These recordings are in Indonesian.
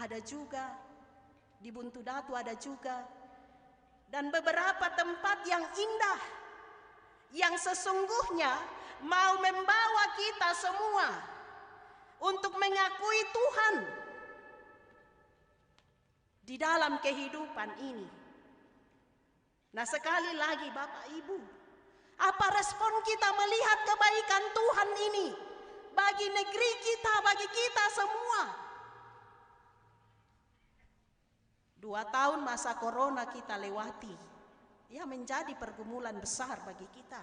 ada juga, di Buntu Datu ada juga, dan beberapa tempat yang indah yang sesungguhnya mau membawa kita semua untuk mengakui Tuhan di dalam kehidupan ini. Nah, sekali lagi Bapak Ibu, apa respon kita melihat kebaikan Tuhan ini bagi negeri kita, bagi kita semua? 2 tahun masa corona kita lewati, ya menjadi pergumulan besar bagi kita.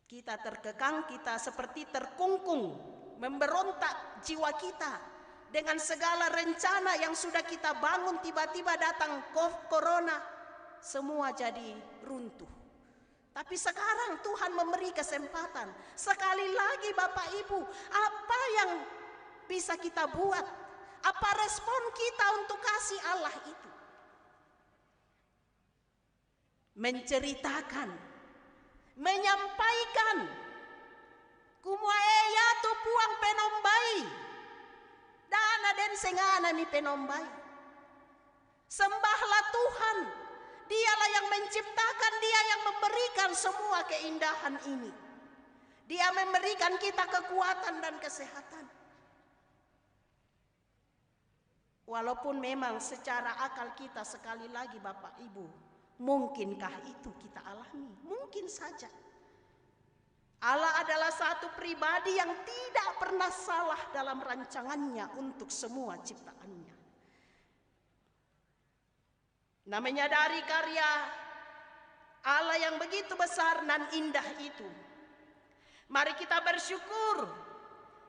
Kita terkekang, kita seperti terkungkung, memberontak jiwa kita dengan segala rencana yang sudah kita bangun. Tiba-tiba datang corona, semua jadi runtuh. Tapi sekarang Tuhan memberi kesempatan. Sekali lagi Bapak Ibu, apa yang bisa kita buat? Apa respon kita untuk kasih Allah itu? Menceritakan, menyampaikan, kumaeya tu puang penombai, dana den sengana mi penombai. Sembahlah Tuhan, Dialah yang menciptakan, Dia yang memberikan semua keindahan ini. Dia memberikan kita kekuatan dan kesehatan. Walaupun memang secara akal kita, sekali lagi Bapak Ibu, mungkinkah itu kita alami? Mungkin saja. Allah adalah satu pribadi yang tidak pernah salah dalam rancangannya untuk semua ciptaannya. Nah, menyadari karya Allah yang begitu besar dan indah itu, mari kita bersyukur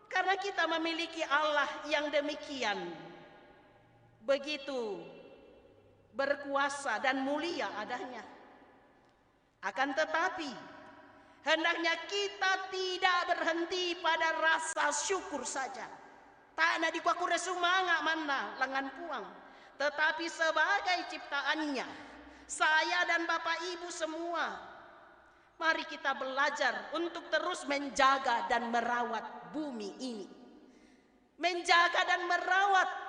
karena kita memiliki Allah yang demikian begitu berkuasa dan mulia adanya. Akan tetapi hendaknya kita tidak berhenti pada rasa syukur saja. Tak ada di kuakure sumanga mana lengan puang, tetapi sebagai ciptaannya, saya dan Bapak Ibu semua, mari kita belajar untuk terus menjaga dan merawat bumi ini, menjaga dan merawat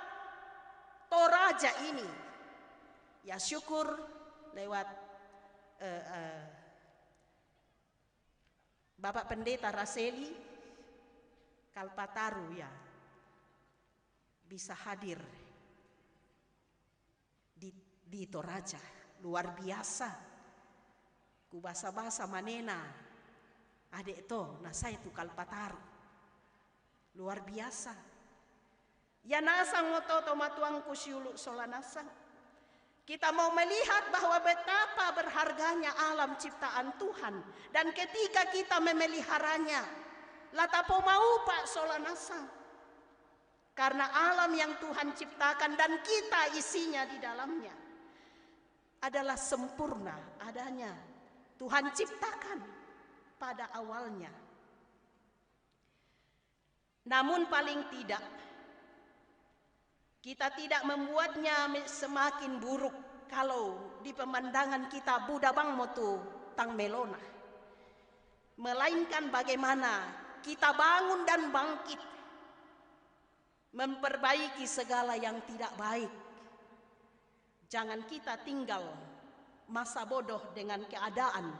Toraja ini. Ya, syukur lewat Bapak Pendeta Raseli Kalpataru ya bisa hadir di Toraja. Luar biasa. Ku basa-basa manena adek to na saya tu Kalpataru. Luar biasa. Ya nasang mototo matuang kusyulu solanasang. Kita mau melihat bahwa betapa berharganya alam ciptaan Tuhan, dan ketika kita memeliharanya, latapo mau pak solanasang. Karena alam yang Tuhan ciptakan dan kita isinya di dalamnya adalah sempurna adanya. Tuhan ciptakan pada awalnya. Namun paling tidak, kita tidak membuatnya semakin buruk kalau di pemandangan kita budabang motu tang melona. Melainkan bagaimana kita bangun dan bangkit, memperbaiki segala yang tidak baik. Jangan kita tinggal masa bodoh dengan keadaan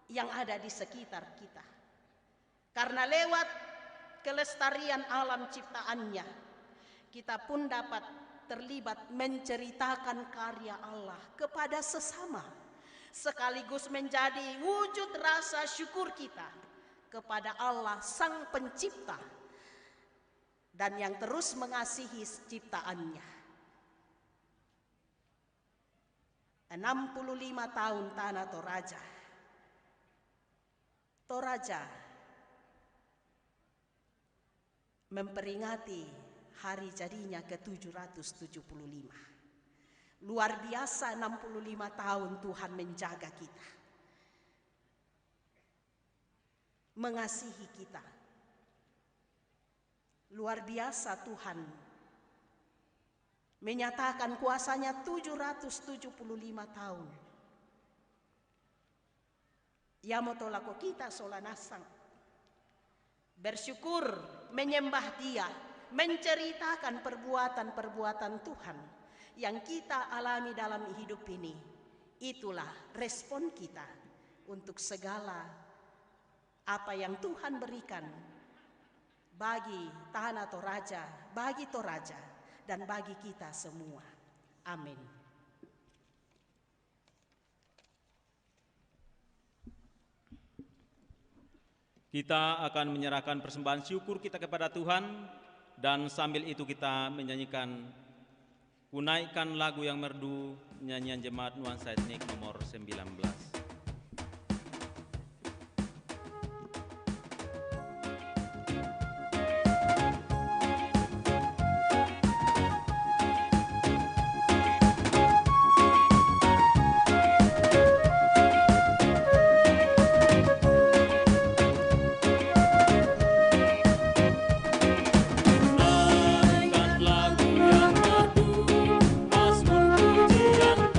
yang ada di sekitar kita. Karena lewat kelestarian alam ciptaannya, kita pun dapat terlibat menceritakan karya Allah kepada sesama, sekaligus menjadi wujud rasa syukur kita kepada Allah Sang Pencipta dan yang terus mengasihi ciptaannya. 65 tahun Tanah Toraja. Toraja memperingati hari jadinya ke-775. Luar biasa, 65 tahun Tuhan menjaga kita, mengasihi kita. Luar biasa Tuhan menyatakan kuasanya 775 tahun. Ya motolako kita solanasang. bersyukur, menyembah Dia, menceritakan perbuatan-perbuatan Tuhan yang kita alami dalam hidup ini. Itulah respon kita untuk segala apa yang Tuhan berikan bagi Tanah Toraja, bagi Toraja, dan bagi kita semua. Amin. Kita akan menyerahkan persembahan syukur kita kepada Tuhan, dan sambil itu kita menyanyikan Kunaikan lagu yang merdu, nyanyian jemaat nuansa etnik nomor 19. Mazmur pujianku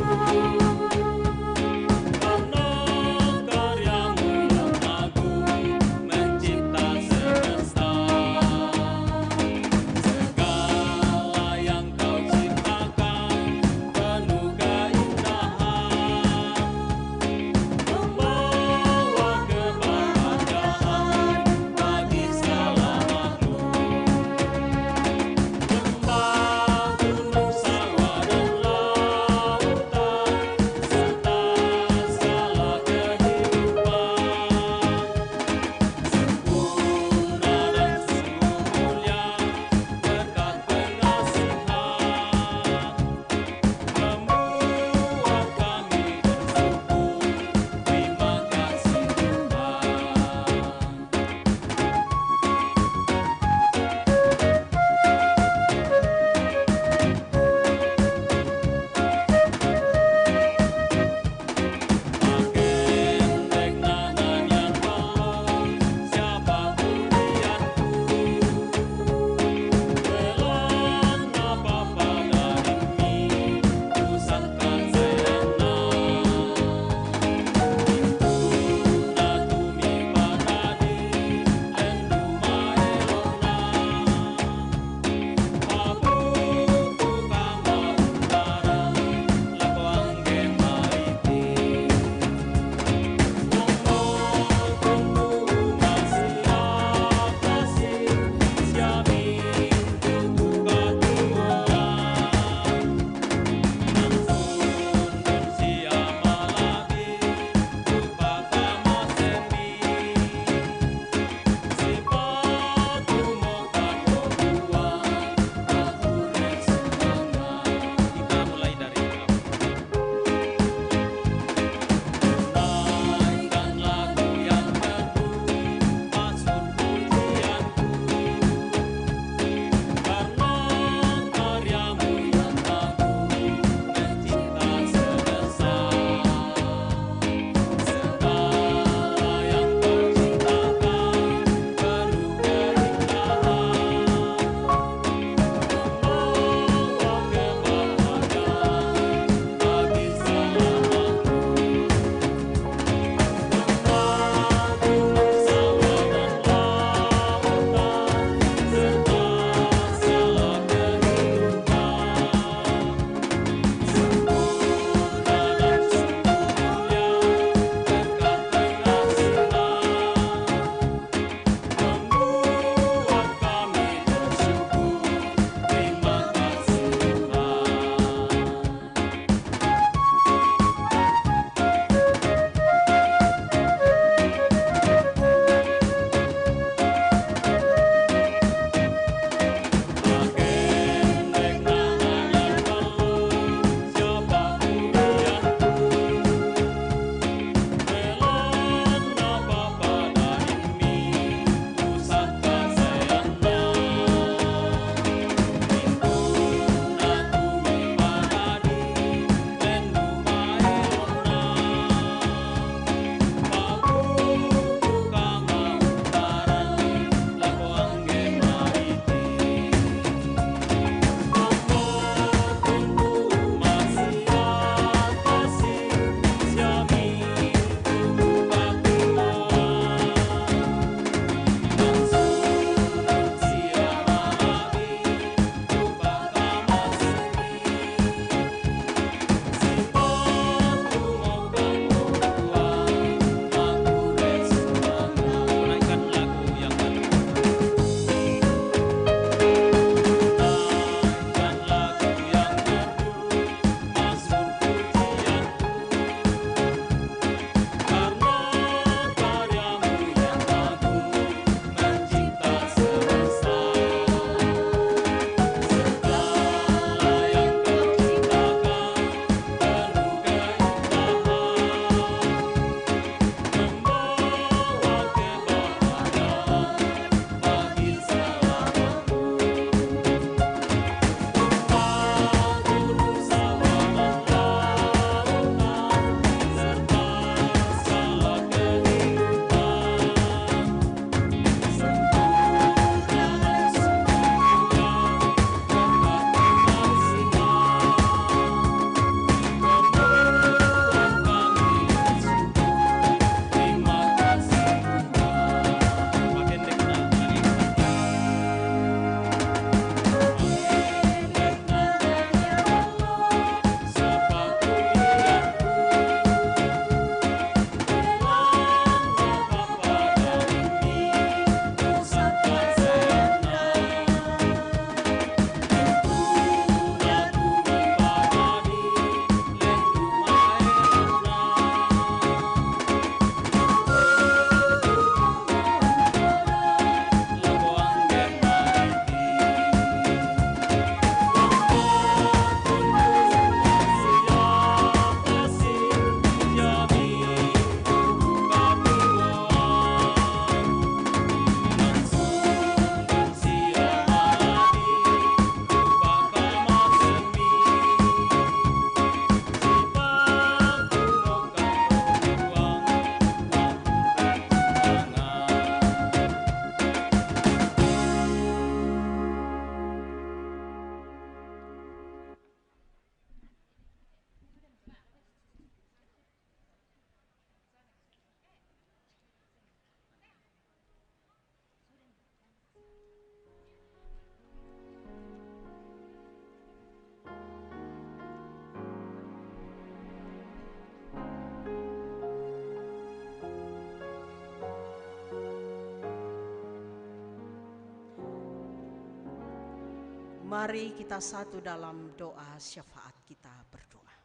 Mari kita satu dalam doa syafaat kita berdoa.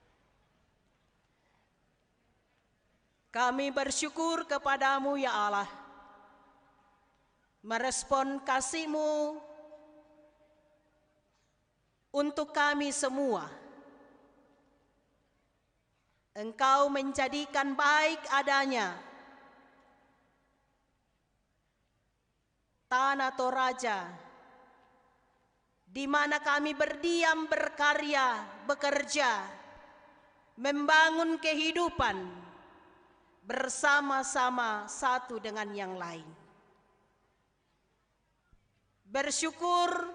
Kami bersyukur kepadamu ya Allah, merespon kasih-Mu untuk kami semua. Engkau menjadikan baik adanya tanah Toraja, di mana kami berdiam, berkarya, bekerja, membangun kehidupan bersama-sama satu dengan yang lain. Bersyukur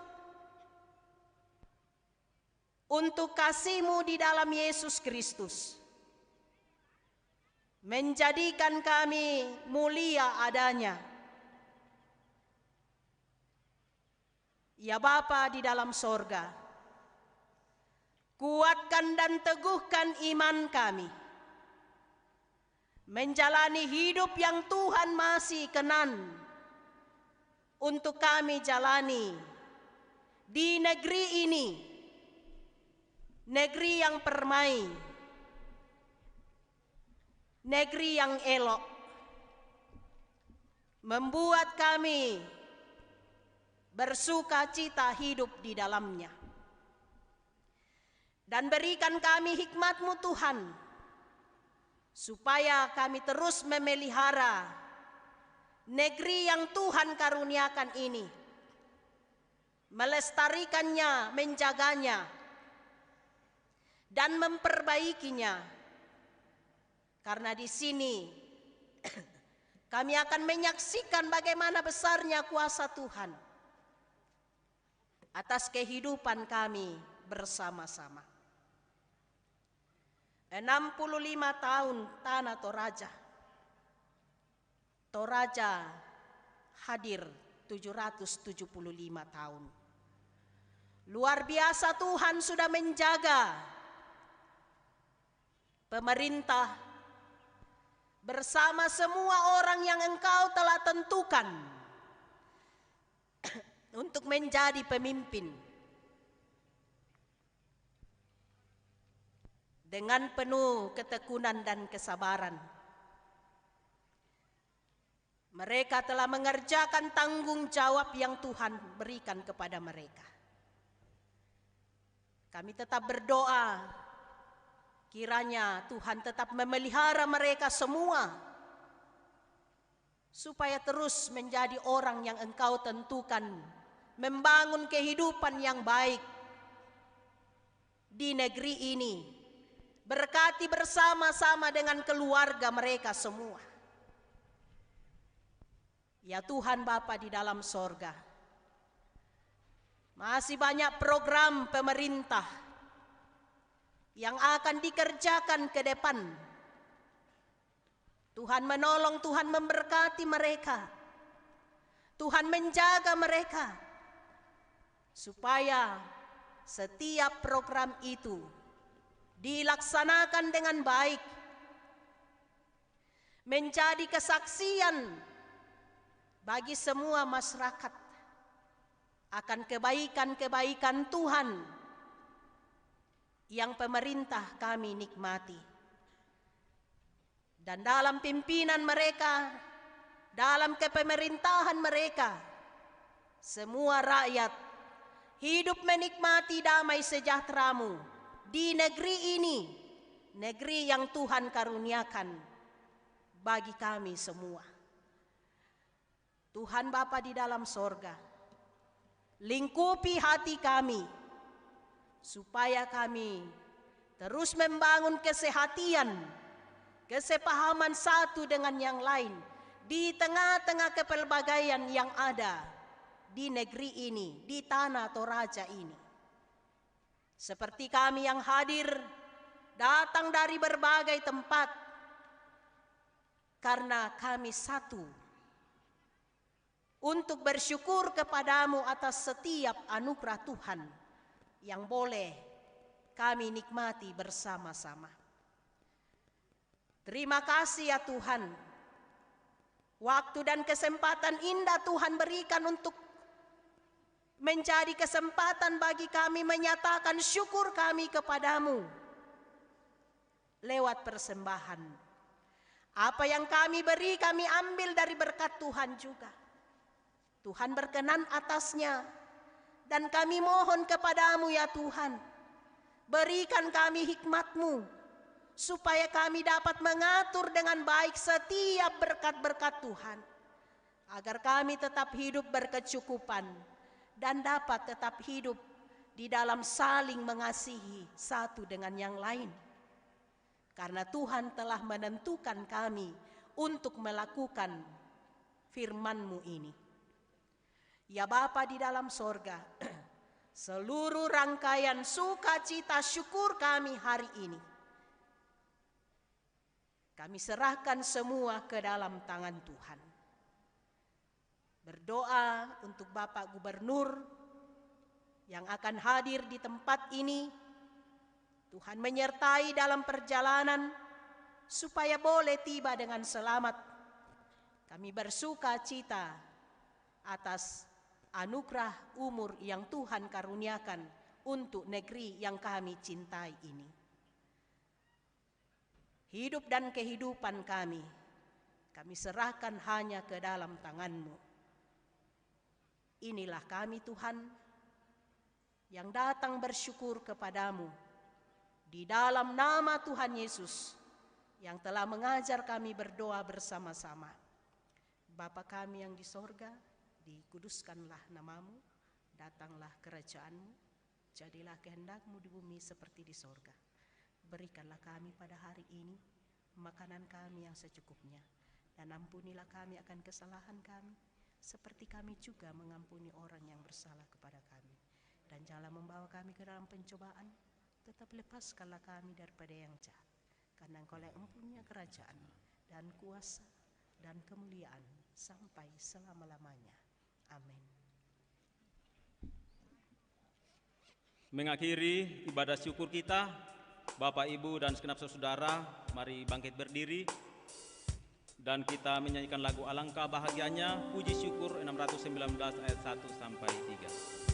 untuk kasih-Mu di dalam Yesus Kristus, menjadikan kami mulia adanya. Ya Bapa di dalam sorga, kuatkan dan teguhkan iman kami, menjalani hidup yang Tuhan masih kenan untuk kami jalani di negeri ini, negeri yang permai, negeri yang elok, membuat kami bersuka cita hidup di dalamnya. Dan berikan kami hikmat-Mu Tuhan, supaya kami terus memelihara negeri yang Tuhan karuniakan ini, melestarikannya, menjaganya, dan memperbaikinya. Karena di sini kami akan menyaksikan bagaimana besarnya kuasa Tuhan atas kehidupan kami bersama-sama. 65 tahun tanah Toraja. Toraja hadir 775 tahun. Luar biasa Tuhan sudah menjaga pemerintah bersama semua orang yang Engkau telah tentukan untuk menjadi pemimpin. Dengan penuh ketekunan dan kesabaran, mereka telah mengerjakan tanggung jawab yang Tuhan berikan kepada mereka. Kami tetap berdoa, kiranya Tuhan tetap memelihara mereka semua, supaya terus menjadi orang yang Engkau tentukan, membangun kehidupan yang baik di negeri ini. Berkati bersama-sama dengan keluarga mereka semua. Ya Tuhan Bapa di dalam sorga, masih banyak program pemerintah yang akan dikerjakan ke depan. Tuhan menolong, Tuhan memberkati mereka, Tuhan menjaga mereka, supaya setiap program itu dilaksanakan dengan baik, menjadi kesaksian bagi semua masyarakat akan kebaikan-kebaikan Tuhan yang pemerintah kami nikmati. Dan dalam pimpinan mereka, dalam kepemerintahan mereka, semua rakyat hidup menikmati damai sejahtera-Mu di negeri ini, negeri yang Tuhan karuniakan bagi kami semua. Tuhan Bapa di dalam sorga, lingkupi hati kami, supaya kami terus membangun kesehatian, kesepahaman satu dengan yang lain, di tengah-tengah kepelbagaian yang ada di negeri ini, di tanah Toraja ini. Seperti kami yang hadir, datang dari berbagai tempat, karena kami satu untuk bersyukur kepadamu atas setiap anugerah Tuhan yang boleh kami nikmati bersama-sama. Terima kasih ya Tuhan, waktu dan kesempatan indah Tuhan berikan untuk menjadi kesempatan bagi kami menyatakan syukur kami kepadamu lewat persembahan. Apa yang kami beri kami ambil dari berkat Tuhan juga. Tuhan berkenan atasnya, dan kami mohon kepadamu ya Tuhan, berikan kami hikmat-Mu supaya kami dapat mengatur dengan baik setiap berkat-berkat Tuhan, agar kami tetap hidup berkecukupan dan dapat tetap hidup di dalam saling mengasihi satu dengan yang lain. Karena Tuhan telah menentukan kami untuk melakukan firman-Mu ini. Ya Bapa di dalam sorga, seluruh rangkaian sukacita syukur kami hari ini, kami serahkan semua ke dalam tangan Tuhan. Berdoa untuk Bapak Gubernur yang akan hadir di tempat ini. Tuhan menyertai dalam perjalanan supaya boleh tiba dengan selamat. Kami bersuka cita atas anugerah umur yang Tuhan karuniakan untuk negeri yang kami cintai ini. Hidup dan kehidupan kami serahkan hanya ke dalam tangan-Mu. Inilah kami Tuhan, yang datang bersyukur kepadamu di dalam nama Tuhan Yesus yang telah mengajar kami berdoa bersama-sama. Bapa kami yang di sorga, dikuduskanlah nama-Mu, datanglah kerajaan-Mu, jadilah kehendak-Mu di bumi seperti di sorga. Berikanlah kami pada hari ini makanan kami yang secukupnya, dan ampunilah kami akan kesalahan kami, seperti kami juga mengampuni orang yang bersalah kepada kami. Dan janganlah membawa kami ke dalam pencobaan, tetap lepaskanlah kami daripada yang jahat. Karena Engkau yang mempunyai kerajaan dan kuasa dan kemuliaan sampai selama-lamanya. Amin. Mengakhiri ibadah syukur kita, Bapak, Ibu, dan segenap saudara, mari bangkit berdiri. Dan kita menyanyikan lagu Alangkah Bahagianya, puji syukur 619 ayat 1 sampai 3.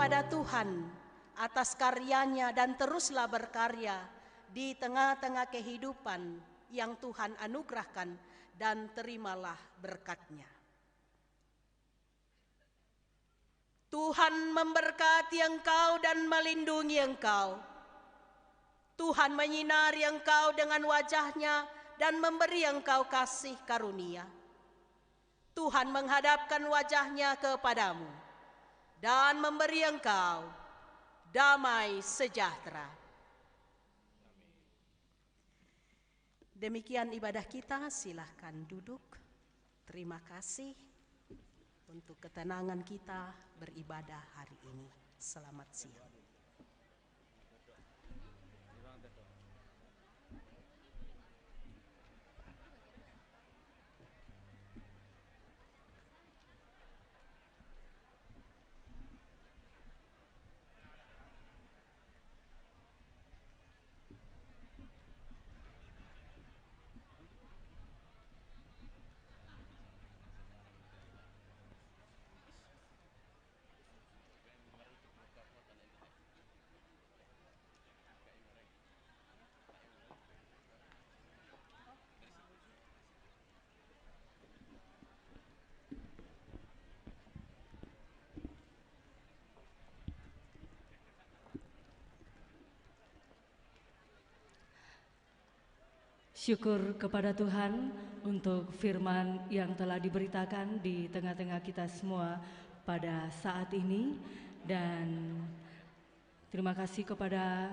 kepada Tuhan atas karyanya dan teruslah berkarya di tengah-tengah kehidupan yang Tuhan anugerahkan, dan terimalah berkat-Nya. Tuhan memberkati engkau dan melindungi engkau. Tuhan menyinari engkau dengan wajah-Nya dan memberi engkau kasih karunia. Tuhan menghadapkan wajah-Nya kepadamu dan memberi engkau damai sejahtera. Demikian ibadah kita, silahkan duduk. Terima kasih untuk ketenangan kita beribadah hari ini. Selamat siang. Syukur kepada Tuhan untuk firman yang telah diberitakan di tengah-tengah kita semua pada saat ini, dan terima kasih kepada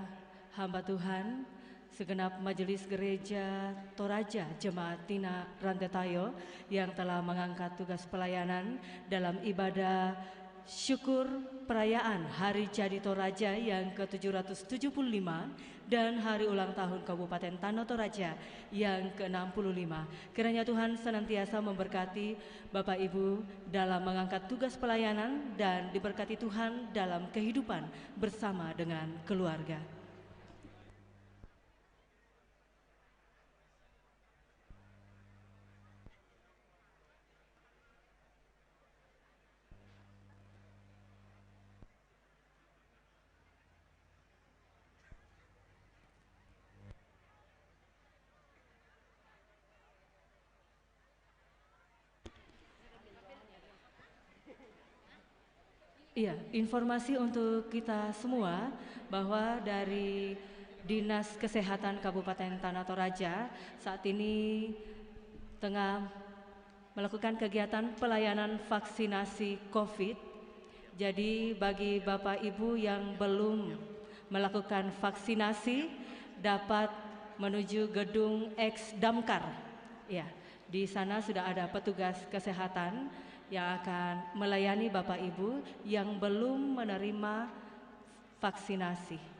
hamba Tuhan, segenap Majelis Gereja Toraja Jemaat Tina Rantetayo yang telah mengangkat tugas pelayanan dalam ibadah syukur perayaan Hari Jadi Toraja yang ke-775 dan Hari Ulang Tahun Kabupaten Tanah Toraja yang ke-65. Kiranya Tuhan senantiasa memberkati Bapak Ibu dalam mengangkat tugas pelayanan dan diberkati Tuhan dalam kehidupan bersama dengan keluarga. Iya, informasi untuk kita semua bahwa dari Dinas Kesehatan Kabupaten Tanah Toraja saat ini tengah melakukan kegiatan pelayanan vaksinasi COVID. Jadi bagi Bapak Ibu yang belum melakukan vaksinasi dapat menuju gedung X Damkar. Ya, di sana sudah ada petugas kesehatan yang akan melayani Bapak Ibu yang belum menerima vaksinasi.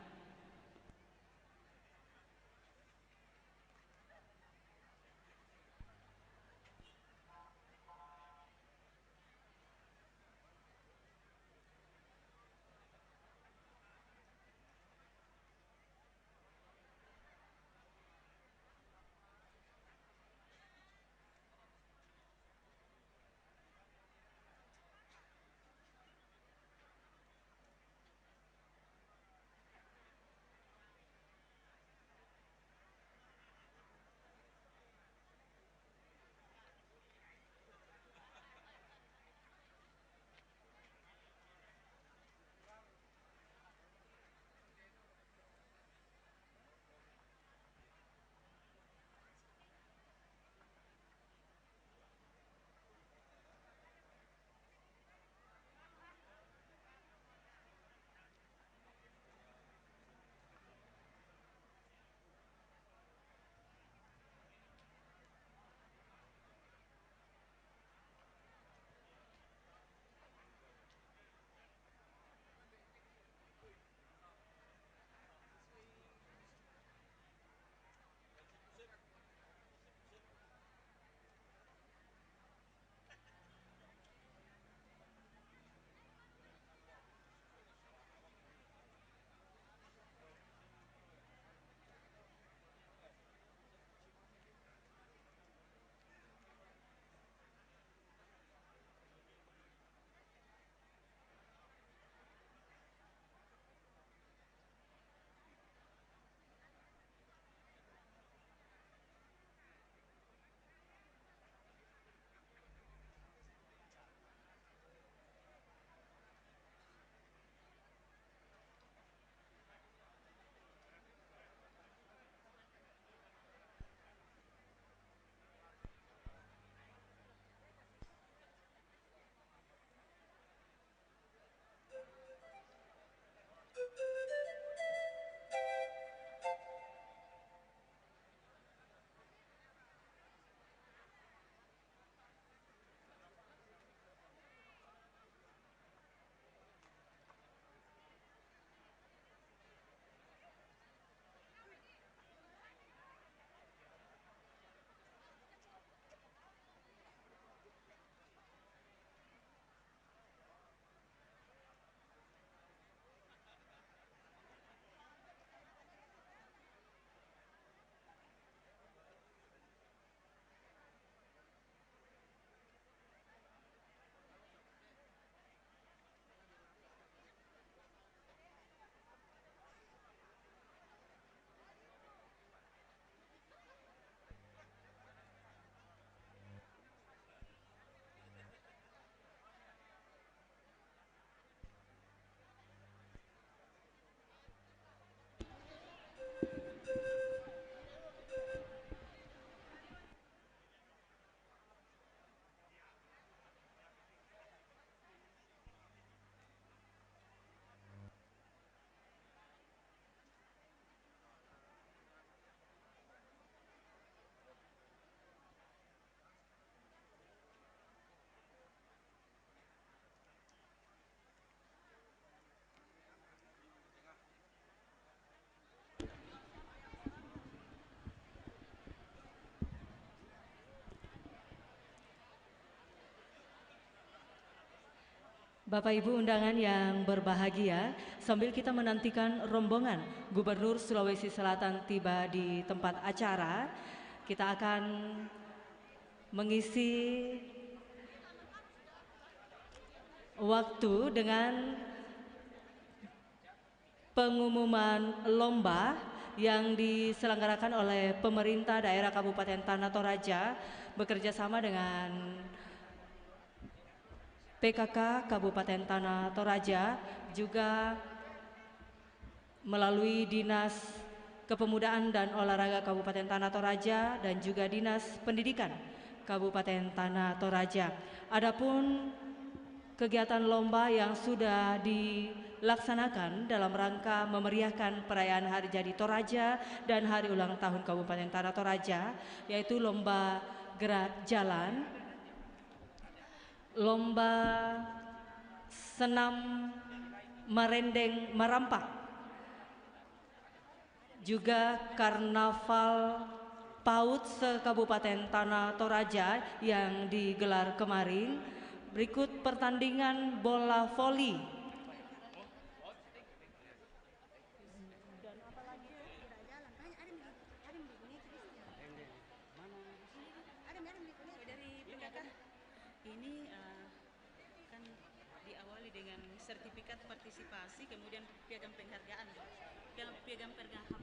Bapak Ibu undangan yang berbahagia, sambil kita menantikan rombongan Gubernur Sulawesi Selatan tiba di tempat acara, kita akan mengisi waktu dengan pengumuman lomba yang diselenggarakan oleh pemerintah daerah Kabupaten Tanah Toraja bekerja sama dengan PKK Kabupaten Tanah Toraja, juga melalui Dinas Kepemudaan dan Olahraga Kabupaten Tanah Toraja dan juga Dinas Pendidikan Kabupaten Tanah Toraja. Adapun kegiatan lomba yang sudah dilaksanakan dalam rangka memeriahkan perayaan Hari Jadi Toraja dan Hari Ulang Tahun Kabupaten Tanah Toraja, yaitu lomba gerak jalan, lomba senam merendeng merampak, juga karnaval PAUD se-Kabupaten Tanah Toraja yang digelar kemarin. Berikut pertandingan bola voli. Ini kan diawali dengan sertifikat partisipasi, kemudian piagam penghargaan. Piagam penghargaan.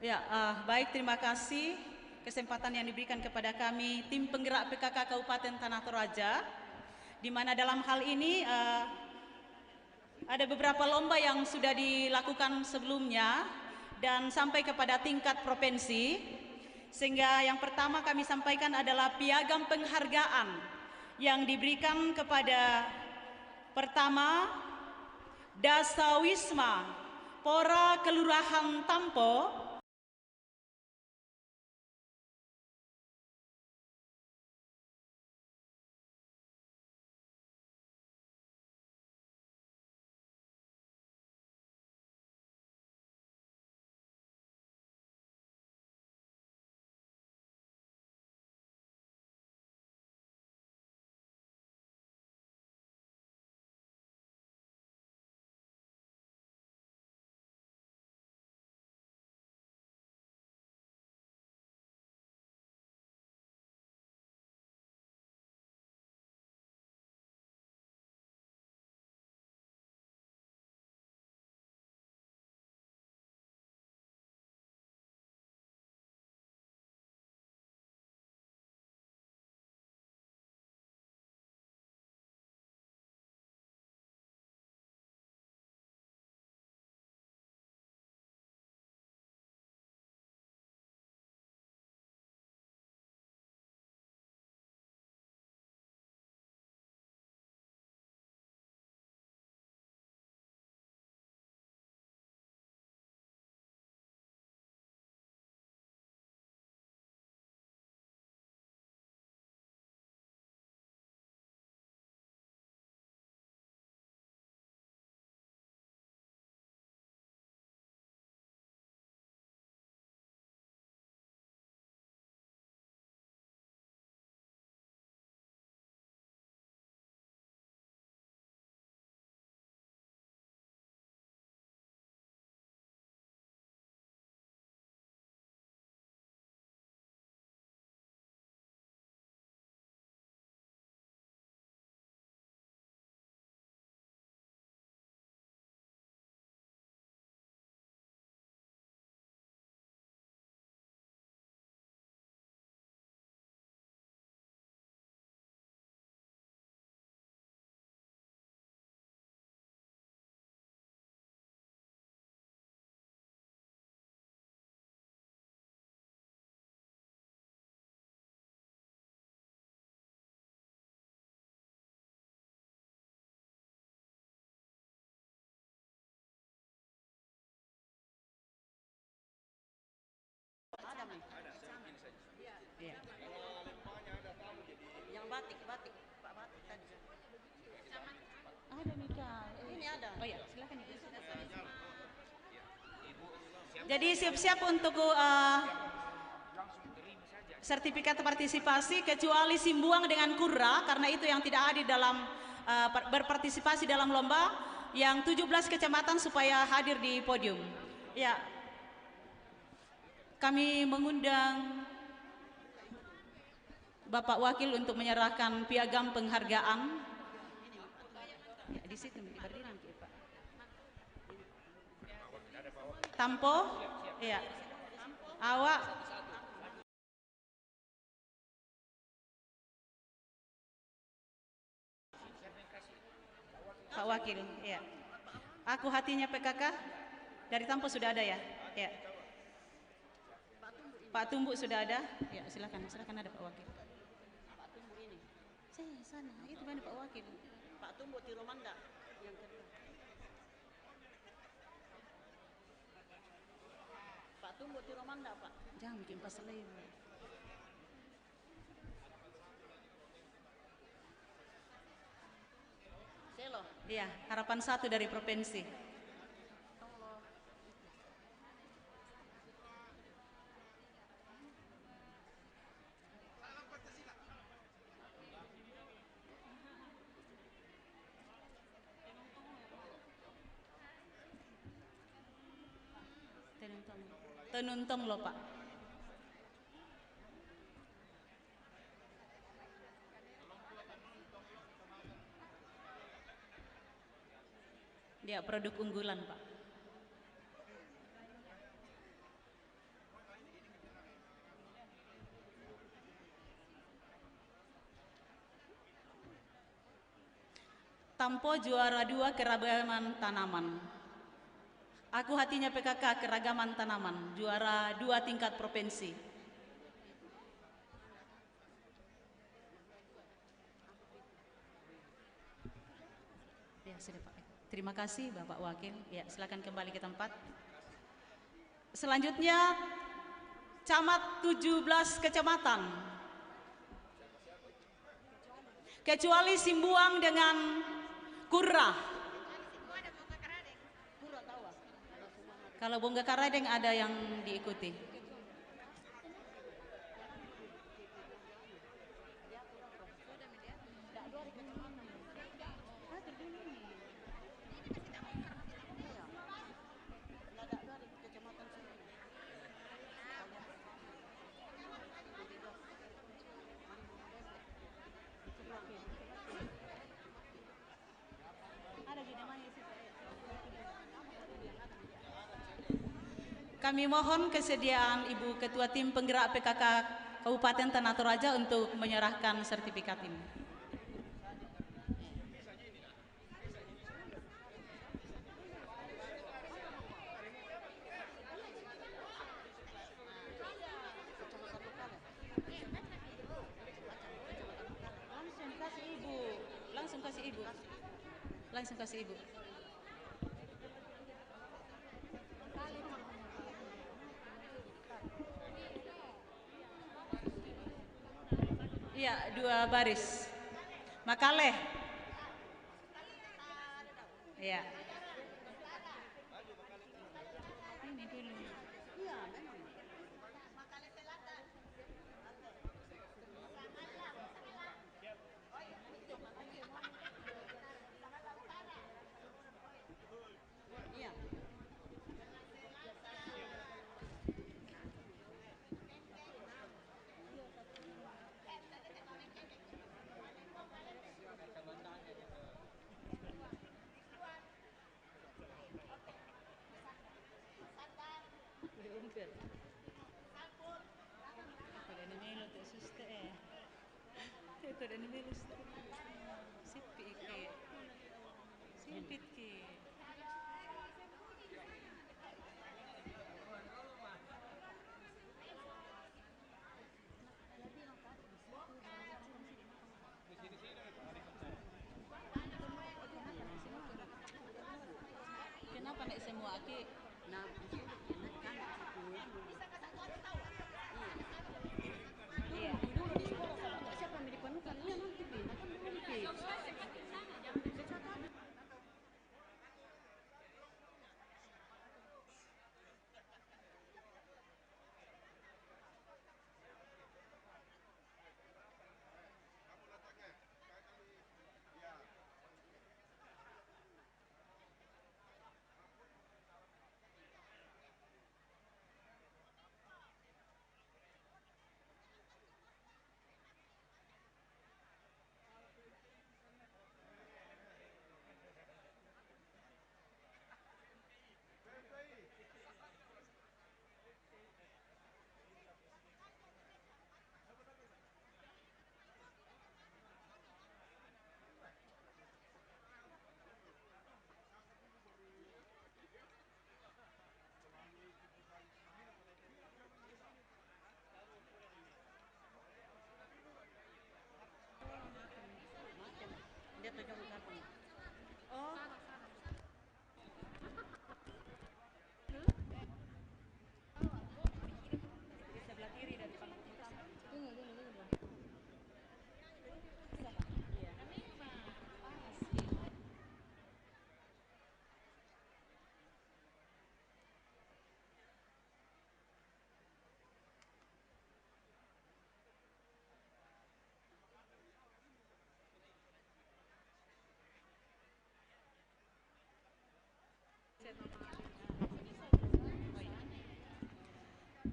Ya, baik, terima kasih kesempatan yang diberikan kepada kami tim penggerak PKK Kabupaten Tanah Toraja, di mana dalam hal ini ada beberapa lomba yang sudah dilakukan sebelumnya dan sampai kepada tingkat provinsi, sehingga yang pertama kami sampaikan adalah piagam penghargaan yang diberikan kepada pertama Dasawisma Pora Kelurahan Tampo Iya. Yang batik, Pak batik tadi. Ada Mika. Ini ada. Oh ya, silakan Ibu. Jadi siap-siap untuk sertifikat partisipasi kecuali Simbuang dengan Kura karena itu yang tidak hadir dalam berpartisipasi dalam lomba, yang 17 kecamatan supaya hadir di podium. Ya. Kami mengundang Bapak Wakil untuk menyerahkan piagam penghargaan. Ya, di situ berdiri nanti, Pak. Tampo, ya. Awak. Pak Wakil, ya. Aku hatinya PKK dari Tampo sudah ada ya? Ya. Pak Tumbuk sudah ada? Ya, silakan ada Pak Wakil. Pak Tumbu ini. Saya sana, itu mana Pak Wakil? Pak Tumbu Tiromanda yang kedua. Pak Tumbu Tiromanda, Pak. Jangan bikin pasal lain. Selo. Iya, harapan 1 dari provinsi. Tenuntong loh Pak. Dia produk unggulan Pak. Tampo juara 2 keragaman tanaman. Aku hatinya PKK keragaman tanaman, juara 2 tingkat provinsi. Ya sudah Pak. Terima kasih Bapak Wakil. Ya silakan kembali ke tempat. Selanjutnya camat 17 kecamatan. Kecuali Simbuang dengan Kura. Kalau Bongga Karadeng ada yang diikuti. Kami mohon kesediaan Ibu Ketua Tim Penggerak PKK Kabupaten Tanah Toraja untuk menyerahkan sertifikat ini. Langsung kasih Ibu. Iya, 2 baris. Makaleh. Iya. Ini dulu. Iya, memang. Iya. Sipit ki. Kenapa nek semua ki? Nah, kan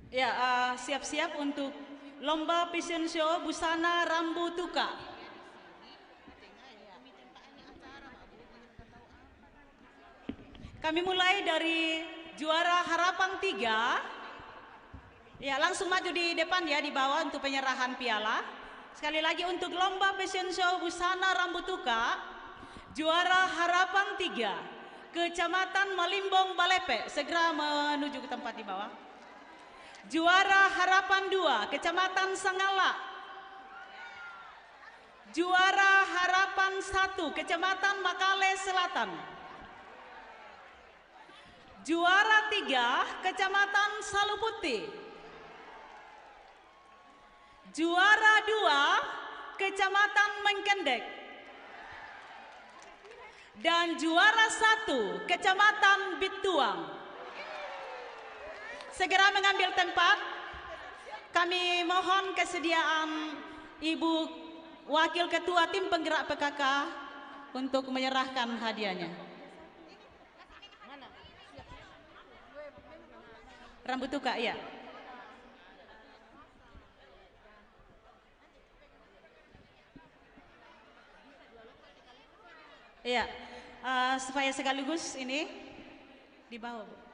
Ya, siap-siap untuk lomba fashion show busana Rambu Tuka. Kami mulai dari juara harapan 3. Ya, langsung maju di depan ya, di bawah untuk penyerahan piala. Sekali lagi untuk lomba fashion show busana Rambu Tuka, juara harapan 3, Kecamatan Malimbong Balepe, segera menuju ke tempat di bawah. Juara harapan 2, Kecamatan Sangala. Juara harapan 1, Kecamatan Makale Selatan. Juara 3, Kecamatan Saluputi. Juara 2, Kecamatan Mengkendek. Dan juara 1, Kecamatan Bituang. Segera mengambil tempat. Kami mohon kesediaan Ibu Wakil Ketua Tim Penggerak PKK untuk menyerahkan hadiahnya. Rambu Tuka, ya. Iya, supaya sekaligus ini di bawah, Bu.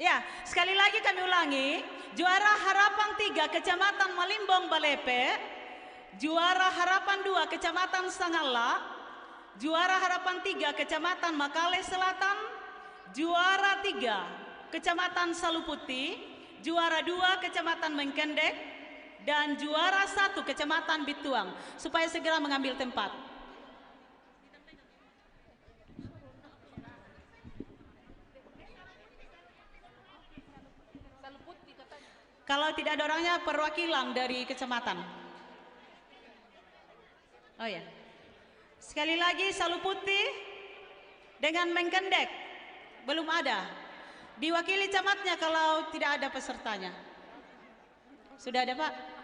Ya, sekali lagi kami ulangi, juara harapan 3 Kecamatan Malimbong Balepe, juara harapan 2 Kecamatan Sangala, juara harapan 3 Kecamatan Makale Selatan, juara 3 Kecamatan Saluputi, juara 2 Kecamatan Mengkendek, dan juara 1 Kecamatan Bituang. Supaya segera mengambil tempat. Kalau tidak ada orangnya, perwakilan dari kecamatan. Oh ya. Sekali lagi, Saluputi dengan Mengkendek belum ada. Diwakili camatnya kalau tidak ada pesertanya. Sudah ada, Pak?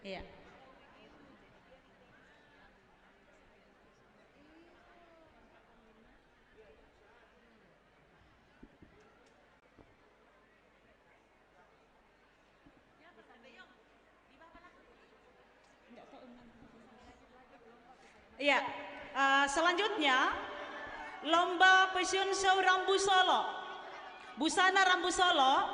Iya. Iya. Selanjutnya lomba fashion show Rambu Solo. Busana Rambu Solo,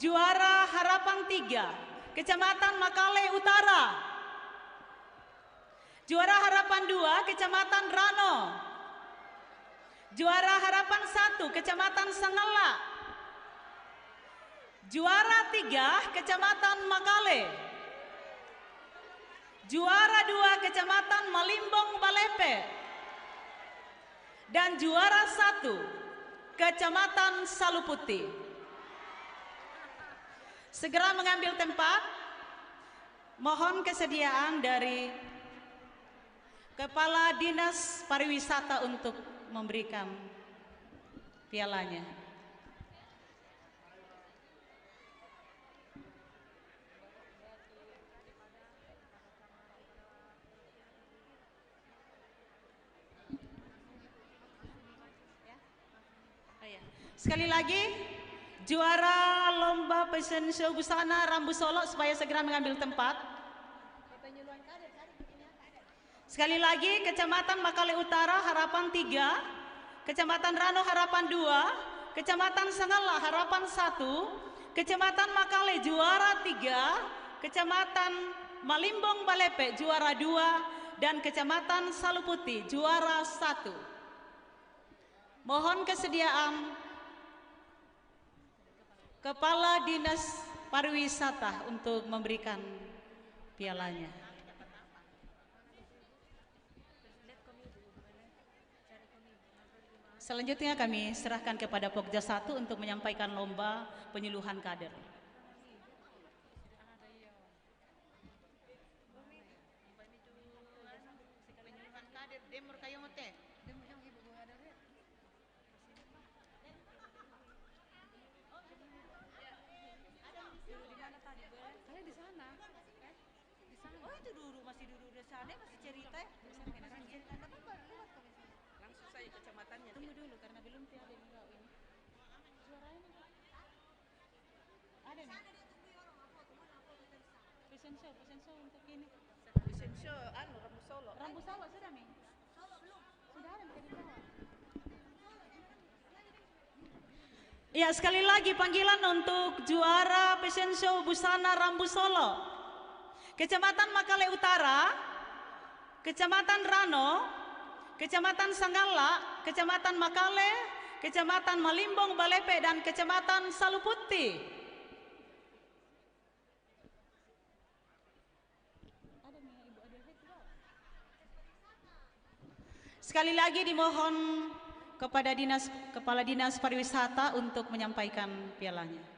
juara harapan 3. Kecamatan Makale Utara. Juara harapan 2, Kecamatan Rano. Juara harapan 1, Kecamatan Sangala. Juara 3, Kecamatan Makale. Juara 2, Kecamatan Malimbong Balepe. Dan juara 1, Kecamatan Saluputi. Segera mengambil tempat. Mohon kesediaan dari Kepala Dinas Pariwisata untuk memberikan pialanya. Sekali lagi, juara lomba fashion show busana Rambu Solo supaya segera mengambil tempat. Sekali lagi, Kecamatan Makale Utara harapan 3, Kecamatan Rano harapan 2, Kecamatan Sangala harapan 1, Kecamatan Makale juara 3, Kecamatan Malimbong Balepe juara 2, dan Kecamatan Saluputi juara 1. Mohon kesediaan Kepala Dinas Pariwisata untuk memberikan pialanya. Selanjutnya kami serahkan kepada Pokja 1 untuk menyampaikan lomba penyuluhan kader. Ya, sekali lagi panggilan untuk juara fashion show busana Rambu Solo. Kecamatan Makale Utara, Kecamatan Rano, Kecamatan Sanggala, Kecamatan Makale, Kecamatan Malimbong Balepe, dan Kecamatan Saluputi. Sekali lagi dimohon kepada Kepala Dinas Pariwisata untuk menyampaikan pialanya.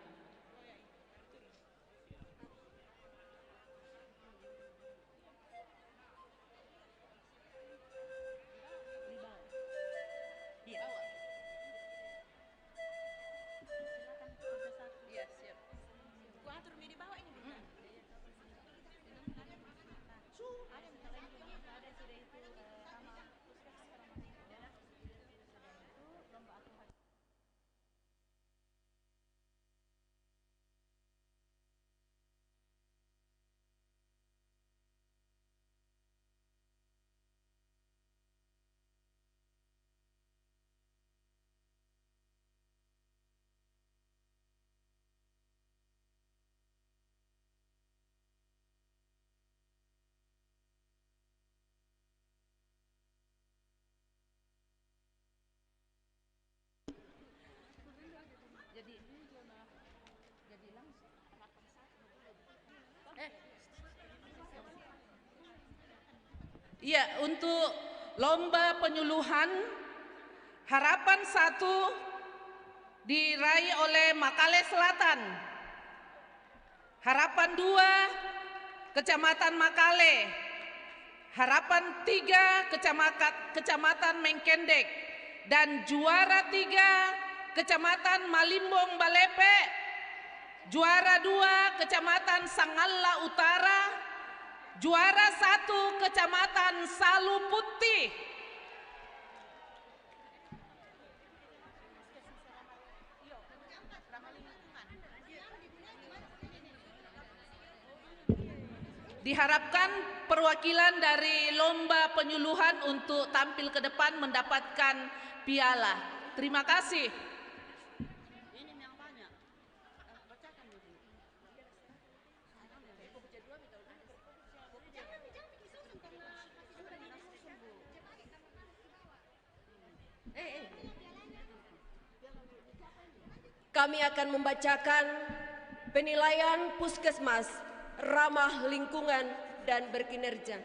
Ya, untuk lomba penyuluhan harapan 1 diraih oleh Makale Selatan. Harapan 2 Kecamatan Makale. Harapan 3 Kecamatan Mengkendek. Dan juara 3 Kecamatan Malimbong Balepe. Juara 2 Kecamatan Sanggala Utara. Juara 1 Kecamatan Saluputi. Diharapkan perwakilan dari lomba penyuluhan untuk tampil ke depan mendapatkan piala. Terima kasih. Kami akan membacakan penilaian Puskesmas ramah lingkungan dan berkinerja.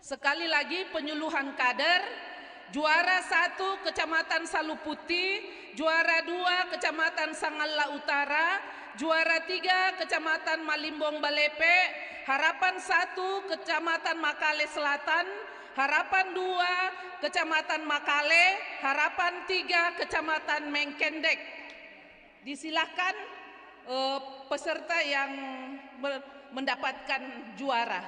Sekali lagi penyuluhan kader, juara 1 Kecamatan Saluputi, juara 2 Kecamatan Sanggala Utara, juara 3 Kecamatan Malimbong Balepe, harapan 1 Kecamatan Makale Selatan, harapan 2 Kecamatan Makale, harapan 3 Kecamatan Mengkendek. Disilakan peserta yang mendapatkan juara.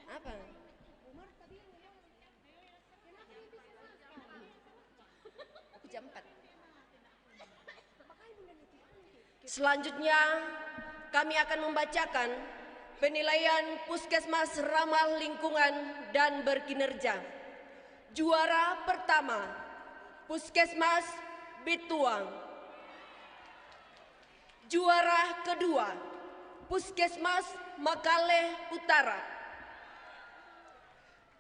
Apa? Jam 4. Selanjutnya kami akan membacakan penilaian Puskesmas Ramah Lingkungan dan Berkinerja. Juara pertama, Puskesmas Bituang. Juara kedua, Puskesmas Makale Utara.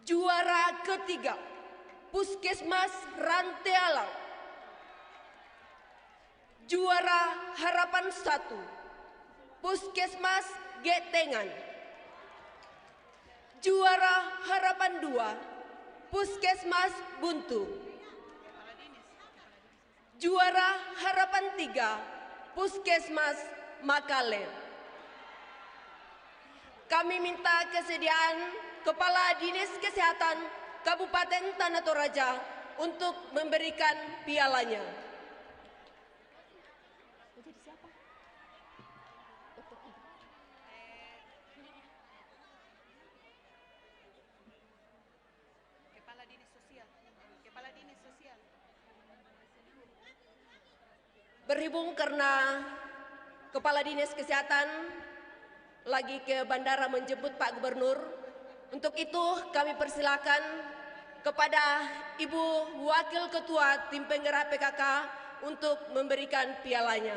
Juara ketiga, Puskesmas Rantai Alam. Juara Harapan 1, Puskesmas Getengan. Juara Harapan 2, Puskesmas Buntu. Juara Harapan 3, Puskesmas Makale. Kami minta kesediaan Kepala Dinas Kesehatan Kabupaten Tanah Toraja untuk memberikan pialanya. Berhubung karena Kepala Dinas Kesehatan lagi ke bandara menjemput Pak Gubernur, untuk itu kami persilakan kepada Ibu Wakil Ketua Tim Penggerak PKK untuk memberikan pialanya.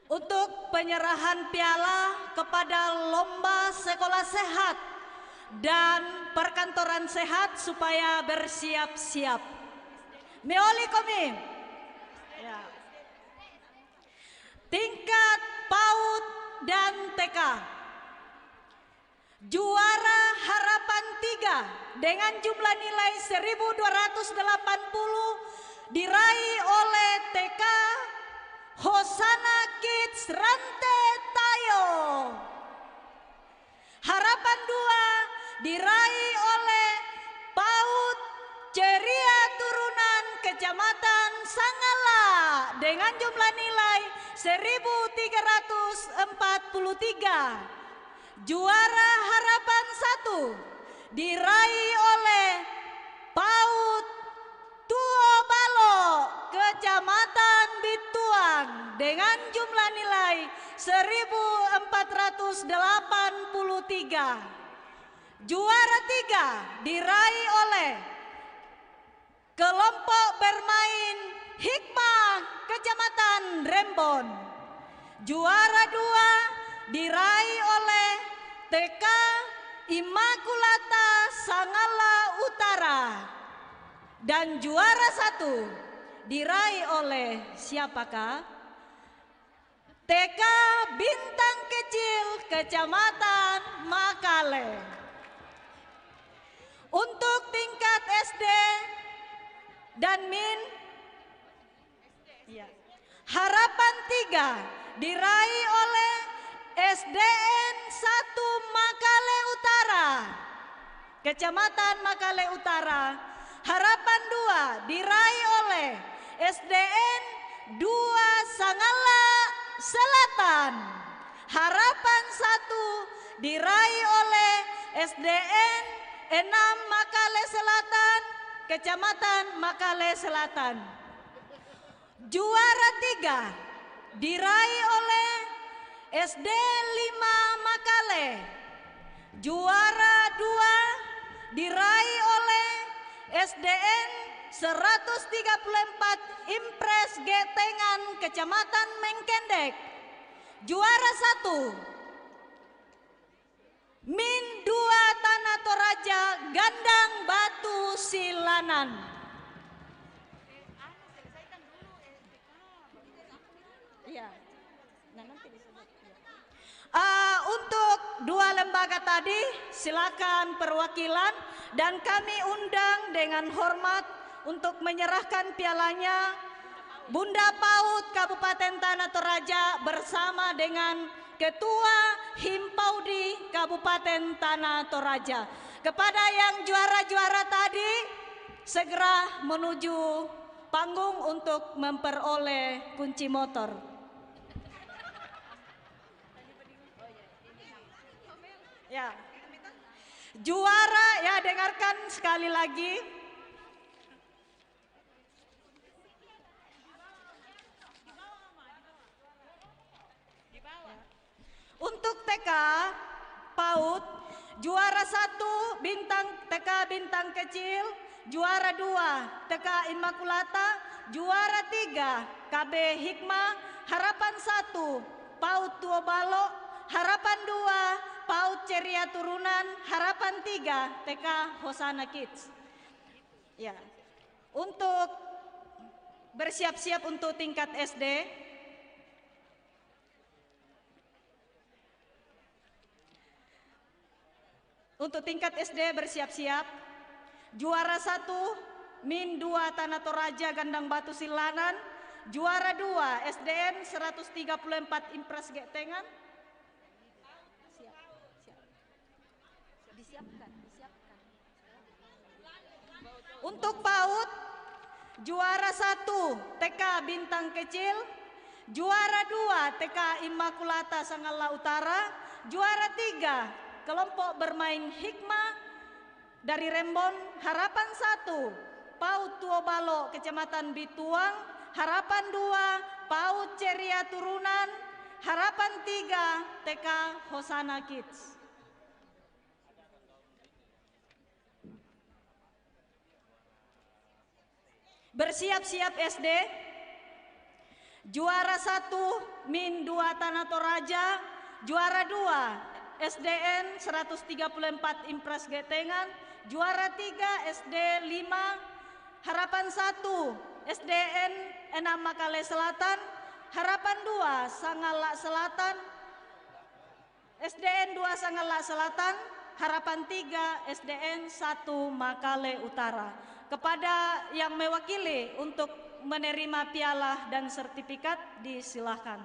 Untuk penyerahan piala kepada lomba sekolah sehat dan perkantoran sehat supaya bersiap-siap. Meoli komi. Ya. Tingkat PAUD dan TK. Juara Harapan 3 dengan jumlah nilai 1280 diraih oleh TK Hosana Kids Rantai Tayo. Harapan 2 diraih oleh PAUD Ceria Turunan Kecamatan Sangala dengan jumlah nilai 1343. Juara Harapan 1 diraih oleh PAUD Tuo Balo Kecamatan Bituang dengan jumlah nilai 1483. Juara 3 diraih oleh kelompok bermain Hikmah Kecamatan Rembon. Juara 2 diraih oleh TK Immaculata Sangala Utara. Dan juara 1 diraih oleh siapakah? TK Bintang Kecil Kecamatan Makale. Untuk tingkat SD dan MIN, Harapan 3 diraih oleh SDN 1 Makale Utara, Kecamatan Makale Utara. Harapan 2 diraih oleh SDN 2 Sangala Selatan. Harapan 1 diraih oleh SDN 6 Makale Selatan, Kecamatan Makale Selatan. Juara 3 diraih oleh SD 5 Makale. Juara 2 diraih oleh SDN 134 Impres Getengan Kecamatan Mengkendek. Juara 1 MIN 2 Tanah Toraja Gandang Batu Silanan. Iya. Nah, nanti disebut. Untuk dua lembaga tadi silakan perwakilan dan kami undang dengan hormat untuk menyerahkan pialanya Bunda PAUD Kabupaten Tanah Toraja bersama dengan Ketua Himpaudi Kabupaten Tanah Toraja. Kepada yang juara-juara tadi segera menuju panggung untuk memperoleh kunci motor. Ya. Juara ya, dengarkan sekali lagi. Untuk TK PAUD juara 1 bintang TK Bintang Kecil, juara 2 TK Immaculata, juara 3 KB Hikmah, harapan 1 PAUD Tuobalo, harapan 2 PAUD Ceria Turunan, harapan 3 TK Hosana Kids. Ya. Untuk bersiap-siap untuk tingkat SD. Untuk tingkat SD bersiap-siap. Juara 1 Min 2 Tanah Toraja Gandang Batu Silanan, juara 2 SDN 134 Impres Getengan. Disiapkan. Untuk PAUD juara 1 TK Bintang Kecil, juara 2 TK Immaculata Sanggala Utara, juara 3 kelompok bermain Hikmah dari Rembon, harapan 1 PAUD Tuobalo Kecamatan Bituang, harapan 2 PAUD Ceria Turunan, harapan 3 TK Hosana Kids. Bersiap-siap SD. Juara 1 Min 2 Tanah Toraja, juara 2 SDN 134 Impres Getengan, juara 3 SD 5, harapan 1 SDN 6 Makale Selatan, harapan 2 Sanggala Selatan, SDN 2 Sanggala Selatan, harapan 3 SDN 1 Makale Utara. Kepada yang mewakili untuk menerima piala dan sertifikat disilahkan.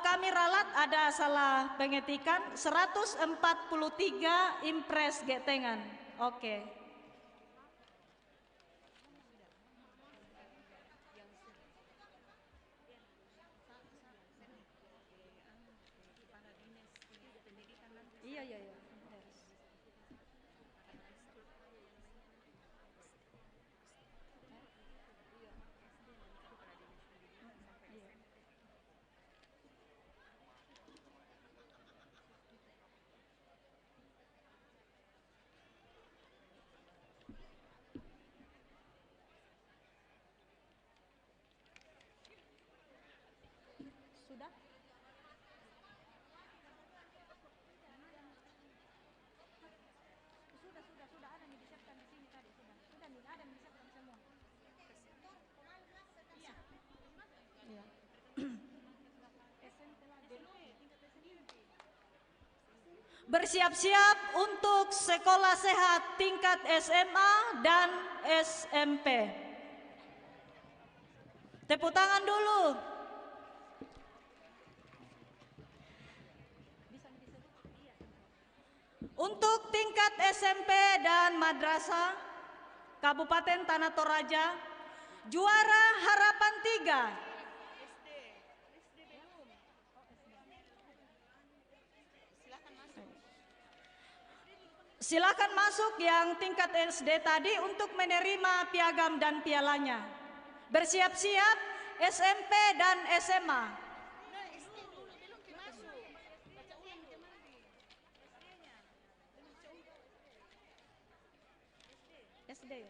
Kami ralat ada salah pengetikan 143 Impres Getengan. Oke. Iya. Sudah? Sudah ada nih disiapkan di sini tadi sudah nih ada nih disiapkan semua. Iya. Bersiap-siap untuk sekolah sehat tingkat SMA dan SMP. Tepuk tangan dulu. Untuk tingkat SMP dan madrasah Kabupaten Tanah Toraja, juara harapan 3. Silakan masuk yang tingkat SD tadi untuk menerima piagam dan pialanya. Bersiap-siap SMP dan SMA. SD.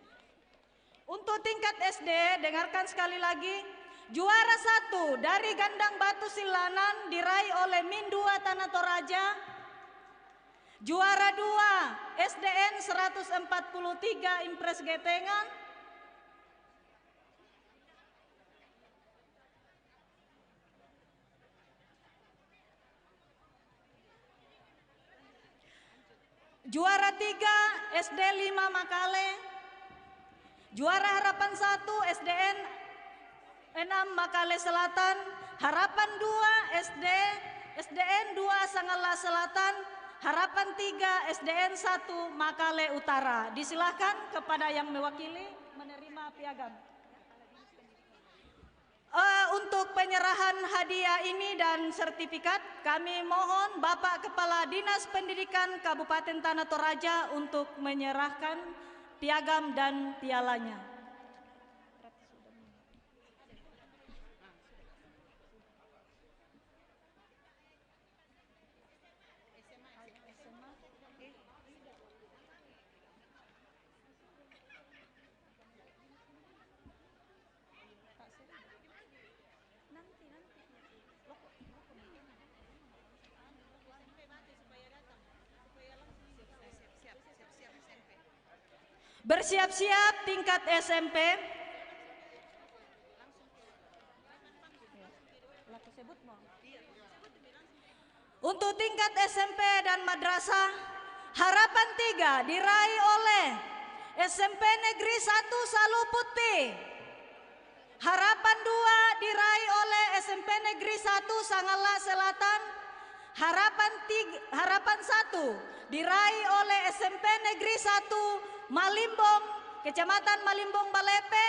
Untuk tingkat SD, dengarkan sekali lagi. Juara 1 dari Gandang Batu Silanan diraih oleh Min 2 Tanah Toraja. Juara 2 SDN 143 Impres Getengan. Juara 3 SD 5 Makale. Juara Harapan 1 SDN 6 Makale Selatan. Harapan 2 SDN 2 Sangala Selatan. Harapan 3 SDN 1 Makale Utara. Disilahkan kepada yang mewakili menerima piagam. Untuk penyerahan hadiah ini dan sertifikat, kami mohon Bapak Kepala Dinas Pendidikan Kabupaten Tanah Toraja untuk menyerahkan piagam dan pialanya. Bersiap-siap tingkat SMP. Untuk tingkat SMP dan madrasah, harapan 3 diraih oleh SMP Negeri 1 Salu Putih. Harapan 2 diraih oleh SMP Negeri 1 Sangala Selatan. Harapan 1 diraih oleh SMP Negeri 1 Malimbong, Kecamatan Malimbong Balepe.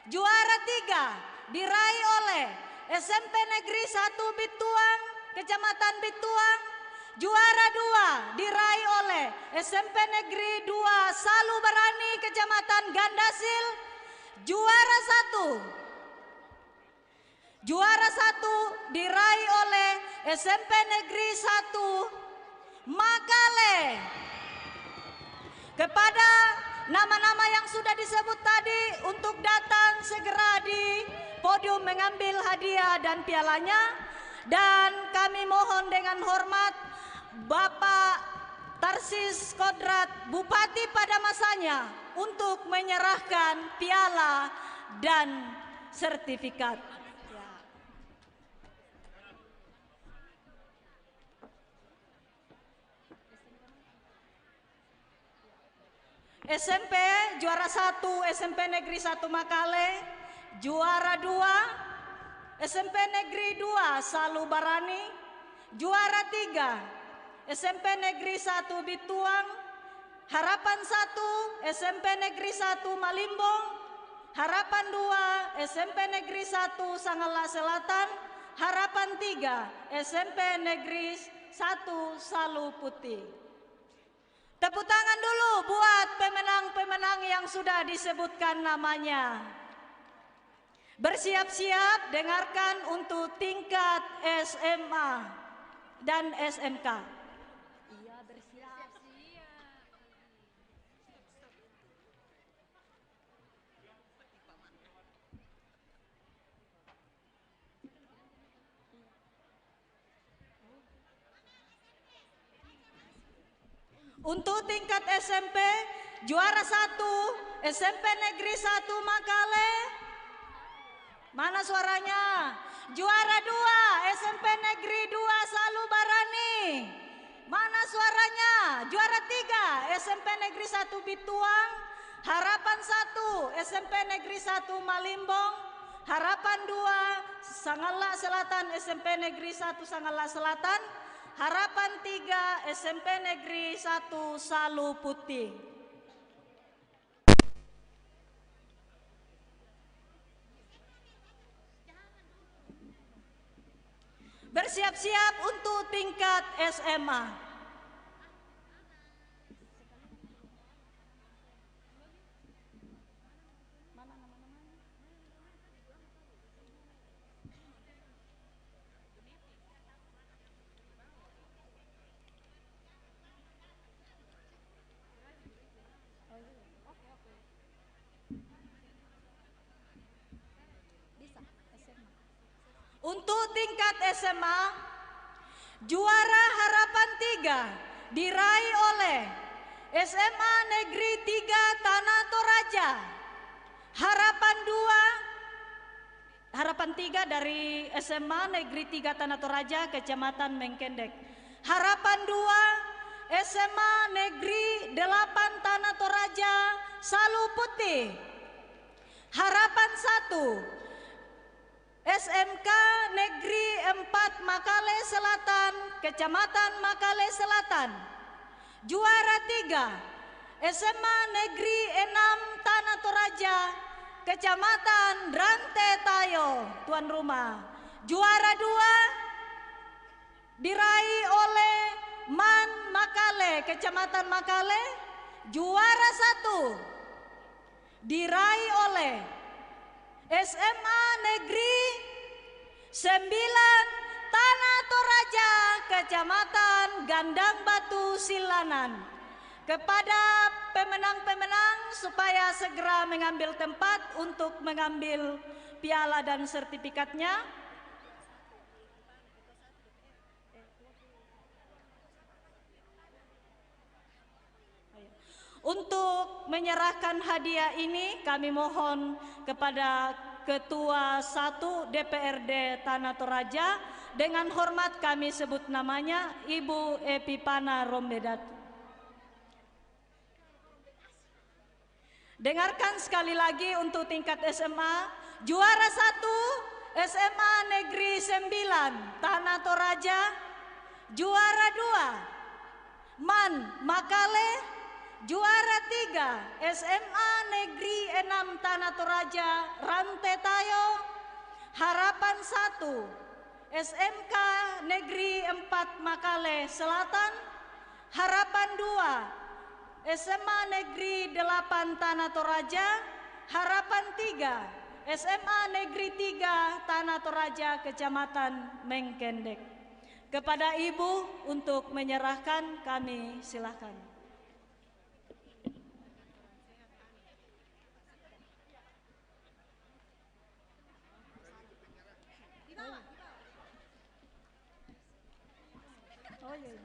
Juara 3 diraih oleh SMP Negeri 1 Bituang, Kecamatan Bituang. Juara 2 diraih oleh SMP Negeri 2 Salu Barani, Kecamatan Gandasil. Juara 1 diraih oleh SMP Negeri 1 Makale. Kepada nama-nama yang sudah disebut tadi untuk datang segera di podium mengambil hadiah dan pialanya. Dan kami mohon dengan hormat Bapak Tarsis Kodrat, Bupati pada masanya, untuk menyerahkan piala dan sertifikat. SMP juara 1 SMP Negeri 1 Makale. Juara 2 SMP Negeri 2 Salu Barani. Juara 3 SMP Negeri 1 Bituang. Harapan 1 SMP Negeri 1 Malimbong. Harapan 2 SMP Negeri 1 Sangala Selatan. Harapan 3 SMP Negeri 1 Salu Putih. Tepuk tangan dulu buat pemenang-pemenang yang sudah disebutkan namanya. Bersiap-siap dengarkan untuk tingkat SMA dan SMK. Iya, bersiap-siap. Untuk tingkat SMP, juara 1 SMP Negeri 1 Makale. Mana suaranya? Juara 2 SMP Negeri 2 Salu Barani. Mana suaranya? Juara 3 SMP Negeri 1 Bituang. Harapan 1 SMP Negeri 1 Malimbong. Harapan 2 Sangala Selatan SMP Negeri 1 Sangala Selatan. Harapan 3 SMP Negeri 1 Salu Putih. Bersiap-siap untuk tingkat SMA. Untuk tingkat SMA, juara harapan 3 diraih oleh SMA Negeri 3 Tanah Toraja. Harapan 3 dari SMA Negeri 3 Tanah Toraja, Kecamatan Mengkendek. Harapan 2 SMA Negeri 8 Tanah Toraja, Salu Putih. Harapan 1 SMK Negeri 4 Makale Selatan, Kecamatan Makale Selatan. Juara 3 SMA Negeri 6 Tanah Toraja, Kecamatan Rante Tayo, tuan rumah. Juara 2 diraih oleh MAN Makale, Kecamatan Makale. Juara 1 diraih oleh SMA Negeri 9 Tanah Toraja, Kecamatan Gandang Batu Silanan. Kepada pemenang-pemenang supaya segera mengambil tempat untuk mengambil piala dan sertifikatnya. Untuk menyerahkan hadiah ini kami mohon kepada Ketua 1 DPRD Tanah Toraja, dengan hormat kami sebut namanya Ibu Epipana Rombedat. Dengarkan sekali lagi untuk tingkat SMA, juara 1 SMA Negeri 9 Tanah Toraja, juara 2 MAN Makale, juara 3 SMA Negeri 6 Tanah Toraja Rante Tayo. Harapan 1 SMK Negeri 4 Makale Selatan. Harapan 2 SMA Negeri 8 Tanah Toraja. Harapan 3 SMA Negeri 3 Tanah Toraja, Kecamatan Mengkendek. Kepada Ibu untuk menyerahkan, kami silakan. Oh iya.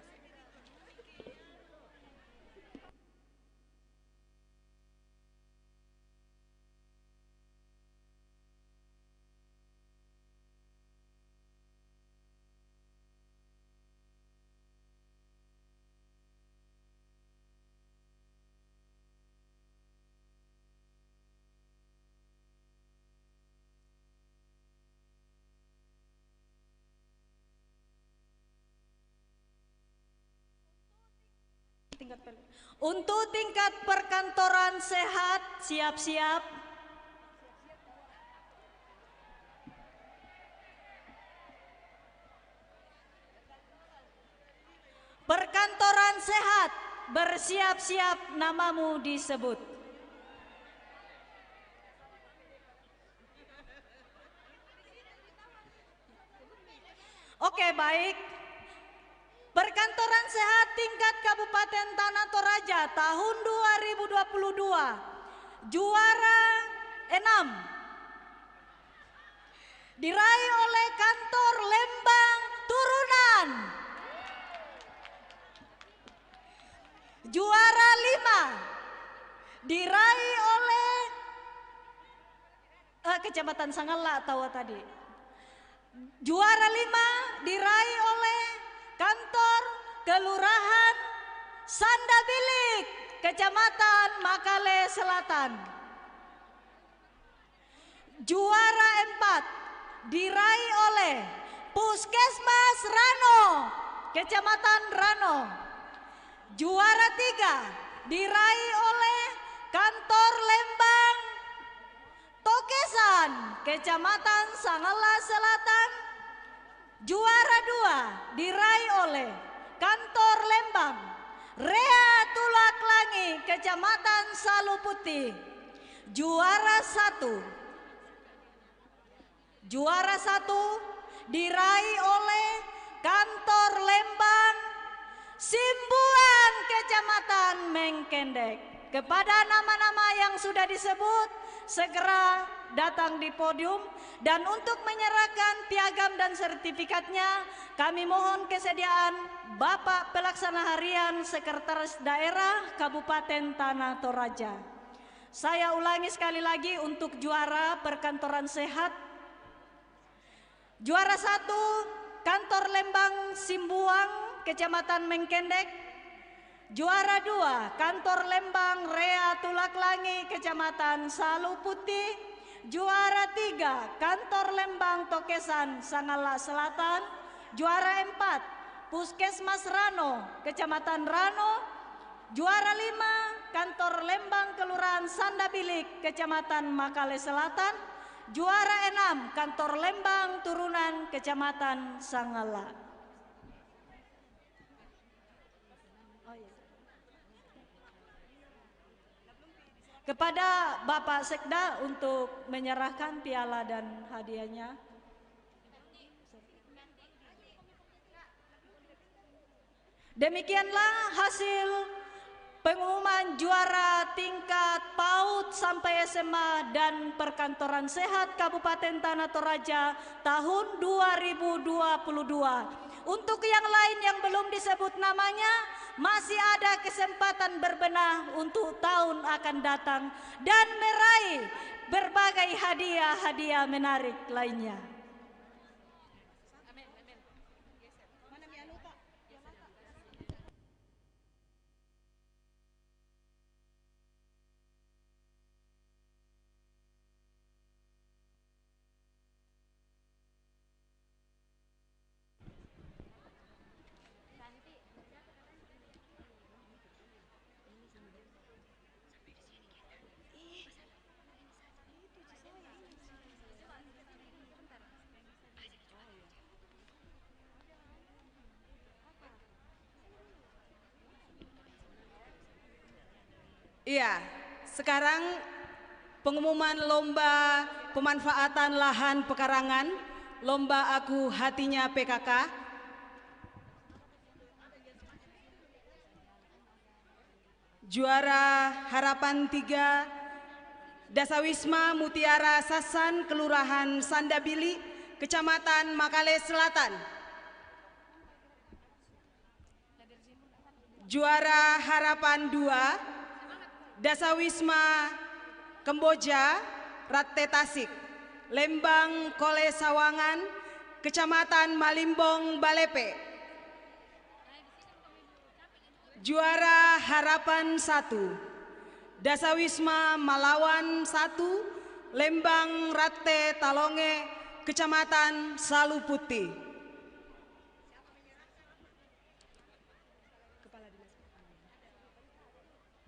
Untuk tingkat perkantoran sehat, siap-siap. Perkantoran sehat, bersiap-siap, namamu disebut. Oke, baik. Perkantoran sehat tingkat Kabupaten Tanah Toraja tahun 2022, juara 6 diraih oleh Kantor Lembang Turunan. Juara 5 diraih oleh Kecamatan Sangala tahu tadi. Juara 5 diraih oleh Kantor Kelurahan Sandabilik, Kecamatan Makale Selatan. Juara 4 diraih oleh Puskesmas Rano, Kecamatan Rano. Juara 3 diraih oleh Kantor Lembang Tokesan, Kecamatan Sangala Selatan. Juara 2 diraih oleh Kantor Lembang Rea Tulak Langi, Kecamatan Salu Putih. Juara 1 diraih oleh Kantor Lembang Simbuan, Kecamatan Mengkendek. Kepada nama-nama yang sudah disebut segera datang di podium, dan untuk menyerahkan piagam dan sertifikatnya kami mohon kesediaan Bapak Pelaksana Harian Sekretaris Daerah Kabupaten Tanah Toraja. Saya ulangi sekali lagi untuk juara perkantoran sehat. Juara 1 Kantor Lembang Simbuang, Kecamatan Mengkendek. Juara 2 Kantor Lembang Rea Tulaklangi, Kecamatan Salu Putih. Juara 3 Kantor Lembang Tokesan, Sangala Selatan. Juara 4 Puskesmas Rano, Kecamatan Rano. Juara 5 Kantor Lembang Kelurahan Sandabilik, Kecamatan Makale Selatan. Juara 6 Kantor Lembang Turunan, Kecamatan Sangala. Kepada Bapak Sekda untuk menyerahkan piala dan hadiahnya. Demikianlah hasil pengumuman juara tingkat PAUD sampai SMA dan Perkantoran Sehat Kabupaten Tanah Toraja tahun 2022. Untuk yang lain yang belum disebut namanya, masih ada kesempatan berbenah untuk tahun akan datang dan meraih berbagai hadiah-hadiah menarik lainnya. Iya, sekarang pengumuman lomba pemanfaatan lahan pekarangan, lomba Aku Hatinya PKK. Juara Harapan 3 Dasawisma Mutiara Sasan, Kelurahan Sandabili, Kecamatan Makale Selatan. Juara Harapan 2 Dasawisma Kamboja, Ratte Tasik, Lembang Kole Sawangan, Kecamatan Malimbong, Balepe. Juara Harapan 1 Dasawisma Malawan 1, Lembang Ratte Talonge, Kecamatan Salu Putih.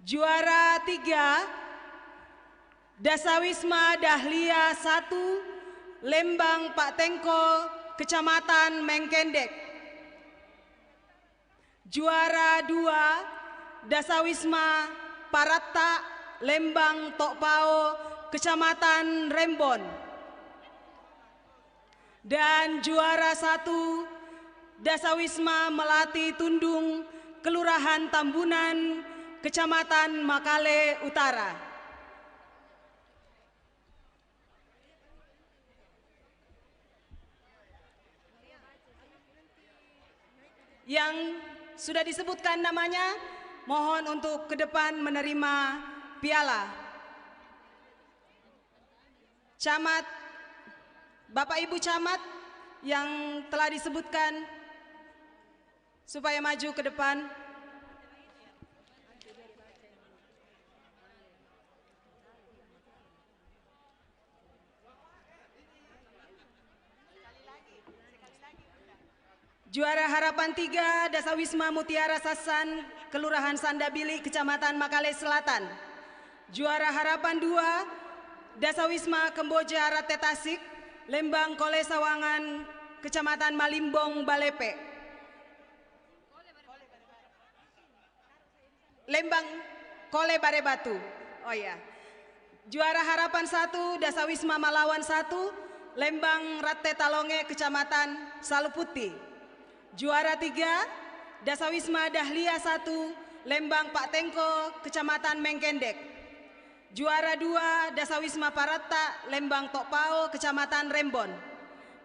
Juara 3 Dasawisma Dahlia 1, Lembang Pak Tengko, Kecamatan Mengkendek. Juara 2 Dasawisma Paratta, Lembang Tokpao, Kecamatan Rembon. Dan juara 1 Dasawisma Melati Tundung, Kelurahan Tambunan, Kecamatan Makale Utara. Yang sudah disebutkan namanya, mohon untuk ke depan menerima piala. Camat, Bapak Ibu Camat yang telah disebutkan supaya maju ke depan. Juara Harapan 3 Dasawisma Mutiara Sasan, Kelurahan Sandabili, Kecamatan Makale Selatan. Juara Harapan 2 Dasawisma Kamboja, Ratte Tasik, Lembang Kole Sawangan, Kecamatan Malimbong, Balepe. Lembang Kole Barebatu. Oh ya. Juara Harapan 1 Dasawisma Malawan 1, Lembang Ratte Talonge, Kecamatan Salu Putih. Juara 3 Dasawisma Dahlia 1, Lembang Pak Tengko, Kecamatan Mengkendek. Juara 2 Dasawisma Paratta Lembang Tokpao, Kecamatan Rembon.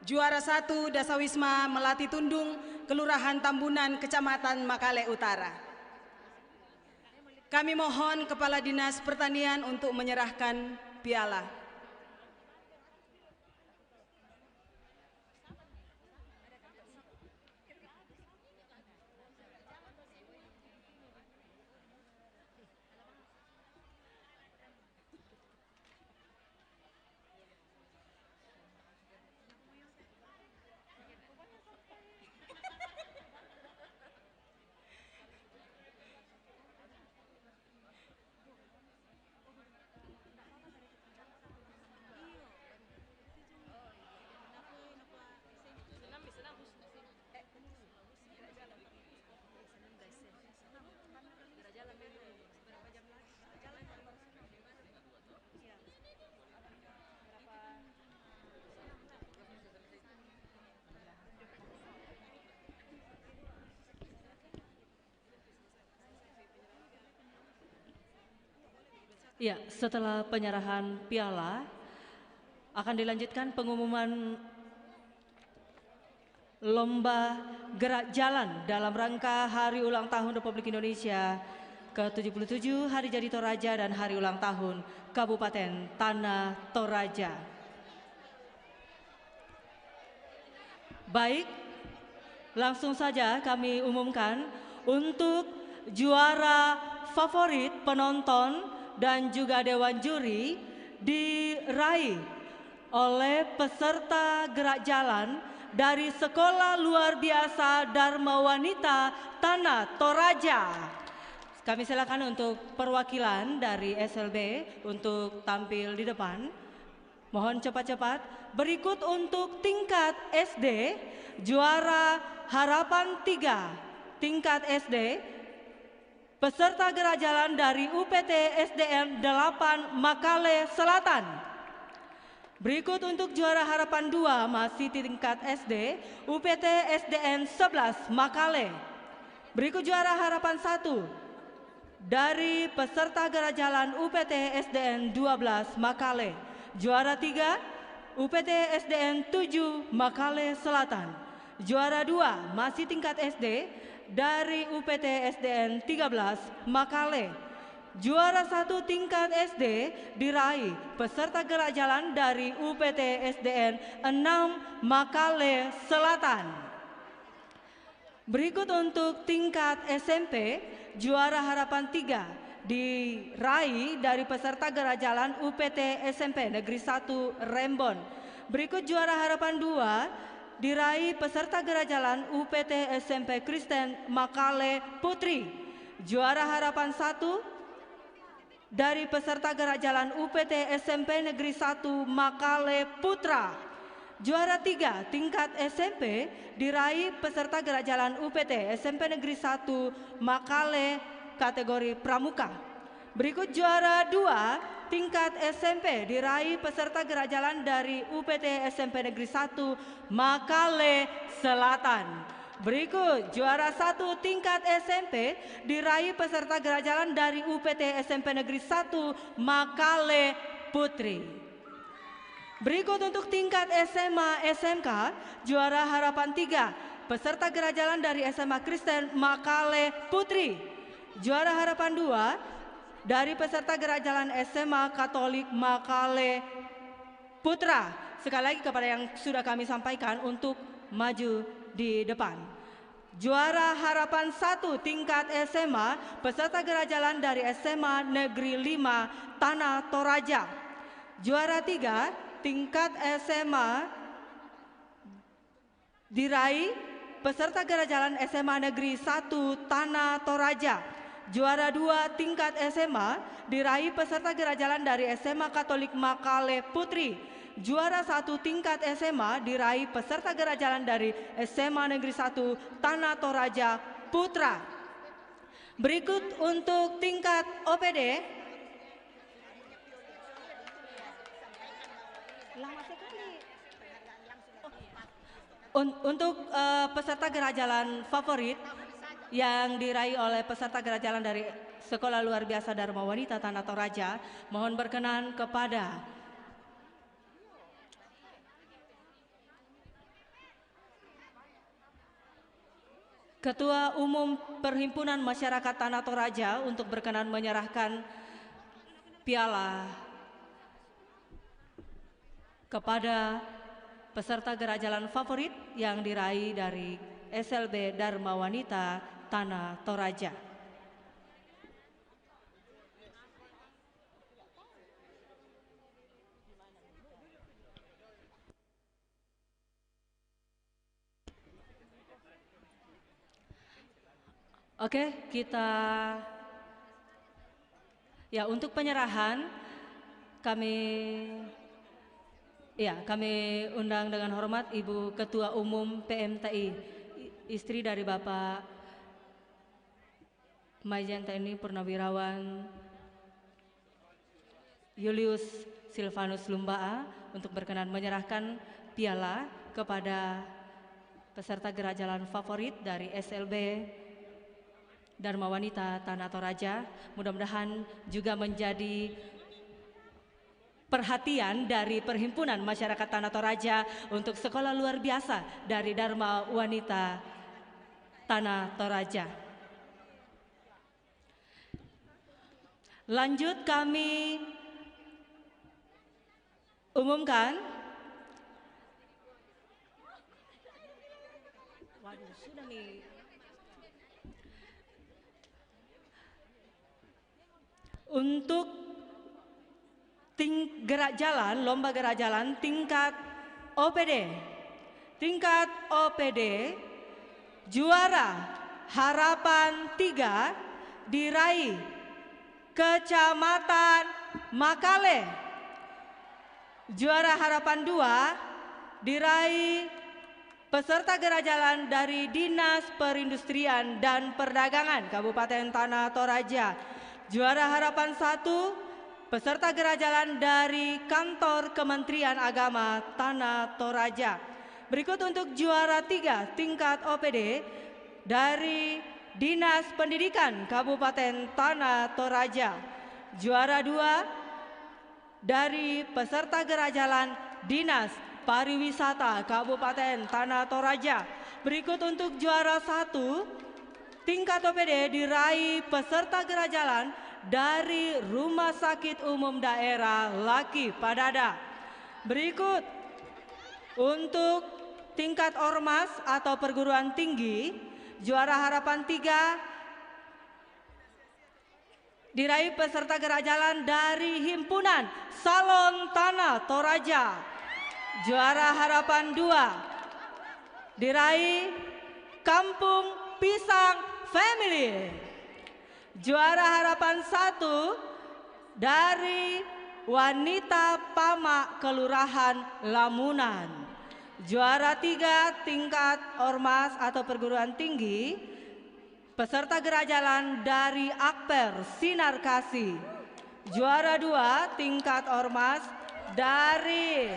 Juara 1 Dasawisma Melati Tundung, Kelurahan Tambunan, Kecamatan Makale Utara. Kami mohon Kepala Dinas Pertanian untuk menyerahkan piala. Ya, setelah penyerahan piala akan dilanjutkan pengumuman lomba gerak jalan dalam rangka Hari Ulang Tahun Republik Indonesia ke-77, Hari Jadi Toraja dan Hari Ulang Tahun Kabupaten Tanah Toraja. Baik, langsung saja kami umumkan untuk juara favorit penonton dan juga Dewan Juri diraih oleh peserta gerak jalan dari Sekolah Luar Biasa Dharma Wanita Tanah Toraja. Kami silakan untuk perwakilan dari SLB untuk tampil di depan. Mohon cepat-cepat. Berikut untuk tingkat SD, juara Harapan 3 tingkat SD, peserta gerak jalan dari UPT SDN 8 Makale Selatan. Berikut untuk juara Harapan 2 masih tingkat SD, UPT SDN 11 Makale. Berikut juara Harapan 1 dari peserta gerak jalan UPT SDN 12 Makale. Juara 3 UPT SDN 7 Makale Selatan. Juara 2 masih tingkat SD dari UPT SDN 13 Makale. Juara 1 tingkat SD diraih peserta gerak jalan dari UPT SDN 6 Makale Selatan. Berikut untuk tingkat SMP, juara Harapan 3 diraih dari peserta gerak jalan UPT SMP Negeri 1 Rembon. Berikut juara Harapan 2 diraih peserta gerak jalan UPT SMP Kristen Makale Putri. Juara Harapan 1 dari peserta gerak jalan UPT SMP Negeri 1 Makale Putra. Juara 3 tingkat SMP diraih peserta gerak jalan UPT SMP Negeri 1 Makale kategori Pramuka. Berikut juara 2 tingkat SMP diraih peserta gerak jalan dari UPT SMP Negeri 1 Makale Selatan. Berikut juara 1 tingkat SMP diraih peserta gerak jalan dari UPT SMP Negeri 1 Makale Putri. Berikut untuk tingkat SMA SMK, juara Harapan 3 peserta gerak jalan dari SMA Kristen Makale Putri. Juara Harapan 2 dari peserta gerak jalan SMA Katolik Makale Putra. Sekali lagi kepada yang sudah kami sampaikan untuk maju di depan. Juara Harapan 1 tingkat SMA peserta gerak jalan dari SMA Negeri 5 Tanah Toraja. Juara 3 tingkat SMA diraih peserta gerak jalan SMA Negeri 1 Tanah Toraja. Juara 2 tingkat SMA diraih peserta gerak jalan dari SMA Katolik Makale Putri. Juara 1 tingkat SMA diraih peserta gerak jalan dari SMA Negeri 1 Tanah Toraja Putra. Berikut untuk tingkat OPD. Untuk peserta gerak jalan favorit yang diraih oleh peserta gerak jalan dari Sekolah Luar Biasa Dharma Wanita Tanah Toraja, mohon berkenan kepada Ketua Umum Perhimpunan Masyarakat Tanah Toraja untuk berkenan menyerahkan piala kepada peserta gerak jalan favorit yang diraih dari SLB Dharma Wanita Tanah Toraja. Oke, kita ya untuk penyerahan kami undang dengan hormat Ibu Ketua Umum PMTI, istri dari Bapak Majen TNI Purnawirawan Julius Silvanus Lumbaa untuk berkenan menyerahkan piala kepada peserta gerak jalan favorit dari SLB Dharma Wanita Tanah Toraja. Mudah-mudahan juga menjadi perhatian dari Perhimpunan Masyarakat Tanah Toraja untuk sekolah luar biasa dari Dharma Wanita Tanah Toraja. Lanjut kami umumkan sudah nih. Untuk gerak jalan, lomba gerak jalan tingkat OPD. Tingkat OPD juara harapan 3 diraih Kecamatan Makale. Juara harapan 2 diraih peserta gerak jalan dari Dinas Perindustrian dan Perdagangan Kabupaten Tanah Toraja. Juara harapan 1 peserta gerak jalan dari Kantor Kementerian Agama Tanah Toraja. Berikut untuk juara 3 tingkat OPD dari Dinas Pendidikan Kabupaten Tanah Toraja. Juara 2 dari peserta gerak jalan Dinas Pariwisata Kabupaten Tanah Toraja. Berikut untuk juara 1 tingkat OPD diraih peserta gerak jalan dari Rumah Sakit Umum Daerah Laki Padada. Berikut untuk tingkat ormas atau perguruan tinggi, juara harapan 3 diraih peserta gerak jalan dari Himpunan Salon Tanah Toraja. Juara harapan 2 diraih Kampung Pisang Family. Juara harapan 1 dari Wanita Pamak Kelurahan Lamunan. Juara 3 tingkat ormas atau perguruan tinggi, peserta gerak jalan dari Akper Sinar Kasih. Juara 2 tingkat ormas dari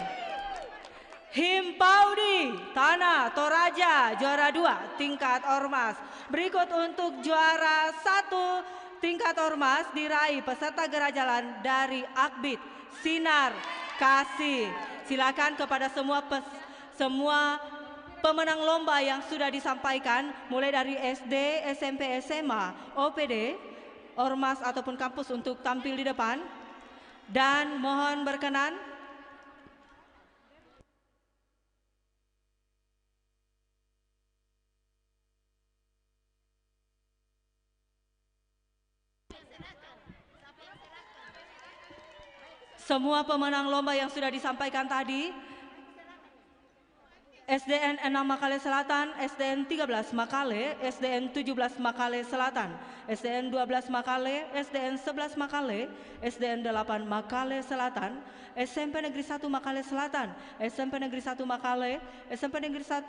Himpaudi Tanah Toraja. Juara 2 tingkat ormas. Berikut untuk juara 1 tingkat ormas diraih peserta gerak jalan dari Akbit Sinar Kasih. Silakan kepada semua pemenang lomba yang sudah disampaikan, mulai dari SD, SMP, SMA, OPD, ormas ataupun kampus untuk tampil di depan. Dan mohon berkenan semua pemenang lomba yang sudah disampaikan tadi, SDN 6 Makale Selatan, SDN 13 Makale, SDN 17 Makale Selatan, SDN 12 Makale, SDN 11 Makale, SDN 8 Makale Selatan, SMP Negeri 1 Makale Selatan, SMP Negeri 1 Makale, SMP Negeri 1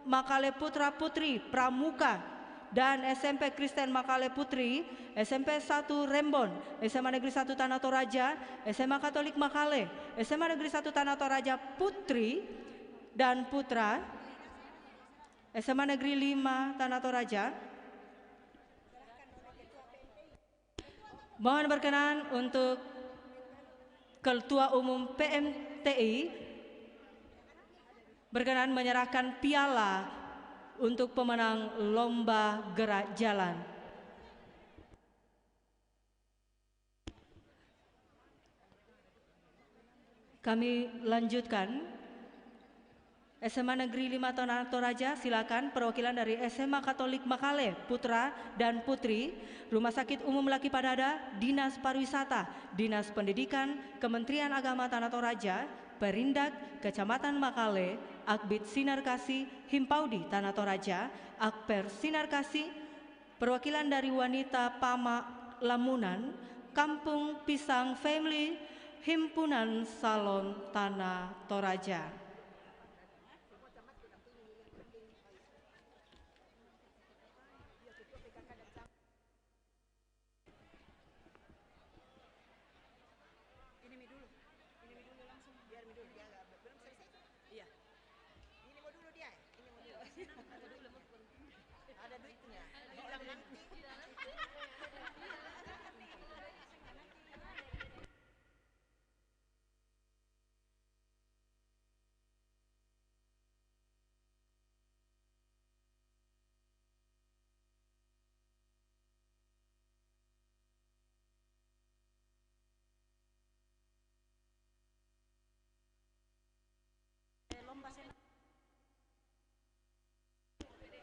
Makale Putra Putri Pramuka, dan SMP Kristen Makale Putri, SMP 1 Rembon, SMA Negeri 1 Tanah Toraja, SMA Katolik Makale, SMA Negeri 1 Tanah Toraja Putri dan Putra, SMA Negeri 5 Tanah Toraja, Mohon berkenan untuk Ketua Umum PMTI berkenan menyerahkan piala untuk pemenang lomba gerak jalan. Kami lanjutkan. SMA Negeri 5 Toraja, silakan perwakilan dari SMA Katolik Makale, putra dan putri, Rumah Sakit Umum Laki Padada, Dinas Pariwisata, Dinas Pendidikan, Kementerian Agama Tanah Toraja, Perindak, Kecamatan Makale, Akbid Sinar Kasih, Himpaudi Tanah Toraja, Akper Sinar Kasih, perwakilan dari Wanita Pama Lamunan, Kampung Pisang Family, Himpunan Salon Tanah Toraja.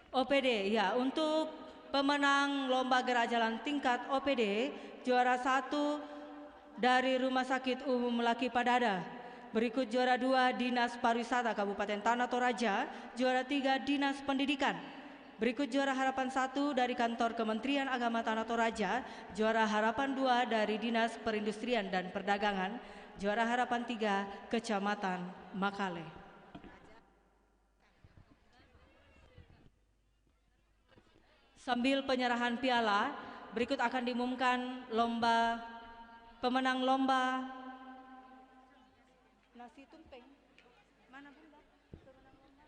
OPD, ya, untuk pemenang lomba gerak jalan tingkat OPD, juara 1 dari Rumah Sakit Umum Laki Padada. Berikut juara 2 Dinas Pariwisata Kabupaten Tanah Toraja, juara 3 Dinas Pendidikan. Berikut juara harapan 1 dari Kantor Kementerian Agama Tanah Toraja, juara harapan 2 dari Dinas Perindustrian dan Perdagangan, juara harapan 3 Kecamatan Makale. Sambil penyerahan piala, berikut akan diumumkan pemenang lomba nasi tumpeng. Mana Bunda? Pemenang lomba.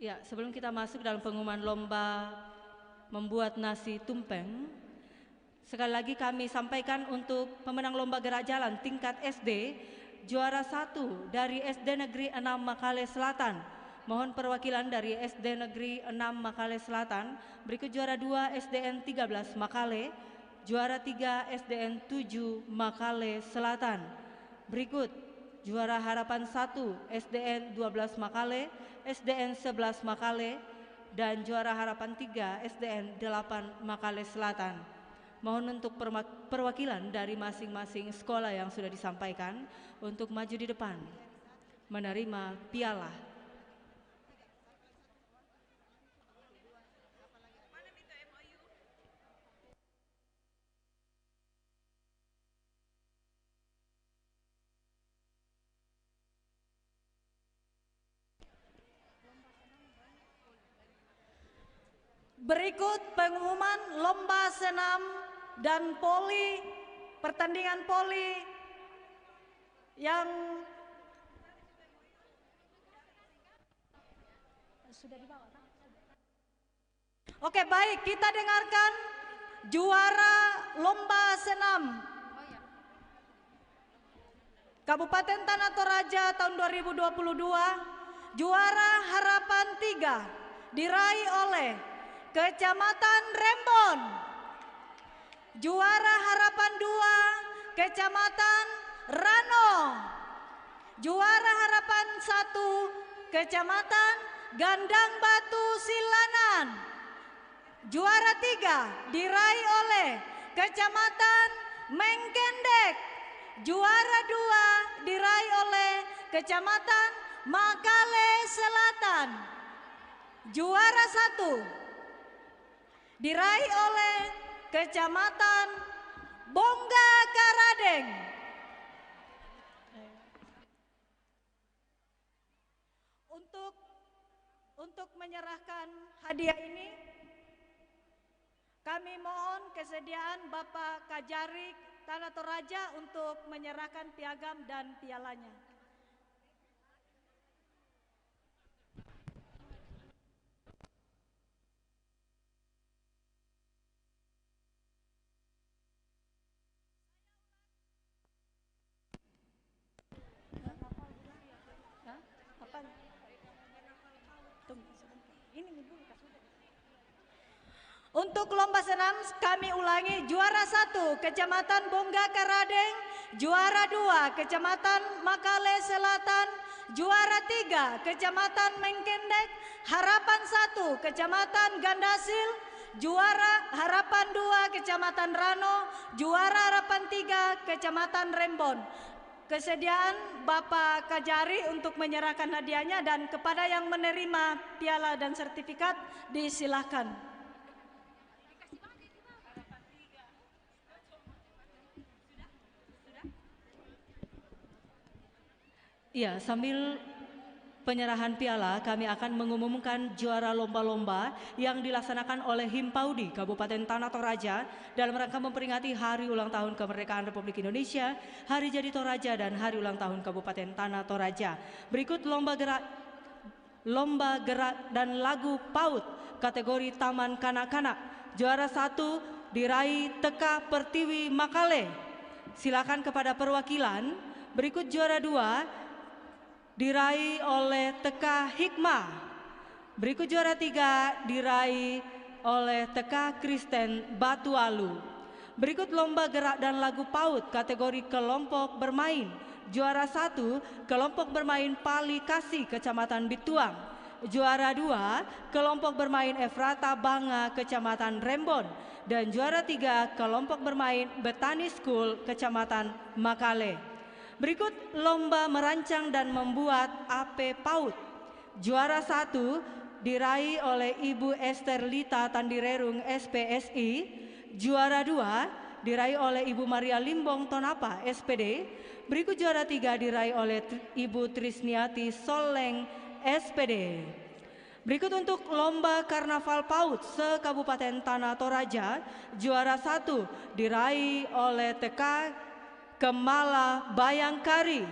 Ya, sebelum kita masuk dalam pengumuman lomba membuat nasi tumpeng, sekali lagi kami sampaikan untuk pemenang lomba gerak jalan tingkat SD, juara 1 dari SD Negeri 6 Makale Selatan. Mohon perwakilan dari SD Negeri 6 Makale Selatan. Berikut juara 2 SDN 13 Makale, juara 3 SDN 7 Makale Selatan. Berikut juara harapan 1 SDN 12 Makale, SDN 11 Makale, dan juara harapan 3 SDN 8 Makale Selatan. Mohon untuk perwakilan dari masing-masing sekolah yang sudah disampaikan untuk maju di depan menerima piala. Berikut pengumuman lomba senam dan poli, pertandingan poli yang sudah dibawa. Oke, baik, kita dengarkan juara lomba senam Kabupaten Tanah Toraja tahun 2022, juara harapan 3 diraih oleh Kecamatan Rembon. Juara harapan 2 Kecamatan Rano. Juara harapan 1 Kecamatan Gandang Batu Silanan. Juara 3 diraih oleh Kecamatan Mengkendek. Juara 2 diraih oleh Kecamatan Makale Selatan. Juara 1 diraih oleh Kecamatan Bongga Karadeng. Untuk menyerahkan hadiah ini, kami mohon kesediaan Bapak Kajarik Tanah Toraja untuk menyerahkan piagam dan pialanya. Untuk lomba senam kami ulangi, juara 1 Kecamatan Bongga Karadeng, juara 2 Kecamatan Makale Selatan, juara 3 Kecamatan Mengkendek, harapan 1 Kecamatan Gandasil, juara harapan 2 Kecamatan Rano, juara harapan 3 Kecamatan Rembon. Kesediaan Bapak Kajari untuk menyerahkan hadiahnya, dan kepada yang menerima piala dan sertifikat disilahkan. Ya, sambil penyerahan piala, kami akan mengumumkan juara lomba-lomba yang dilaksanakan oleh Himpaudi Kabupaten Tanah Toraja dalam rangka memperingati Hari Ulang Tahun Kemerdekaan Republik Indonesia, Hari Jadi Toraja, dan Hari Ulang Tahun Kabupaten Tanah Toraja. Berikut lomba gerak dan lagu PAUD kategori Taman Kanak-kanak. Juara 1 diraih Teka Pertiwi Makale. Silakan kepada perwakilan. Berikut juara 2 diraih oleh Teka Hikmah. Berikut juara 3 diraih oleh Teka Kristen Batualu. Berikut lomba gerak dan lagu PAUD kategori kelompok bermain. Juara 1 kelompok bermain Pali Kasih Kecamatan Bituang. Juara 2 kelompok bermain Efrata Banga Kecamatan Rembon. Dan juara 3 kelompok bermain Betani School Kecamatan Makale. Berikut lomba merancang dan membuat AP PAUD. Juara 1 diraih oleh Ibu Esther Lita Tandirerung SPSI. Juara 2 diraih oleh Ibu Maria Limbong Tonapa SPD. Berikut juara 3 diraih oleh Ibu Trisniati Soleng SPD. Berikut untuk lomba Karnaval PAUD se-Kabupaten Tanah Toraja. Juara 1 diraih oleh TK Kemala Bayangkari.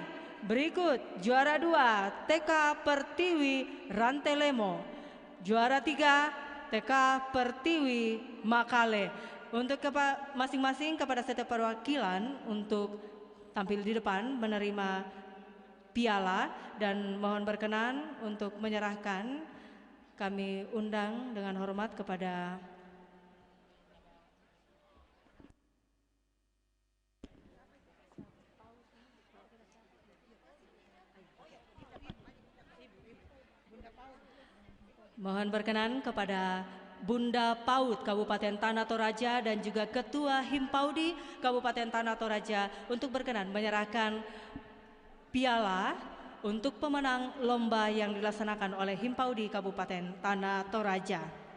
Berikut juara 2 TK Pertiwi Rantelemo. Juara 3 TK Pertiwi Makale. Untuk masing-masing kepada setiap perwakilan untuk tampil di depan menerima piala, dan mohon berkenan untuk menyerahkan. Kami undang dengan hormat kepada Bunda PAUD Kabupaten Tanah Toraja dan juga Ketua Himpaudi Kabupaten Tanah Toraja untuk berkenan menyerahkan piala untuk pemenang lomba yang dilaksanakan oleh Himpaudi Kabupaten Tanah Toraja.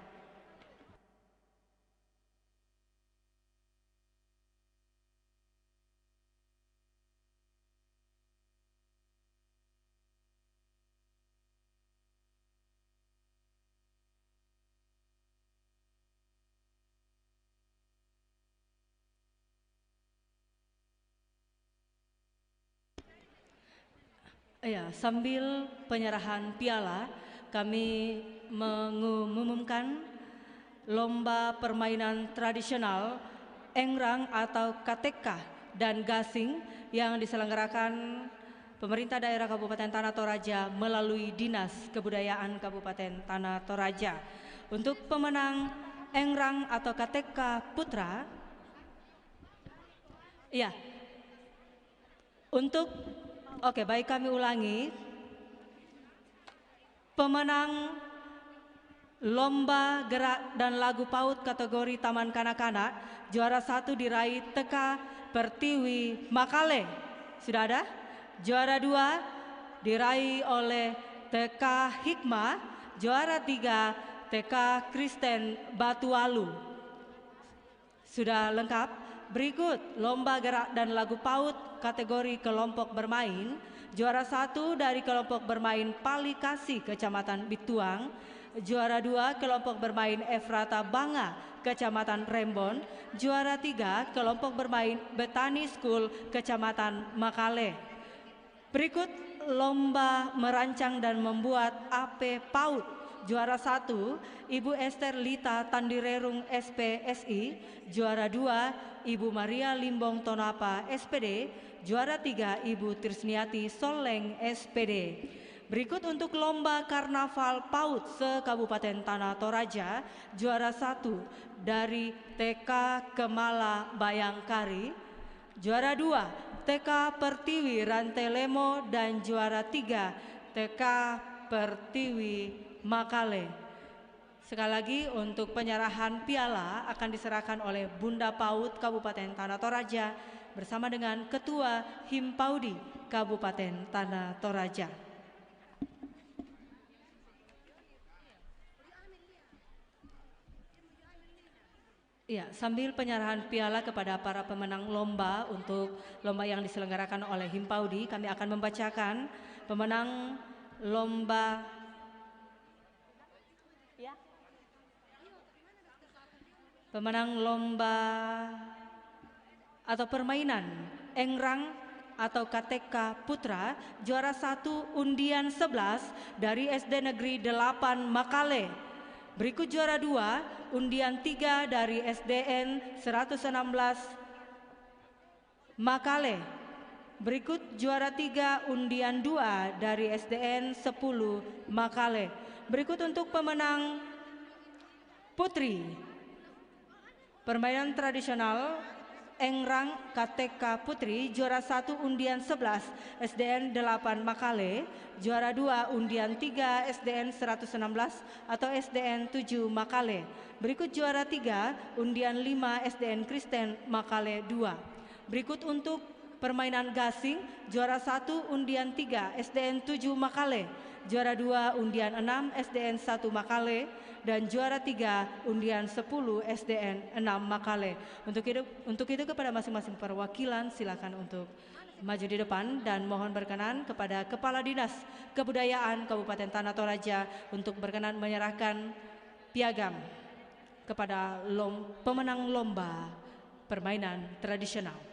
Ya, sambil penyerahan piala, kami mengumumkan lomba permainan tradisional Engrang atau Kateka dan Gasing yang diselenggarakan pemerintah daerah Kabupaten Tanah Toraja melalui Dinas Kebudayaan Kabupaten Tanah Toraja. Untuk pemenang Engrang atau Kateka Putra, ya, Oke, baik, kami ulangi. Pemenang lomba gerak dan lagu PAUD kategori Taman Kanak-kanak, juara 1 diraih Teka Pertiwi Makale. Sudah ada? Juara 2 diraih oleh TK Hikmah. Juara 3 TK Kristen Batualu. Sudah lengkap? Berikut lomba gerak dan lagu PAUD kategori kelompok bermain. Juara 1 dari kelompok bermain Pali Kasih Kecamatan Bituang. Juara 2 kelompok bermain Efrata Banga Kecamatan Rembon. Juara 3 kelompok bermain Betani School Kecamatan Makale. Berikut lomba merancang dan membuat AP PAUD. Juara 1 Ibu Esther Lita Tandirerung SPSI. Juara 2 Ibu Maria Limbong Tonapa SPD. Juara 3 Ibu Trisniati Soleng SPD. Berikut untuk lomba karnaval PAUD se-Kabupaten Tanah Toraja, juara 1 dari TK Kemala Bayangkari, juara 2 TK Pertiwi Rantelemo, dan juara 3 TK Pertiwi Makale. Sekali lagi untuk penyerahan piala akan diserahkan oleh Bunda PAUD Kabupaten Tanah Toraja bersama dengan Ketua Himpaudi Kabupaten Tanah Toraja. Ya, sambil penyerahan piala kepada para pemenang lomba untuk lomba yang diselenggarakan oleh Himpaudi, kami akan membacakan pemenang lomba atau permainan Engrang atau KTK Putra, juara 1 undian 11 dari SD Negeri 8 Makale. Berikut juara 2 undian 3 dari SDN 116 Makale. Berikut juara 3 undian 2 dari SDN 10 Makale. Berikut untuk pemenang putri permainan tradisional Engrang KTK Putri, juara 1 undian 11 SDN 8 Makale, juara 2 undian 3 SDN 116 atau SDN 7 Makale. Berikut juara 3 undian 5 SDN Kristen Makale 2. Berikut untuk permainan gasing, juara 1 undian 3 SDN 7 Makale, juara 2 undian 6 SDN 1 Makale, dan juara 3 undian 10 SDN 6 Makale. Untuk itu kepada masing-masing perwakilan silakan untuk maju di depan dan mohon berkenan kepada Kepala Dinas Kebudayaan Kabupaten Tanah Toraja untuk berkenan menyerahkan piagam kepada pemenang lomba permainan tradisional.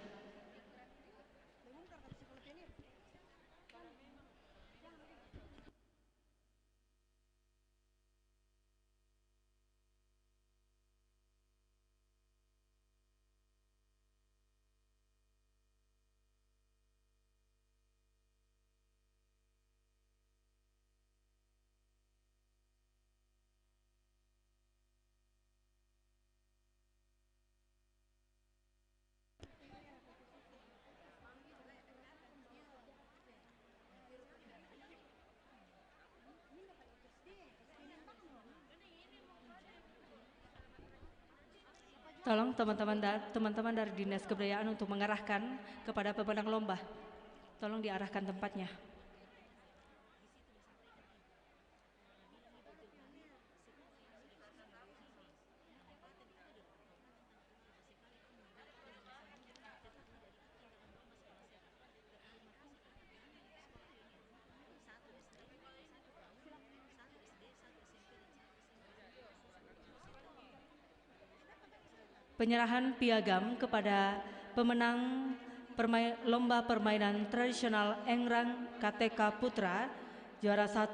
Tolong teman-teman dari Dinas Kebudayaan untuk mengarahkan kepada pemenang lomba. Tolong diarahkan tempatnya. Penyerahan piagam kepada pemenang lomba permainan tradisional Engrang KTK Putra, juara 1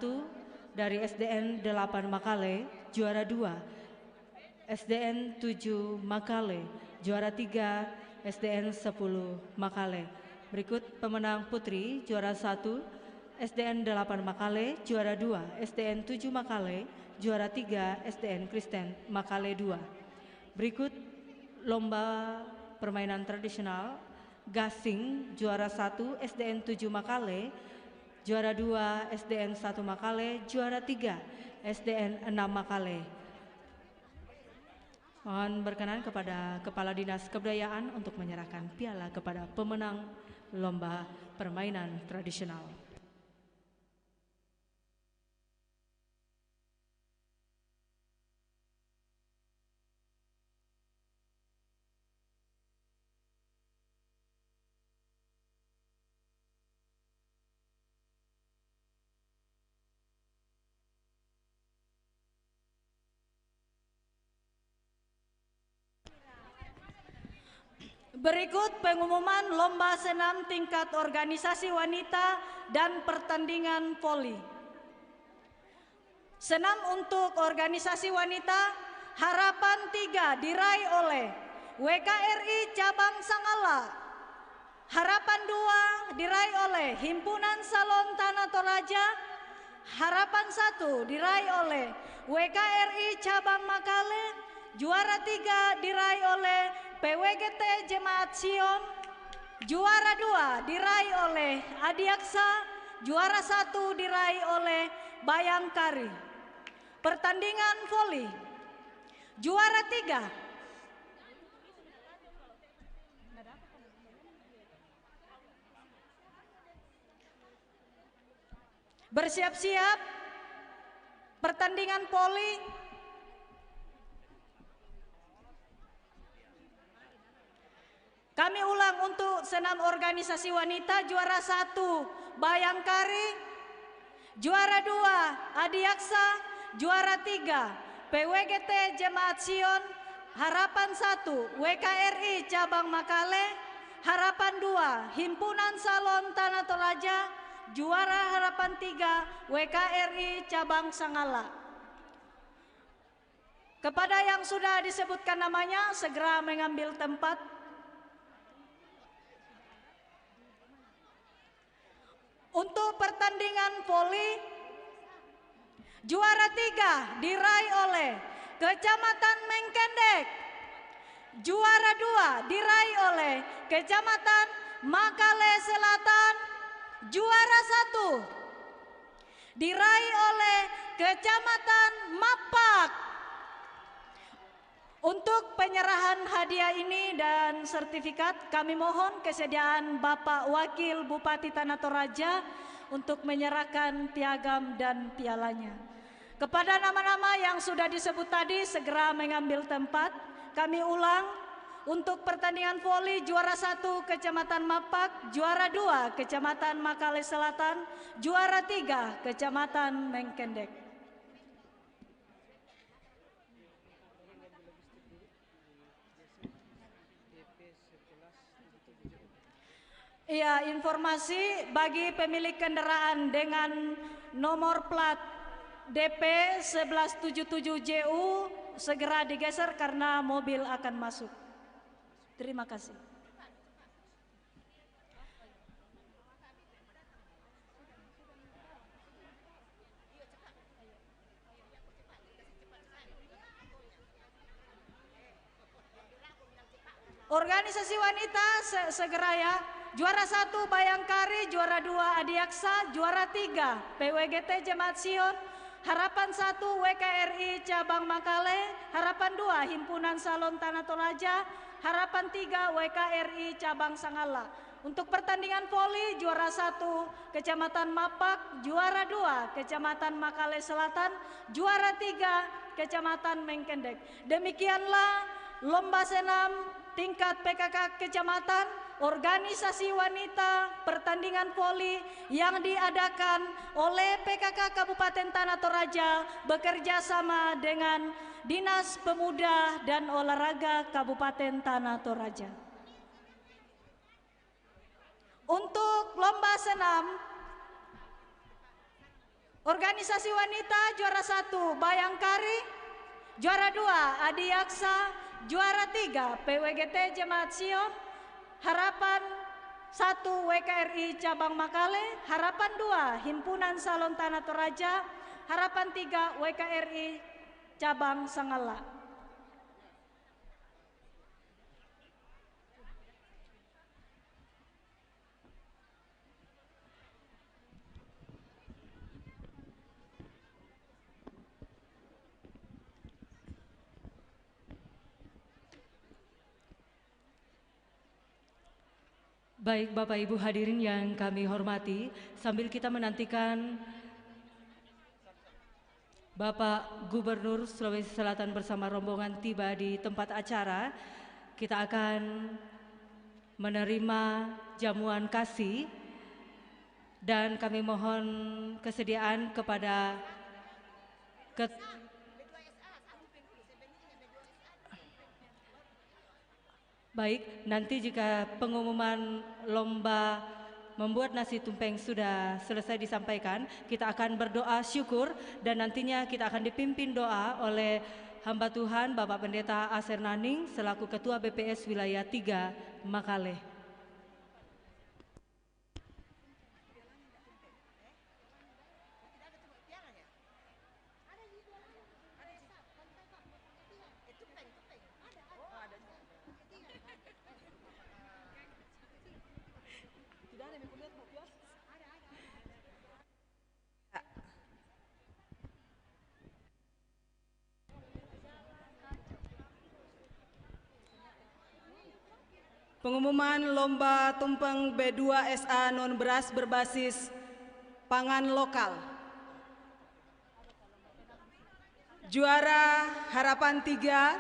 dari SDN 8 Makale, juara 2 SDN 7 Makale, juara 3 SDN 10 Makale. Berikut pemenang putri, juara 1 SDN 8 Makale, juara 2 SDN 7 Makale, juara 3 SDN Kristen Makale 2. Berikut lomba permainan tradisional gasing, juara 1 SDN 7 Makale, juara 2 SDN 1 Makale, juara 3 SDN 6 Makale. Mohon berkenan kepada Kepala Dinas Kebudayaan untuk menyerahkan piala kepada pemenang lomba permainan tradisional. Berikut pengumuman lomba senam tingkat organisasi wanita dan pertandingan voli. Senam untuk organisasi wanita, harapan 3 diraih oleh WKRI Cabang Sangala. Harapan 2 diraih oleh Himpunan Salon Tanah Toraja. Harapan 1 diraih oleh WKRI Cabang Makale. Juara 3 diraih oleh PWGT Jemaat Sion. Juara 2 diraih oleh Adiaksa. Juara 1 diraih oleh Bayangkari. Pertandingan voli. Juara 3 bersiap-siap. Pertandingan voli. Kami ulang untuk senam organisasi wanita. Juara 1 Bayangkari. Juara 2 Adiaksa. Juara 3 PWGT Jemaat Sion. Harapan 1 WKRI Cabang Makale. Harapan 2 Himpunan Salon Tanah Toraja. Juara harapan 3 WKRI Cabang Sangala. Kepada yang sudah disebutkan namanya segera mengambil tempat. Untuk pertandingan voli, juara 3 diraih oleh Kecamatan Mengkendek. Juara 2 diraih oleh Kecamatan Makale Selatan. Juara 1 diraih oleh Kecamatan Mapak. Untuk penyerahan hadiah ini dan sertifikat, kami mohon kesediaan Bapak Wakil Bupati Tanah Toraja untuk menyerahkan piagam dan pialanya. Kepada nama-nama yang sudah disebut tadi segera mengambil tempat. Kami ulang, untuk pertandingan voli juara 1 Kecamatan Mapak, juara 2 Kecamatan Makale Selatan, juara 3 Kecamatan Mengkendek. Iya, informasi bagi pemilik kendaraan dengan nomor plat DP 1177JU segera digeser karena mobil akan masuk. Terima kasih. Organisasi wanita segera ya. Juara 1 Bayangkari, juara 2 Adiaksa, juara 3 PWGT Jemaat Sion, harapan 1 WKRI Cabang Makale, harapan 2 Himpunan Salon Tanah Toraja, harapan 3 WKRI Cabang Sangala. Untuk pertandingan voli juara 1 Kecamatan Mapak, juara 2 Kecamatan Makale Selatan, juara 3 Kecamatan Mengkendek. Demikianlah lomba senam tingkat PKK Kecamatan, organisasi wanita, pertandingan voli yang diadakan oleh PKK Kabupaten Tanah Toraja bekerja sama dengan Dinas Pemuda dan Olahraga Kabupaten Tanah Toraja. Untuk lomba senam, organisasi wanita juara 1 Bayangkari, juara 2 Adiaksa, juara 3 PWGT Jemaat Sion, harapan 1 WKRI Cabang Makale, harapan 2 Himpunan Salon Tanah Toraja, harapan 3 WKRI Cabang Sangala. Baik Bapak Ibu hadirin yang kami hormati, sambil kita menantikan Bapak Gubernur Sulawesi Selatan bersama rombongan tiba di tempat acara, kita akan menerima jamuan kasih dan kami mohon kesediaan kepada Baik, nanti jika pengumuman lomba membuat nasi tumpeng sudah selesai disampaikan, kita akan berdoa syukur dan nantinya kita akan dipimpin doa oleh hamba Tuhan Bapak Pendeta Aser Naning selaku Ketua BPS Wilayah 3 Makale. Pengumuman lomba tumpeng B2SA non beras berbasis pangan lokal. Juara harapan 3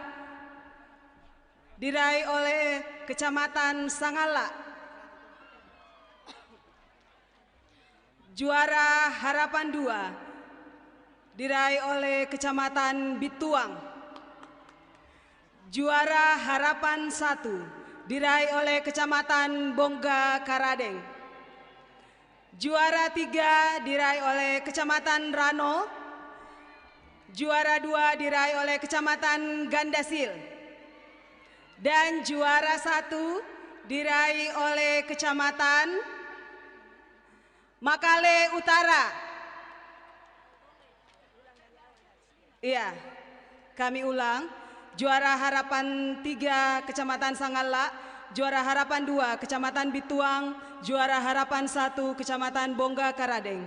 diraih oleh Kecamatan Sangala. Juara harapan 2 diraih oleh Kecamatan Bituang. Juara harapan 1 diraih oleh Kecamatan Bongga Karadeng. Juara 3 diraih oleh Kecamatan Rano. Juara 2 diraih oleh Kecamatan Gandasil. Dan juara 1 diraih oleh Kecamatan Makale Utara. Iya, kami ulang. Juara harapan 3 Kecamatan Sangala, juara harapan 2 Kecamatan Bituang, juara harapan 1 Kecamatan Bongga Karadeng,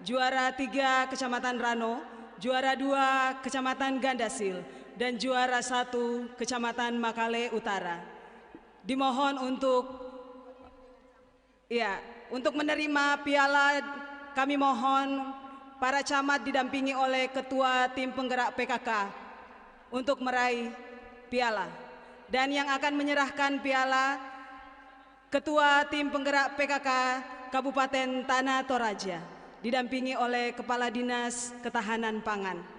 juara 3 Kecamatan Rano, juara 2 Kecamatan Gandasil, dan juara 1 Kecamatan Makale Utara. Dimohon untuk menerima piala, kami mohon para camat didampingi oleh Ketua Tim Penggerak PKK untuk meraih piala. Dan yang akan menyerahkan piala, Ketua Tim Penggerak PKK Kabupaten Tanah Toraja, didampingi oleh Kepala Dinas Ketahanan Pangan.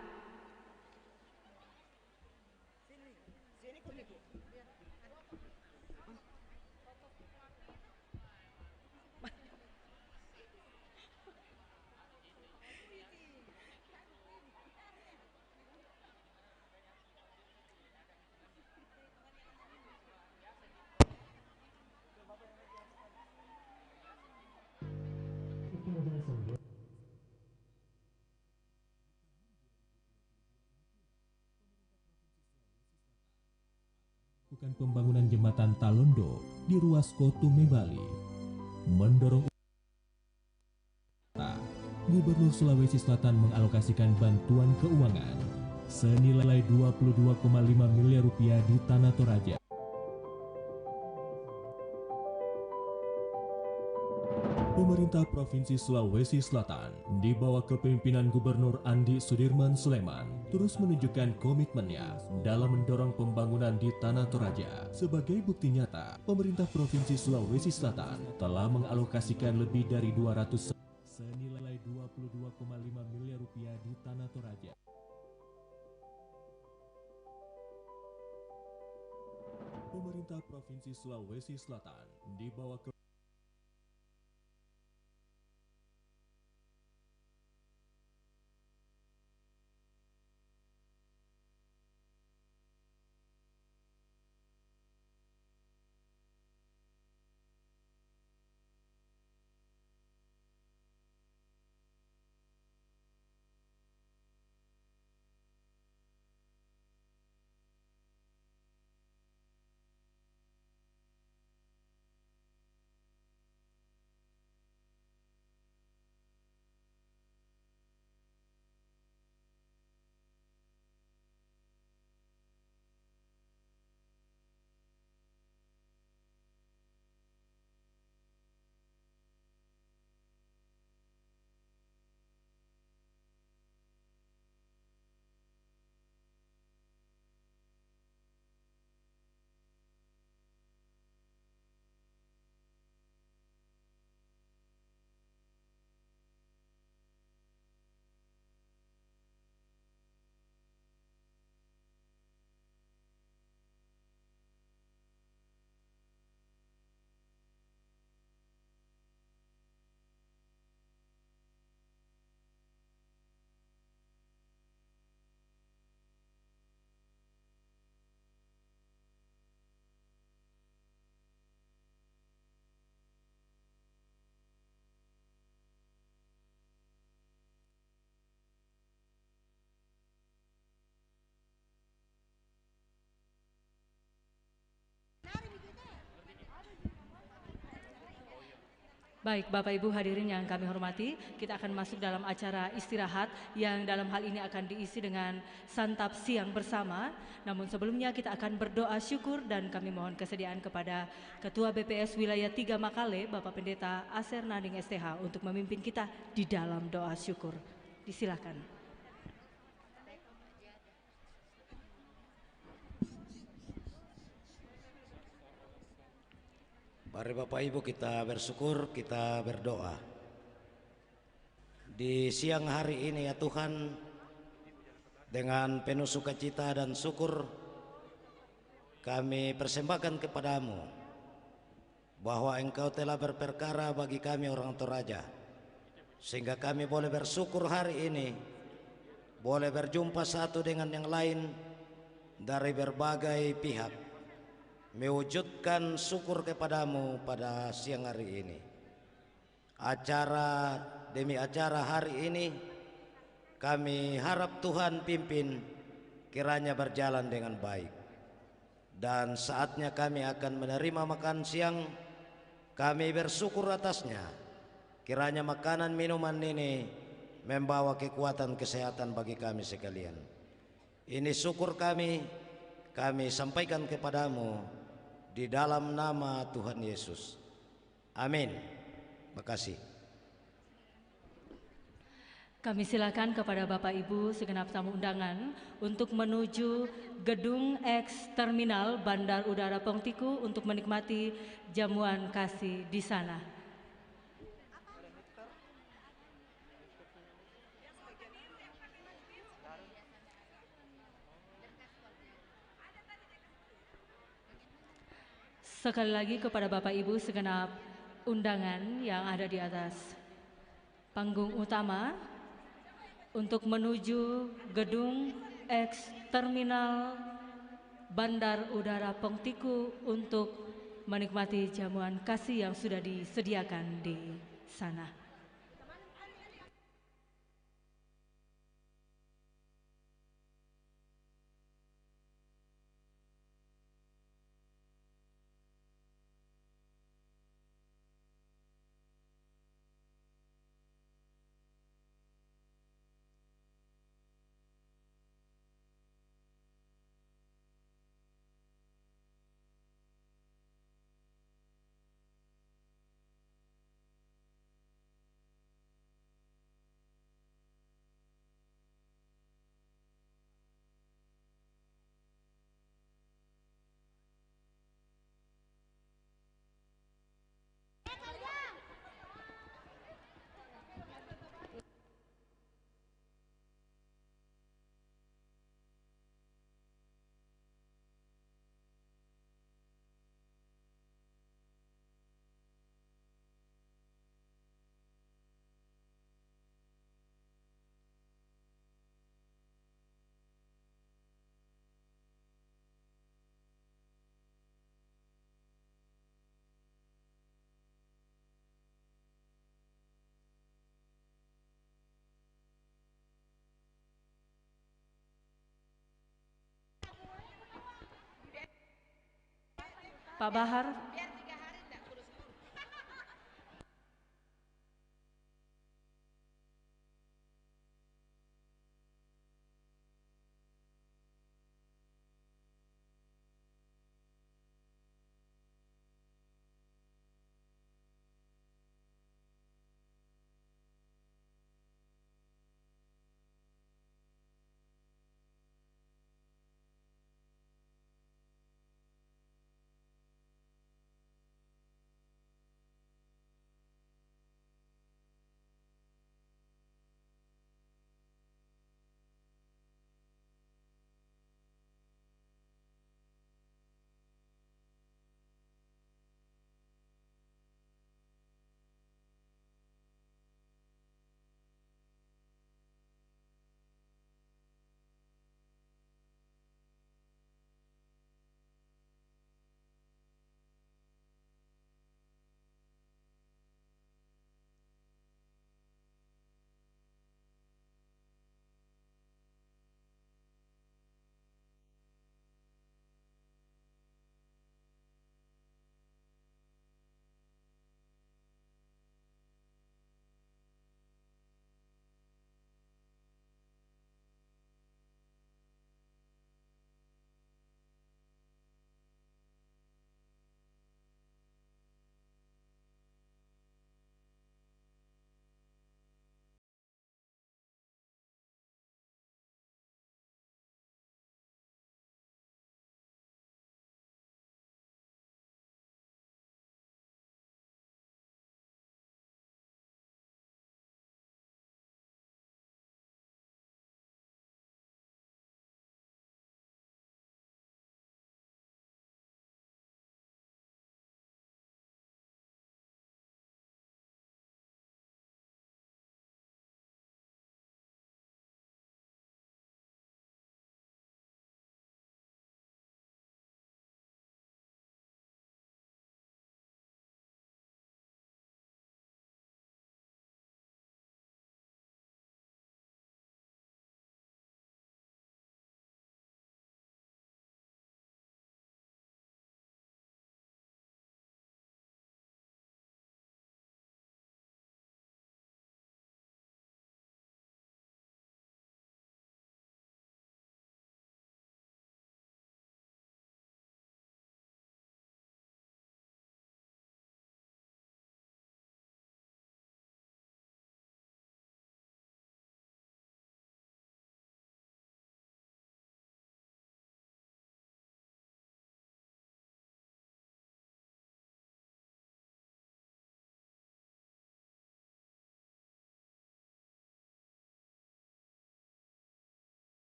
Pembangunan jembatan Talondo di ruas Kotume Bali, mendorong Gubernur Sulawesi Selatan mengalokasikan bantuan keuangan senilai 22,5 miliar rupiah di Tanah Toraja. Pemerintah Provinsi Sulawesi Selatan di bawah kepemimpinan Gubernur Andi Sudirman Sulaiman terus menunjukkan komitmennya dalam mendorong pembangunan di Tanah Toraja. Sebagai bukti nyata, pemerintah Provinsi Sulawesi Selatan telah mengalokasikan lebih dari 200 senilai 22,5 miliar rupiah di Tanah Toraja. Pemerintah Provinsi Sulawesi Selatan di bawah Baik, Bapak Ibu hadirin yang kami hormati, kita akan masuk dalam acara istirahat yang dalam hal ini akan diisi dengan santap siang bersama. Namun sebelumnya kita akan berdoa syukur dan kami mohon kesediaan kepada Ketua BPS Wilayah 3 Makale, Bapak Pendeta Aser Nanding STH untuk memimpin kita di dalam doa syukur. Disilakan. Mari Bapak Ibu kita bersyukur, kita berdoa. Di siang hari ini ya Tuhan, dengan penuh sukacita dan syukur kami persembahkan kepadamu bahwa Engkau telah berperkara bagi kami orang Toraja, sehingga kami boleh bersyukur hari ini, boleh berjumpa satu dengan yang lain dari berbagai pihak, mewujudkan syukur kepadamu pada siang hari ini. Acara demi acara hari ini kami harap Tuhan pimpin kiranya berjalan dengan baik. Dan saatnya kami akan menerima makan siang, kami bersyukur atasnya. Kiranya makanan minuman ini membawa kekuatan kesehatan bagi kami sekalian. Ini syukur kami sampaikan kepadamu di dalam nama Tuhan Yesus. Amin. Makasih. Kami silakan kepada Bapak Ibu segenap tamu undangan untuk menuju gedung X Terminal Bandar Udara Pongtiku untuk menikmati jamuan kasih di sana. Sekali lagi kepada Bapak Ibu segenap undangan yang ada di atas panggung utama untuk menuju gedung X Terminal Bandar Udara Pongtiku untuk menikmati jamuan kasih yang sudah disediakan di sana. Pak Bahar.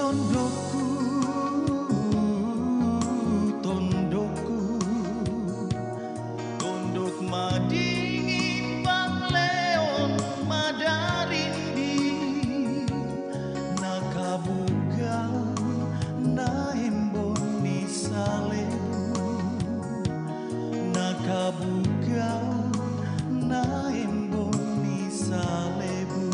tondokku, tondokku, tondok madingin bang leon madarindi, nakabuga naemboni salebu, nakabuga naemboni salebu.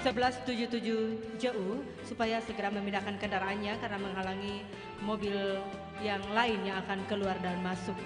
1177 JU supaya segera memindahkan kendaraannya karena menghalangi mobil yang lain yang akan keluar dan masuk.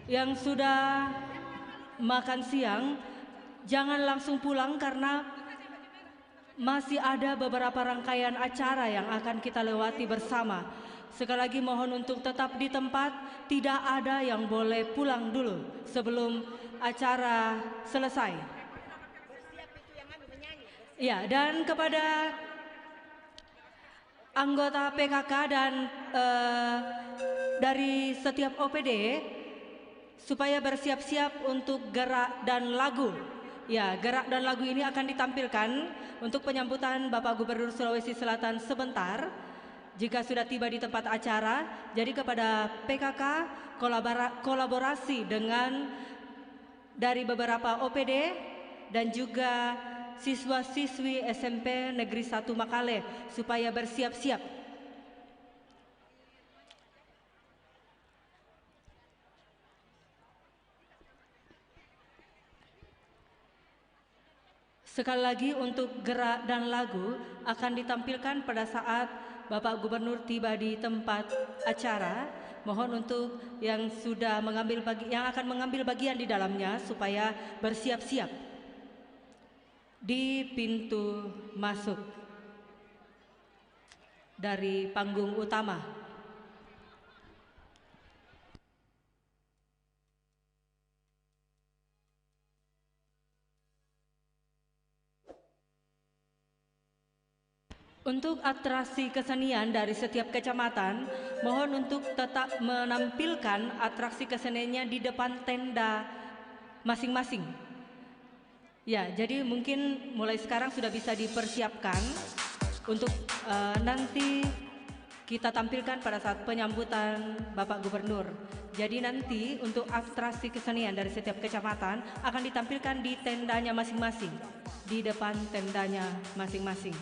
Yang sudah makan siang, jangan langsung pulang karena masih ada beberapa rangkaian acara yang akan kita lewati bersama. Sekali lagi mohon untuk tetap di tempat, tidak ada yang boleh pulang dulu sebelum acara selesai. Ya, dan kepada anggota PKK dan dari setiap OPD, supaya bersiap-siap untuk gerak dan lagu. Ya, gerak dan lagu ini akan ditampilkan untuk penyambutan Bapak Gubernur Sulawesi Selatan sebentar jika sudah tiba di tempat acara. Jadi kepada PKK kolaborasi dengan dari beberapa OPD dan juga siswa-siswi SMP Negeri 1 Makale supaya bersiap-siap. Sekali lagi untuk gerak dan lagu akan ditampilkan pada saat Bapak Gubernur tiba di tempat acara. Mohon untuk yang sudah yang akan mengambil bagian di dalamnya supaya bersiap-siap di pintu masuk dari panggung utama. Untuk atraksi kesenian dari setiap kecamatan, mohon untuk tetap menampilkan atraksi keseniannya di depan tenda masing-masing. Ya, jadi mungkin mulai sekarang sudah bisa dipersiapkan untuk nanti kita tampilkan pada saat penyambutan Bapak Gubernur. Jadi nanti untuk atraksi kesenian dari setiap kecamatan akan ditampilkan di tendanya masing-masing, di depan tendanya masing-masing.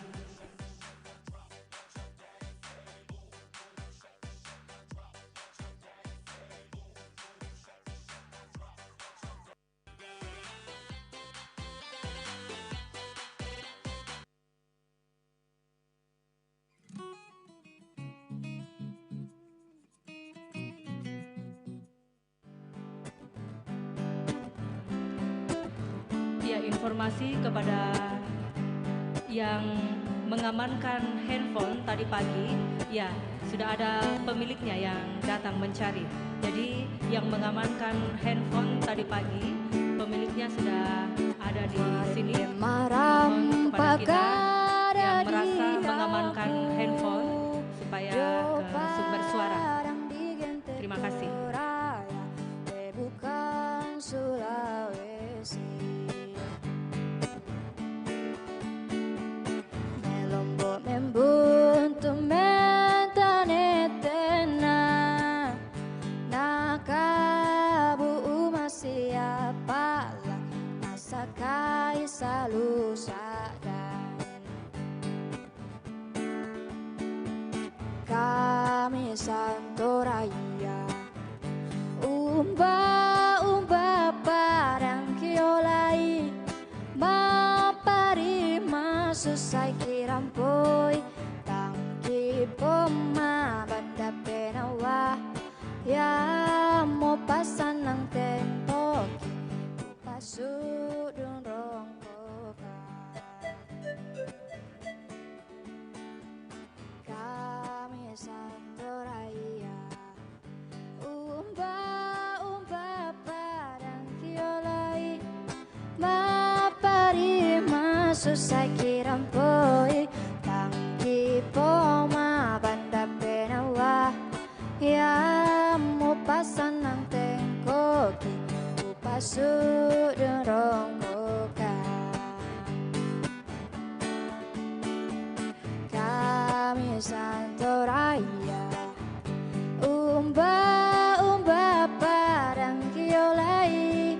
Informasi kepada yang mengamankan handphone tadi pagi, ya sudah ada pemiliknya yang datang mencari. Jadi yang mengamankan handphone tadi pagi, pemiliknya sudah ada di sini. Mohon kepada kita yang merasa mengamankan handphone supaya ke sumber suara. Terima kasih. Buntu mentanetena nakabu siapa lah nasakai selalu sadar kami Santo Raya umba parang kiolai mapari masusai kirampoi Poma banda penawa ya mo pasan ng tempo pasudong rongko kami Santo Raya umba parang kiolai mapari masusay kirampoi tang kami Santo Raya umba padang kiolai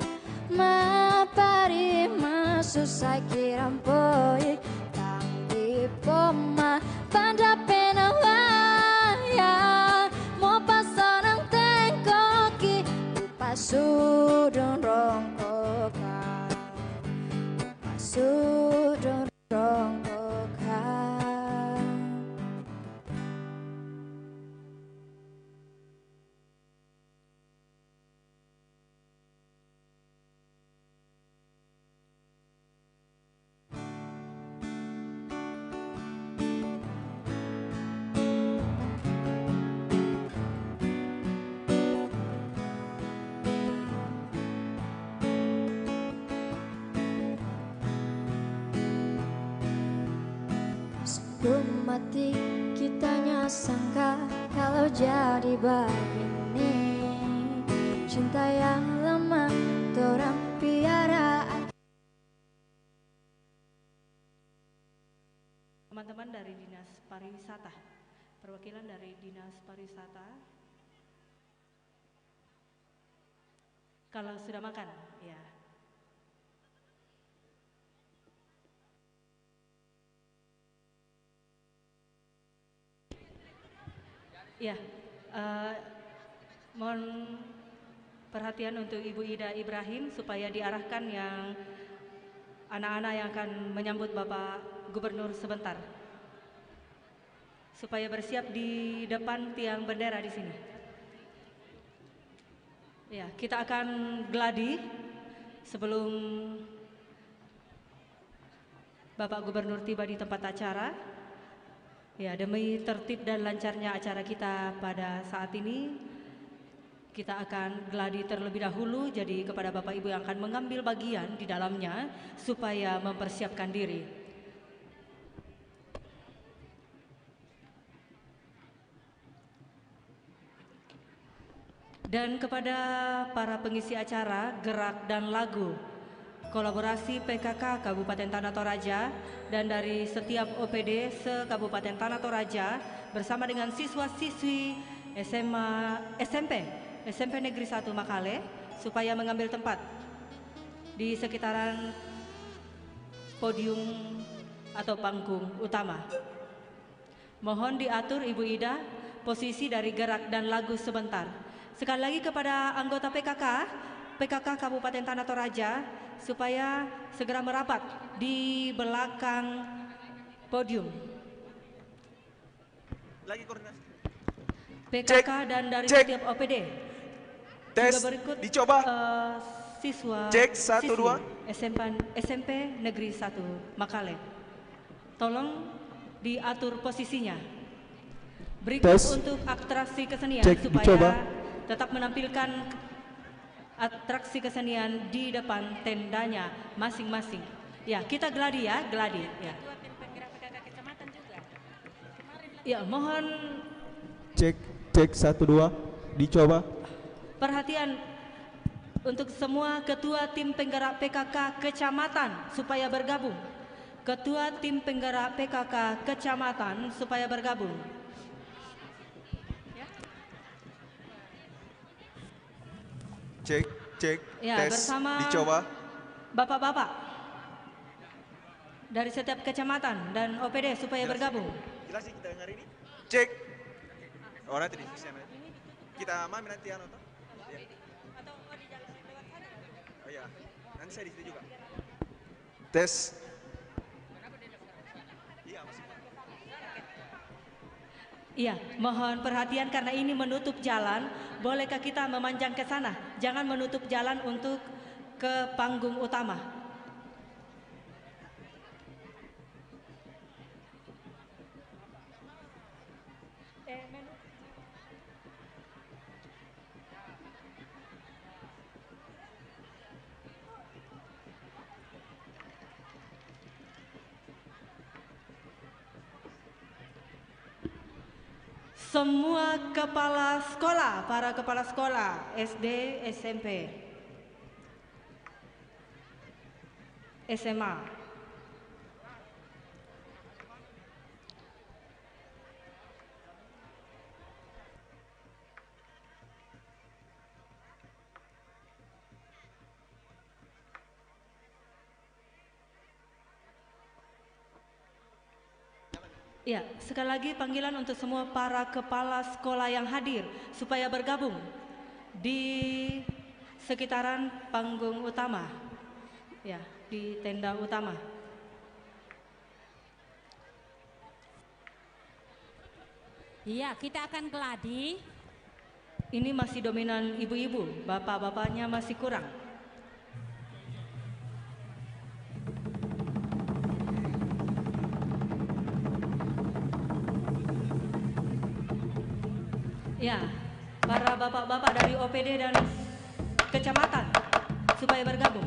mapari masusai kirampoi tangki poma pada penawaya mo pasarang tengkoki upasudon rongkoka upasudon rongkoka. Sebelum mati kitanya sangka kalau jadi begini, cinta yang lama torang piara. Teman-teman dari Dinas Pariwisata, perwakilan dari Dinas Pariwisata, kalau sudah makan, ya. Ya, mohon perhatian untuk Ibu Ida Ibrahim supaya diarahkan yang anak-anak yang akan menyambut Bapak Gubernur sebentar, supaya bersiap di depan tiang bendera di sini. Ya, kita akan gladi sebelum Bapak Gubernur tiba di tempat acara. Ya, demi tertib dan lancarnya acara kita pada saat ini, kita akan gladi terlebih dahulu. Jadi kepada Bapak Ibu yang akan mengambil bagian di dalamnya supaya mempersiapkan diri. Dan kepada para pengisi acara gerak dan lagu kolaborasi PKK Kabupaten Tanah Toraja dan dari setiap OPD se-Kabupaten Tanah Toraja bersama dengan siswa-siswi SMP Negeri 1 Makale supaya mengambil tempat di sekitaran podium atau panggung utama. Mohon diatur Ibu Ida posisi dari gerak dan lagu sebentar. Sekali lagi kepada anggota PKK Kabupaten Tanah Toraja supaya segera merapat di belakang podium. Lagi koordinasi. PKK dan dari setiap OPD. Tes, juga berikut dicoba. Siswa Cek, 1, 2. SMP Negeri 1 Makale. Tolong diatur posisinya. Berikut untuk atraksi kesenian supaya dicoba. Tetap menampilkan atraksi kesenian di depan tendanya masing-masing. Ya, kita gladi ya, gladi. Ya, ya mohon. Cek 1, 2. Dicoba. Perhatian untuk semua ketua tim penggerak PKK kecamatan supaya bergabung. Ketua tim penggerak PKK kecamatan supaya bergabung. Cek, ya, tes, bersama dicoba. Bapak-bapak dari setiap kecamatan dan OPD supaya bergabung. Jelas sih kita dengar ini. Cek. Oh nanti di sana. Kita mami nanti ya nonton. Ya. Oh iya, nanti saya di situ juga. Tes. Iya, mohon perhatian karena ini menutup jalan. Bolehkah kita memanjang ke sana? Jangan menutup jalan untuk ke panggung utama. Semua kepala sekolah, para kepala sekolah SD, SMP, SMA, Ya, sekali lagi panggilan untuk semua para kepala sekolah yang hadir supaya bergabung di sekitaran panggung utama. Ya, di tenda utama. Iya, kita akan geladi. Ini masih dominan ibu-ibu, bapak-bapaknya masih kurang. Ya, para bapak-bapak dari OPD dan kecamatan supaya bergabung.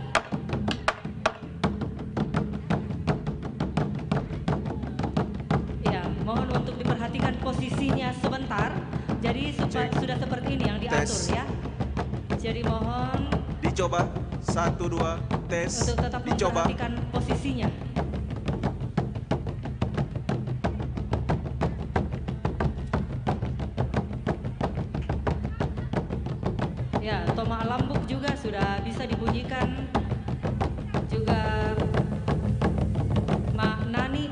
Ya, mohon untuk diperhatikan posisinya sebentar. Jadi sudah seperti ini yang diatur ya. Jadi mohon dicoba 1 2 tes. Untuk tetap memperhatikan posisinya. Ya, toma lambuk juga sudah bisa dibunyikan. Juga Mak Nani.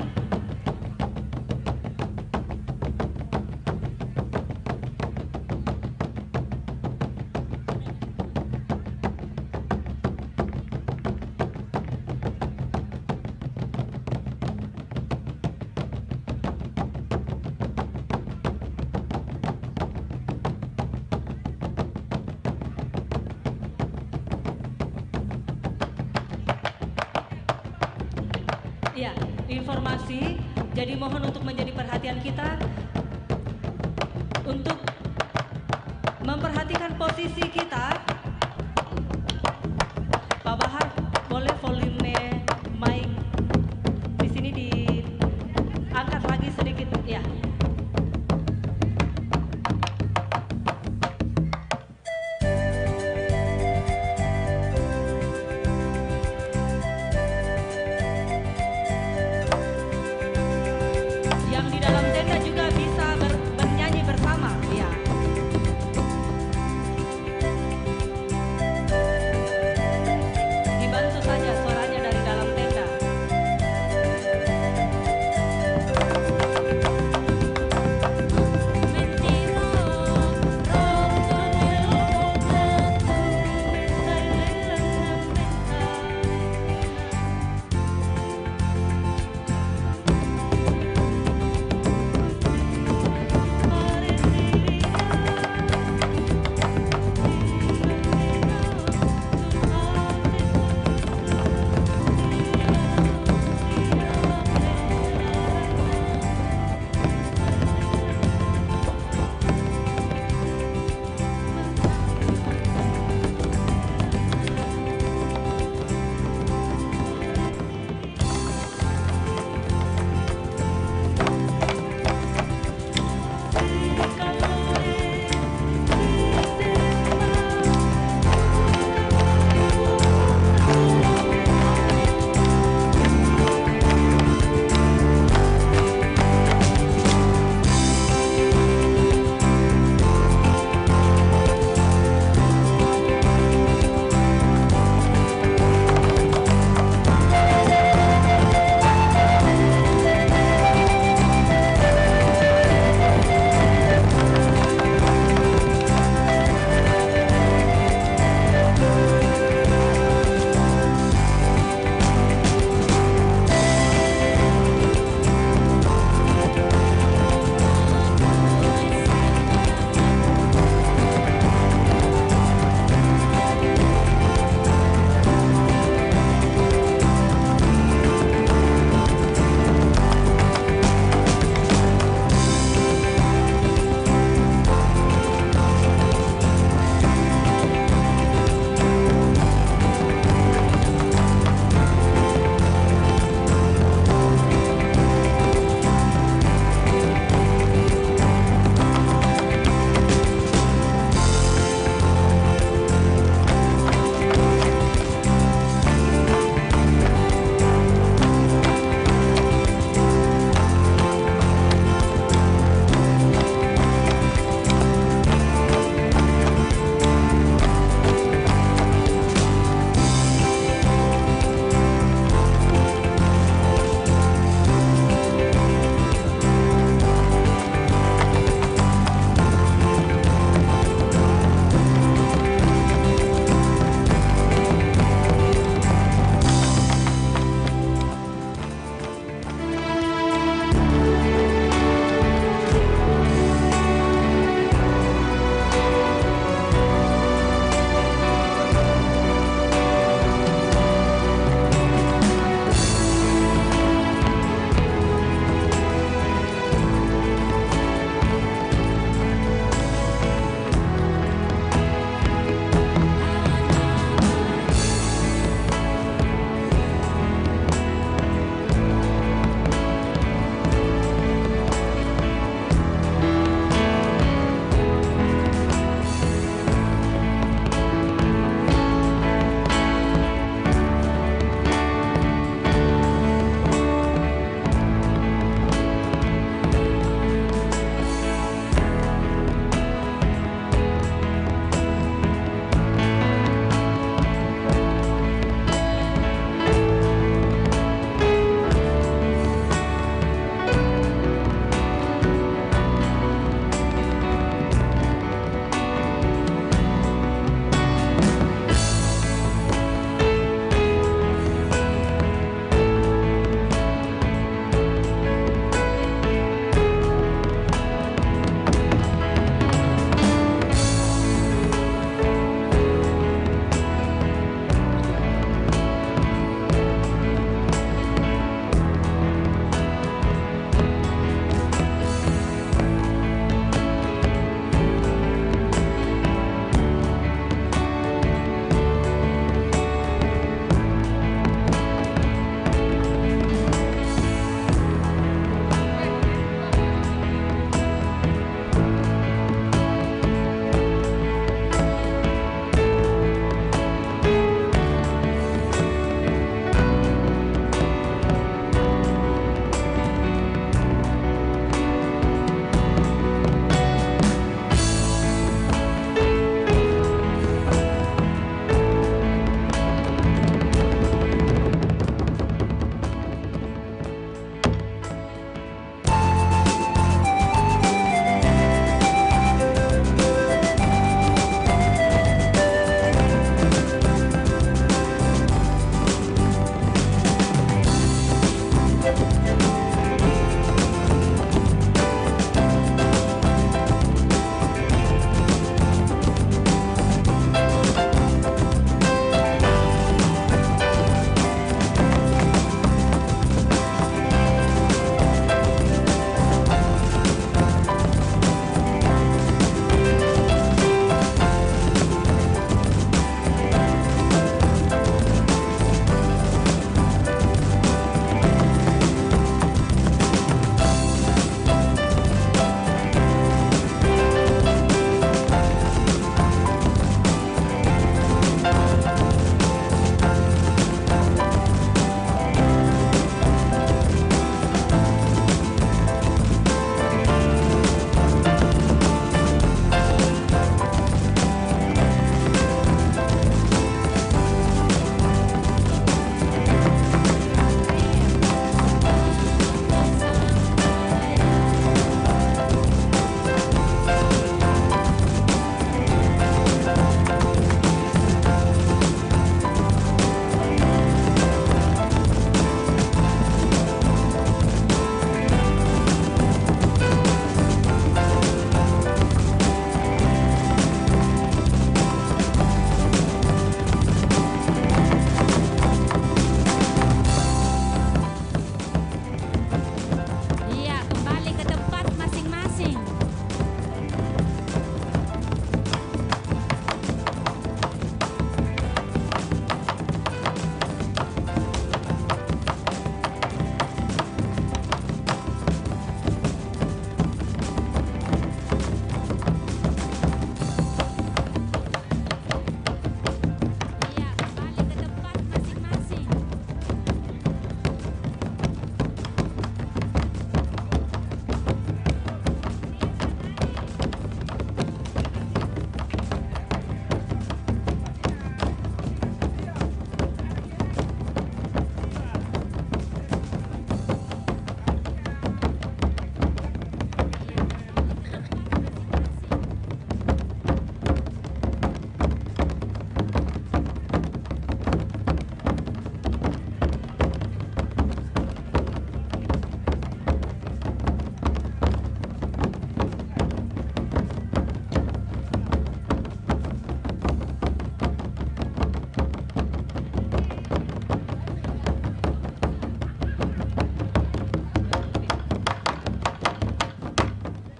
Ya, informasi. Jadi mohon untuk menjadi perhatian kita untuk memperhatikan posisi kita. Pak Bahar, boleh volume mic di sini diangkat lagi sedikit, ya. Yang di dalam tenda juga bisa bernyanyi bersama, ya. Dibantu saja suaranya dari dalam tenda.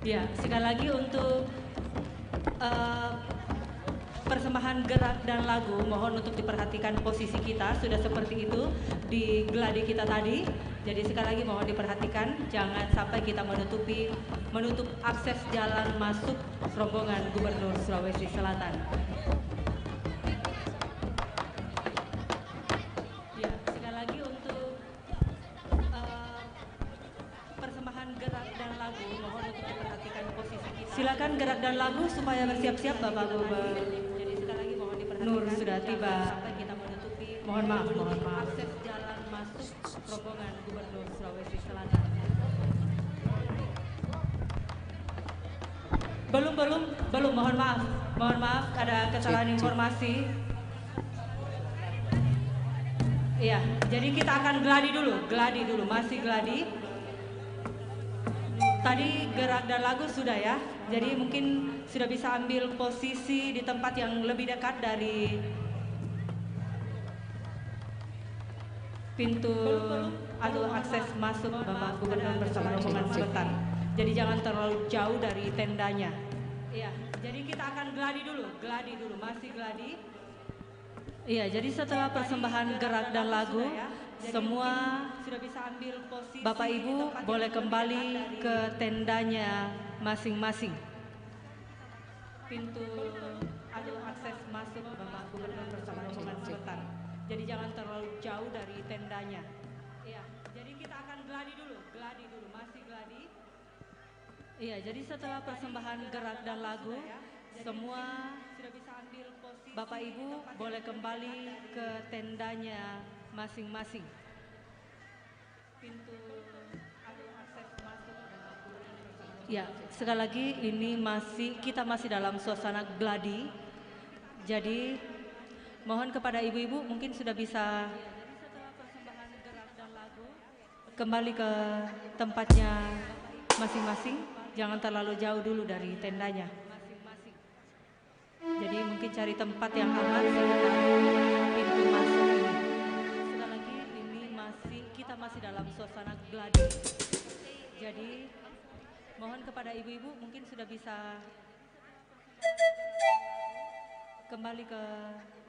Ya, sekali lagi untuk persembahan gerak dan lagu, mohon untuk diperhatikan posisi kita sudah seperti itu di gladi kita tadi. Jadi sekali lagi mohon diperhatikan, jangan sampai kita menutup akses jalan masuk rombongan Gubernur Sulawesi Selatan. Ya, sekali lagi untuk persembahan gerak dan lagu, mohon untuk diperhatikan posisi kita. Silakan gerak dan lagu supaya bersiap-siap Bapak Gubernur. Jadi sekali lagi mohon diperhatikan. Nur sudah tiba. Sampai kita mohon maaf. Akses jalan masuk rombongan Gubernur Sulawesi Selatan. Belum, mohon maaf, ada kesalahan informasi. Iya, jadi kita akan gladi dulu, masih gladi. Tadi gerak dan lagu sudah ya, jadi mungkin sudah bisa ambil posisi di tempat yang lebih dekat dari pintu atau akses masuk Bapak Gubernur bersama rombongan sebentar. Jadi jangan terlalu jauh dari tendanya. Iya, jadi kita akan gladi dulu, masih gladi. Iya, jadi setelah persembahan gerak dan lagu, semua sudah bisa ambil posisi. Bapak Ibu boleh kembali ke tendanya masing-masing. Pintu atau akses masuk Bapak Gubernur bersama rombongan sebentar. Jadi jangan terlalu jauh dari tendanya. Iya, jadi kita akan gladi dulu, masih gladi. Iya, jadi setelah persembahan gerak dan lagu, semua sudah bisa ambil posisi. Bapak Ibu boleh kembali ke tendanya masing-masing. Pintu atau akses masuk. Ya, sekali lagi ini kita masih dalam suasana gladi. Jadi mohon kepada ibu-ibu mungkin sudah bisa kembali ke tempatnya masing-masing, jangan terlalu jauh dulu dari tendanya. Jadi mungkin cari tempat yang aman sekitar pintu masuk ini. Sekali lagi ini kita masih dalam suasana gladi. Jadi mohon kepada ibu-ibu mungkin sudah bisa kembali ke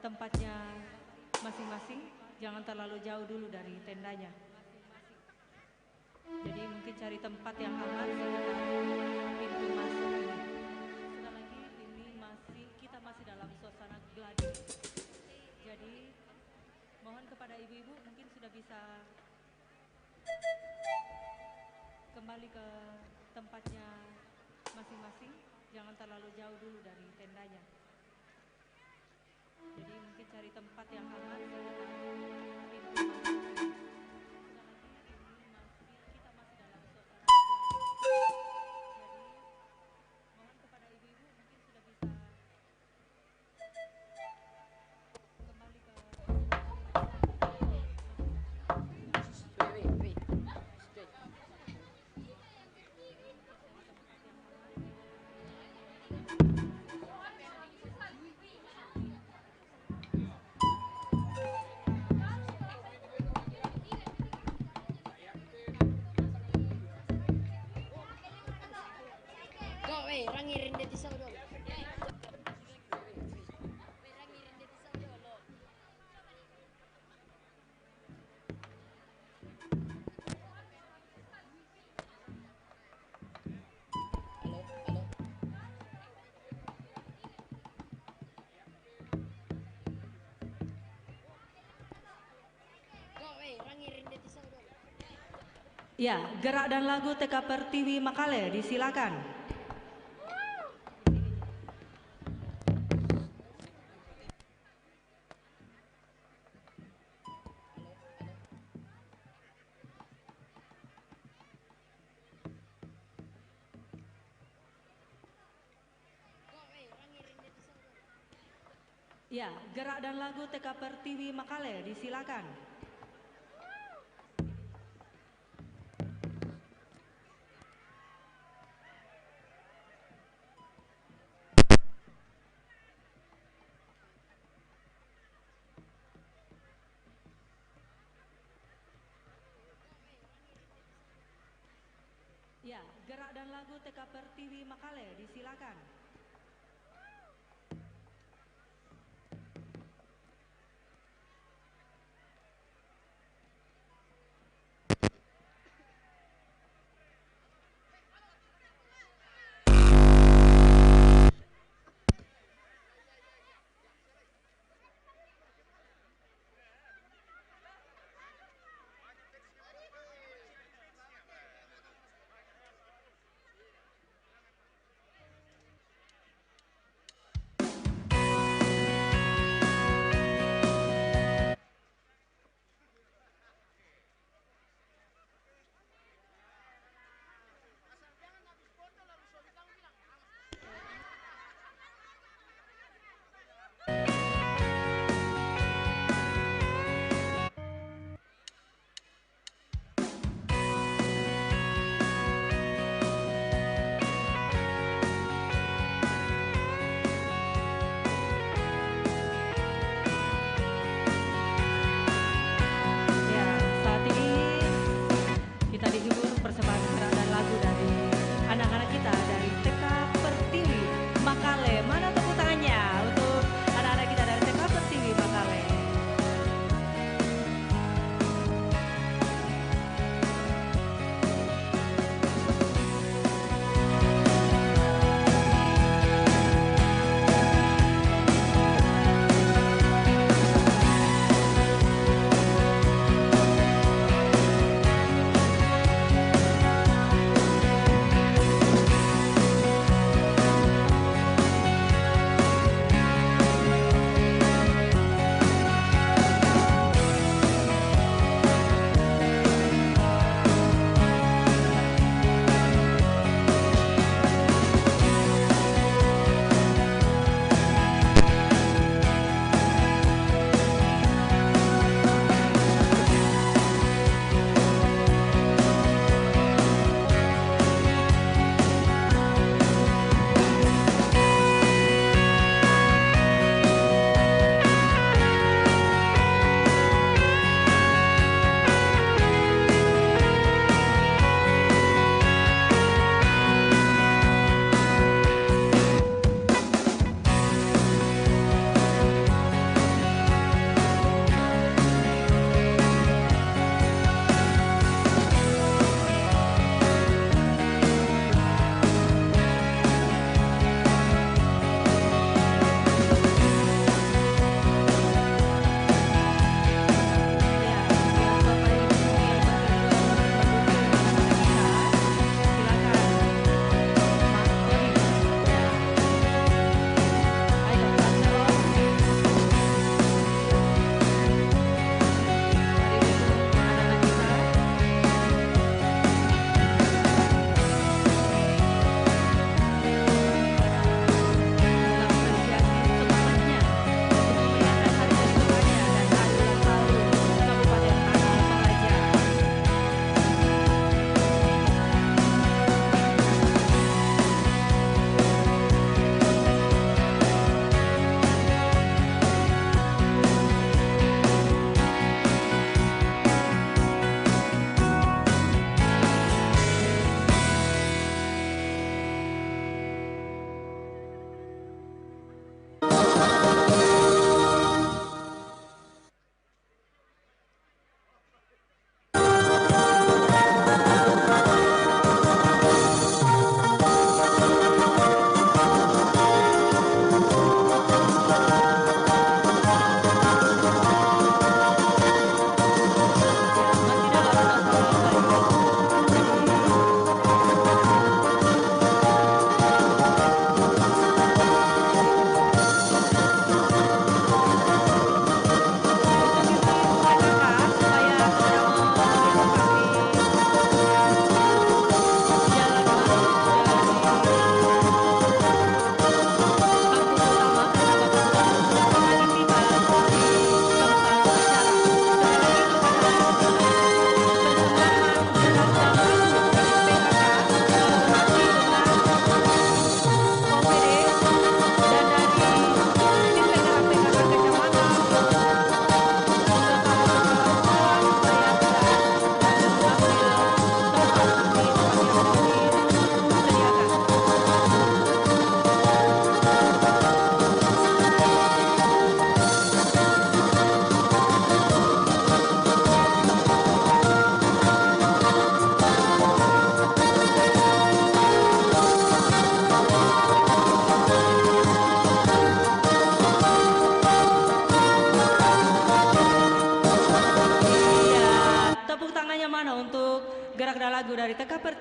tempatnya masing-masing, jangan terlalu jauh dulu dari tendanya. Jadi mungkin cari tempat yang aman sekitar pintu masuk ini. Sekali lagi ini kita masih dalam suasana gladi. Jadi mohon kepada ibu-ibu mungkin sudah bisa kembali ke tempatnya masing-masing, jangan terlalu jauh dulu dari tendanya. Jadi mungkin cari tempat yang aman sekitar pintu masuk ini. Kita masih dalam suasana gladi. Jadi mohon kepada ibu-ibu mungkin sudah bisa kembali ke rangirin deti saudara. Ya, gerak dan lagu TK Pertiwi Makale, disilakan. Ya, gerak dan lagu TK Pertiwi Makale, disilakan. Ya, gerak dan lagu TK Pertiwi Makale, disilakan.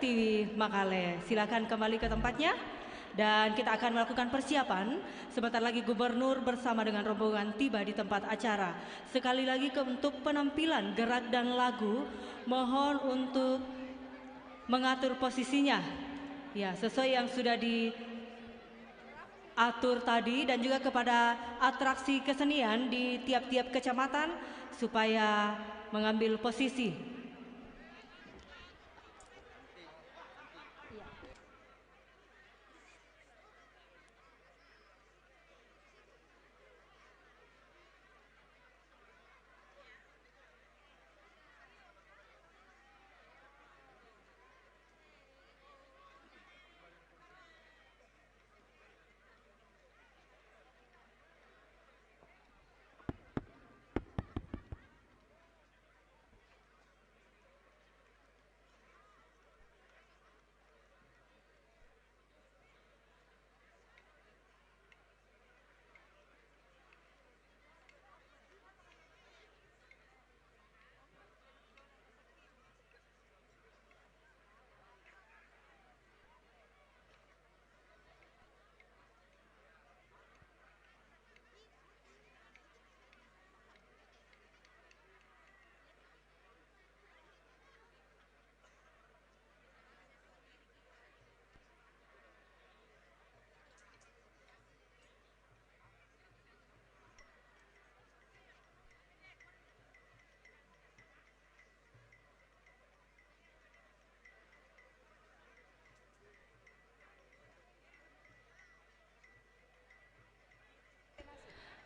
Pertiwi Makale. Silakan kembali ke tempatnya dan kita akan melakukan persiapan. Sebentar lagi Gubernur bersama dengan rombongan tiba di tempat acara. Sekali lagi untuk penampilan gerak dan lagu, mohon untuk mengatur posisinya. Ya, sesuai yang sudah diatur tadi dan juga kepada atraksi kesenian di tiap-tiap kecamatan supaya mengambil posisi.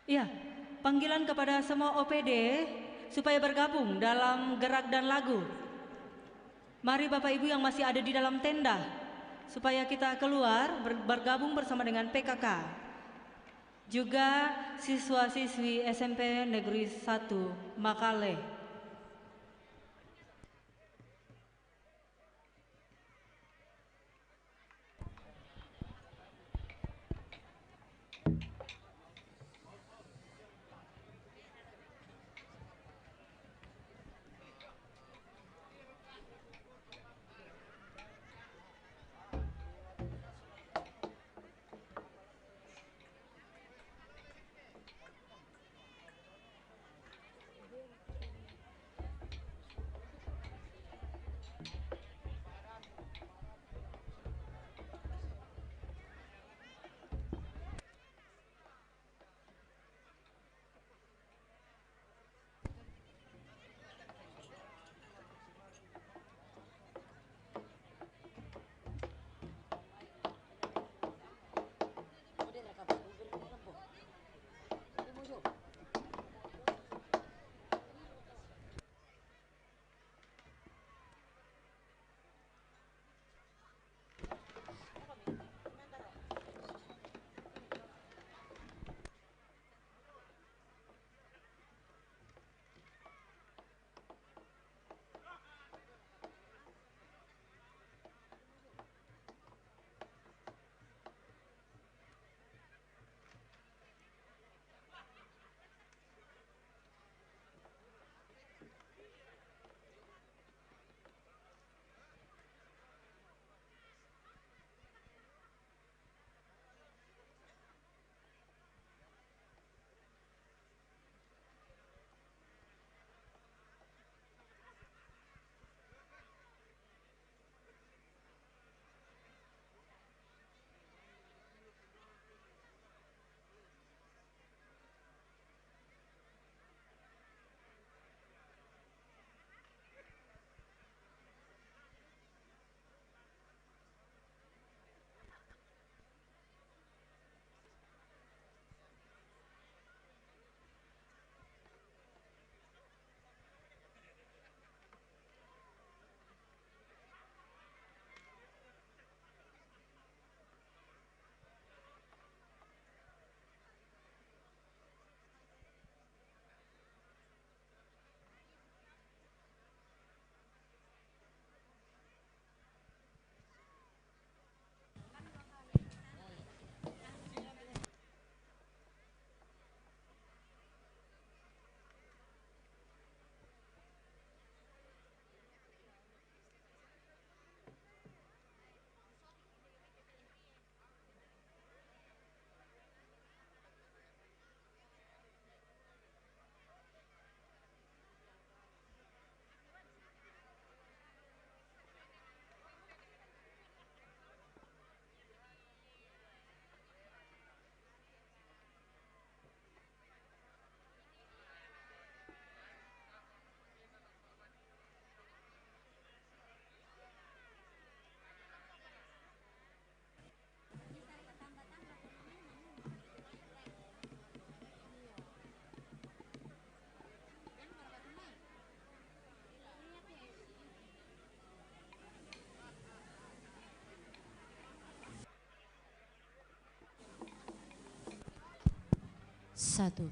Ya, panggilan kepada semua OPD supaya bergabung dalam gerak dan lagu. Mari Bapak Ibu yang masih ada di dalam tenda, supaya kita keluar bergabung bersama dengan PKK. Juga siswa-siswi SMP Negeri 1 Makale. 1.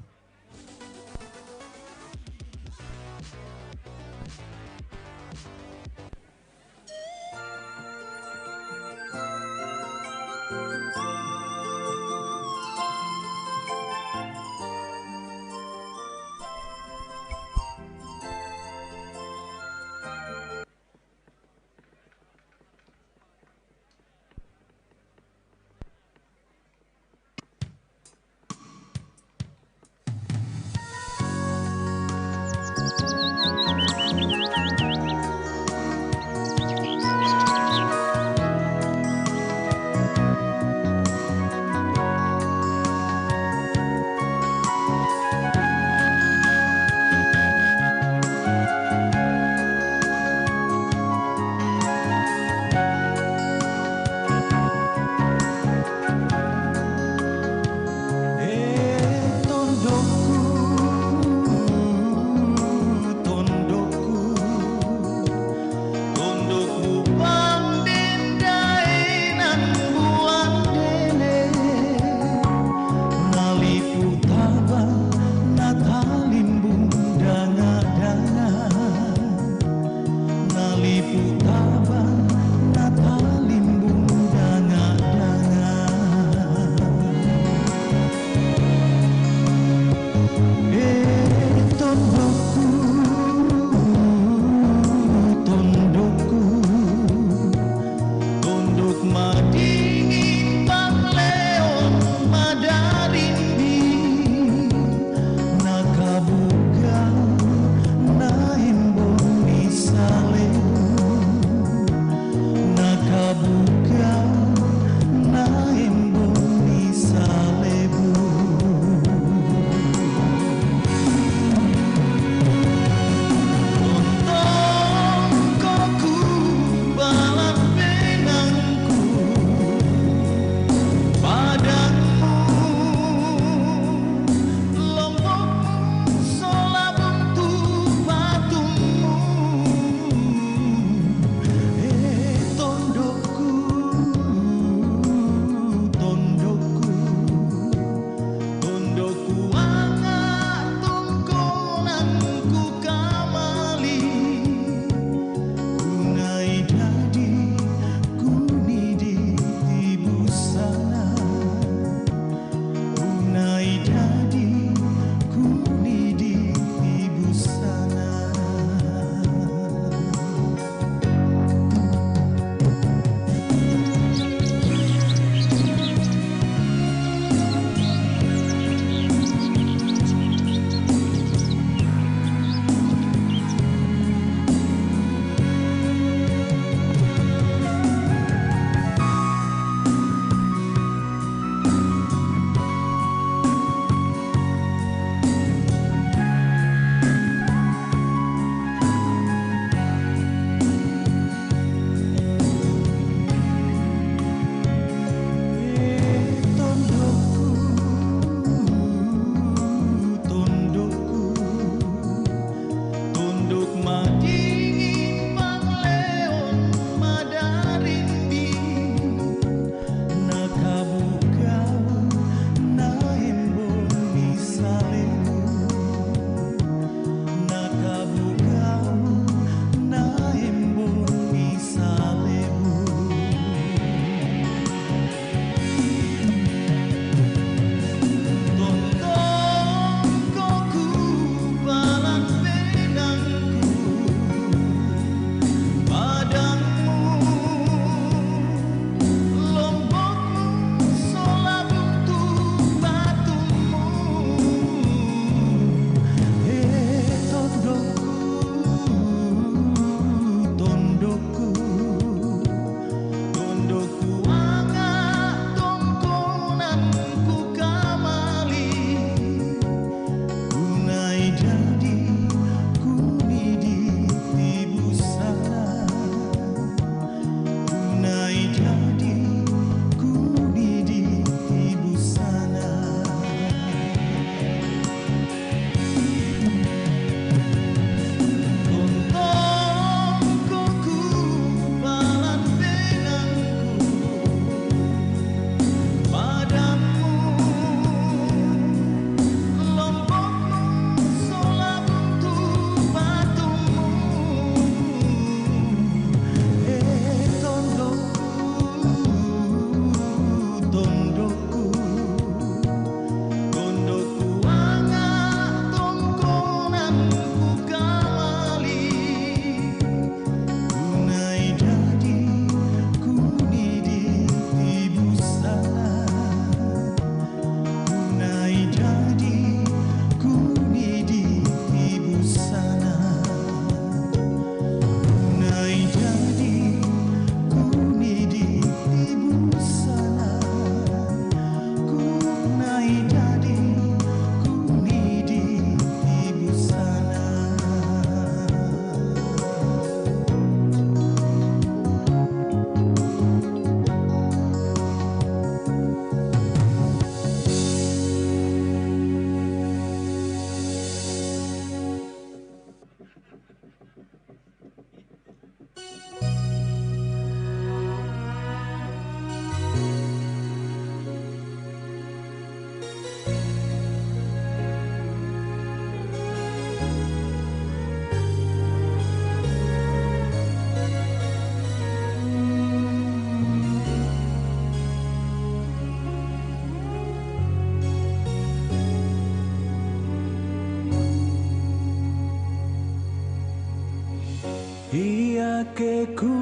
keku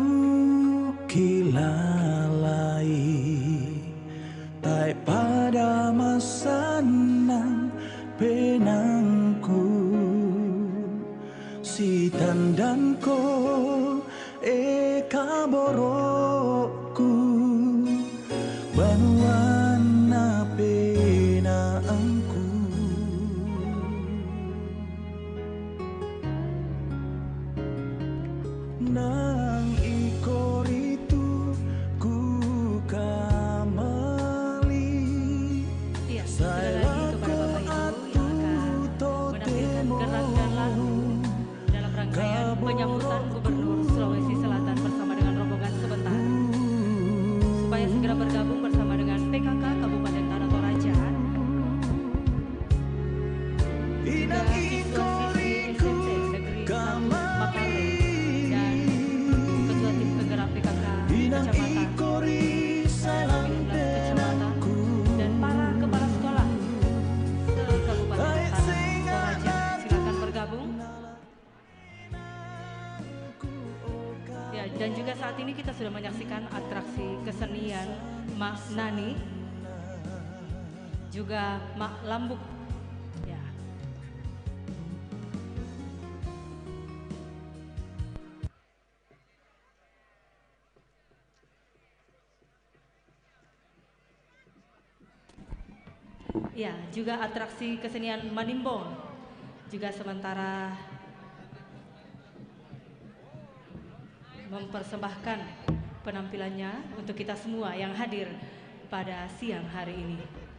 kilalai tai pada masa nang penangku si tandanko eka borokku banuana penaangku nang ikor itu ku kamali iya, sekali lagi kepada Bapak Ibu yang akan menampilkan gerak dan lagu dalam rangkaian penyambutan Gubernur Sulawesi Selatan bersama dengan rombongan sebentar supaya segera bergabung bersama dengan PKK Kabupaten Tanah Toraja juga siswa-siswi SMP Negeri 1 Makale dan Ketua Tim Penggerak PKK Kecamatan Kecamatan dan para kepala sekolah se-Kabupaten Tanah Toraja silakan bergabung. Ya, dan juga saat ini kita sudah menyaksikan atraksi kesenian Mak Nani juga Mak Lambuk. Ya. Ya, juga atraksi kesenian Manimbong juga sementara mempersembahkan penampilannya untuk kita semua yang hadir pada siang hari ini.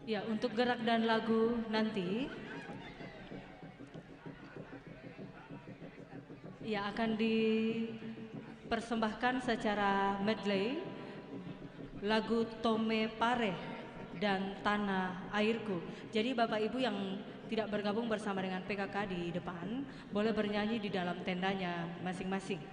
Ya, untuk gerak dan lagu nanti ya akan dipersembahkan secara medley lagu Tome Pare dan Tanah Airku. Jadi Bapak Ibu yang tidak bergabung bersama dengan PKK di depan boleh bernyanyi di dalam tendanya masing-masing.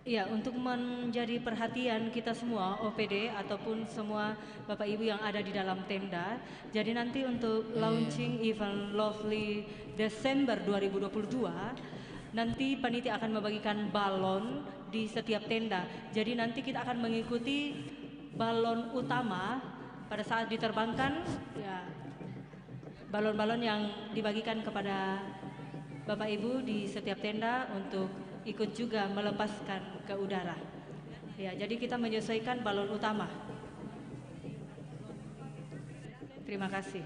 Ya, untuk menjadi perhatian kita semua OPD ataupun semua Bapak Ibu yang ada di dalam tenda. Jadi nanti untuk launching event Lovely Desember 2022, nanti panitia akan membagikan balon di setiap tenda. Jadi nanti kita akan mengikuti balon utama pada saat diterbangkan, ya, balon-balon yang dibagikan kepada Bapak Ibu di setiap tenda untuk ikut juga melepaskan ke udara. Ya, jadi kita menyesuaikan balon utama. Terima kasih.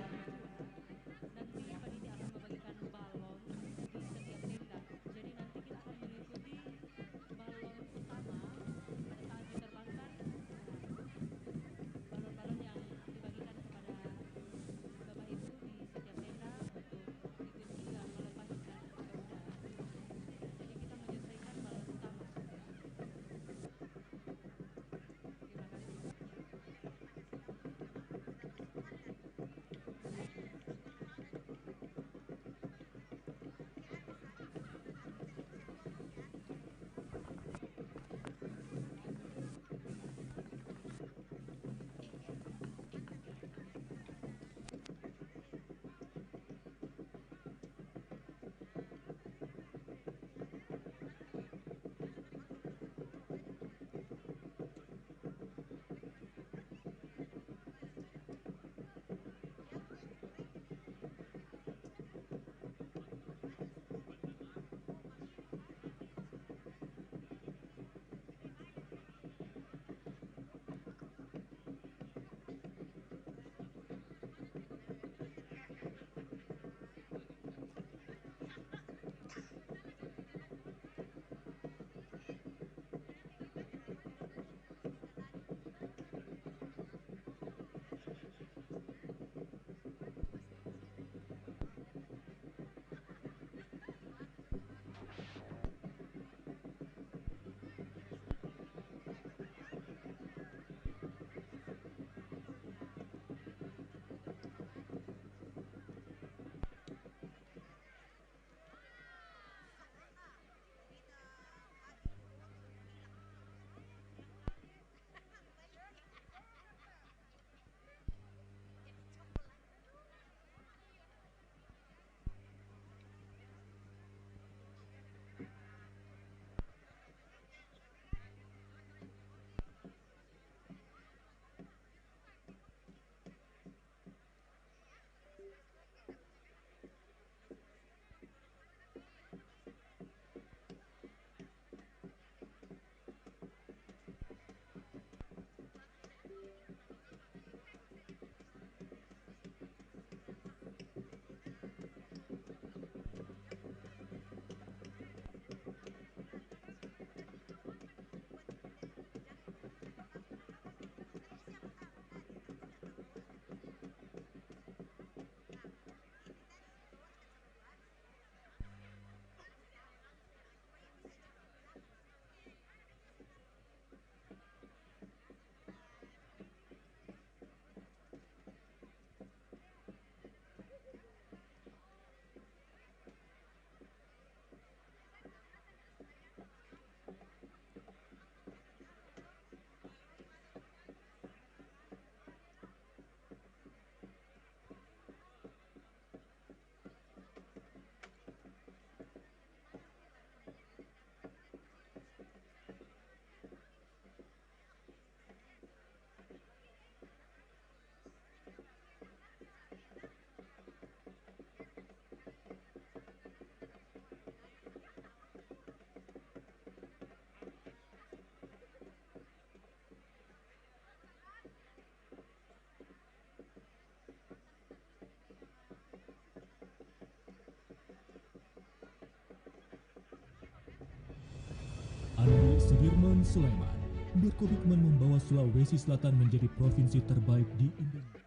Andi Sudirman Sulaiman berkomitmen membawa Sulawesi Selatan menjadi provinsi terbaik di Indonesia.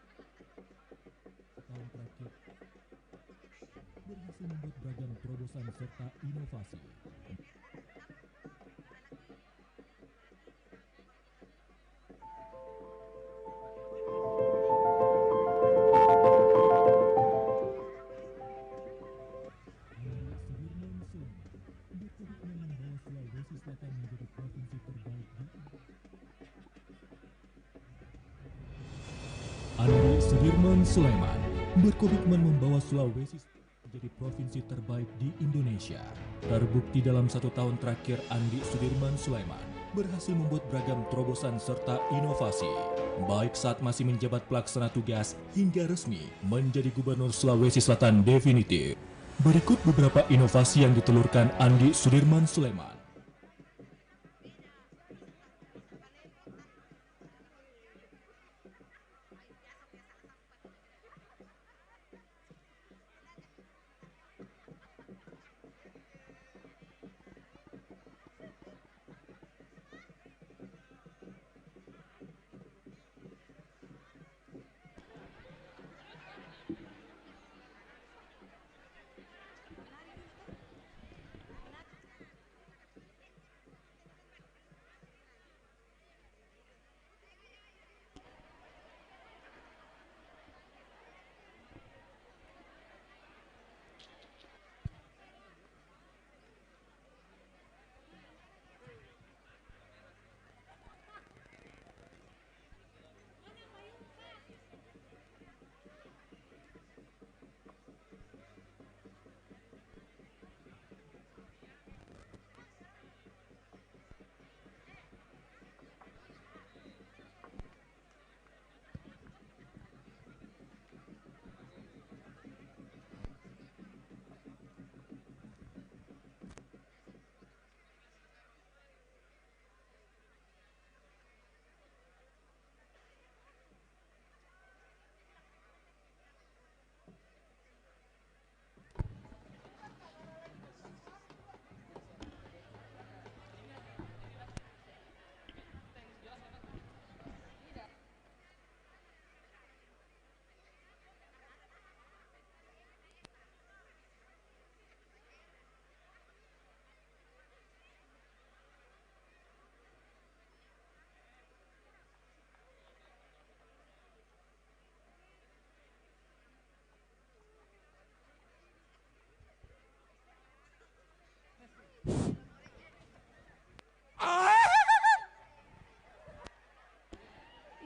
Tahun terakhir berhasil membuat beragam terobosan serta inovasi. Andi Sudirman Sulaiman berkomitmen membawa Sulawesi Selatan menjadi provinsi Andi Sudirman Sulaiman berkomitmen membawa Sulawesi menjadi provinsi terbaik di Indonesia. Terbukti dalam 1 tahun terakhir, Andi Sudirman Sulaiman berhasil membuat beragam terobosan serta inovasi, baik saat masih menjabat pelaksana tugas hingga resmi menjadi Gubernur Sulawesi Selatan definitif. Berikut beberapa inovasi yang ditelurkan Andi Sudirman Sulaiman.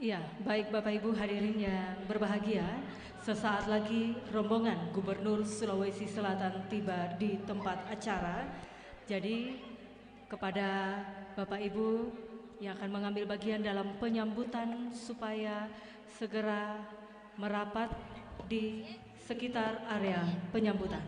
Ya, baik Bapak Ibu hadirin yang berbahagia, sesaat lagi rombongan Gubernur Sulawesi Selatan tiba di tempat acara. Jadi kepada Bapak Ibu yang akan mengambil bagian dalam penyambutan supaya segera merapat di sekitar area penyambutan.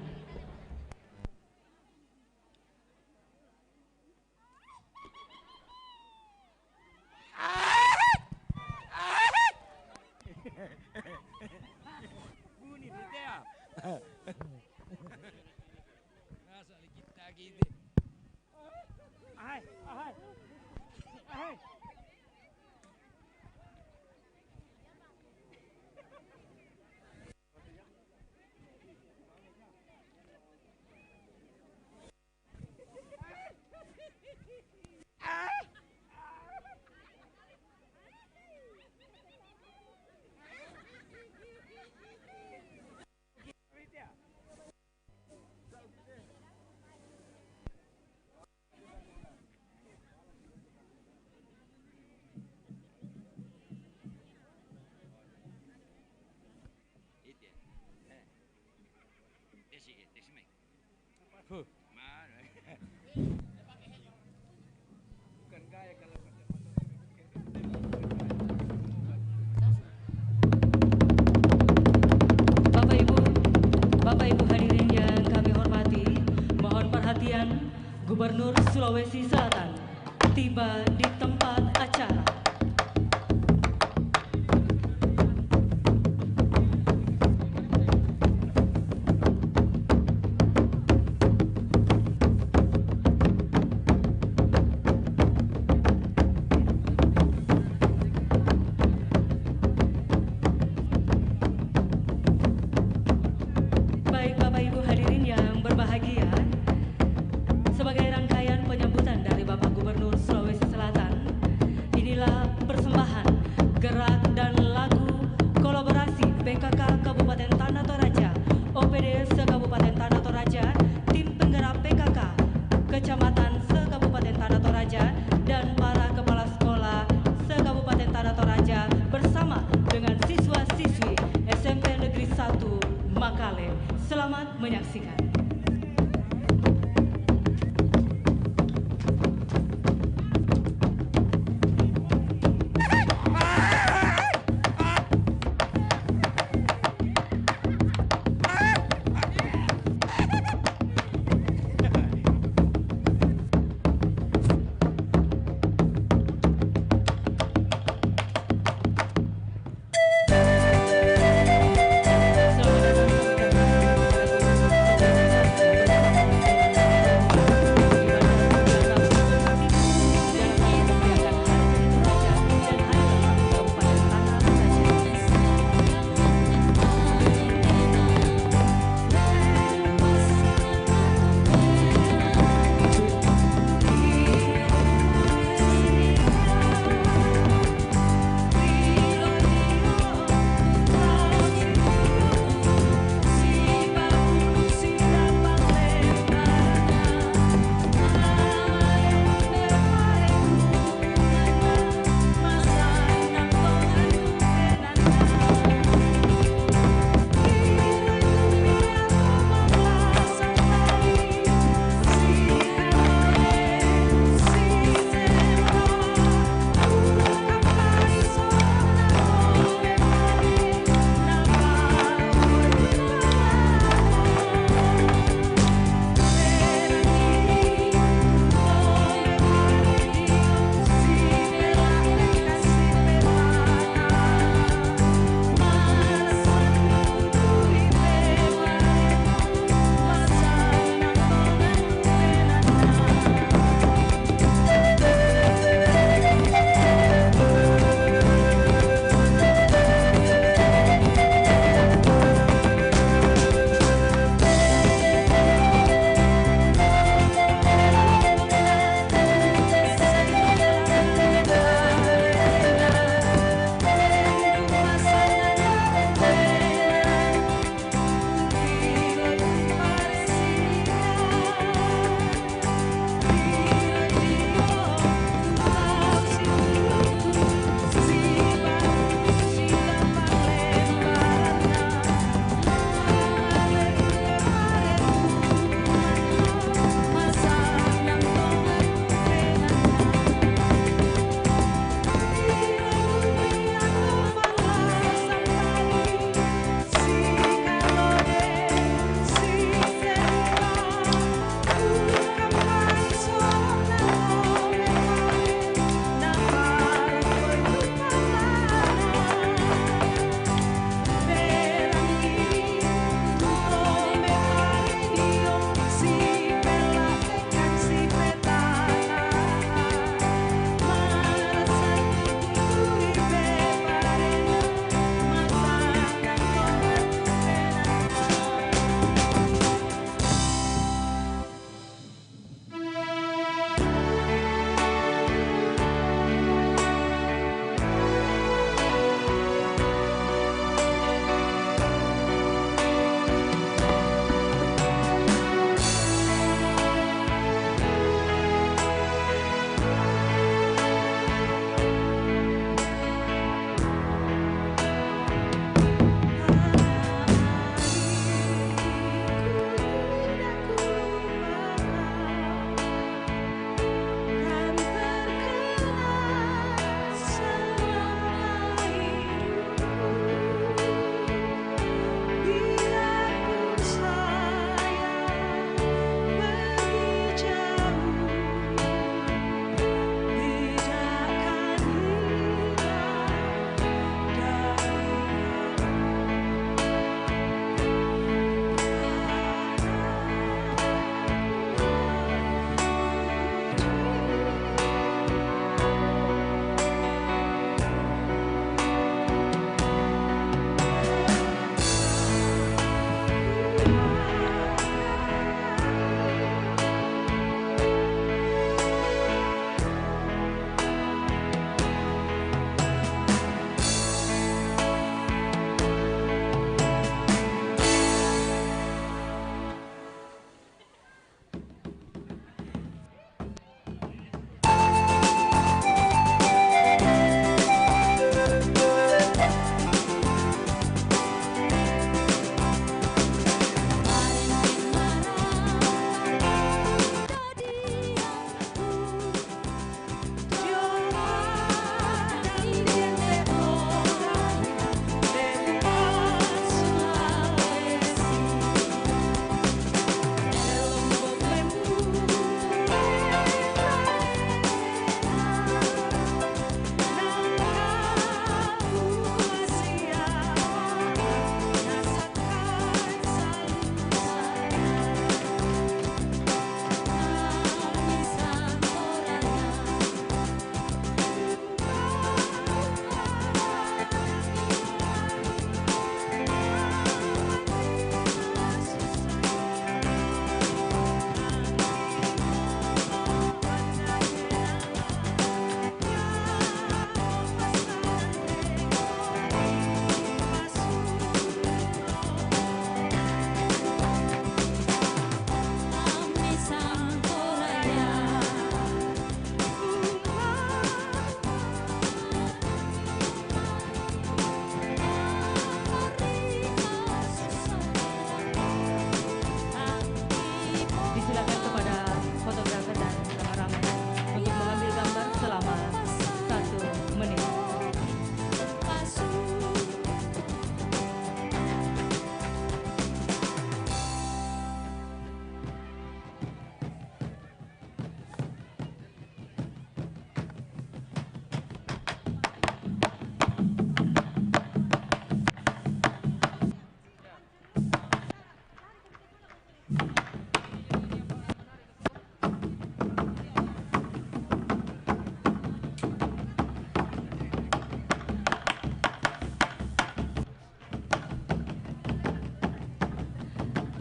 Bapak Ibu hadirin yang kami hormati, mohon perhatian, Gubernur Sulawesi Selatan tiba di tempat acara. Sebagai rangkaian penyambutan dari Bapak Gubernur Sulawesi Selatan, inilah Makale. Selamat menyaksikan. Selamat datang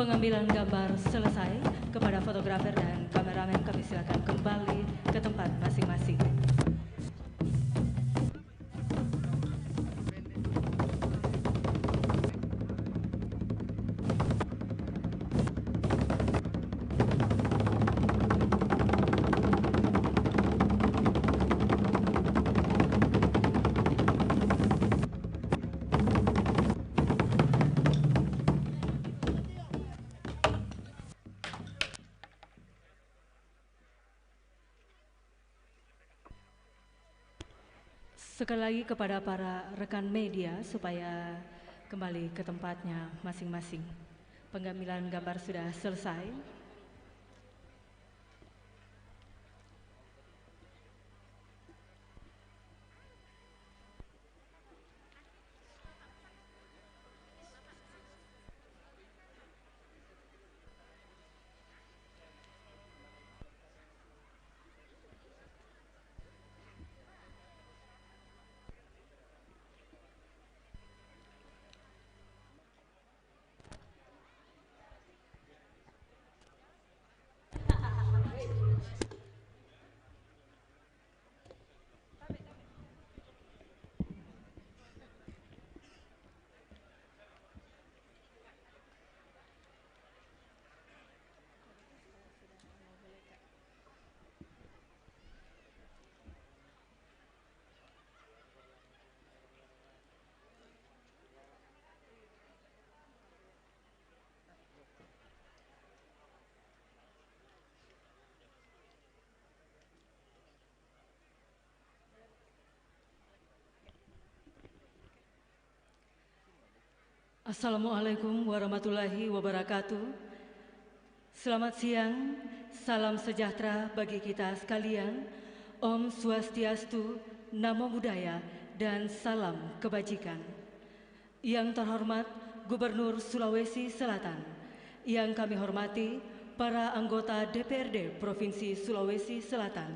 Pengambilan gambar selesai. Kepada fotografer dan kameramen kami silakan kembali ke tempat masing-masing. Sekali lagi kepada para rekan media supaya kembali ke tempatnya masing-masing. Pengambilan gambar sudah selesai. Assalamualaikum warahmatullahi wabarakatuh. Selamat siang, salam sejahtera bagi kita sekalian. Om Swastiastu, Namo Buddhaya, dan salam kebajikan. Yang terhormat Gubernur Sulawesi Selatan, yang kami hormati para anggota DPRD Provinsi Sulawesi Selatan,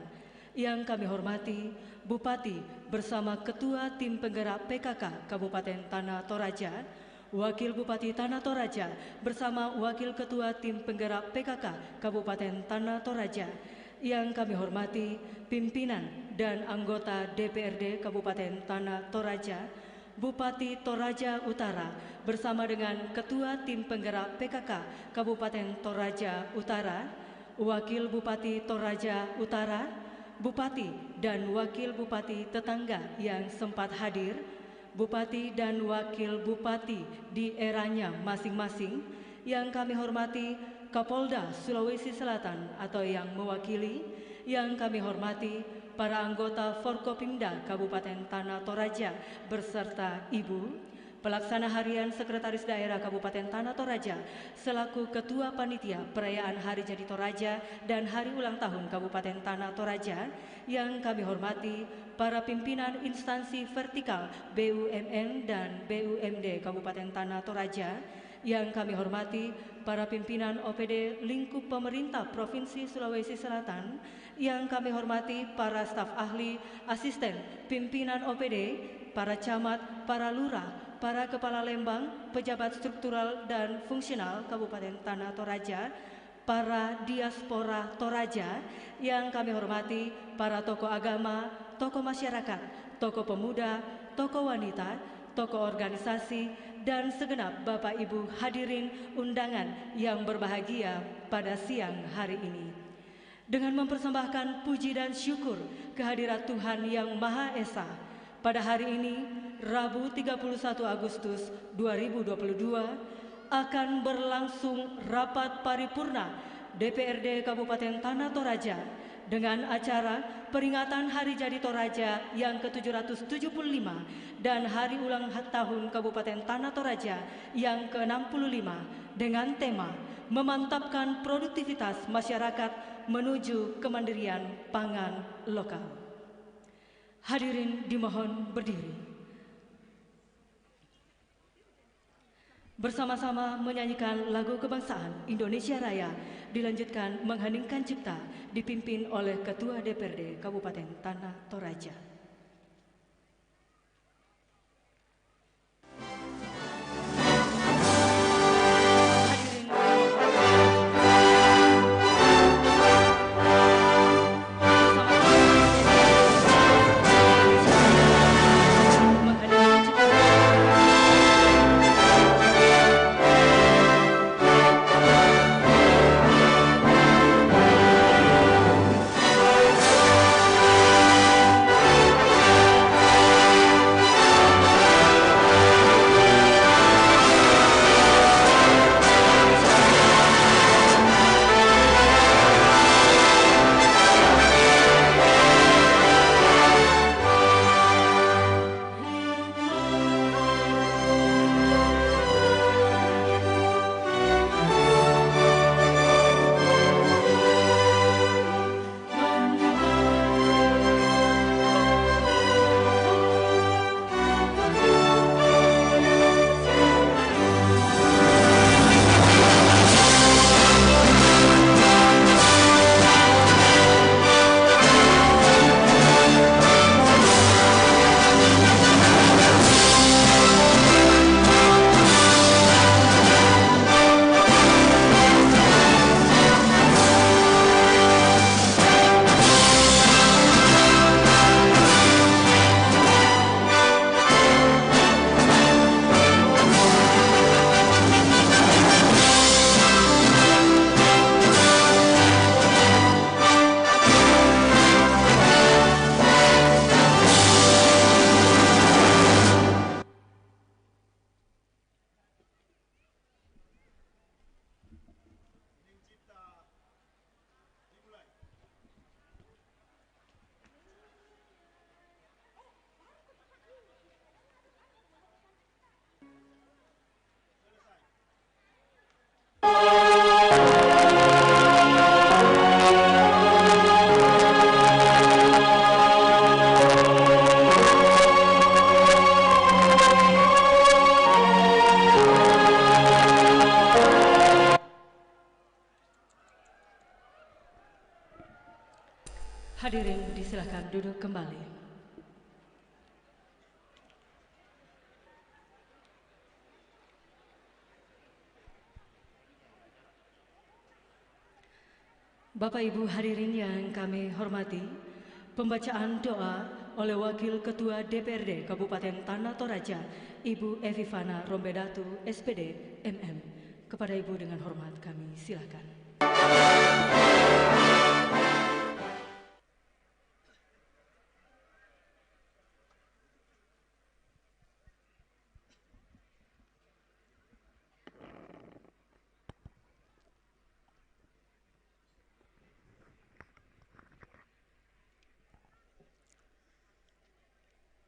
yang kami hormati Bupati bersama Ketua Tim Penggerak PKK Kabupaten Tanah Toraja, Wakil Bupati Tanah Toraja bersama Wakil Ketua Tim Penggerak PKK Kabupaten Tanah Toraja, yang kami hormati pimpinan dan anggota DPRD Kabupaten Tanah Toraja, Bupati Toraja Utara bersama dengan Ketua Tim Penggerak PKK Kabupaten Toraja Utara, Wakil Bupati Toraja Utara, Bupati dan Wakil Bupati tetangga yang sempat hadir, Bupati dan Wakil Bupati di eranya masing-masing, yang kami hormati Kapolda Sulawesi Selatan atau yang mewakili, yang kami hormati para anggota Forkopimda Kabupaten Tanah Toraja beserta Ibu, Pelaksana Harian Sekretaris Daerah Kabupaten Tanah Toraja selaku Ketua Panitia Perayaan Hari Jadi Toraja dan Hari Ulang Tahun Kabupaten Tanah Toraja, yang kami hormati para pimpinan instansi vertikal BUMN dan BUMD Kabupaten Tanah Toraja, yang kami hormati para pimpinan OPD lingkup pemerintah Provinsi Sulawesi Selatan, yang kami hormati para staf ahli, asisten, pimpinan OPD, para camat, para lurah, para kepala lembang, pejabat struktural dan fungsional Kabupaten Tanah Toraja, para diaspora Toraja, yang kami hormati para tokoh agama, tokoh masyarakat, tokoh pemuda, tokoh wanita, tokoh organisasi, dan segenap Bapak Ibu hadirin undangan yang berbahagia pada siang hari ini. Dengan mempersembahkan puji dan syukur kehadirat Tuhan Yang Maha Esa, pada hari ini, Rabu 31 Agustus 2022, akan berlangsung rapat paripurna DPRD Kabupaten Tanah Toraja dengan acara peringatan Hari Jadi Toraja yang ke-775 dan Hari Ulang Tahun Kabupaten Tanah Toraja yang ke-65 dengan tema memantapkan produktivitas masyarakat menuju kemandirian pangan lokal. Hadirin dimohon berdiri. Bersama-sama menyanyikan lagu kebangsaan Indonesia Raya, dilanjutkan mengheningkan cipta dipimpin oleh Ketua DPRD Kabupaten Tanah Toraja. Hadirin Hadirin disilahkan duduk kembali. Bapak Ibu hadirin yang kami hormati, pembacaan doa oleh Wakil Ketua DPRD Kabupaten Tanah Toraja, Ibu Evivana Rombedatu, SPD, MM. Kepada Ibu dengan hormat kami silakan.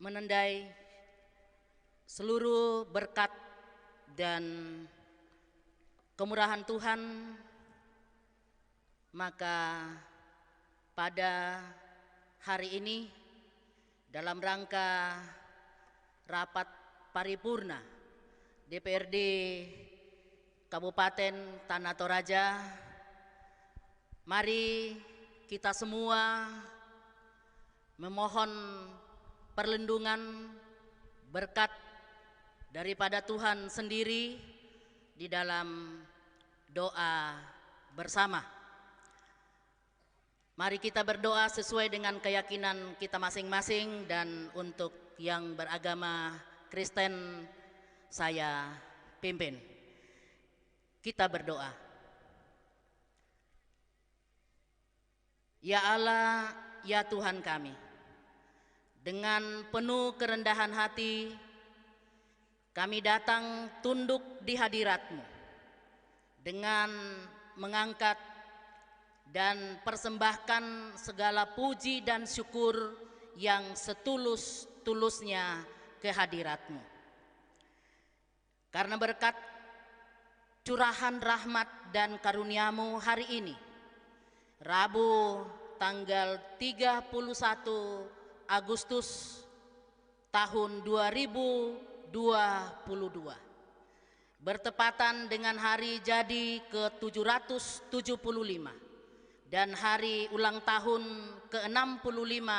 Menandai seluruh berkat dan kemurahan Tuhan, maka pada hari ini dalam rangka rapat paripurna DPRD Kabupaten Tanah Toraja, mari kita semua memohon perlindungan berkat daripada Tuhan sendiri di dalam doa bersama. Mari kita berdoa sesuai dengan keyakinan kita masing-masing, dan untuk yang beragama Kristen saya pimpin. Kita berdoa. Ya Allah, ya Tuhan kami, dengan penuh kerendahan hati, kami datang tunduk di hadirat-Mu dengan mengangkat dan persembahkan segala puji dan syukur yang setulus-tulusnya ke hadirat-Mu. Karena berkat curahan rahmat dan karunia-Mu hari ini, Rabu tanggal 31 Agustus tahun 2022, bertepatan dengan hari jadi ke-775 dan hari ulang tahun ke-65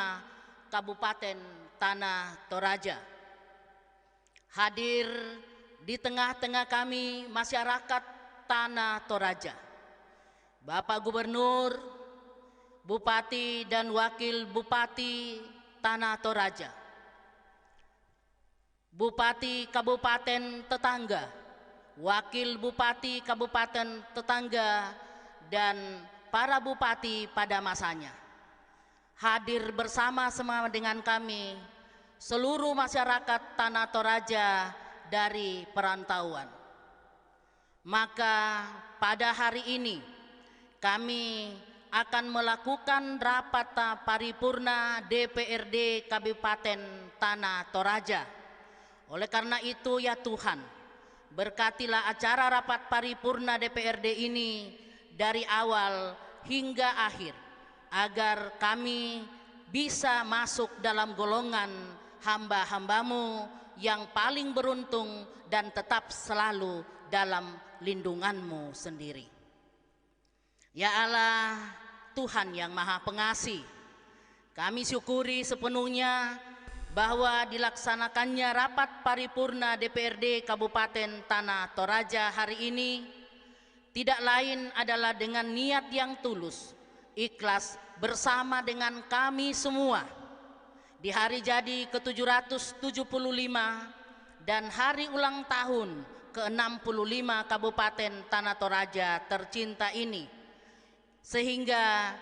Kabupaten Tanah Toraja. Hadir di tengah-tengah kami masyarakat Tanah Toraja, Bapak Gubernur, Bupati dan Wakil Bupati Tanah Toraja, Bupati Kabupaten tetangga, Wakil Bupati Kabupaten tetangga, dan para bupati pada masanya. Hadir bersama-sama dengan kami seluruh masyarakat Tanah Toraja dari perantauan. Maka pada hari ini kami akan melakukan rapat paripurna DPRD Kabupaten Tanah Toraja. Oleh karena itu ya Tuhan, berkatilah acara rapat paripurna DPRD ini dari awal hingga akhir, agar kami bisa masuk dalam golongan hamba-hambamu yang paling beruntung dan tetap selalu dalam lindungan-Mu sendiri. Ya Allah, Tuhan yang Maha Pengasih, kami syukuri sepenuhnya bahwa dilaksanakannya rapat paripurna DPRD Kabupaten Tanah Toraja hari ini tidak lain adalah dengan niat yang tulus, ikhlas bersama dengan kami semua di hari jadi ke-775 dan hari ulang tahun ke-65 Kabupaten Tanah Toraja tercinta ini, sehingga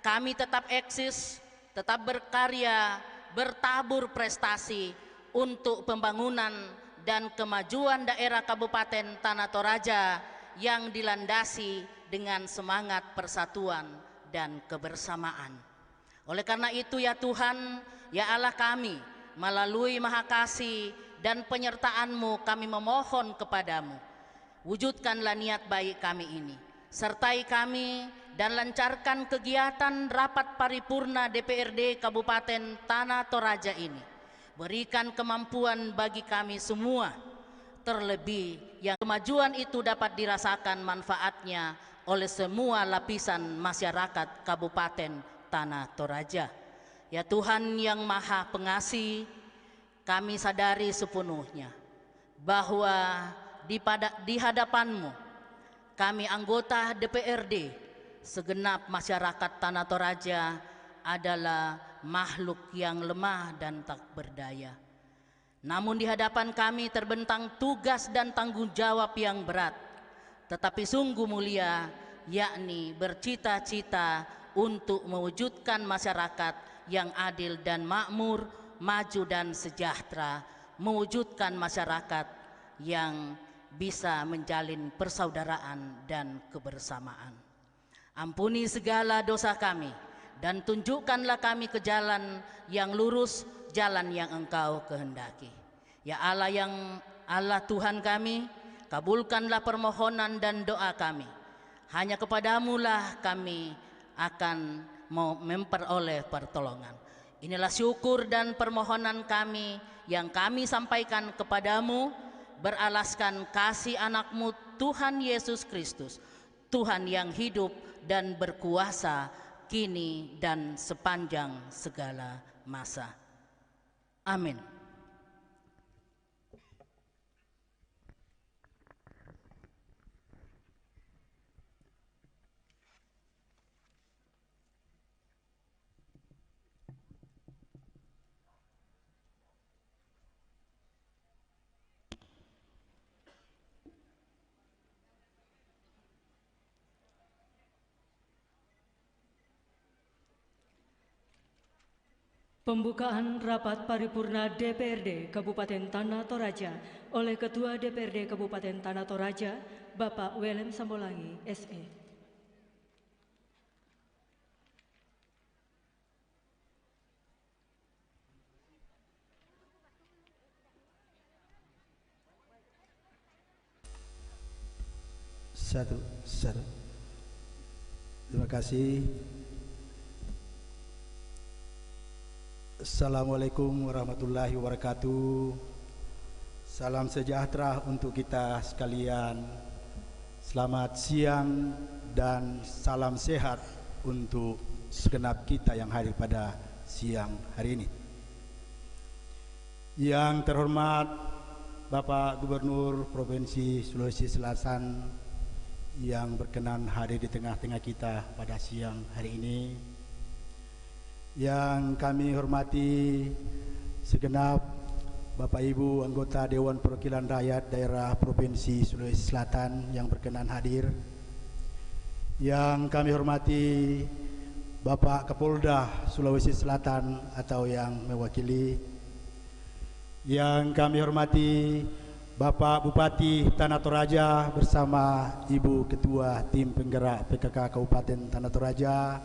kami tetap eksis, tetap berkarya, bertabur prestasi untuk pembangunan dan kemajuan daerah Kabupaten Tanah Toraja yang dilandasi dengan semangat persatuan dan kebersamaan. Oleh karena itu ya Tuhan, ya Allah kami, melalui Maha Kasih dan penyertaan-Mu kami memohon kepadamu, wujudkanlah niat baik kami ini, sertai kami dan lancarkan kegiatan rapat paripurna DPRD Kabupaten Tanah Toraja ini. Berikan kemampuan bagi kami semua, terlebih yang kemajuan itu dapat dirasakan manfaatnya oleh semua lapisan masyarakat Kabupaten Tanah Toraja. Ya Tuhan yang Maha Pengasih, kami sadari sepenuhnya bahwa di hadapan-Mu kami anggota DPRD segenap masyarakat Tanah Toraja adalah makhluk yang lemah dan tak berdaya. Namun di hadapan kami terbentang tugas dan tanggung jawab yang berat, tetapi sungguh mulia, yakni bercita-cita untuk mewujudkan masyarakat yang adil dan makmur, maju dan sejahtera, mewujudkan masyarakat yang bisa menjalin persaudaraan dan kebersamaan. Ampuni segala dosa kami dan tunjukkanlah kami ke jalan yang lurus, jalan yang Engkau kehendaki. Ya Allah Tuhan kami, kabulkanlah permohonan dan doa kami. Hanya kepadamu lah kami akan mau memperoleh pertolongan. Inilah syukur dan permohonan kami yang kami sampaikan kepadamu beralaskan kasih anak-Mu Tuhan Yesus Kristus, Tuhan yang hidup dan berkuasa kini dan sepanjang segala masa. Amin. Pembukaan rapat paripurna DPRD Kabupaten Tanah Toraja oleh Ketua DPRD Kabupaten Tanah Toraja, Bapak Willem Sambolangi, SE. Satu. Terima kasih. Assalamualaikum warahmatullahi wabarakatuh. Salam sejahtera untuk kita sekalian. Selamat siang dan salam sehat untuk segenap kita yang hadir pada siang hari ini. Yang terhormat Bapak Gubernur Provinsi Sulawesi Selatan yang berkenan hadir di tengah-tengah kita pada siang hari ini. Yang kami hormati segenap Bapak Ibu anggota Dewan Perwakilan Rakyat Daerah Provinsi Sulawesi Selatan yang berkenan hadir. Yang kami hormati Bapak Kapolda Sulawesi Selatan atau yang mewakili. Yang kami hormati Bapak Bupati Tanah Toraja bersama Ibu Ketua Tim Penggerak PKK Kabupaten Tanah Toraja,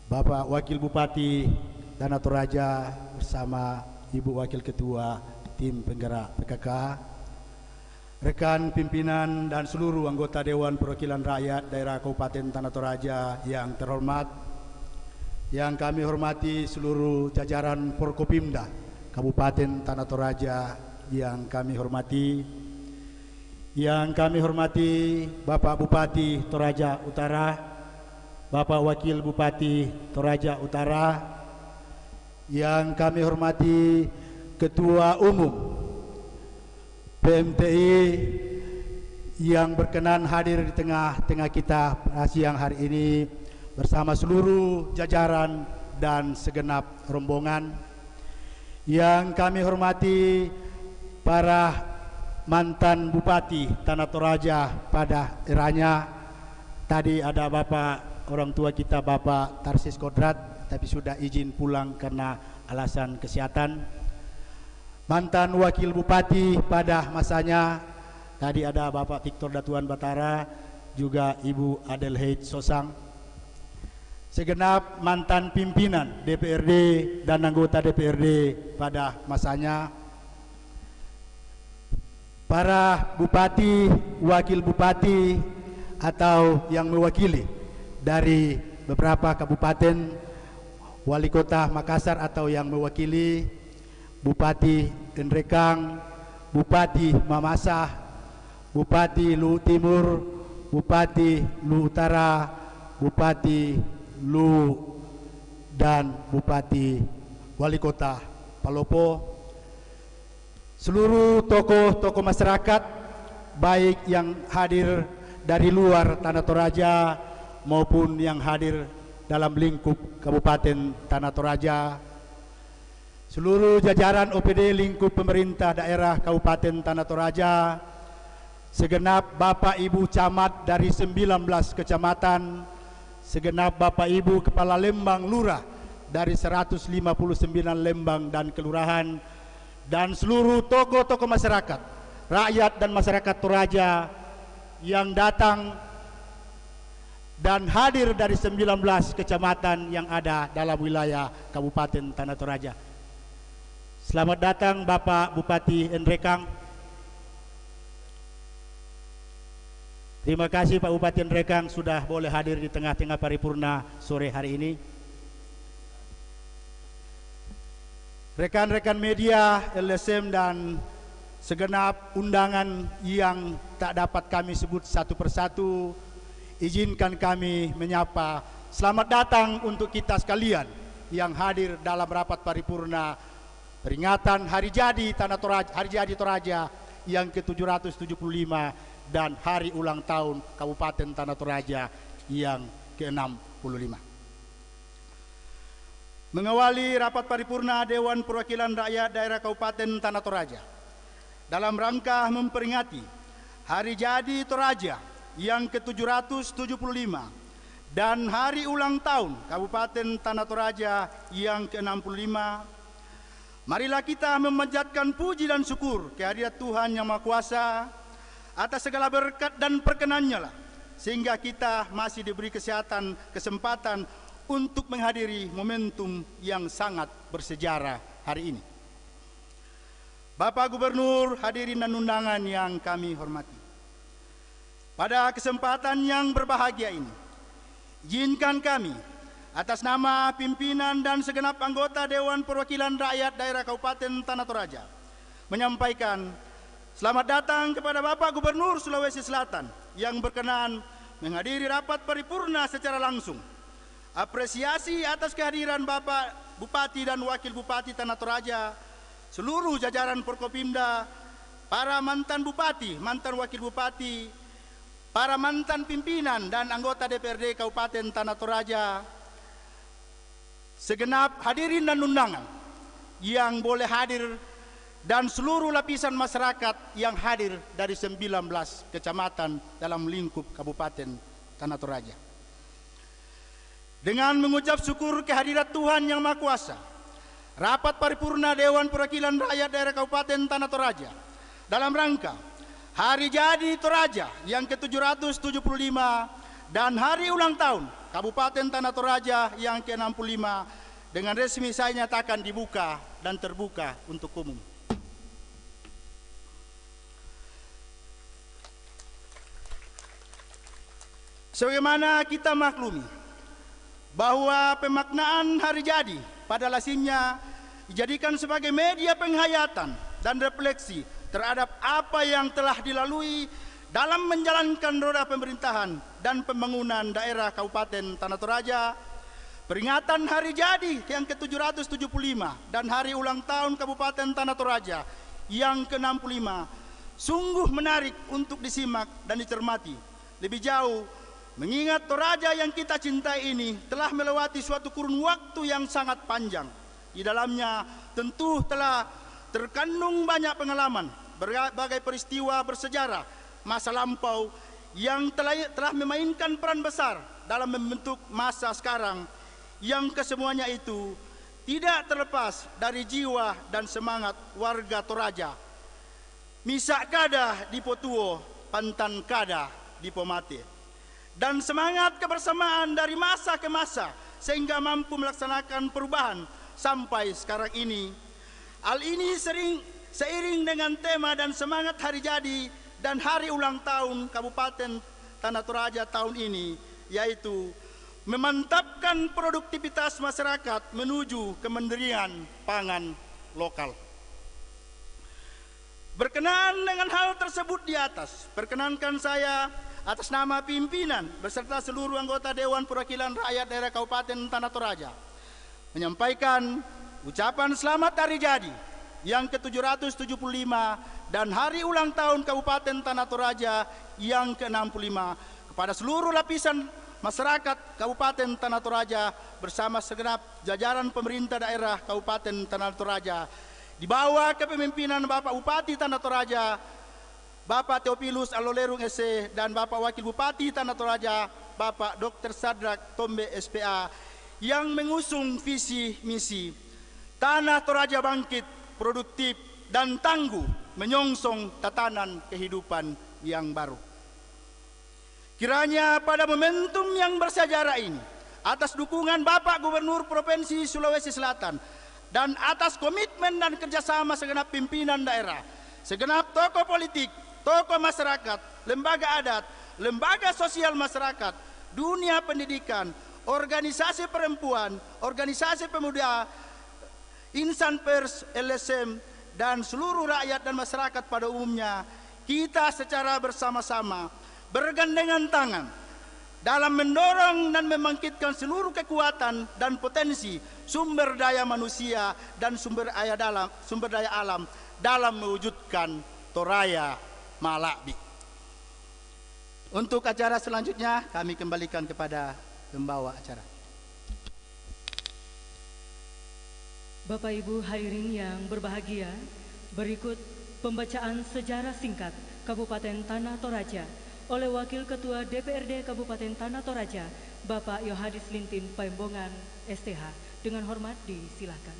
Bapak Wakil Bupati Tanah Toraja bersama Ibu Wakil Ketua Tim Penggerak PKK, rekan pimpinan dan seluruh anggota Dewan Perwakilan Rakyat Daerah Kabupaten Tanah Toraja yang terhormat, yang kami hormati seluruh jajaran Forkopimda Kabupaten Tanah Toraja yang kami hormati, Bapak Bupati Toraja Utara, Bapak Wakil Bupati Toraja Utara, yang kami hormati Ketua Umum PMTI yang berkenan hadir di tengah-tengah kita pada siang hari ini bersama seluruh jajaran dan segenap rombongan. Yang kami hormati para mantan Bupati Tanah Toraja pada eranya. Tadi ada Bapak orang tua kita Bapak Tarsis Kodrat, tapi sudah izin pulang karena alasan kesehatan. Mantan Wakil Bupati pada masanya, tadi ada Bapak Victor Datuan Batara, juga Ibu Adelheid Sosang. Segenap mantan pimpinan DPRD dan anggota DPRD pada masanya. Para Bupati, Wakil Bupati atau yang mewakili dari beberapa kabupaten, Wali Kota Makassar atau yang mewakili Bupati Endrekang, Bupati Mamasa, Bupati Lu Timur, Bupati Lu Utara, Bupati Lu dan Bupati Wali Kota Palopo, seluruh tokoh-tokoh masyarakat baik yang hadir dari luar Tanah Toraja maupun yang hadir dalam lingkup Kabupaten Tanah Toraja, seluruh jajaran OPD lingkup pemerintah daerah Kabupaten Tanah Toraja, segenap Bapak Ibu Camat dari 19 kecamatan, segenap Bapak Ibu Kepala Lembang Lurah dari 159 lembang dan kelurahan, dan seluruh tokoh-tokoh masyarakat, rakyat dan masyarakat Toraja yang datang dan hadir dari 19 kecamatan yang ada dalam wilayah Kabupaten Tanah Toraja. Selamat datang Bapak Bupati Endrekang. Terima kasih Pak Bupati Endrekang sudah boleh hadir di tengah-tengah paripurna sore hari ini. Rekan-rekan media, LSM dan segenap undangan yang tak dapat kami sebut satu persatu, izinkan kami menyapa selamat datang untuk kita sekalian yang hadir dalam rapat paripurna peringatan Hari Jadi Tanah Toraja, Hari Jadi Toraja yang ke-775 dan Hari Ulang Tahun Kabupaten Tanah Toraja yang ke-65. Mengawali rapat paripurna Dewan Perwakilan Rakyat Daerah Kabupaten Tanah Toraja dalam rangka memperingati Hari Jadi Toraja yang ke-775 dan Hari Ulang Tahun Kabupaten Tanah Toraja yang ke-65, marilah kita memanjatkan puji dan syukur kehadirat Tuhan Yang Maha Kuasa atas segala berkat dan perkenannya lah, sehingga kita masih diberi kesempatan untuk menghadiri momentum yang sangat bersejarah hari ini. Bapak Gubernur, hadirin dan undangan yang kami hormati, pada kesempatan yang berbahagia ini, izinkan kami atas nama pimpinan dan segenap anggota Dewan Perwakilan Rakyat Daerah Kabupaten Tanah Toraja menyampaikan selamat datang kepada Bapak Gubernur Sulawesi Selatan yang berkenan menghadiri rapat paripurna secara langsung. Apresiasi atas kehadiran Bapak Bupati dan Wakil Bupati Tanah Toraja, seluruh jajaran Forkopimda, para mantan Bupati, mantan Wakil Bupati, para mantan pimpinan dan anggota DPRD Kabupaten Tanah Toraja, segenap hadirin dan undangan yang boleh hadir, dan seluruh lapisan masyarakat yang hadir dari 19 kecamatan dalam lingkup Kabupaten Tanah Toraja. Dengan mengucap syukur kehadirat Tuhan Yang Maha Kuasa, rapat paripurna Dewan Perwakilan Rakyat Daerah Kabupaten Tanah Toraja dalam rangka Hari Jadi Toraja yang ke-775 dan Hari Ulang Tahun Kabupaten Tanah Toraja yang ke-65 dengan resmi saya nyatakan dibuka dan terbuka untuk umum. Sebagaimana kita maklumi bahwa pemaknaan Hari Jadi pada lazimnya dijadikan sebagai media penghayatan dan refleksi terhadap apa yang telah dilalui dalam menjalankan roda pemerintahan dan pembangunan daerah Kabupaten Tanah Toraja. Peringatan Hari Jadi yang ke-775 dan Hari Ulang Tahun Kabupaten Tanah Toraja yang ke-65 sungguh menarik untuk disimak dan dicermati lebih jauh, mengingat Toraja yang kita cintai ini telah melewati suatu kurun waktu yang sangat panjang. Di dalamnya tentu telah terkandung banyak pengalaman, berbagai peristiwa bersejarah masa lampau yang telah memainkan peran besar dalam membentuk masa sekarang, yang kesemuanya itu tidak terlepas dari jiwa dan semangat warga Toraja. Misak kada di Potuo, pantan kada di Pomate. Dan semangat kebersamaan dari masa ke masa sehingga mampu melaksanakan perubahan sampai sekarang ini. Hal ini seiring dengan tema dan semangat Hari Jadi dan Hari Ulang Tahun Kabupaten Tanah Toraja tahun ini, yaitu memantapkan produktivitas masyarakat menuju kemandirian pangan lokal. Berkenaan dengan hal tersebut di atas, perkenankan saya atas nama pimpinan beserta seluruh anggota Dewan Perwakilan Rakyat Daerah Kabupaten Tanah Toraja menyampaikan ucapan selamat hari jadi yang ke-775 dan hari ulang tahun Kabupaten Tanah Toraja yang ke-65 kepada seluruh lapisan masyarakat Kabupaten Tanah Toraja bersama segenap jajaran pemerintah daerah Kabupaten Tanah Toraja di bawah kepemimpinan Bapak Bupati Tanah Toraja, Bapak Teopilus Alolerung SE, dan Bapak Wakil Bupati Tanah Toraja, Bapak Dr. Sadrak Tombe SPA, yang mengusung visi misi Tanah Toraja bangkit, produktif, dan tangguh menyongsong tatanan kehidupan yang baru. Kiranya pada momentum yang bersejarah ini, atas dukungan Bapak Gubernur Provinsi Sulawesi Selatan dan atas komitmen dan kerjasama segenap pimpinan daerah, segenap tokoh politik, tokoh masyarakat, lembaga adat, lembaga sosial masyarakat, dunia pendidikan, organisasi perempuan, organisasi pemuda, insan pers, LSM, dan seluruh rakyat dan masyarakat pada umumnya, kita secara bersama-sama bergandengan tangan dalam mendorong dan membangkitkan seluruh kekuatan dan potensi sumber daya manusia dan sumber daya alam dalam mewujudkan Toraya Malabi. Untuk acara selanjutnya kami kembalikan kepada pembawa acara. Bapak Ibu hadirin yang berbahagia, berikut pembacaan sejarah singkat Kabupaten Tanah Toraja oleh Wakil Ketua DPRD Kabupaten Tanah Toraja, Bapak Yohadis Lintin Pembongan STH. Dengan hormat disilakan.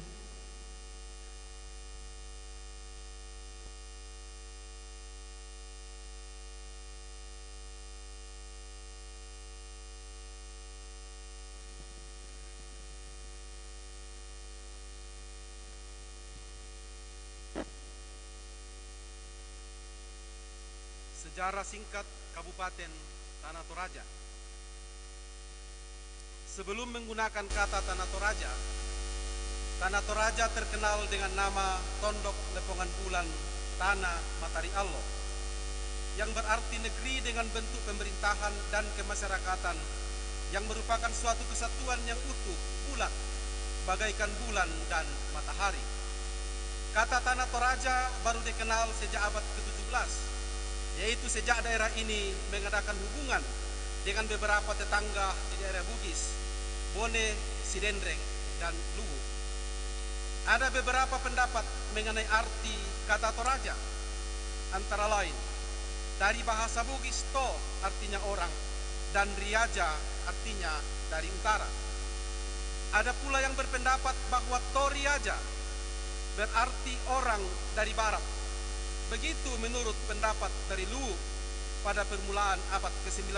Sejarah singkat Kabupaten Tanah Toraja. Sebelum menggunakan kata Tanah Toraja terkenal dengan nama Tondok Lepongan Bulan Tanah Matahari Allah, yang berarti negeri dengan bentuk pemerintahan dan kemasyarakatan yang merupakan suatu kesatuan yang utuh, bulat, bagaikan bulan dan matahari. Kata Tanah Toraja baru dikenal sejak abad ke-17, yaitu sejak daerah ini mengadakan hubungan dengan beberapa tetangga di daerah Bugis, Bone, Sidendreng, dan Luwu. Ada beberapa pendapat mengenai arti kata Toraja, antara lain dari bahasa Bugis to artinya orang dan riaja artinya dari utara. Ada pula yang berpendapat bahwa Toriaja berarti orang dari barat. Begitu menurut pendapat dari Luwu pada permulaan abad ke-19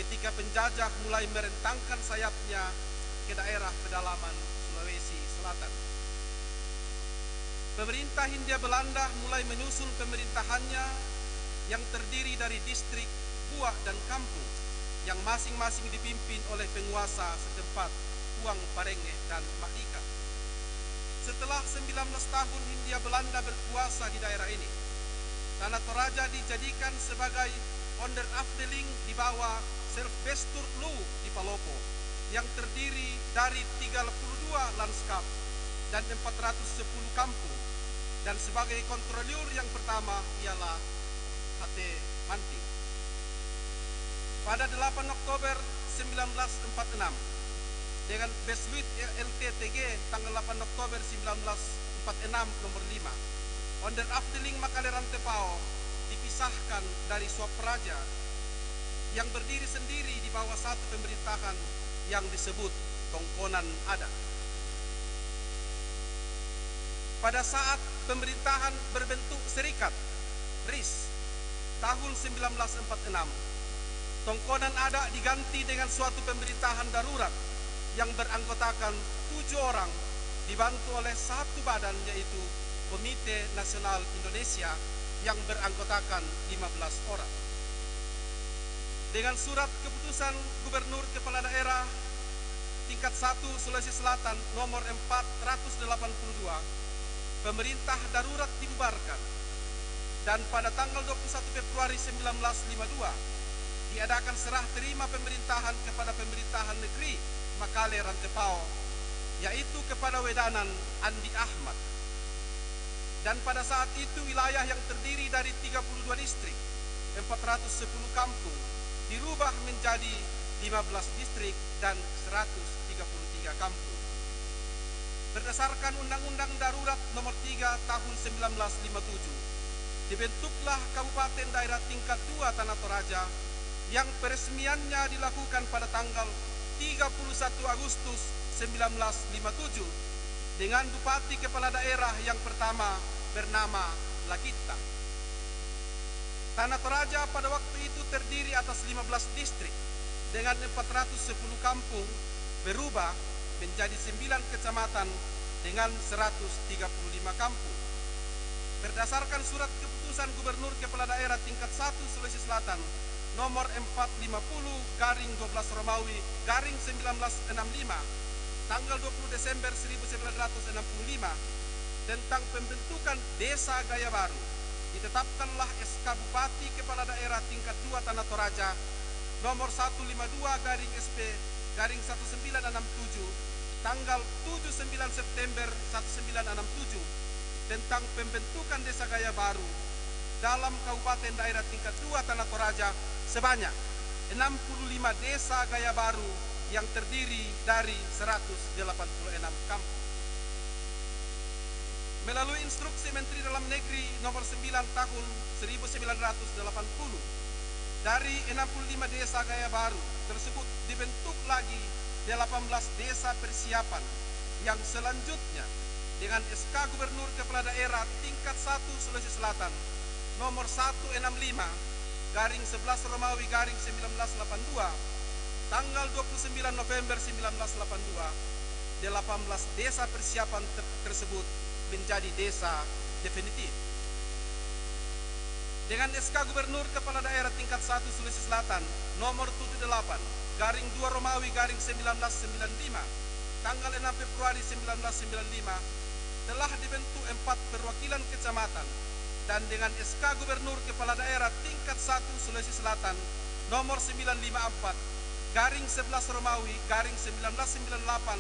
ketika penjajah mulai merentangkan sayapnya ke daerah pedalaman Sulawesi Selatan. Pemerintah Hindia Belanda mulai menyusun pemerintahannya yang terdiri dari distrik, buah, dan kampung yang masing-masing dipimpin oleh penguasa setempat, Puang Parenge dan Mardika. Setelah 19 tahun Hindia Belanda berkuasa di daerah ini, Tanah Toraja dijadikan sebagai onderafdeling di bawah Serfbestur Luwu di Palopo yang terdiri dari 32 landskap dan 410 kampung, dan sebagai kontroliur yang pertama ialah HT Manting. Pada 8 Oktober 1946 dengan Besluit LTTG tanggal 8 Oktober 1946 nomor 5, onderafdeling Makaleran Tepao dipisahkan dari Swapraja yang berdiri sendiri di bawah satu pemerintahan yang disebut Tongkonan Adat. Pada saat pemerintahan berbentuk serikat RIS tahun 1946, Tongkonan Adat diganti dengan suatu pemerintahan darurat yang beranggotakan 7 orang dibantu oleh satu badan, yaitu Komite Nasional Indonesia yang beranggotakan 15 orang. Dengan surat keputusan Gubernur Kepala Daerah tingkat 1 Sulawesi Selatan nomor 482, pemerintah darurat dibubarkan dan pada tanggal 21 Februari 1952 diadakan serah terima pemerintahan kepada pemerintahan negeri Makale Rantepao yaitu kepada Wedanan Andi Ahmad. Dan pada saat itu wilayah yang terdiri dari 32 distrik, 410 kampung, dirubah menjadi 15 distrik dan 133 kampung. Berdasarkan Undang-Undang Darurat Nomor 3 Tahun 1957, dibentuklah Kabupaten Daerah Tingkat 2 Tanah Toraja yang peresmiannya dilakukan pada tanggal 31 Agustus 1957 dengan Bupati Kepala Daerah yang pertama bernama Lagita. Tanah Toraja pada waktu itu terdiri atas 15 distrik dengan 410 kampung, berubah menjadi 9 kecamatan dengan 135 kampung. Berdasarkan surat keputusan Gubernur Kepala Daerah tingkat 1 Sulawesi Selatan nomor 450/12 Romawi /1965 tanggal 20 Desember 1965 tentang pembentukan Desa Gaya Baru, ditetapkanlah SK Bupati Kepala Daerah tingkat 2 Tanah Toraja nomor 152/SP/1967 tanggal 7 September 1967 tentang pembentukan Desa Gaya Baru dalam Kabupaten Daerah tingkat 2 Tanah Toraja sebanyak 65 desa Gaya Baru yang terdiri dari 186 kampung. Melalui instruksi Menteri Dalam Negeri nomor 9 tahun 1980 dari 65 desa Gaya Baru tersebut dibentuk lagi 18 desa persiapan yang selanjutnya dengan SK Gubernur Kepala Daerah tingkat 1 Sulawesi Selatan nomor 165/11 Romawi /1982 tanggal 29 November 1982 18 desa persiapan tersebut menjadi desa definitif. Dengan SK Gubernur Kepala Daerah tingkat 1 Sulawesi Selatan nomor 78/2 Romawi /1995 tanggal 6 Februari 1995 telah dibentuk 4 perwakilan kecamatan, dan dengan SK Gubernur Kepala Daerah tingkat 1 Sulawesi Selatan nomor 954/11 Romawi /1998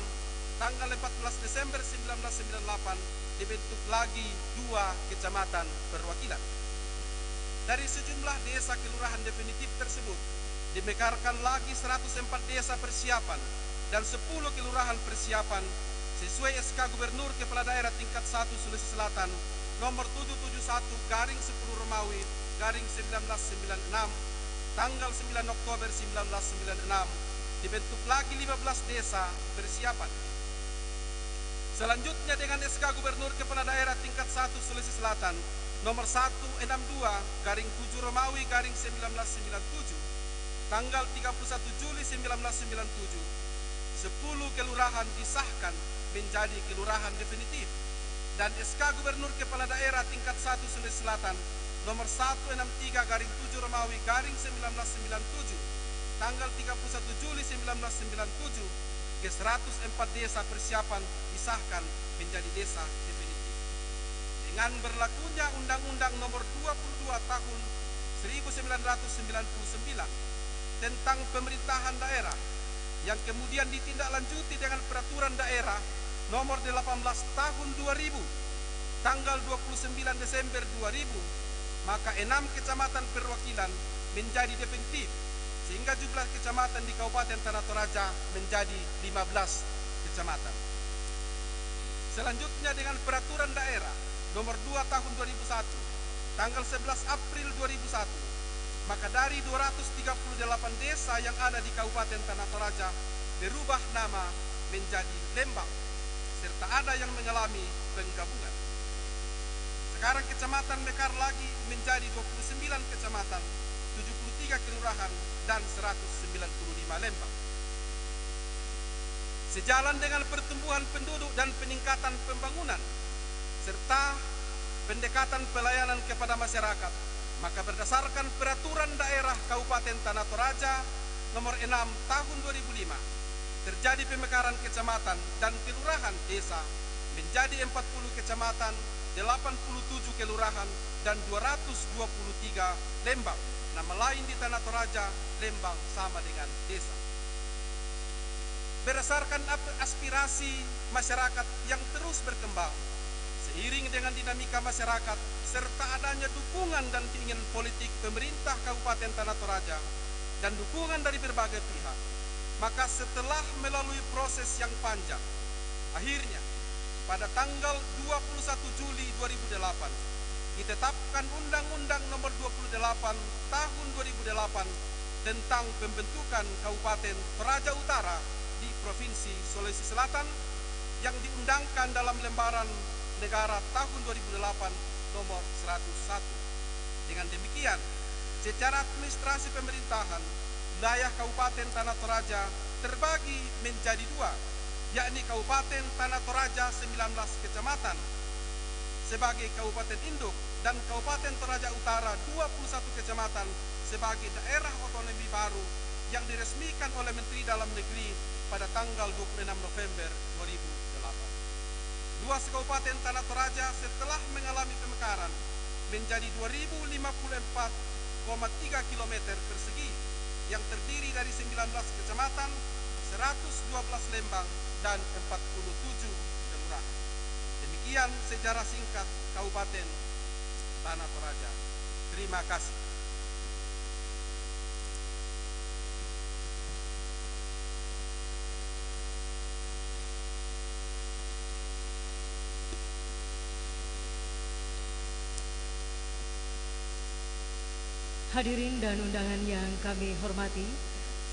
tanggal 14 Desember 1998 dibentuk lagi 2 kecamatan perwakilan. Dari sejumlah desa kelurahan definitif tersebut dimekarkan lagi 104 desa persiapan dan 10 kelurahan persiapan sesuai SK Gubernur Kepala Daerah tingkat 1 Sulawesi Selatan nomor 771/10 Romawi /1996 tanggal 9 Oktober 1996 dibentuk lagi 15 desa persiapan. Selanjutnya dengan SK Gubernur Kepala Daerah tingkat 1 Sulawesi Selatan nomor 162/7 Romawi /1997 tanggal 31 Juli 1997 10 kelurahan disahkan menjadi kelurahan definitif, dan SK Gubernur Kepala Daerah tingkat 1 Sulawesi Selatan nomor 163/7 Romawi /1997 tanggal 31 Juli 1997 ke 104 desa persiapan disahkan menjadi desa definitif. Dengan berlakunya Undang-Undang nomor 22 tahun 1999 tentang pemerintahan daerah yang kemudian ditindaklanjuti dengan Peraturan Daerah nomor 18 tahun 2000 tanggal 29 Desember 2000, maka 6 kecamatan perwakilan menjadi definitif sehingga jumlah kecamatan di Kabupaten Tanah Toraja menjadi 15 kecamatan. Selanjutnya dengan Peraturan Daerah nomor 2 tahun 2001 tanggal 11 April 2001, maka dari 238 desa yang ada di Kabupaten Tanah Toraja berubah nama menjadi Lembang, serta ada yang mengalami penggabungan. Sekarang kecamatan mekar lagi menjadi 29 kecamatan, 73 kelurahan, dan 195 lembang. Sejalan dengan pertumbuhan penduduk dan peningkatan pembangunan, serta pendekatan pelayanan kepada masyarakat, maka berdasarkan Peraturan Daerah Kabupaten Tanah Toraja nomor 6 tahun 2005, terjadi pemekaran kecamatan dan kelurahan desa menjadi 40 kecamatan, 87 kelurahan, dan 223 lembang. Nama lain di Tanah Toraja, lembang sama dengan desa. berdasarkan aspirasi masyarakat yang terus berkembang. Seiring dengan dinamika masyarakat serta adanya dukungan dan keinginan politik pemerintah Kabupaten Tanah Toraja dan dukungan dari berbagai pihak, maka setelah melalui proses yang panjang, akhirnya pada tanggal 21 Juli 2008 ditetapkan Undang-Undang Nomor 28 Tahun 2008 tentang pembentukan Kabupaten Toraja Utara di Provinsi Sulawesi Selatan yang diundangkan dalam lembaran negara tahun 2008 nomor 101. Dengan demikian, secara administrasi pemerintahan, wilayah Kabupaten Tanah Toraja terbagi menjadi dua, yakni Kabupaten Tanah Toraja 19 kecamatan sebagai kabupaten induk dan Kabupaten Toraja Utara 21 kecamatan sebagai daerah otonomi baru yang diresmikan oleh Menteri Dalam Negeri pada tanggal 26 November 2008. Luas Kabupaten Tanah Toraja setelah mengalami pemekaran menjadi 2054,3 km persegi yang terdiri dari 19 kecamatan, 112 lembang, dan 47 kelurahan. Demikian sejarah singkat Kabupaten Tanah Toraja. Terima kasih. Hadirin dan undangan yang kami hormati,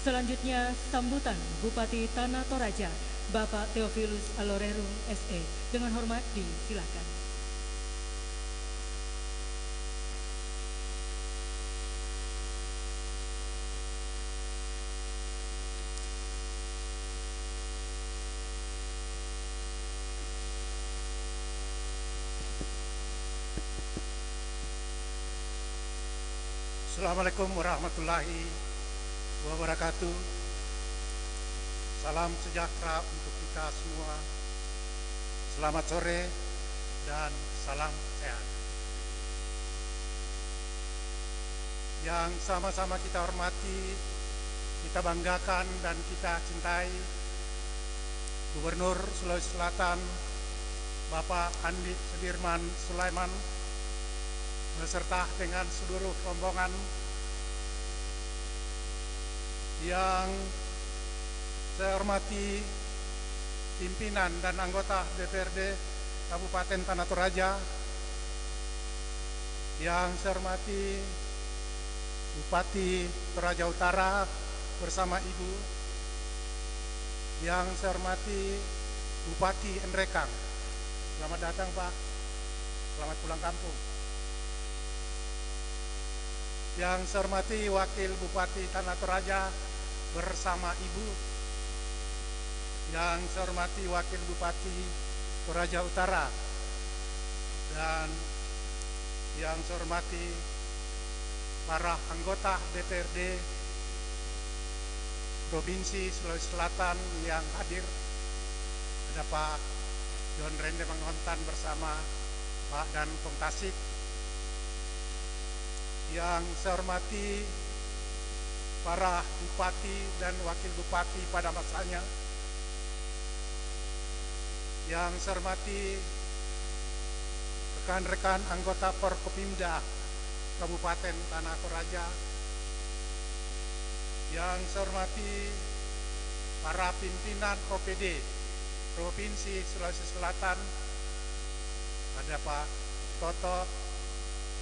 selanjutnya sambutan Bupati Tanah Toraja, Bapak Theophilus Alorerum SE, dengan hormat disilakan. Assalamualaikum warahmatullahi wabarakatuh. Salam sejahtera untuk kita semua. Selamat sore dan salam sehat. Yang sama-sama kita hormati, kita banggakan dan kita cintai Gubernur Sulawesi Selatan Bapak Andi Sudirman Sulaiman beserta dengan seluruh rombongan yang saya hormati pimpinan dan anggota DPRD Kabupaten Tanah Toraja, yang saya hormati Bupati Toraja Utara bersama Ibu, yang saya hormati Bupati Endrekang. Selamat datang Pak, selamat pulang kampung. Yang saya hormati Wakil Bupati Tanah Toraja bersama Ibu, yang saya hormati Wakil Bupati Toraja Utara, dan yang saya hormati para anggota DPRD Provinsi Sulawesi Selatan yang hadir. Ada Pak John Rende Manghontan bersama Pak Dan Pongtasik. Yang saya hormati para bupati dan wakil bupati pada masanya. Yang saya hormati rekan-rekan anggota Forkopimda Kabupaten Tanah Toraja. Yang saya hormati para pimpinan OPD Provinsi Sulawesi Selatan. Ada Pak Toto,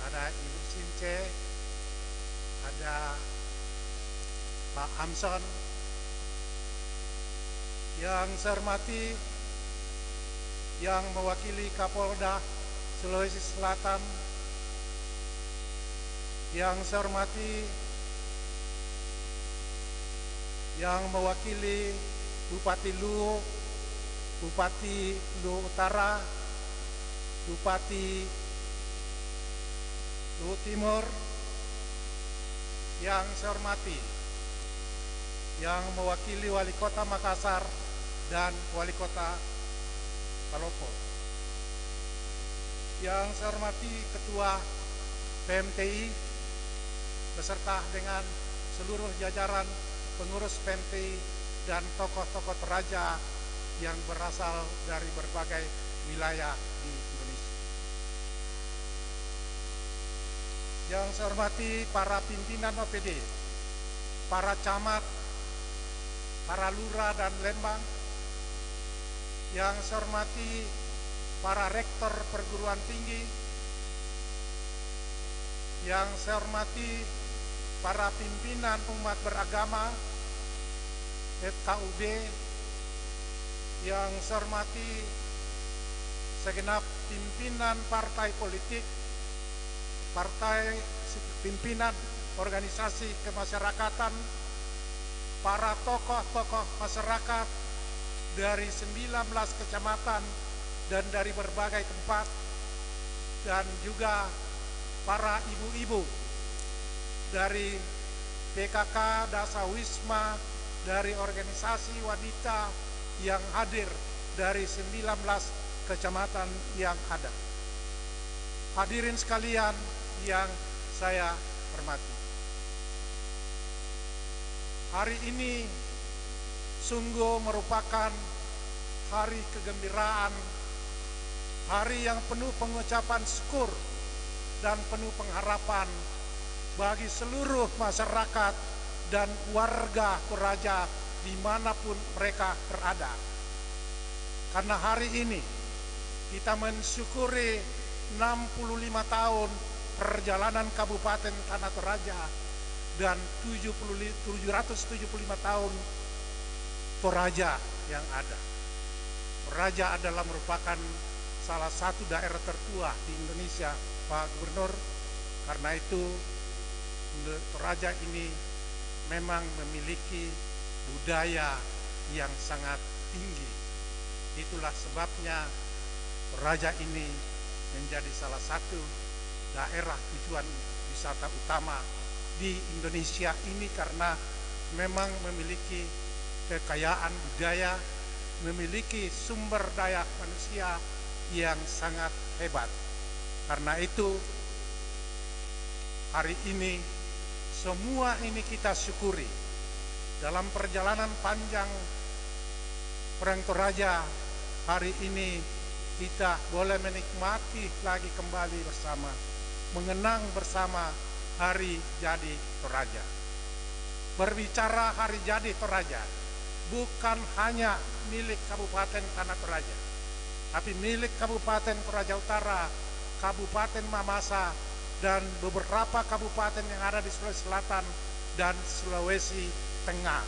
ada Ibu Since, ada Pak Hamson. Yang saya hormati yang mewakili Kapolda Sulawesi Selatan, yang saya hormati yang mewakili Bupati Luwu, Bupati Luwu Utara, Bupati Luwu Timur, yang saya hormati yang mewakili Wali Kota Makassar dan Wali Kota Palopo, yang saya hormati Ketua PMTI beserta dengan seluruh jajaran pengurus PMTI dan tokoh-tokoh Toraja yang berasal dari berbagai wilayah di Indonesia. Yang saya hormati para pimpinan OPD, para camat, para lurah dan lembang. Yang saya hormati para rektor perguruan tinggi. Yang saya hormati para pimpinan umat beragama FKUB, yang saya hormati segenap pimpinan partai politik, pimpinan organisasi kemasyarakatan, para tokoh-tokoh masyarakat dari 19 kecamatan dan dari berbagai tempat, dan juga para ibu-ibu dari PKK Dasawisma, dari organisasi wanita yang hadir dari 19 kecamatan yang ada. Hadirin sekalian yang saya hormati, hari ini sungguh merupakan hari kegembiraan, hari yang penuh pengucapan syukur dan penuh pengharapan bagi seluruh masyarakat dan warga Toraja dimanapun mereka berada. Karena hari ini kita mensyukuri 65 tahun perjalanan Kabupaten Tanah Toraja dan 775 tahun Toraja yang ada. Toraja adalah merupakan salah satu daerah tertua di Indonesia, Pak Gubernur. Karena itu Toraja ini memang memiliki budaya yang sangat tinggi. Itulah sebabnya Toraja ini menjadi salah satu daerah tujuan wisata utama di Indonesia ini, karena memang memiliki kekayaan budaya, memiliki sumber daya manusia yang sangat hebat. Karena itu hari ini semua ini kita syukuri. Dalam perjalanan panjang Perang Toraja, hari ini kita boleh menikmati lagi kembali bersama, mengenang bersama Hari Jadi Toraja. Berbicara Hari Jadi Toraja bukan hanya milik Kabupaten Tanah Toraja, tapi milik Kabupaten Toraja Utara, Kabupaten Mamasa, dan beberapa kabupaten yang ada di Sulawesi Selatan dan Sulawesi Tengah.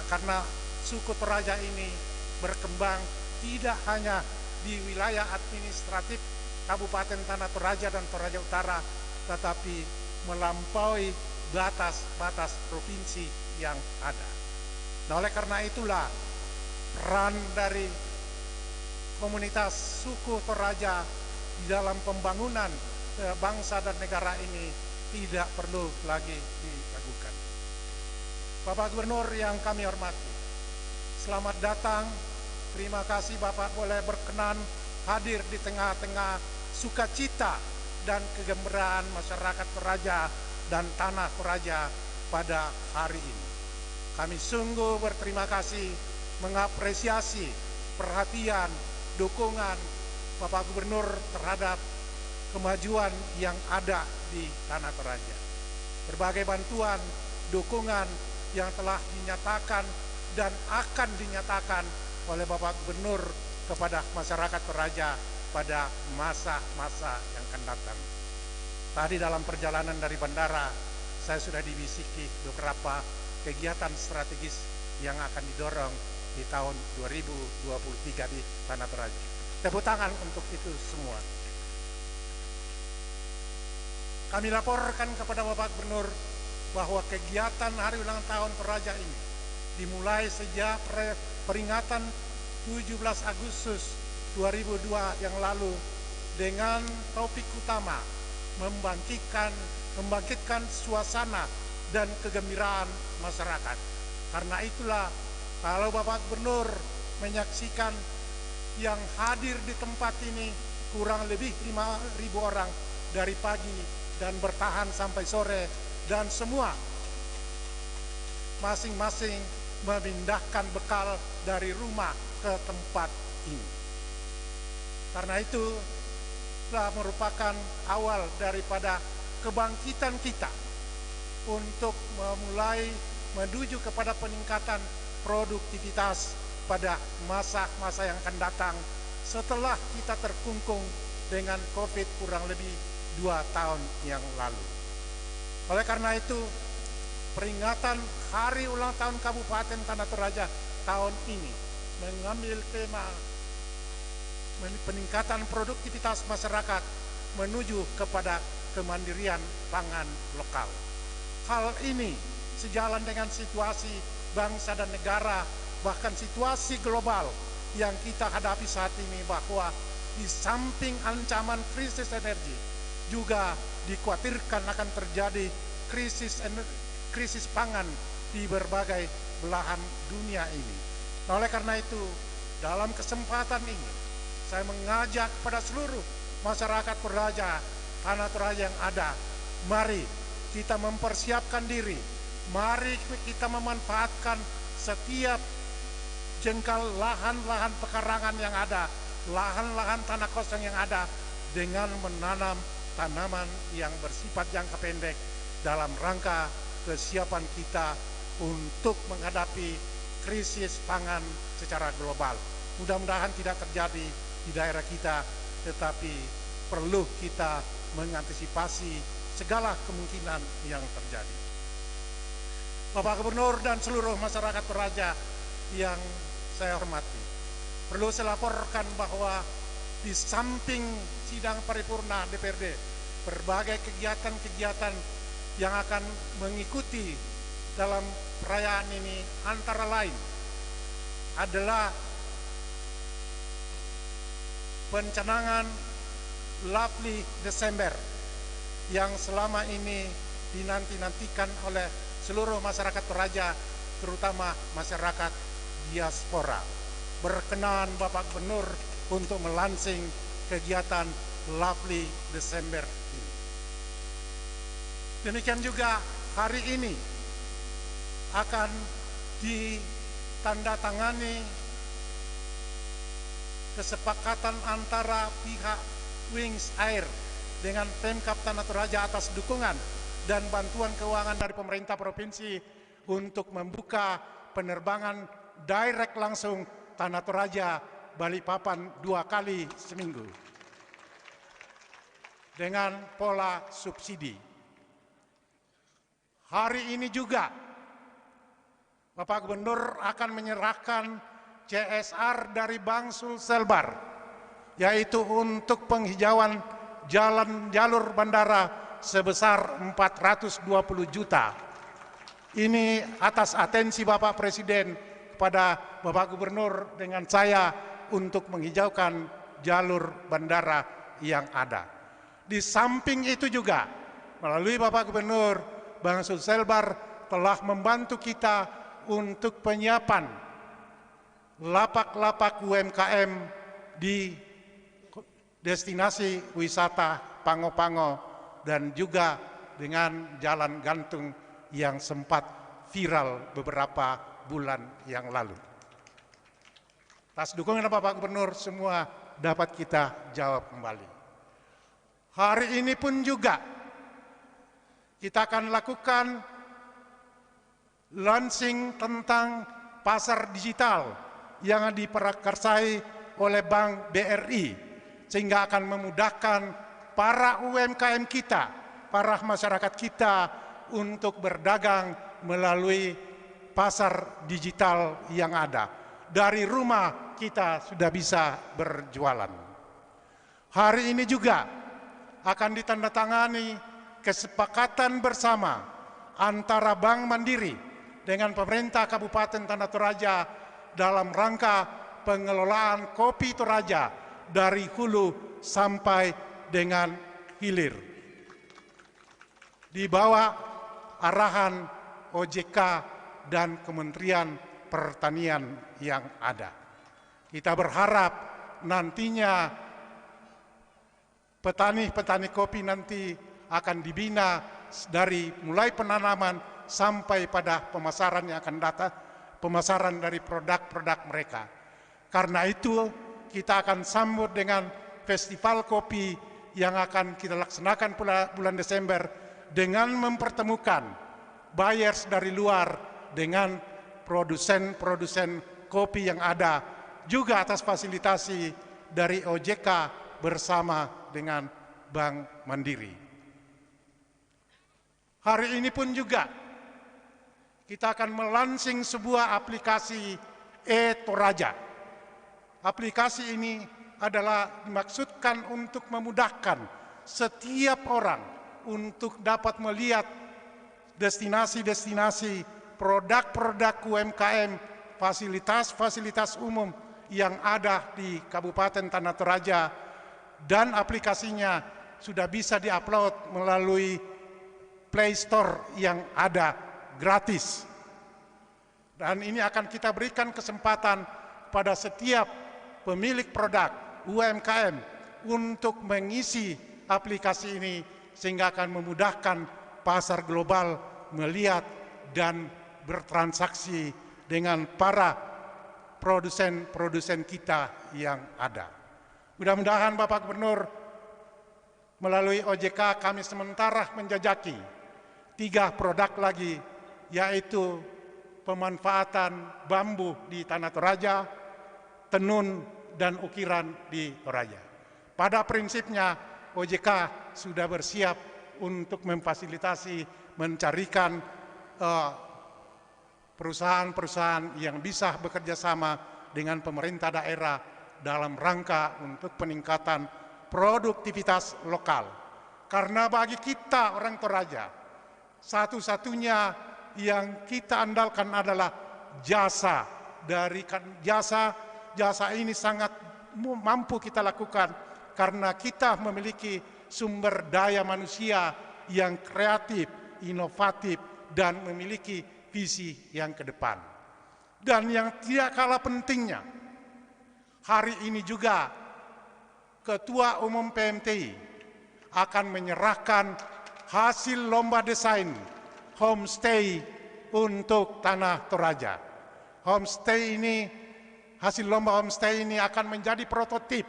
Karena suku Toraja ini berkembang tidak hanya di wilayah administratif Kabupaten Tanah Toraja dan Toraja Utara, tetapi melampaui batas-batas provinsi yang ada. Nah, oleh karena itulah peran dari komunitas suku Toraja di dalam pembangunan bangsa dan negara ini tidak perlu lagi diragukan. Bapak Gubernur yang kami hormati, selamat datang. Terima kasih Bapak boleh berkenan hadir di tengah-tengah sukacita dan kegembiraan masyarakat Toraja dan Tanah Toraja pada hari ini. Kami sungguh berterima kasih, mengapresiasi perhatian, dukungan Bapak Gubernur terhadap kemajuan yang ada di Tanah Toraja. Berbagai bantuan, dukungan yang telah dinyatakan dan akan dinyatakan oleh Bapak Gubernur kepada masyarakat Toraja pada masa-masa yang akan datang. Tadi dalam perjalanan dari bandara, saya sudah dibisiki beberapa kegiatan strategis yang akan didorong di tahun 2023 di Tanah Toraja. Tepuk tangan untuk itu semua. Kami laporkan kepada Bapak Gubernur bahwa kegiatan hari ulang tahun Toraja ini dimulai sejak peringatan 17 Agustus 2002 yang lalu dengan topik utama membangkitkan suasana dan kegembiraan masyarakat. Karena itulah kalau Bapak Gubernur menyaksikan yang hadir di tempat ini kurang lebih 5.000 orang dari pagi dan bertahan sampai sore, dan semua masing-masing memindahkan bekal dari rumah ke tempat ini. Karena itu telah merupakan awal daripada kebangkitan kita untuk memulai menuju kepada peningkatan produktivitas pada masa-masa yang akan datang setelah kita terkungkung dengan COVID kurang lebih 2 tahun yang lalu. Oleh karena itu, peringatan Hari Ulang Tahun Kabupaten Tanah Toraja tahun ini mengambil tema peningkatan produktivitas masyarakat menuju kepada kemandirian pangan lokal. Hal ini sejalan dengan situasi bangsa dan negara, bahkan situasi global yang kita hadapi saat ini, bahwa di samping ancaman krisis energi juga dikhawatirkan akan terjadi krisis pangan di berbagai belahan dunia ini. Nah, oleh karena itu, dalam kesempatan ini saya mengajak pada seluruh masyarakat Toraja, Tanah Toraja yang ada, mari kita mempersiapkan diri, mari kita memanfaatkan setiap jengkal lahan-lahan pekarangan yang ada, lahan-lahan tanah kosong yang ada, dengan menanam tanaman yang bersifat jangka pendek dalam rangka kesiapan kita untuk menghadapi krisis pangan secara global. Mudah-mudahan tidak terjadi di daerah kita, tetapi perlu kita mengantisipasi segala kemungkinan yang terjadi. Bapak Gubernur dan seluruh masyarakat Toraja yang saya hormati, perlu saya laporkan bahwa di samping sidang paripurna DPRD, berbagai kegiatan-kegiatan yang akan mengikuti dalam perayaan ini antara lain adalah pencanangan Lovely Desember yang selama ini dinanti-nantikan oleh seluruh masyarakat Toraja, terutama masyarakat diaspora. Berkenan Bapak Gubernur untuk melansing kegiatan Lovely Desember ini. Demikian juga hari ini akan ditandatangani kesepakatan antara pihak Wings Air dengan Pemkab Tanah Toraja atas dukungan dan bantuan keuangan dari pemerintah provinsi untuk membuka penerbangan direct langsung Tanah Toraja Balikpapan 2 kali seminggu dengan pola subsidi. Hari ini juga Bapak Gubernur akan menyerahkan CSR dari Bank Sulselbar, yaitu untuk penghijauan jalur bandara sebesar 420 juta. Ini atas atensi Bapak Presiden kepada Bapak Gubernur dengan saya untuk menghijaukan jalur bandara yang ada. Di samping itu juga, melalui Bapak Gubernur, Bank Sulselbar telah membantu kita untuk penyiapan lapak-lapak UMKM di destinasi wisata Pango-Pango dan juga dengan jalan gantung yang sempat viral beberapa bulan yang lalu. Atas dukungan Bapak Gubernur semua dapat kita jawab kembali. Hari ini pun juga kita akan lakukan launching tentang pasar digital yang diprakarsai oleh Bank BRI, sehingga akan memudahkan para UMKM kita, para masyarakat kita untuk berdagang melalui pasar digital yang ada. Dari rumah kita sudah bisa berjualan. Hari ini juga akan ditandatangani kesepakatan bersama antara Bank Mandiri dengan pemerintah Kabupaten Tanah Toraja dalam rangka pengelolaan kopi Toraja dari hulu sampai dengan hilir. Di bawah arahan OJK dan Kementerian Pertanian yang ada. Kita berharap nantinya petani-petani kopi nanti akan dibina dari mulai penanaman sampai pada pemasaran yang akan datang, pemasaran dari produk-produk mereka. Karena itu kita akan sambut dengan festival kopi yang akan kita laksanakan bulan Desember dengan mempertemukan buyers dari luar dengan produsen-produsen kopi yang ada, juga atas fasilitasi dari OJK bersama dengan Bank Mandiri. Hari ini pun juga kita akan melaunching sebuah aplikasi e-Toraja. Aplikasi ini adalah dimaksudkan untuk memudahkan setiap orang untuk dapat melihat destinasi-destinasi produk-produk UMKM, fasilitas-fasilitas umum yang ada di Kabupaten Tanah Toraja, dan aplikasinya sudah bisa diupload melalui Play Store yang ada gratis. Dan ini akan kita berikan kesempatan pada setiap pemilik produk UMKM untuk mengisi aplikasi ini sehingga akan memudahkan pasar global melihat dan bertransaksi dengan para produsen-produsen kita yang ada. Mudah-mudahan Bapak Gubernur melalui OJK kami sementara menjajaki 3 produk lagi, yaitu pemanfaatan bambu di Tanah Toraja, tenun, dan ukiran di Toraja. Pada prinsipnya OJK sudah bersiap untuk memfasilitasi, mencarikan perusahaan-perusahaan yang bisa bekerja sama dengan pemerintah daerah dalam rangka untuk peningkatan produktivitas lokal. Karena bagi kita orang Toraja, satu-satunya yang kita andalkan adalah jasa. Dari jasa ini sangat mampu kita lakukan karena kita memiliki sumber daya manusia yang kreatif, inovatif, dan memiliki visi yang ke depan. Dan yang tidak kalah pentingnya, hari ini juga Ketua Umum PMTI akan menyerahkan hasil lomba desain homestay untuk Tanah Toraja. Homestay ini, hasil lomba homestay ini akan menjadi prototip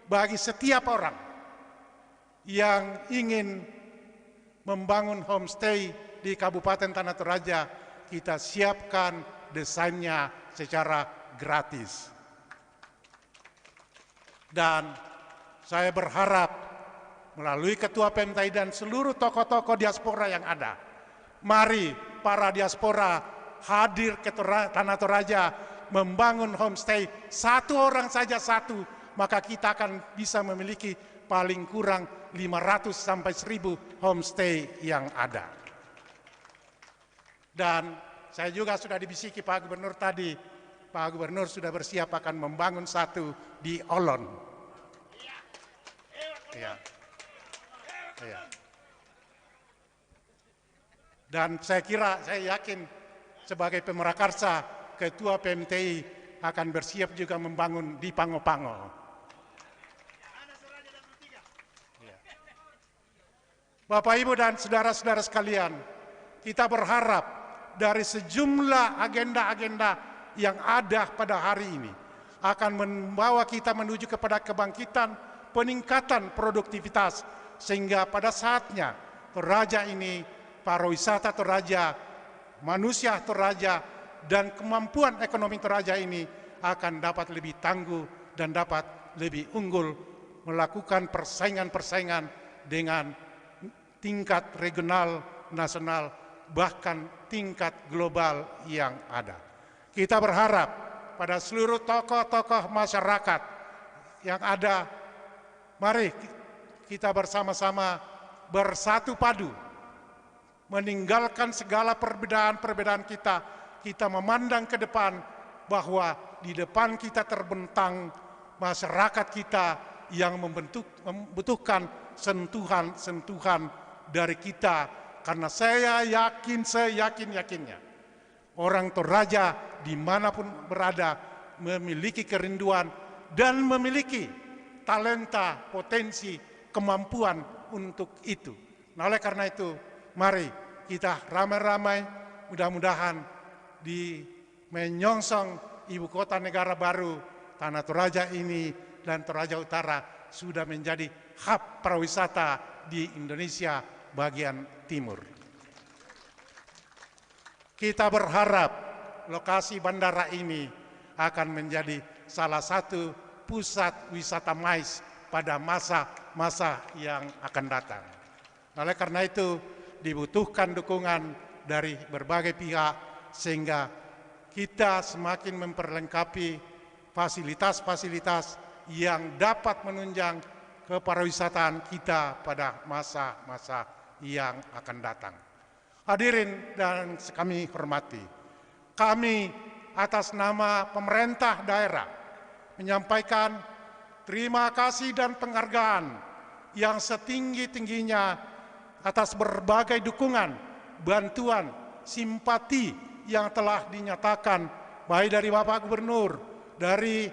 bagi setiap orang yang ingin membangun homestay di Kabupaten Tanah Toraja. Kita siapkan desainnya secara gratis. Dan saya berharap melalui Ketua PMTI dan seluruh tokoh-tokoh diaspora yang ada, mari para diaspora hadir ke Tanah Toraja membangun homestay. Satu orang saja satu, maka kita akan bisa memiliki paling kurang 500 sampai 1000 homestay yang ada. Dan saya juga sudah dibisiki Pak Gubernur tadi, Pak Gubernur sudah bersiap akan membangun satu di Olon. Ya. Ya. Dan saya yakin sebagai pemerakarsa, Ketua PMTI akan bersiap juga membangun di Pango-Pango. Ya. Bapak, Ibu, dan saudara-saudara sekalian, kita berharap dari sejumlah agenda-agenda yang ada pada hari ini akan membawa kita menuju kepada kebangkitan, peningkatan produktivitas, sehingga pada saatnya Toraja ini, pariwisata Toraja, manusia Toraja, dan kemampuan ekonomi Toraja ini akan dapat lebih tangguh dan dapat lebih unggul melakukan persaingan-persaingan dengan tingkat regional, nasional, bahkan tingkat global yang ada. Kita berharap pada seluruh tokoh-tokoh masyarakat yang ada, mari kita bersama-sama bersatu padu, meninggalkan segala perbedaan-perbedaan kita. Kita memandang ke depan bahwa di depan kita terbentang masyarakat kita yang membutuhkan sentuhan-sentuhan dari kita. Karena saya yakinnya, orang Toraja dimanapun berada memiliki kerinduan dan memiliki talenta, potensi, kemampuan untuk itu. Nah, oleh karena itu, mari kita ramai-ramai, mudah-mudahan di menyongsong ibu kota negara baru Tanah Toraja ini, dan Toraja Utara sudah menjadi hub pariwisata di Indonesia bagian timur. Kita berharap lokasi bandara ini akan menjadi salah satu pusat wisata MICE pada masa-masa yang akan datang. Oleh karena itu dibutuhkan dukungan dari berbagai pihak sehingga kita semakin memperlengkapi fasilitas-fasilitas yang dapat menunjang kepariwisataan kita pada masa-masa yang akan datang. Hadirin dan kami hormati, kami atas nama pemerintah daerah menyampaikan terima kasih dan penghargaan yang setinggi-tingginya atas berbagai dukungan, bantuan, simpati yang telah dinyatakan baik dari Bapak Gubernur, dari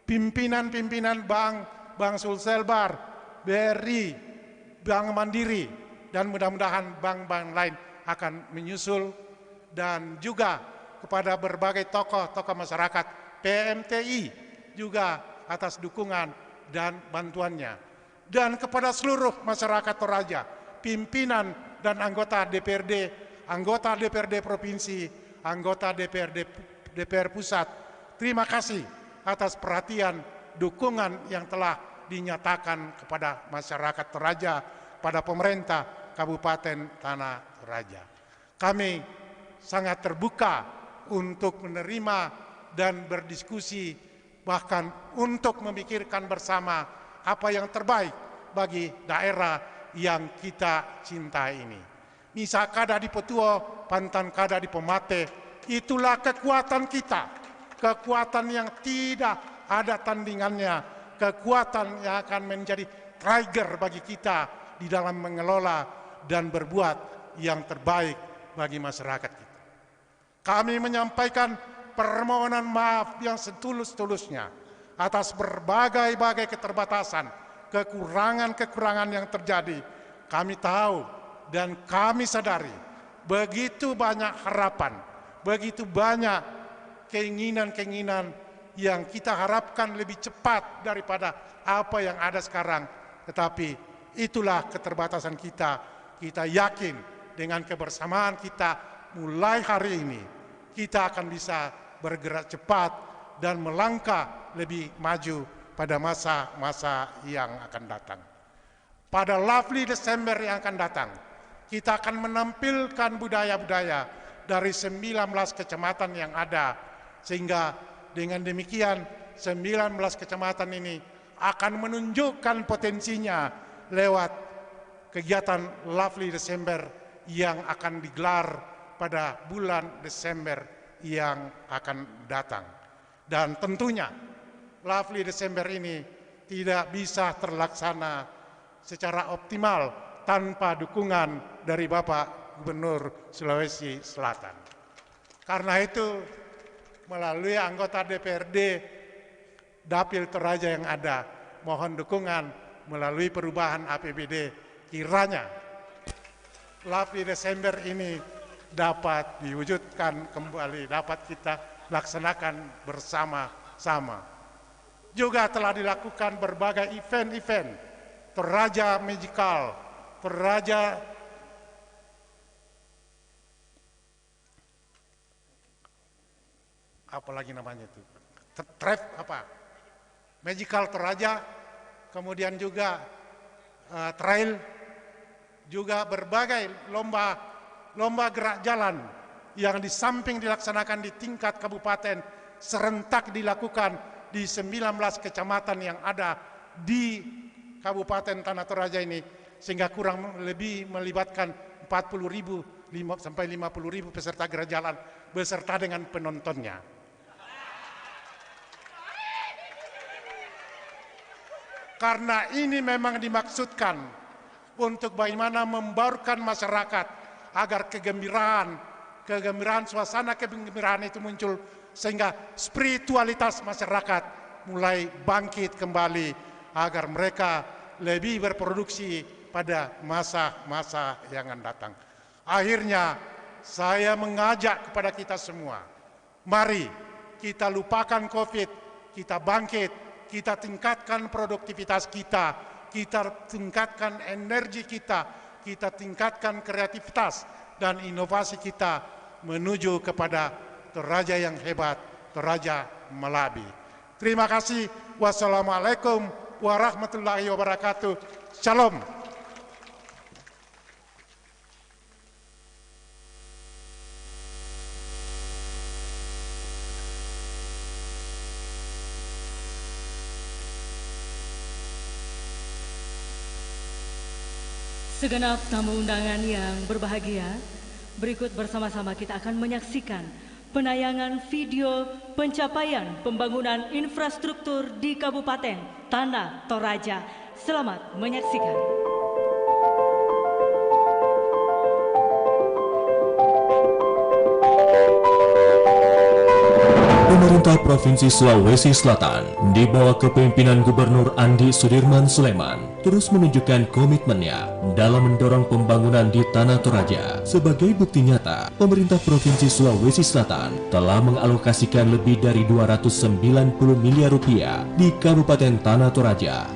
pimpinan-pimpinan Bank Sulselbar, BRI, Bank Mandiri, dan mudah-mudahan bank-bank lain akan menyusul, dan juga kepada berbagai tokoh-tokoh masyarakat, PMTI juga atas dukungan dan bantuannya, dan kepada seluruh masyarakat Toraja, pimpinan dan anggota DPRD Provinsi, anggota DPR Pusat, terima kasih atas perhatian, dukungan yang telah dinyatakan kepada masyarakat Toraja, pada pemerintah Kabupaten Tanah Toraja. Kami sangat terbuka untuk menerima dan berdiskusi, bahkan untuk memikirkan bersama apa yang terbaik bagi daerah yang kita cintai ini. Misa kada di Petuo, pantan kada di Pemate, itulah kekuatan kita, kekuatan yang tidak ada tandingannya, kekuatan yang akan menjadi trigger bagi kita di dalam mengelola dan berbuat yang terbaik bagi masyarakat kita. Kami menyampaikan permohonan maaf yang setulus-tulusnya atas berbagai-bagai keterbatasan, kekurangan-kekurangan yang terjadi. Kami tahu dan kami sadari begitu banyak harapan, begitu banyak keinginan-keinginan yang kita harapkan lebih cepat daripada apa yang ada sekarang. Tetapi itulah keterbatasan kita. Kita yakin dengan kebersamaan kita mulai hari ini, kita akan bisa bergerak cepat dan melangkah lebih maju pada masa-masa yang akan datang. Pada Lovely Desember yang akan datang, kita akan menampilkan budaya-budaya dari 19 kecamatan yang ada, sehingga dengan demikian 19 kecamatan ini akan menunjukkan potensinya lewat kegiatan Lovely Desember yang akan digelar pada bulan Desember yang akan datang. Dan tentunya Lovely Desember ini tidak bisa terlaksana secara optimal tanpa dukungan dari Bapak Gubernur Sulawesi Selatan. Karena itu, melalui anggota DPRD Dapil Toraja yang ada, mohon dukungan melalui perubahan APBD, kiranya Lovely Desember ini dapat diwujudkan kembali, dapat kita laksanakan bersama-sama. Juga telah dilakukan berbagai event-event, Toraja Magical, Toraja apalagi namanya itu, Magical Toraja, kemudian juga trail, juga berbagai lomba gerak jalan yang di samping dilaksanakan di tingkat kabupaten, serentak dilakukan di 19 kecamatan yang ada di Kabupaten Tanah Toraja ini, sehingga kurang lebih melibatkan 40.000 sampai 50.000 peserta gerak jalan beserta dengan penontonnya. Karena ini memang dimaksudkan untuk bagaimana membaurkan masyarakat agar kegembiraan, suasana kegembiraan itu muncul, sehingga spiritualitas masyarakat mulai bangkit kembali agar mereka lebih berproduksi pada masa-masa yang akan datang. Akhirnya saya mengajak kepada kita semua Mari kita lupakan COVID, kita bangkit, kita tingkatkan produktivitas kita tingkatkan energi kita tingkatkan kreativitas dan inovasi kita menuju kepada Toraja yang hebat, Toraja Malabi. Terima kasih. Wassalamualaikum warahmatullahi wabarakatuh. Shalom. Segenap tamu undangan yang berbahagia, berikut bersama-sama kita akan menyaksikan penayangan video pencapaian pembangunan infrastruktur di Kabupaten Tanah Toraja. Selamat menyaksikan. Pemerintah Provinsi Sulawesi Selatan di bawah kepemimpinan Gubernur Andi Sudirman Sulaiman terus menunjukkan komitmennya dalam mendorong pembangunan di Tanah Toraja. Sebagai bukti nyata, pemerintah Provinsi Sulawesi Selatan telah mengalokasikan lebih dari 290 miliar rupiah di Kabupaten Tanah Toraja,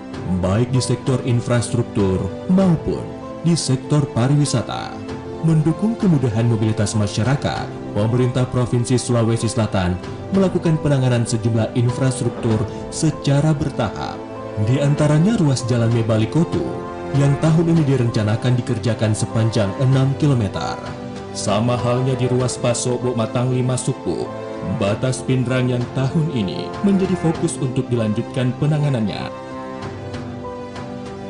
baik di sektor infrastruktur maupun di sektor pariwisata. Mendukung kemudahan mobilitas masyarakat, pemerintah Provinsi Sulawesi Selatan melakukan penanganan sejumlah infrastruktur secara bertahap. Di antaranya ruas Jalan Mebalikotu yang tahun ini direncanakan dikerjakan sepanjang 6 km. Sama halnya di ruas Paso Bokmatang 5 Suku, batas Pindrang yang tahun ini menjadi fokus untuk dilanjutkan penanganannya.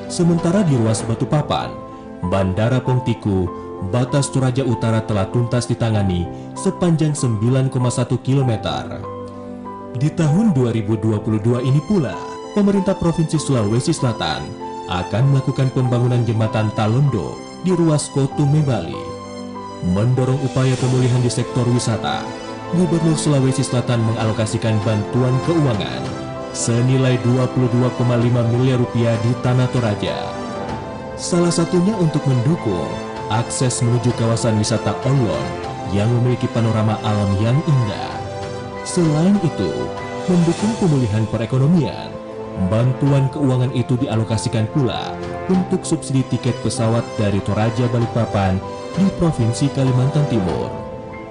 Sementara di ruas Balikpapan, Bandara Pongtiku, batas Toraja Utara telah tuntas ditangani sepanjang 9,1 km. Di tahun 2022 ini pula, pemerintah Provinsi Sulawesi Selatan akan melakukan pembangunan jembatan Talondo di ruas Kotu Mebali. Mendorong upaya pemulihan di sektor wisata, Gubernur Sulawesi Selatan mengalokasikan bantuan keuangan senilai 22,5 miliar rupiah di Tanah Toraja. Salah satunya untuk mendukung akses menuju kawasan wisata Onlon yang memiliki panorama alam yang indah. Selain itu, mendukung pemulihan perekonomian, bantuan keuangan itu dialokasikan pula untuk subsidi tiket pesawat dari Toraja Balikpapan di Provinsi Kalimantan Timur.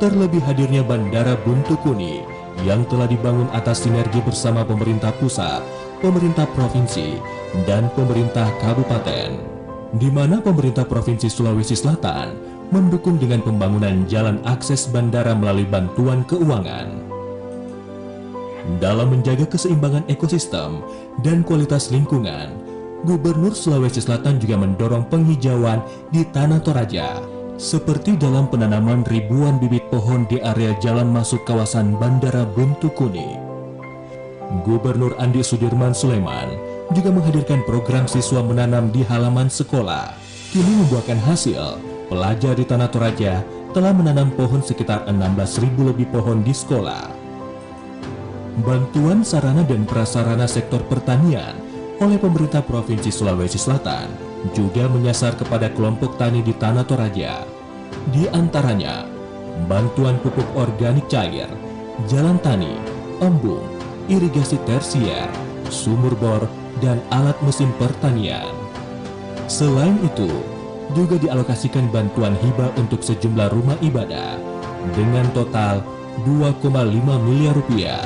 Terlebih hadirnya Bandara Buntukuni yang telah dibangun atas sinergi bersama pemerintah pusat, pemerintah provinsi, dan pemerintah kabupaten, di mana pemerintah Provinsi Sulawesi Selatan mendukung dengan pembangunan jalan akses bandara melalui bantuan keuangan. Dalam menjaga keseimbangan ekosistem dan kualitas lingkungan, Gubernur Sulawesi Selatan juga mendorong penghijauan di Tanah Toraja, seperti dalam penanaman ribuan bibit pohon di area jalan masuk kawasan Bandara Buntukuni. Gubernur Andi Sudirman Sulaiman juga menghadirkan program siswa menanam di halaman sekolah. Kini membuahkan hasil, pelajar di Tanah Toraja telah menanam pohon sekitar 16.000 lebih pohon di sekolah. Bantuan sarana dan prasarana sektor pertanian oleh pemerintah Provinsi Sulawesi Selatan juga menyasar kepada kelompok tani di Tanah Toraja. Di antaranya, bantuan pupuk organik cair, jalan tani, embung, irigasi tersier, sumur bor, dan alat mesin pertanian. Selain itu, juga dialokasikan bantuan hibah untuk sejumlah rumah ibadah dengan total 2,5 miliar rupiah.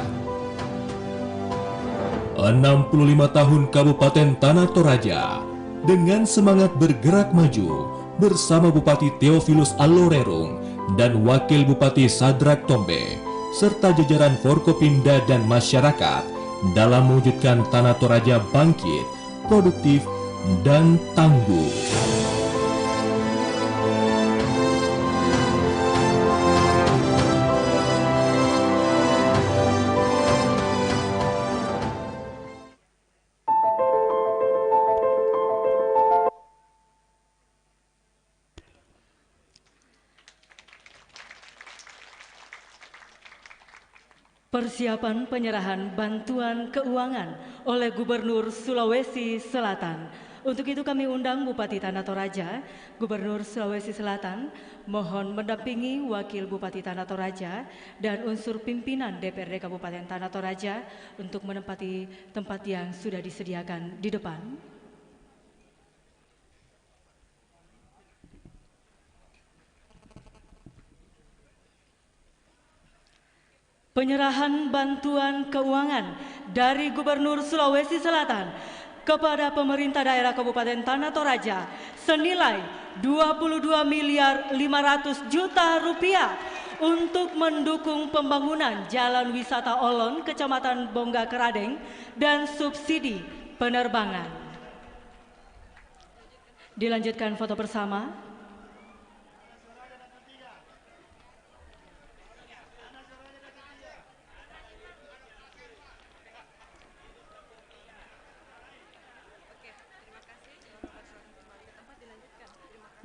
65 tahun Kabupaten Tanah Toraja dengan semangat bergerak maju bersama Bupati Theophilus Allorerung dan Wakil Bupati Sadrak Tombe serta jajaran Forkopimda dan masyarakat dalam mewujudkan Tanah Toraja bangkit, produktif, dan tangguh. Persiapan penyerahan bantuan keuangan oleh Gubernur Sulawesi Selatan Untuk itu kami undang Bupati Tanah Toraja, Gubernur Sulawesi Selatan, mohon mendampingi Wakil Bupati Tanah Toraja dan unsur pimpinan DPRD Kabupaten Tanah Toraja untuk menempati tempat yang sudah disediakan di depan. Penyerahan bantuan keuangan dari Gubernur Sulawesi Selatan kepada pemerintah daerah Kabupaten Tanah Toraja senilai 22.500.000.000 rupiah untuk mendukung pembangunan Jalan Wisata Olon, Kecamatan Bongga Keradeng, dan subsidi penerbangan. Dilanjutkan foto bersama.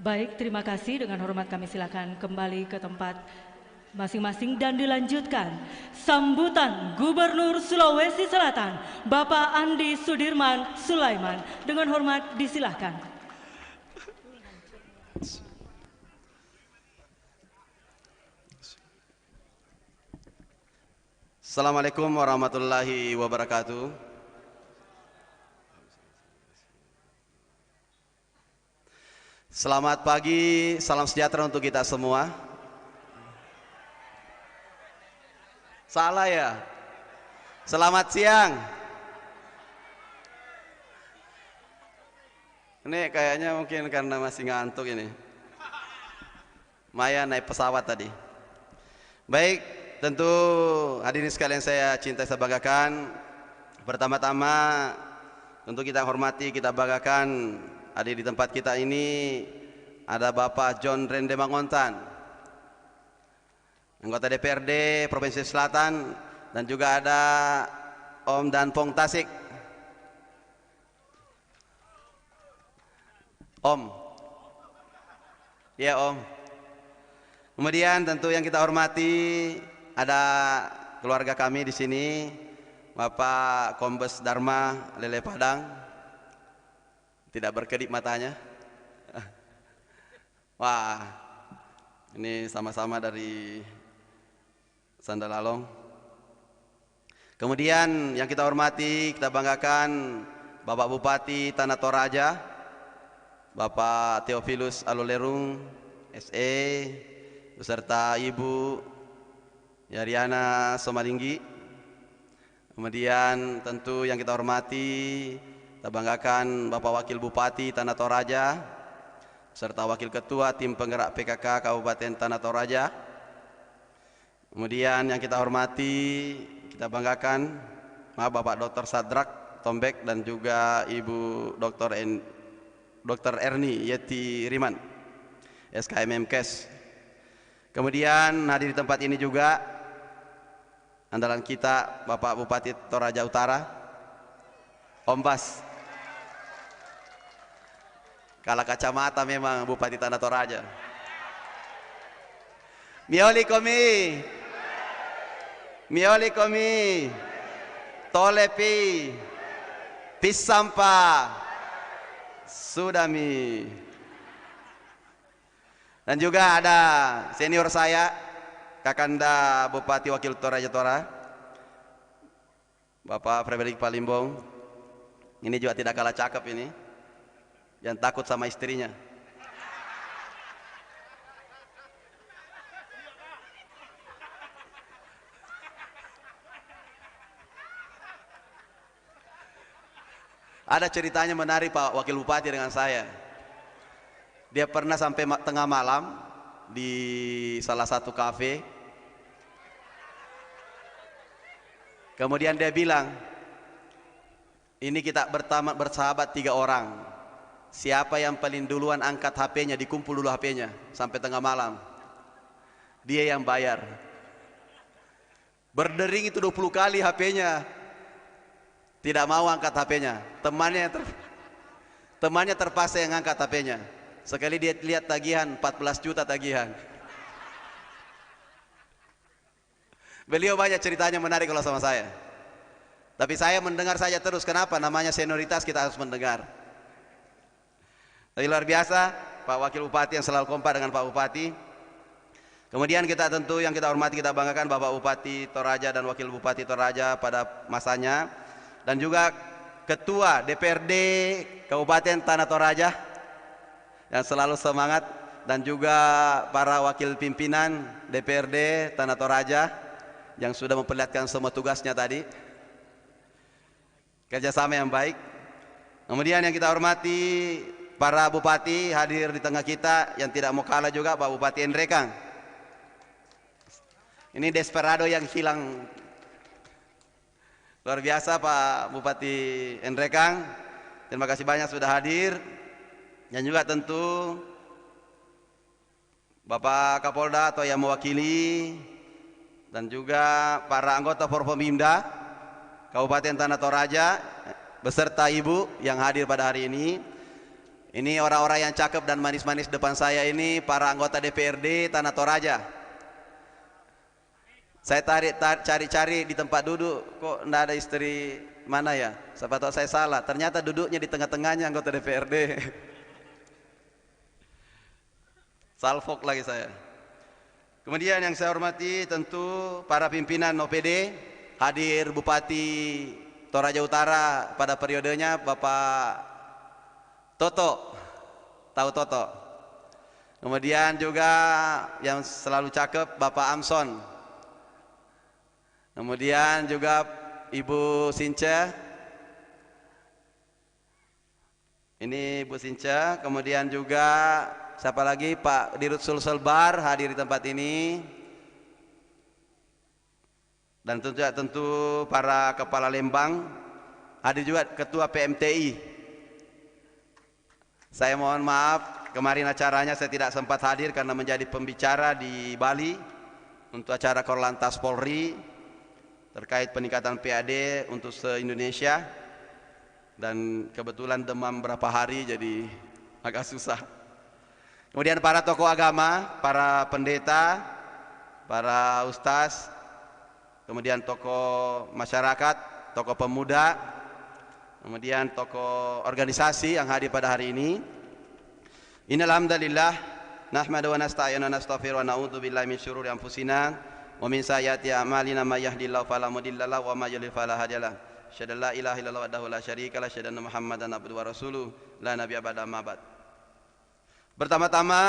Baik, terima kasih. Dengan hormat kami silakan kembali ke tempat masing-masing dan dilanjutkan sambutan Gubernur Sulawesi Selatan, Bapak Andi Sudirman Sulaiman. Dengan hormat disilahkan. Assalamualaikum warahmatullahi wabarakatuh. Selamat pagi, salam sejahtera untuk kita semua. Salah ya? Selamat siang. Ini kayaknya mungkin karena masih ngantuk ini. Maya naik pesawat tadi. Baik, tentu hadirin sekalian saya cintai, saya banggakan. Pertama-tama tentu kita hormati, kita banggakan hadir di tempat kita ini ada Bapak John Rende Mangontan, anggota DPRD Provinsi Selatan, dan juga ada Om Dan Pong Tasik. Om, ya Om. Kemudian tentu yang kita hormati ada keluarga kami di sini, Bapak Kombes Dharma Lele Padang. Tidak berkedip matanya. Wah, ini sama-sama dari Sandalalong. Kemudian yang kita hormati, kita banggakan Bapak Bupati Tanah Toraja, Bapak Theophilus Alulerung, SE, beserta Ibu Yariana Somalinggi. Kemudian tentu yang kita hormati, kita banggakan Bapak Wakil Bupati Tanah Toraja serta Wakil Ketua Tim Penggerak PKK Kabupaten Tanah Toraja. Kemudian yang kita hormati, kita banggakan Bapak Dr. Sadrak Tombek dan juga Ibu Dr. Erni Yeti Riman, SKM Kes. Kemudian hadir di tempat ini juga andalan kita Bapak Bupati Toraja Utara, Om Bas. Kalah kacamata memang Bupati Tanah Toraja. Mioli komi, mioli komi, tolepi, pisampa, sudami. Dan juga ada senior saya, Kakanda Bupati Wakil Toraja Tora, Bapak Frederick Palimbong. Ini juga tidak kalah cakep ini. Yang takut sama istrinya. Ada ceritanya menarik Pak Wakil Bupati dengan saya. Dia pernah sampai tengah malam di salah satu kafe. Kemudian dia bilang, ini kita bersahabat 3 orang. Siapa yang paling duluan angkat HP-nya, dikumpul dulu HP-nya sampai tengah malam, dia yang bayar. Berdering itu 20 kali HP-nya, tidak mau angkat HP-nya. Temannya terpaksa yang angkat HP-nya. Sekali dia lihat tagihan 14 juta tagihan. Beliau banyak ceritanya menarik kalau sama saya. Tapi saya mendengar saja terus. Kenapa? Namanya senioritas, kita harus mendengar. Tapi luar biasa Pak Wakil Bupati yang selalu kompak dengan Pak Bupati. Kemudian kita tentu yang kita hormati, kita banggakan Bapak Bupati Toraja dan Wakil Bupati Toraja pada masanya, dan juga Ketua DPRD Kabupaten Tanah Toraja yang selalu semangat, dan juga para wakil pimpinan DPRD Tanah Toraja yang sudah memperlihatkan semua tugasnya tadi, kerjasama yang baik. Kemudian yang kita hormati para bupati hadir di tengah kita, yang tidak mau kalah juga Pak Bupati Endrekang. Ini desperado yang hilang. Luar biasa Pak Bupati Endrekang. Terima kasih banyak sudah hadir. Dan juga tentu Bapak Kapolda atau yang mewakili, dan juga para anggota Forpomimda Kabupaten Tanah Toraja beserta Ibu yang hadir pada hari ini. Ini orang-orang yang cakep dan manis-manis depan saya ini, para anggota DPRD Tanah Toraja. Saya cari-cari di tempat duduk, kok enggak ada istri mana ya? Siapa tahu saya salah. Ternyata duduknya di tengah-tengahnya anggota DPRD. Salfok lagi saya. Kemudian yang saya hormati tentu para pimpinan OPD, hadir Bupati Toraja Utara pada periodenya Bapak Toto, tahu Toto. Kemudian juga yang selalu cakep Bapak Amson. Kemudian juga Ibu Sinca, ini Ibu Sinca. Kemudian juga siapa lagi, Pak Dirut Sulselbar hadir di tempat ini. Dan tentu para kepala Lembang, hadir juga Ketua PMTI. Saya mohon maaf, kemarin acaranya saya tidak sempat hadir karena menjadi pembicara di Bali untuk acara Korlantas Polri terkait peningkatan PAD untuk se-Indonesia, dan kebetulan demam berapa hari jadi agak susah. Kemudian para tokoh agama, para pendeta, para ustaz, kemudian tokoh masyarakat, tokoh pemuda, kemudian tokoh organisasi yang hadir pada hari ini. Innal hamdalillah nahmadu wa nasta'inu wa nastaghfiru wa na'udzu billahi min syururi anfusina wa min sayyiati a'malina may yahdihillahu fala mudilla lahu wa may yudlil fala hadiya lahu. Asyhadu an la ilaha illallah wahdahu la syarika lahu, asyhadu anna Muhammadan abduhu wa rasuluh, la nabiyya ba'da ma ba'd. Pertama-tama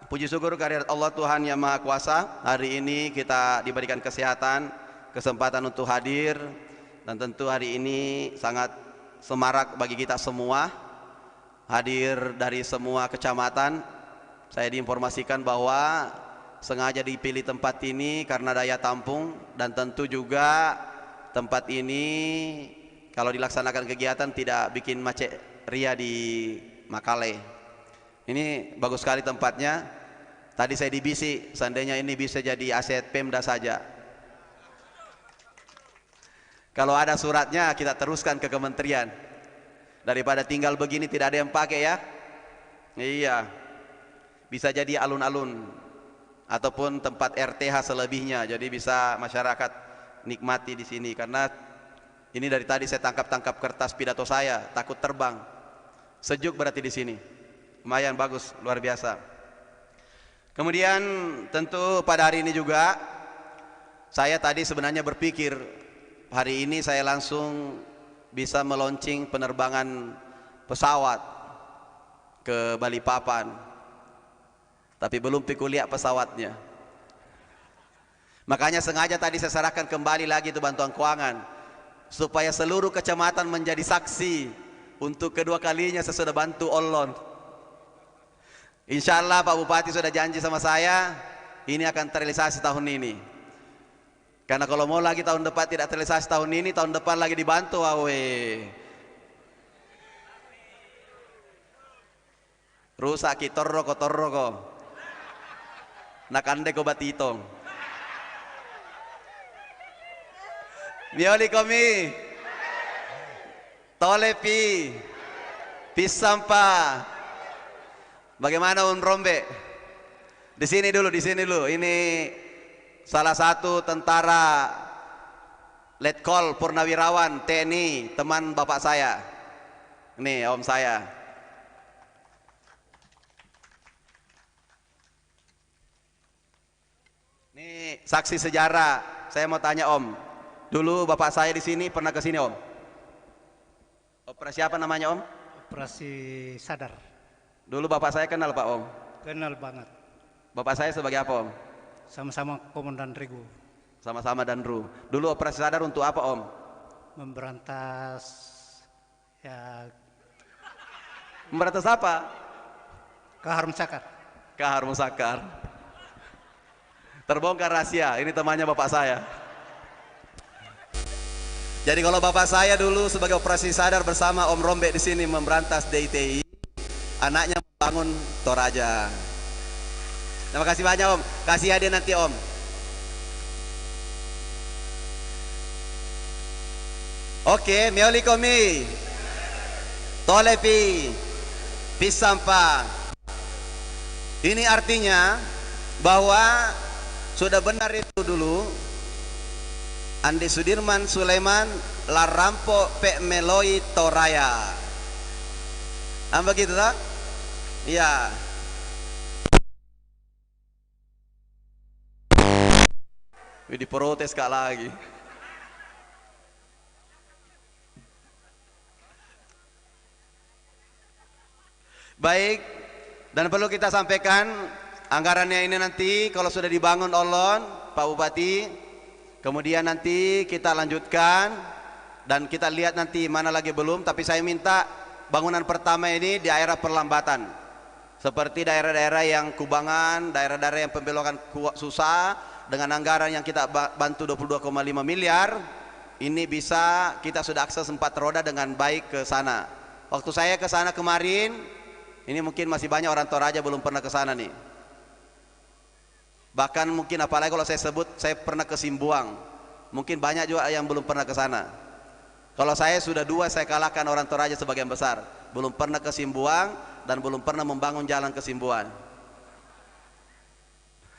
puji syukur kehadirat Allah Tuhan yang Maha Kuasa. Hari ini kita diberikan kesehatan, kesempatan untuk hadir, dan tentu hari ini sangat semarak bagi kita semua. Hadir dari semua kecamatan. Saya diinformasikan bahwa sengaja dipilih tempat ini karena daya tampung, dan tentu juga tempat ini kalau dilaksanakan kegiatan tidak bikin macet ria di Makale. Ini bagus sekali tempatnya. Tadi saya dibisik, seandainya ini bisa jadi aset Pemda saja. Kalau ada suratnya kita teruskan ke kementerian. Daripada tinggal begini tidak ada yang pakai ya. Iya. Bisa jadi alun-alun ataupun tempat RTH selebihnya. Jadi bisa masyarakat nikmati di sini, karena ini dari tadi saya tangkap kertas pidato saya, takut terbang. Sejuk berarti di sini. Lumayan bagus, luar biasa. Kemudian tentu pada hari ini juga saya tadi sebenarnya berpikir hari ini saya langsung bisa meluncing penerbangan pesawat ke Balikpapan. Tapi belum pikul lihat pesawatnya. Makanya sengaja tadi saya serahkan kembali lagi itu bantuan keuangan, supaya seluruh kecamatan menjadi saksi untuk kedua kalinya saya sudah bantu Olon. Insya Allah Pak Bupati sudah janji sama saya, ini akan terrealisasi tahun ini. Karena kalau mau lagi tahun depan tidak terrealisasi tahun ini, tahun depan lagi dibantu awe. Rusak kitorro. Nakande ko batitong. Mioli komi. Tolepi. Pisampa. Bagaimana Rombe? Di sini dulu. Ini salah satu tentara Letkol Purnawirawan TNI, teman bapak saya. Ini om saya. Ini saksi sejarah. Saya mau tanya Om. Dulu bapak saya di sini pernah ke sini Om. Operasi apa namanya Om? Operasi Sadar. Dulu bapak saya kenal Pak Om. Kenal banget. Bapak saya sebagai apa Om? Sama-sama Komandan Regu. Sama-sama Danru. Dulu operasi Sadar untuk apa Om? Memberantas ya. Memberantas apa? Kahar Musakar. Kahar Musakar. Terbongkar rahasia. Ini temannya bapak saya. Jadi kalau bapak saya dulu sebagai operasi Sadar bersama Om Rombek di sini memberantas DITI, anaknya membangun Toraja. Terima kasih banyak Om. Kasih hadiah nanti Om. Oke, mioli komi, tolepi, pisampa. Ini artinya bahwa sudah benar itu dulu. Andi Sudirman Sulaiman larampo pe meloi Toraya. Begitu tak? Iya. Diprotes kak lagi. Baik, dan perlu kita sampaikan anggarannya ini nanti kalau sudah dibangun olon Pak Bupati, kemudian nanti kita lanjutkan dan kita lihat nanti mana lagi belum, tapi saya minta bangunan pertama ini di daerah perlambatan seperti daerah-daerah yang kubangan, daerah-daerah yang pembelokan susah, dengan anggaran yang kita bantu 22,5 miliar ini bisa kita sudah akses 4 roda dengan baik ke sana. Waktu saya ke sana kemarin, ini mungkin masih banyak orang Toraja belum pernah ke sana nih. Bahkan mungkin apalagi kalau saya sebut saya pernah ke Simbuang, mungkin banyak juga yang belum pernah ke sana. Kalau saya sudah 2, saya kalahkan orang Toraja sebagian besar. Belum pernah ke Simbuang dan belum pernah membangun jalan ke Simbuang.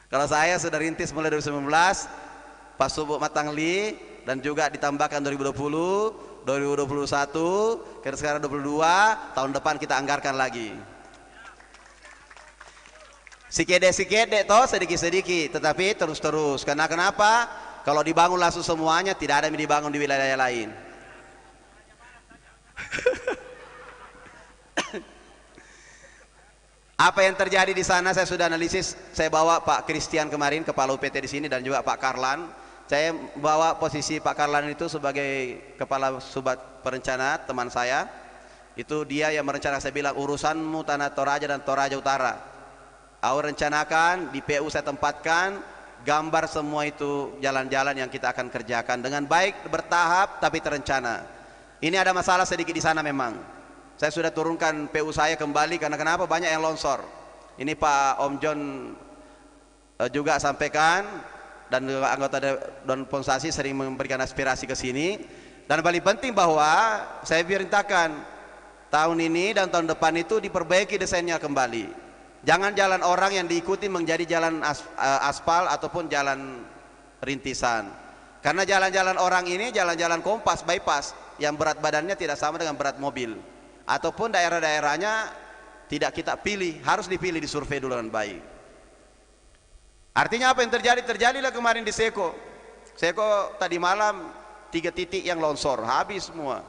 Kalau saya sudah rintis mulai 2019, Pak Subuk Matangli, dan juga ditambahkan 2020, 2021, sekarang 2022, tahun depan kita anggarkan lagi. Sikit-sikit toh, sedikit-sedikit, tetapi terus-terus. Karena kenapa? Kalau dibangun langsung semuanya, tidak ada yang dibangun di wilayah lain. Apa yang terjadi di sana saya sudah analisis. Saya bawa Pak Christian kemarin, kepala UPT di sini, dan juga Pak Karlan. Saya bawa posisi Pak Karlan itu sebagai kepala subat perencana teman saya. Itu dia yang merencanakan, saya bilang urusanmu tanah Toraja dan Toraja Utara. Aku rencanakan, di PU saya tempatkan, gambar semua itu jalan-jalan yang kita akan kerjakan dengan baik, bertahap tapi terencana. Ini ada masalah sedikit di sana memang. Saya sudah turunkan PU saya kembali karena kenapa? Banyak yang longsor. Ini Pak Om John juga sampaikan, dan juga anggota Don Ponsasi sering memberikan aspirasi ke sini. Dan paling penting bahwa saya perintahkan tahun ini dan tahun depan itu diperbaiki desainnya kembali. Jangan jalan orang yang diikuti menjadi jalan aspal ataupun jalan rintisan. Karena jalan-jalan orang ini jalan-jalan kompas, bypass, yang berat badannya tidak sama dengan berat mobil. Ataupun daerah-daerahnya tidak kita pilih, harus dipilih, disurvei dulu dengan baik. Artinya apa yang terjadi? Terjadilah kemarin di Seko. Seko tadi malam 3 titik yang longsor, habis semua.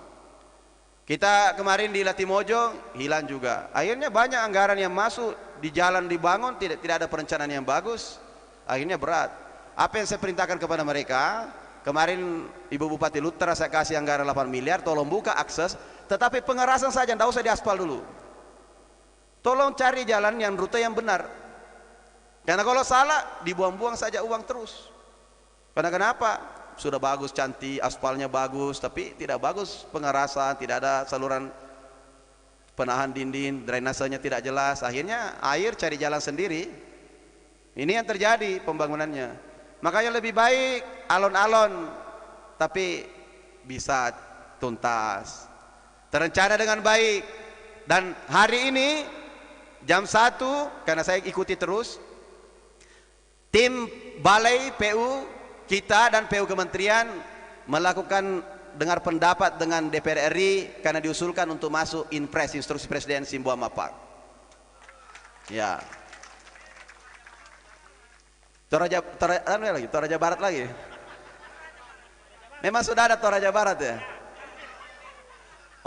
Kita kemarin di Latimojo hilang juga. Akhirnya banyak anggaran yang masuk, di jalan dibangun tidak ada perencanaan yang bagus. Akhirnya berat. Apa yang saya perintahkan kepada mereka? Kemarin Ibu Bupati Lutra saya kasih anggaran 8 miliar, tolong buka akses, tetapi pengerasan saja, tidak usah diaspal dulu. Tolong cari jalan yang rute yang benar. Karena kalau salah dibuang-buang saja uang terus. Karena kenapa? Sudah bagus, cantik, aspalnya bagus, tapi tidak bagus pengerasan, tidak ada saluran penahan dinding, drainasenya tidak jelas. Akhirnya air cari jalan sendiri. Ini yang terjadi pembangunannya. Makanya lebih baik alon-alon, tapi bisa tuntas, terencana dengan baik. Dan hari ini jam 1, karena saya ikuti terus, tim Balai PU kita dan PU Kementerian melakukan dengar pendapat dengan DPR RI karena diusulkan untuk masuk Inpres, Instruksi Presiden Simbuang Mapak. Ya. Toraja Barat lagi. Memang sudah ada Toraja Barat ya.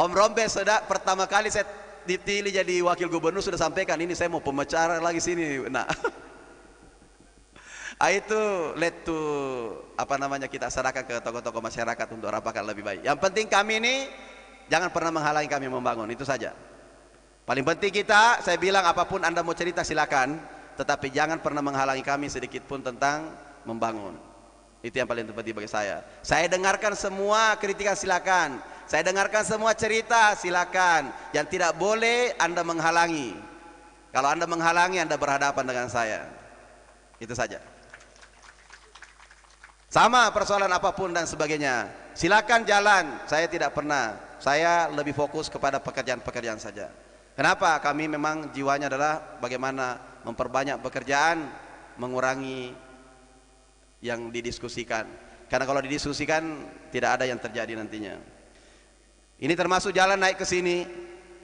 Om Rombe sudah pertama kali saya dipilih jadi wakil gubernur sudah sampaikan ini saya mau pembicara lagi sini. Nah, itu led to apa namanya kita serahkan ke tokoh-tokoh masyarakat untuk rapatkan lebih baik. Yang penting kami ini jangan pernah menghalangi kami membangun, itu saja. Paling penting kita, saya bilang apapun Anda mau cerita silakan, tetapi jangan pernah menghalangi kami sedikit pun tentang membangun. Itu yang paling penting bagi saya. Saya dengarkan semua kritikan silakan. Saya dengarkan semua cerita silakan. Yang tidak boleh Anda menghalangi. Kalau Anda menghalangi Anda berhadapan dengan saya. Itu saja. Sama persoalan apapun dan sebagainya. Silakan jalan. Saya tidak pernah. Saya lebih fokus kepada pekerjaan-pekerjaan saja. Kenapa? Kami memang jiwanya adalah bagaimana memperbanyak pekerjaan, mengurangi yang didiskusikan. Karena kalau didiskusikan tidak ada yang terjadi nantinya. Ini termasuk jalan naik ke sini.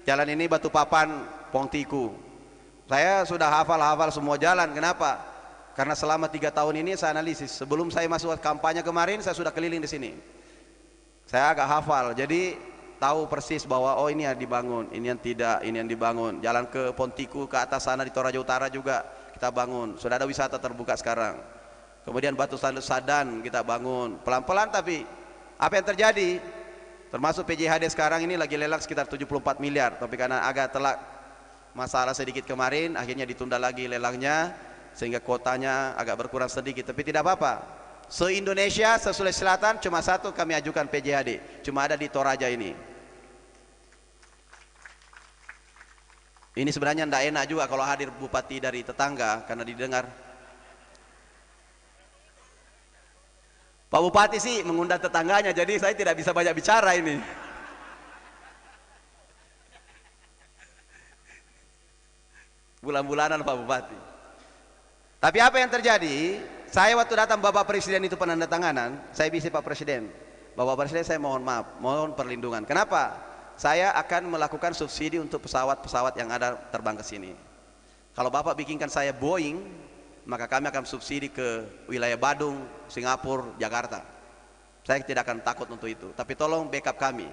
Jalan ini Batu Papan, Pongtiku. Saya sudah hafal semua jalan. Kenapa? Karena selama 3 tahun ini saya analisis. Sebelum saya masuk kampanye kemarin, saya sudah keliling di sini. Saya agak hafal. Jadi tahu persis bahwa oh ini yang dibangun, ini yang tidak, ini yang dibangun. Jalan ke Pontiku ke atas sana di Toraja Utara juga kita bangun. Sudah ada wisata terbuka sekarang. Kemudian Batu Sadan kita bangun. Pelan-pelan tapi apa yang terjadi? Termasuk PJHD sekarang ini lagi lelang sekitar 74 miliar. Tapi karena agak telat masalah sedikit kemarin, akhirnya ditunda lagi lelangnya sehingga kuotanya agak berkurang sedikit. Tapi tidak apa-apa. Se-Indonesia, se-Sulawesi Selatan cuma satu kami ajukan PJHD. Cuma ada di Toraja ini. Ini sebenarnya tidak enak juga kalau hadir bupati dari tetangga karena didengar. Pak Bupati sih mengundang tetangganya, jadi saya tidak bisa banyak bicara ini. Bulan-bulanan Pak Bupati. Tapi apa yang terjadi? Saya waktu datang Bapak Presiden itu penandatanganan, saya bisik Pak Presiden. Bapak Presiden saya mohon maaf, mohon perlindungan. Kenapa? Saya akan melakukan subsidi untuk pesawat-pesawat yang ada terbang ke sini. Kalau Bapak bikinkan saya Boeing, maka kami akan subsidi ke wilayah Badung, Singapura, Jakarta. Saya tidak akan takut untuk itu. Tapi tolong backup kami.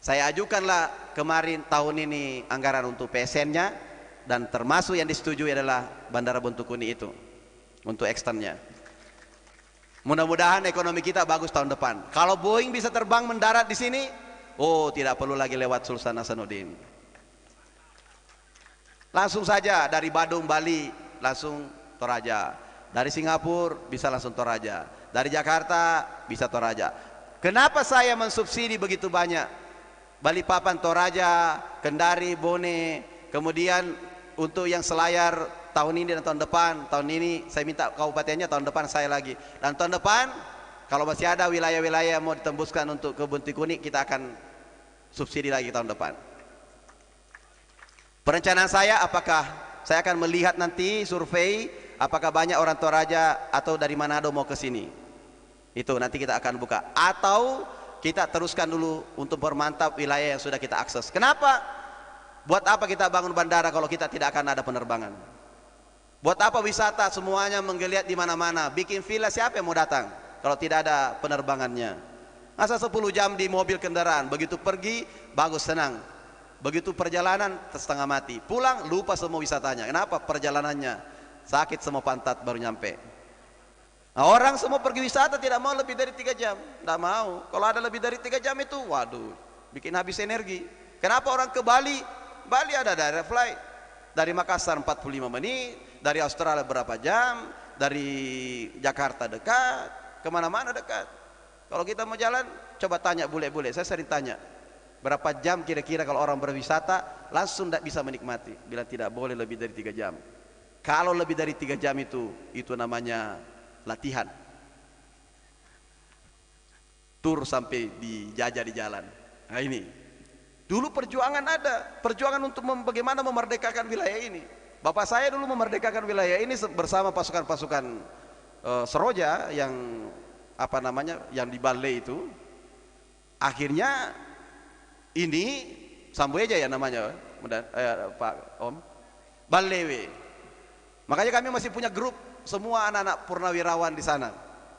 Saya ajukanlah kemarin tahun ini anggaran untuk PSN-nya dan termasuk yang disetujui adalah Bandara Buntukuni itu untuk eksternnya. Mudah-mudahan ekonomi kita bagus tahun depan. Kalau Boeing bisa terbang mendarat di sini, oh tidak perlu lagi lewat Sultan Hasanuddin. Langsung saja dari Badung, Bali, langsung Toraja. Dari Singapura bisa langsung Toraja. Dari Jakarta bisa Toraja. Kenapa saya mensubsidi begitu banyak? Balikpapan, Toraja, Kendari, Bone, kemudian untuk yang Selayar tahun ini dan tahun ini saya minta kabupatennya, tahun depan saya lagi. Dan tahun depan kalau masih ada wilayah-wilayah yang mau ditembuskan untuk ke Buntukuni, kita akan subsidi lagi tahun depan. Perencanaan saya apakah saya akan melihat nanti survei apakah banyak orang Toraja atau dari Manado mau ke sini. Itu nanti kita akan buka. Atau kita teruskan dulu untuk memantap wilayah yang sudah kita akses. Kenapa? Buat apa kita bangun bandara kalau kita tidak akan ada penerbangan? Buat apa wisata semuanya menggeliat di mana-mana? Bikin villa, siapa yang mau datang kalau tidak ada penerbangannya? Masa 10 jam di mobil kendaraan, begitu pergi bagus senang. Begitu perjalanan setengah mati. Pulang lupa semua wisatanya. Kenapa? Perjalanannya sakit semua pantat baru nyampe. Nah, orang semua pergi wisata tidak mau lebih dari 3 jam. Tidak mau. Kalau ada lebih dari 3 jam itu, waduh, bikin habis energi. Kenapa orang ke Bali? Bali ada direct flight. Dari Makassar 45 menit, dari Australia berapa jam, dari Jakarta dekat, kemana-mana dekat. Kalau kita mau jalan, coba tanya bule-bule. Saya sering tanya, berapa jam kira-kira kalau orang berwisata, langsung tidak bisa menikmati. Bila tidak boleh lebih dari 3 jam. Kalau lebih dari 3 jam itu namanya latihan. Tur sampai dijajah di jalan. Nah ini. Dulu perjuangan ada. Perjuangan untuk bagaimana memerdekakan wilayah ini. Bapak saya dulu memerdekakan wilayah ini bersama pasukan-pasukan Seroja yang apa namanya, yang di Balai itu. Akhirnya ini Sambueja ya namanya, Pak Om. Balewe. Makanya kami masih punya grup semua anak-anak purnawirawan di sana.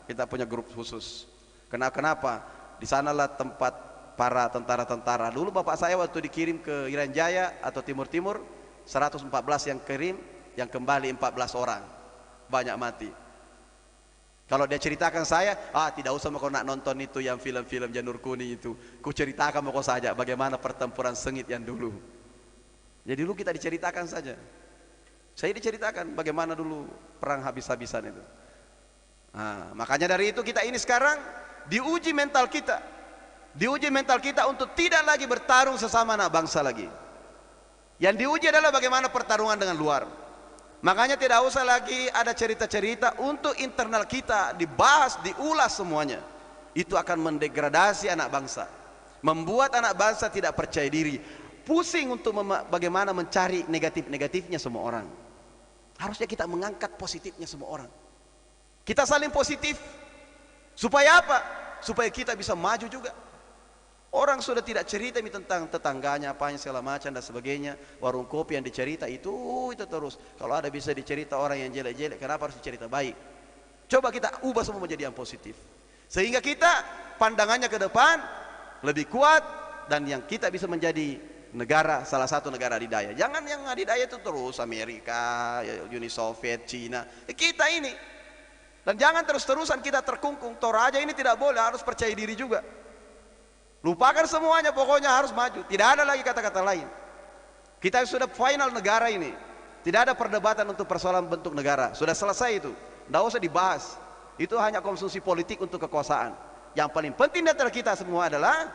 Kita punya grup khusus. Kenapa? Di sanalah tempat para tentara-tentara. Dulu bapak saya waktu dikirim ke Irian Jaya atau Timur-Timur, 114 yang kirim, yang kembali 14 orang. Banyak mati. Kalau dia ceritakan saya, tidak usah mau kau nak nonton itu yang film-film Janur Kuning itu. Ku ceritakan mau kau saja bagaimana pertempuran sengit yang dulu. Jadi dulu kita diceritakan saja. Saya diceritakan bagaimana dulu perang habis-habisan itu. Makanya dari itu kita ini sekarang diuji mental kita. Diuji mental kita untuk tidak lagi bertarung sesama anak bangsa lagi. Yang diuji adalah bagaimana pertarungan dengan luar. Makanya tidak usah lagi ada cerita-cerita untuk internal kita dibahas, diulas semuanya. Itu akan mendegradasi anak bangsa, membuat anak bangsa tidak percaya diri, pusing untuk bagaimana mencari negatif-negatifnya semua orang. Harusnya kita mengangkat positifnya semua orang. Kita saling positif. Supaya apa? Supaya kita bisa maju juga. Orang sudah tidak cerita tentang tetangganya, apanya segala macam dan sebagainya. Warung kopi yang dicerita itu terus. Kalau ada bisa dicerita orang yang jelek-jelek, kenapa harus dicerita baik? Coba kita ubah semua menjadi yang positif. Sehingga kita pandangannya ke depan lebih kuat dan yang kita bisa menjadi negara, salah satu negara adidaya. Jangan yang adidaya itu terus Amerika, Uni Soviet, Cina. Kita ini. Dan jangan terus-terusan kita terkungkung. Toraja ini tidak boleh, harus percaya diri juga. Lupakan semuanya, pokoknya harus maju. Tidak ada lagi kata-kata lain. Kita sudah final negara ini. Tidak ada perdebatan untuk persoalan bentuk negara. Sudah selesai itu. Tidak usah dibahas. Itu hanya konsumsi politik untuk kekuasaan. Yang paling penting di antara kita semua adalah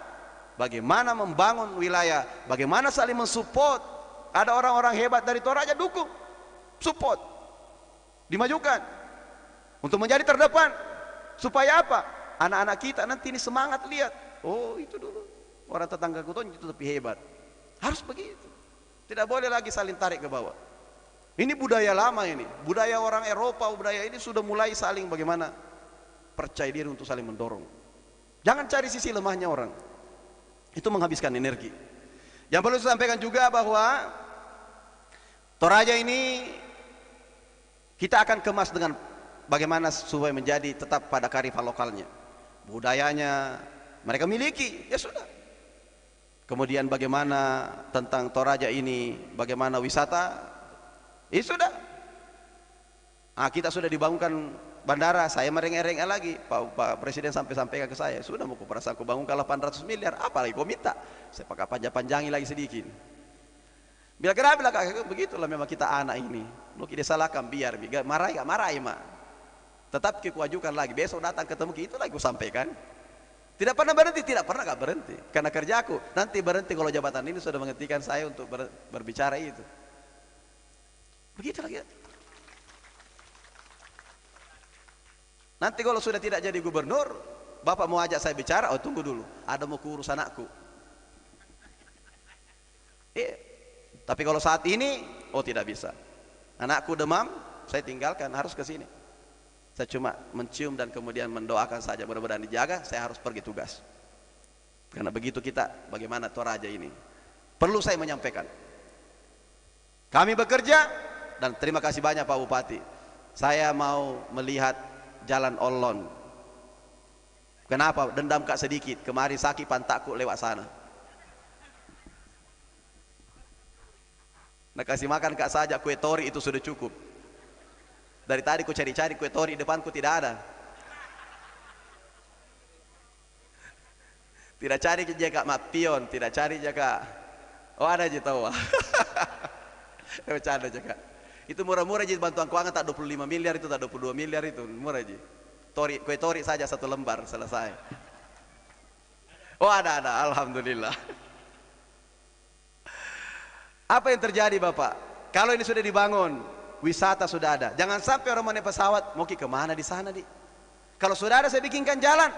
bagaimana membangun wilayah, bagaimana saling mensupport. Ada orang-orang hebat dari Toraja, dukung, support, dimajukan untuk menjadi terdepan. Supaya apa? Anak-anak kita nanti ini semangat lihat. Oh itu dulu orang tetangga kuton itu lebih hebat. Harus begitu. Tidak boleh lagi saling tarik ke bawah. Ini budaya lama ini. Budaya orang Eropa, budaya ini sudah mulai saling bagaimana percaya diri untuk saling mendorong. Jangan cari sisi lemahnya orang. Itu menghabiskan energi. Yang perlu saya sampaikan juga bahwa Toraja ini kita akan kemas dengan bagaimana supaya menjadi tetap pada kearifan lokalnya. Budayanya mereka miliki, ya sudah. Kemudian bagaimana tentang Toraja ini, bagaimana wisata, ya sudah. Kita sudah dibangunkan bandara, saya merengek-rengek lagi. Pak Presiden sampaikan ke saya, sudah mau perasaan aku bangun kalau 800 miliar, apa lagi kau minta? Saya pakai panjang-panjangi lagi sedikit. Bila begitulah memang kita anak ini. Lu kita salahkan biar marahi mak. Tetap kita ajukan lagi, besok datang ketemu itu lagi aku sampaikan. Tidak pernah berhenti, tidak pernah gak berhenti. Karena kerjaku, nanti berhenti kalau jabatan ini sudah menghentikan saya untuk berbicara itu. Begitu lagi. Nanti kalau sudah tidak jadi gubernur, Bapak mau ajak saya bicara, tunggu dulu, ada mau kurus anakku. Tapi kalau saat ini, tidak bisa. Anakku demam, saya tinggalkan, harus ke sini. Saya cuma mencium dan kemudian mendoakan saja, mudah-mudahan dijaga. Saya harus pergi tugas. Karena begitu kita, bagaimana Toraja ini. Perlu saya menyampaikan. Kami bekerja dan terima kasih banyak Pak Bupati. Saya mau melihat Jalan Olon. Kenapa? Dendam kak sedikit. Kemarin sakit pantakku lewat sana. Nah kasih makan kak saja kue tori itu sudah cukup. Dari tadi ku cari-cari kue tori depanku tidak ada. Tidak cari jaga mapion, tidak cari jaga. Ada aja tahu. Bercanda jaga. Itu murah-murah aja bantuan keuangan tak 25 miliar itu, tak 22 miliar itu, murah aja. Kue tori saja 1 lembar selesai. Ada, alhamdulillah. Apa yang terjadi Bapak? Kalau ini sudah dibangun, wisata sudah ada. Jangan sampai orang mau naik pesawat, mau kemana di sana di? Kalau sudah ada saya bikinkan jalan.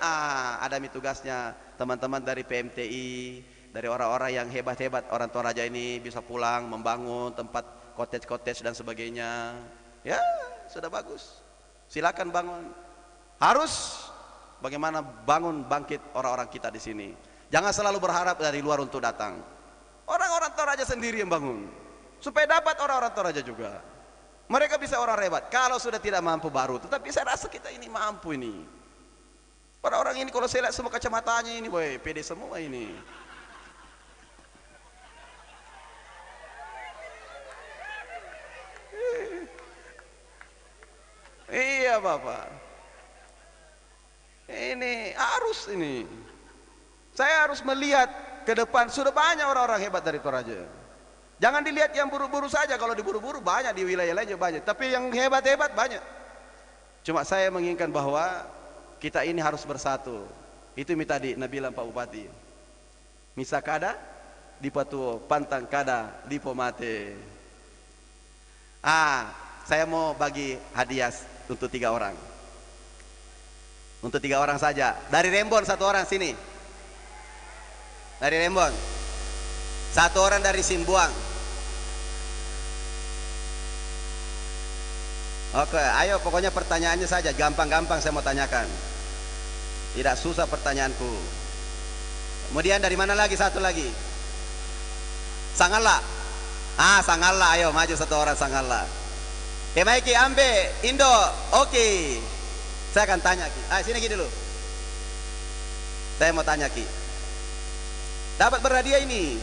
Ada tugasnya teman-teman dari PMTI, dari orang-orang yang hebat-hebat, orang Toraja ini bisa pulang membangun tempat cottage dan sebagainya. Ya sudah bagus. Silakan bangun. Harus bagaimana bangun bangkit orang-orang kita di sini. Jangan selalu berharap dari luar untuk datang. Orang-orang Toraja sendiri yang bangun supaya dapat orang-orang Toraja juga. Mereka bisa orang hebat. Kalau sudah tidak mampu baru. Tetapi saya rasa kita ini mampu ini. Para orang ini kalau saya lihat semua kacamatanya ini, boy, pede semua ini. Iya Bapak. Ini harus ini. Saya harus melihat ke depan. Sudah banyak orang-orang hebat dari Toraja. Jangan dilihat yang buru-buru saja. Kalau diburu-buru banyak, di wilayah lain juga banyak. Tapi yang hebat-hebat banyak. Cuma saya menginginkan bahwa kita ini harus bersatu. Itu tadi Nabi bilang Pak Bupati. Misa kada di patuo, pantang kada di pomate. Saya mau bagi hadiah untuk 3 orang. Untuk 3 orang saja. Dari Rembon 1 orang sini. Dari Rembon. 1 orang dari Simbuang. Oke, ayo pokoknya pertanyaannya saja, gampang-gampang saya mau tanyakan. Tidak susah pertanyaanku. Kemudian dari mana lagi, 1 lagi? Sangala. Sangala, ayo maju 1 orang Sangala. Kemaiki ambe, Indo, oke. Saya akan tanya Ki. Sini Ki dulu. Saya mau tanya Ki. Dapat berhadiah ini.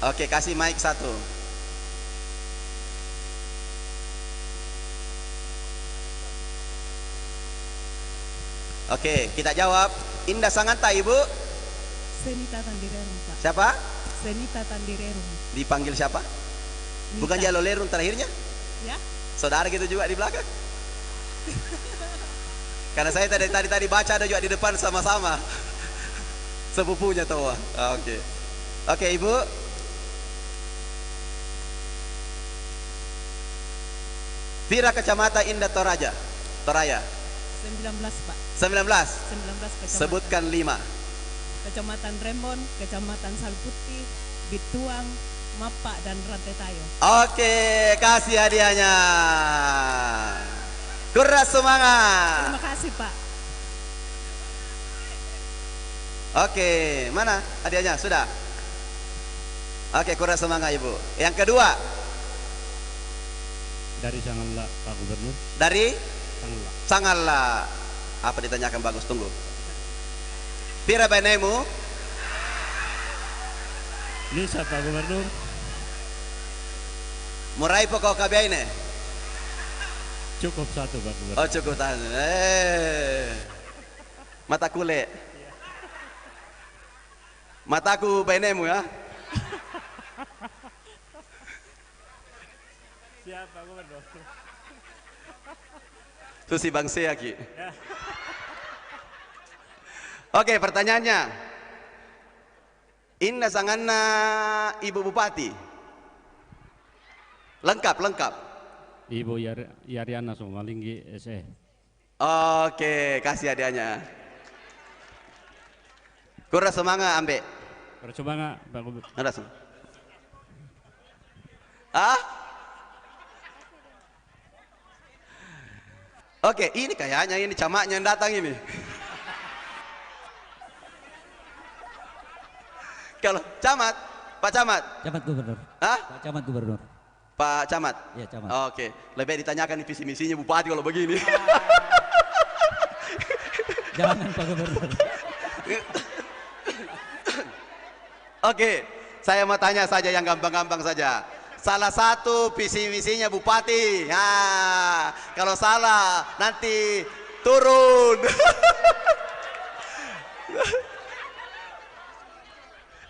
Oke, kasih mic 1. Oke, kita jawab. Indah Sanganta, Ibu. Senita Tandirerum, Pak. Siapa? Senita Tandirerum. Dipanggil siapa? Bukan Jalolerung terakhirnya? Ya. Saudara gitu juga di belakang? Karena saya tadi baca ada juga di depan sama-sama. Sepupunya tahu. Oke. Oke, Ibu. Pira Kecamatan Indah Toraya? 19 Pak. 19? 19 kecamatan. Sebutkan 5. Kecamatan Rembon, Kecamatan Salputi, Bituang, Mapa, dan Rantetayo. Oke, kasih hadiahnya. Keras semangat. Terima kasih Pak. Oke, mana hadiahnya? Sudah? Oke, keras semangat Ibu. Yang kedua? Dari Sangala, Pak Gubernur. Dari? Sangala. Sangala. Apa ditanyakan bagus, tunggu. Pira benemu? Nisa Pak Gubernur. Murai pokok kabiane? Cukup 1 Pak Gubernur. Oh cukup tahan. Mata kule. Mataku benemu ya. Siapa Gubernur? Susi bangsa Ki. Oke, pertanyaannya. Indah Sangana Ibu Bupati. Lengkap. Ibu Yariana Somalinggi SE. Oke, kasih hadiahnya. Kurang semangat ambek. Kurang semangat Pak Gubernur. Oke, ini kayaknya ini camatnya yang datang ini. Kalau camat, Pak Camat. Camat Gubernur. Pak Camat Gubernur. Pak Camat. Iya, Camat. Oke, lebih ditanyakan nih visi misinya Bupati kalau begini. Jangan Pak Gubernur. Oke, saya mau tanya saja yang gampang-gampang saja. Salah satu visi misinya Bupati. Kalau salah nanti turun.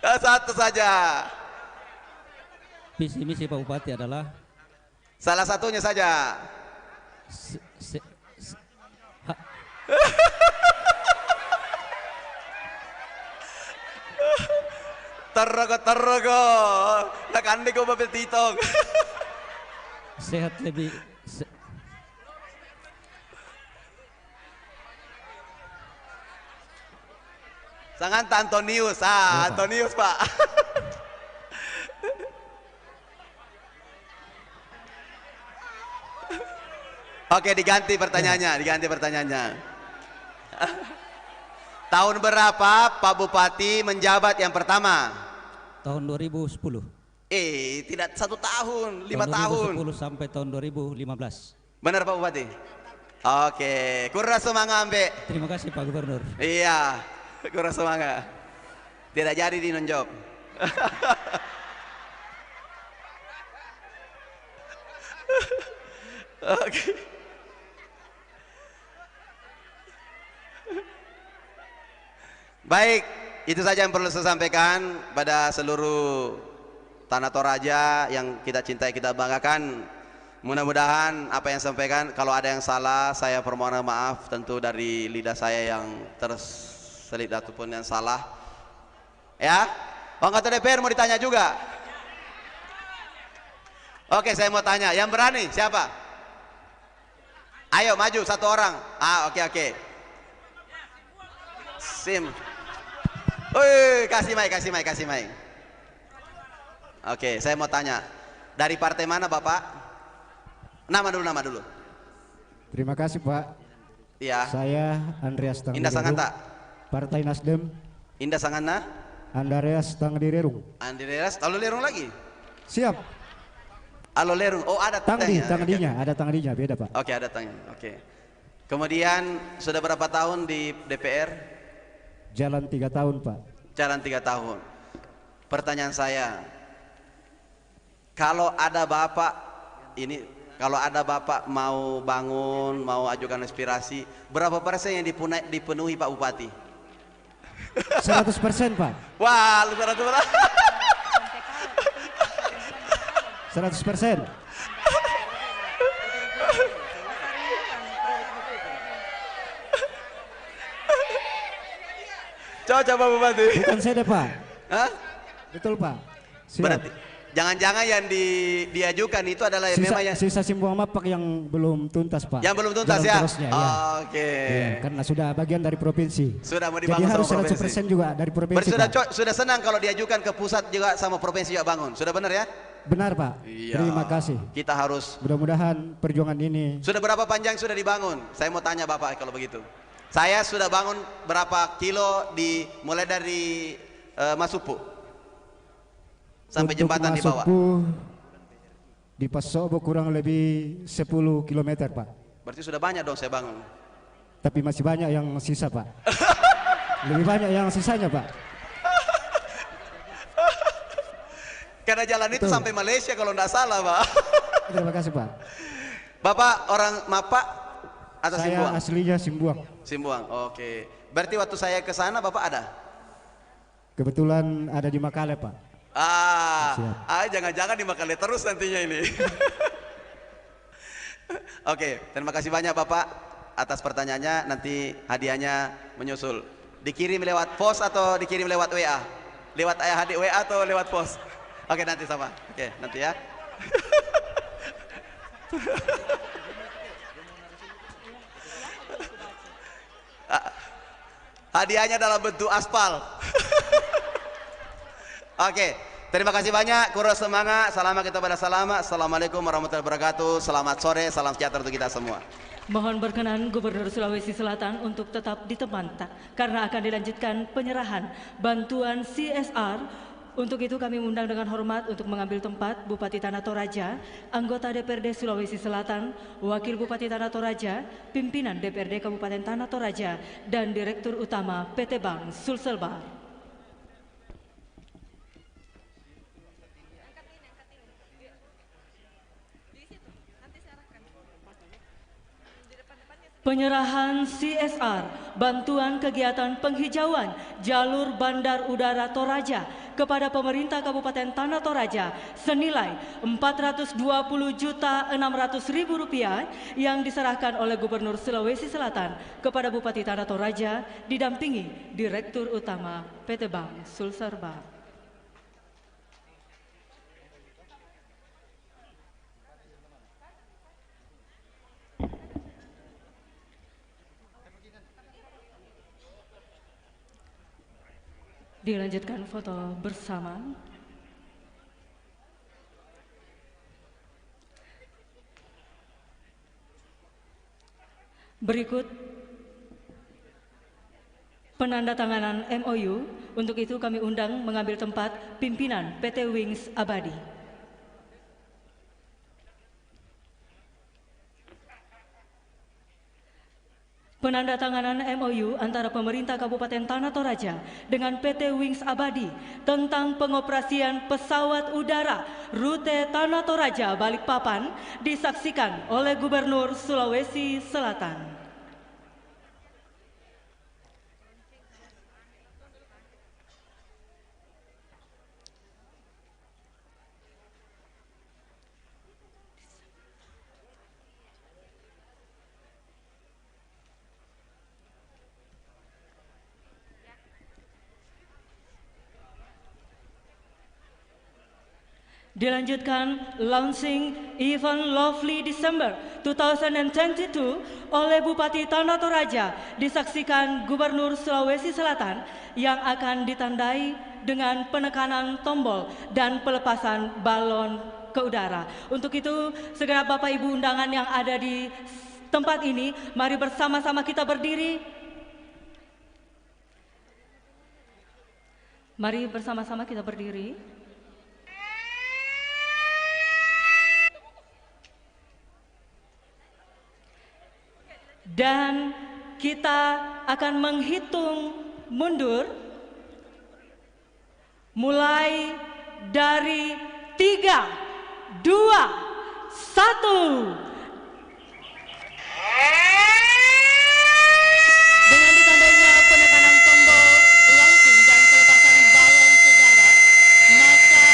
Satu saja. Visi misi Pak Bupati adalah salah satunya saja. Terrogo. Nak andi ko mapetitong. Sehat lebih. Sanganta Antonius. Antonius Pak. Oke, diganti pertanyaannya. Tahun berapa Pak Bupati menjabat yang pertama? Tahun 2010. Tidak 1 tahun, 5 tahun tahun. 2010 sampai tahun 2015. Benar Pak Bupati? Oke, kurang semangat Ambe. Terima kasih Pak Gubernur. Iya, kurang semangat. Tidak jadi di nonjob. Oke. Baik, itu saja yang perlu saya sampaikan pada seluruh Tanah Toraja yang kita cintai, kita banggakan. Mudah-mudahan apa yang saya sampaikan, kalau ada yang salah saya permohonan maaf tentu dari lidah saya yang terselip ataupun yang salah. Ya, anggota DPR mau ditanya juga. Oke, saya mau tanya, yang berani siapa? Ayo maju 1 orang. Oke. Sim. Kasih mic. Oke, saya mau tanya. Dari partai mana Bapak? Nama dulu. Terima kasih Pak. Iya. Saya Andreas Tangdirerung. Indah Sanganta. Partai Nasdem. Indah Sangana. Andreas Tangdirerung. Andreas, Alo Lerung lagi? Siap. Alo Lerung. Oh, ada Tangdinya, ada Tangdinya, beda Pak. Oke, ada tangdinya. Oke. Kemudian sudah berapa tahun di DPR? Jalan 3 tahun Pak. Jalan 3 tahun. Pertanyaan saya, kalau ada Bapak mau bangun, mau ajukan aspirasi, berapa persen yang dipenuhi Pak Bupati? 100% Pak. Wah, lu 100%. 100%. Coba Bupati. Bukan saya deh Pak. Hah? Betul Pak. Siap. Berarti jangan-jangan yang diajukan itu adalah memang yang sisa Simbuang Mapak yang belum tuntas Pak. Yang belum tuntas ya? Oke. Ya, karena sudah bagian dari provinsi. Sudah mau dibangun jadi harus sama provinsi. 100% juga dari provinsi. Sudah senang kalau diajukan ke pusat juga sama provinsi juga bangun. Sudah benar ya? Benar Pak. Iya. Terima kasih. Kita harus. Mudah-mudahan perjuangan ini. Sudah berapa panjang sudah dibangun? Saya mau tanya Bapak kalau begitu. Saya sudah bangun berapa kilo mulai dari Masupu sampai untuk jembatan di bawah. Di Pasobo kurang lebih 10 km Pak. Berarti sudah banyak dong saya bangun. Tapi masih banyak yang sisa Pak. Lebih banyak yang sisanya Pak. Karena jalan itu sampai Malaysia kalau tidak salah Pak. Terima kasih Pak. Bapak orang Mapak atau saya Simbuang? Aslinya Simbuang. Simbuang, oke. Berarti waktu saya ke sana Bapak ada? Kebetulan ada di Makale Pak. Jangan-jangan di Makale terus nantinya ini. Oke, terima kasih banyak Bapak atas pertanyaannya. Nanti hadiahnya menyusul. Dikirim lewat pos atau dikirim lewat WA? Lewat ayah adik WA atau lewat pos? Oke, nanti sama. Oke, nanti ya. Hadiahnya dalam bentuk aspal. Oke, terima kasih banyak. Kurang semangat. Selamat kita pada selamat. Assalamualaikum warahmatullahi wabarakatuh. Selamat sore, salam sejahtera untuk kita semua. Mohon berkenan Gubernur Sulawesi Selatan untuk tetap di tempat karena akan dilanjutkan penyerahan bantuan CSR. Untuk itu kami mengundang dengan hormat untuk mengambil tempat Bupati Tanah Toraja, anggota DPRD Sulawesi Selatan, Wakil Bupati Tanah Toraja, pimpinan DPRD Kabupaten Tanah Toraja, dan Direktur Utama PT Bank Sulselbar. Penyerahan CSR, bantuan kegiatan penghijauan jalur Bandar Udara Toraja kepada pemerintah Kabupaten Tanah Toraja senilai Rp420.600.000 yang diserahkan oleh Gubernur Sulawesi Selatan kepada Bupati Tanah Toraja didampingi Direktur Utama PT Bank Sulselbar. Dilanjutkan foto bersama. Berikut penandatanganan MOU Untuk itu kami undang mengambil tempat pimpinan PT Wings Abadi. Penandatanganan MOU antara pemerintah Kabupaten Tanah Toraja dengan PT Wings Abadi tentang pengoperasian pesawat udara rute Tanah Toraja Balikpapan disaksikan oleh Gubernur Sulawesi Selatan. Dilanjutkan launching event Lovely December 2022 oleh Bupati Tanah Toraja disaksikan Gubernur Sulawesi Selatan yang akan ditandai dengan penekanan tombol dan pelepasan balon ke udara. Untuk itu, segenap Bapak Ibu undangan yang ada di tempat ini, mari bersama-sama kita berdiri. Mari bersama-sama kita berdiri. Dan kita akan menghitung mundur mulai dari 3, 2, 1. Dengan ditandainya penekanan tombol launching dan pelepasan balon ke udara, maka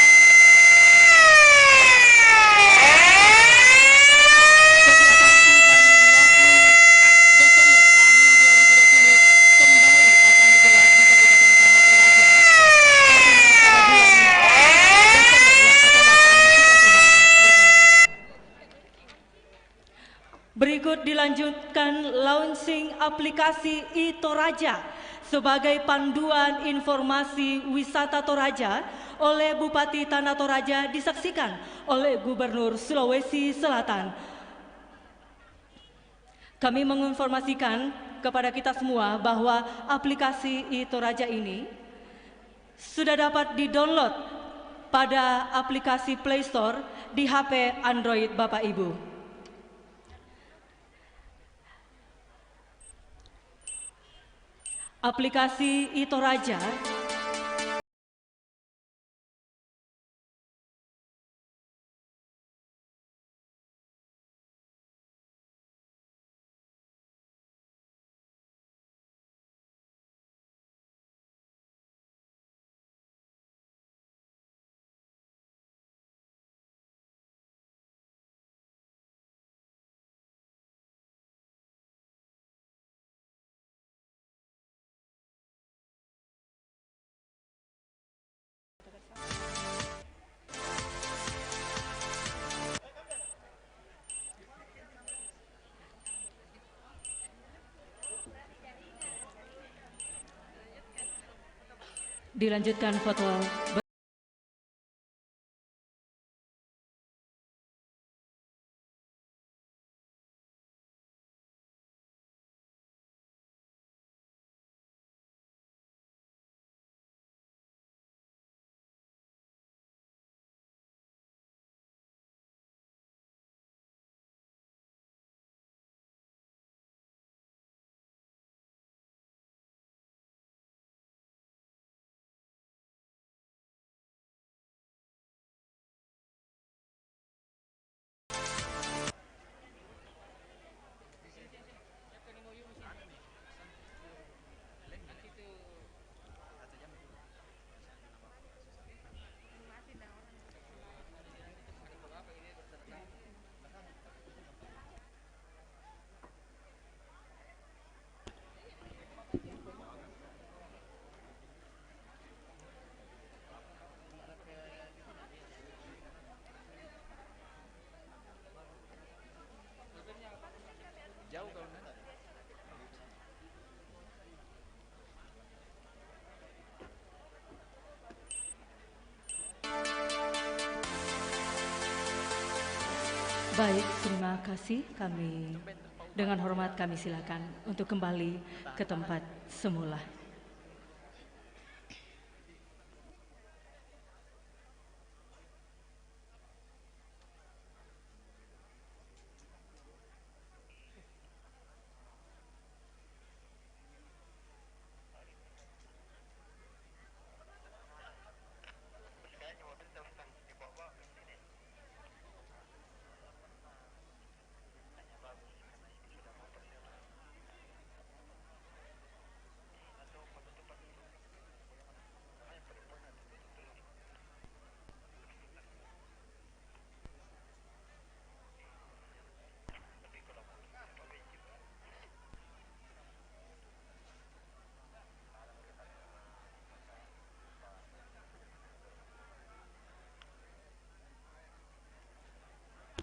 berikut dilanjutkan launching aplikasi iToraja sebagai panduan informasi wisata Toraja oleh Bupati Tanah Toraja disaksikan oleh Gubernur Sulawesi Selatan. Kami menginformasikan kepada kita semua bahwa aplikasi iToraja ini sudah dapat di-download pada aplikasi Play Store di HP Android Bapak Ibu. Aplikasi iToraja dilanjutkan foto. Baik, terima kasih. Kami dengan hormat kami silakan untuk kembali ke tempat semula.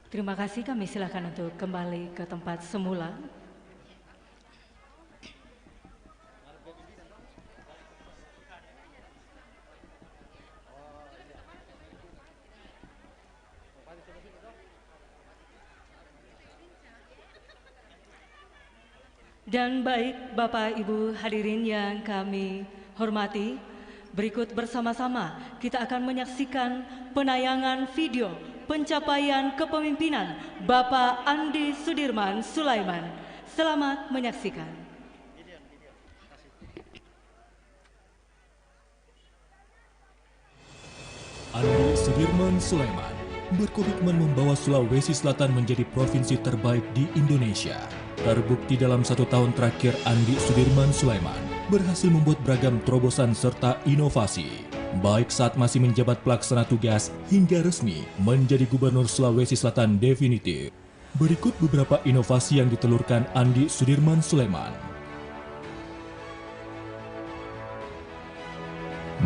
Terima kasih, kami silakan untuk kembali ke tempat semula. Dan baik Bapak Ibu hadirin yang kami hormati, berikut bersama-sama kita akan menyaksikan penayangan video pencapaian kepemimpinan Bapak Andi Sudirman Sulaiman. Selamat menyaksikan. Andi Sudirman Sulaiman berkomitmen membawa Sulawesi Selatan menjadi provinsi terbaik di Indonesia. Terbukti dalam 1 tahun terakhir, Andi Sudirman Sulaiman berhasil membuat beragam terobosan serta inovasi, baik saat masih menjabat pelaksana tugas hingga resmi menjadi Gubernur Sulawesi Selatan definitif. Berikut beberapa inovasi yang ditelurkan Andi Sudirman Sulaiman.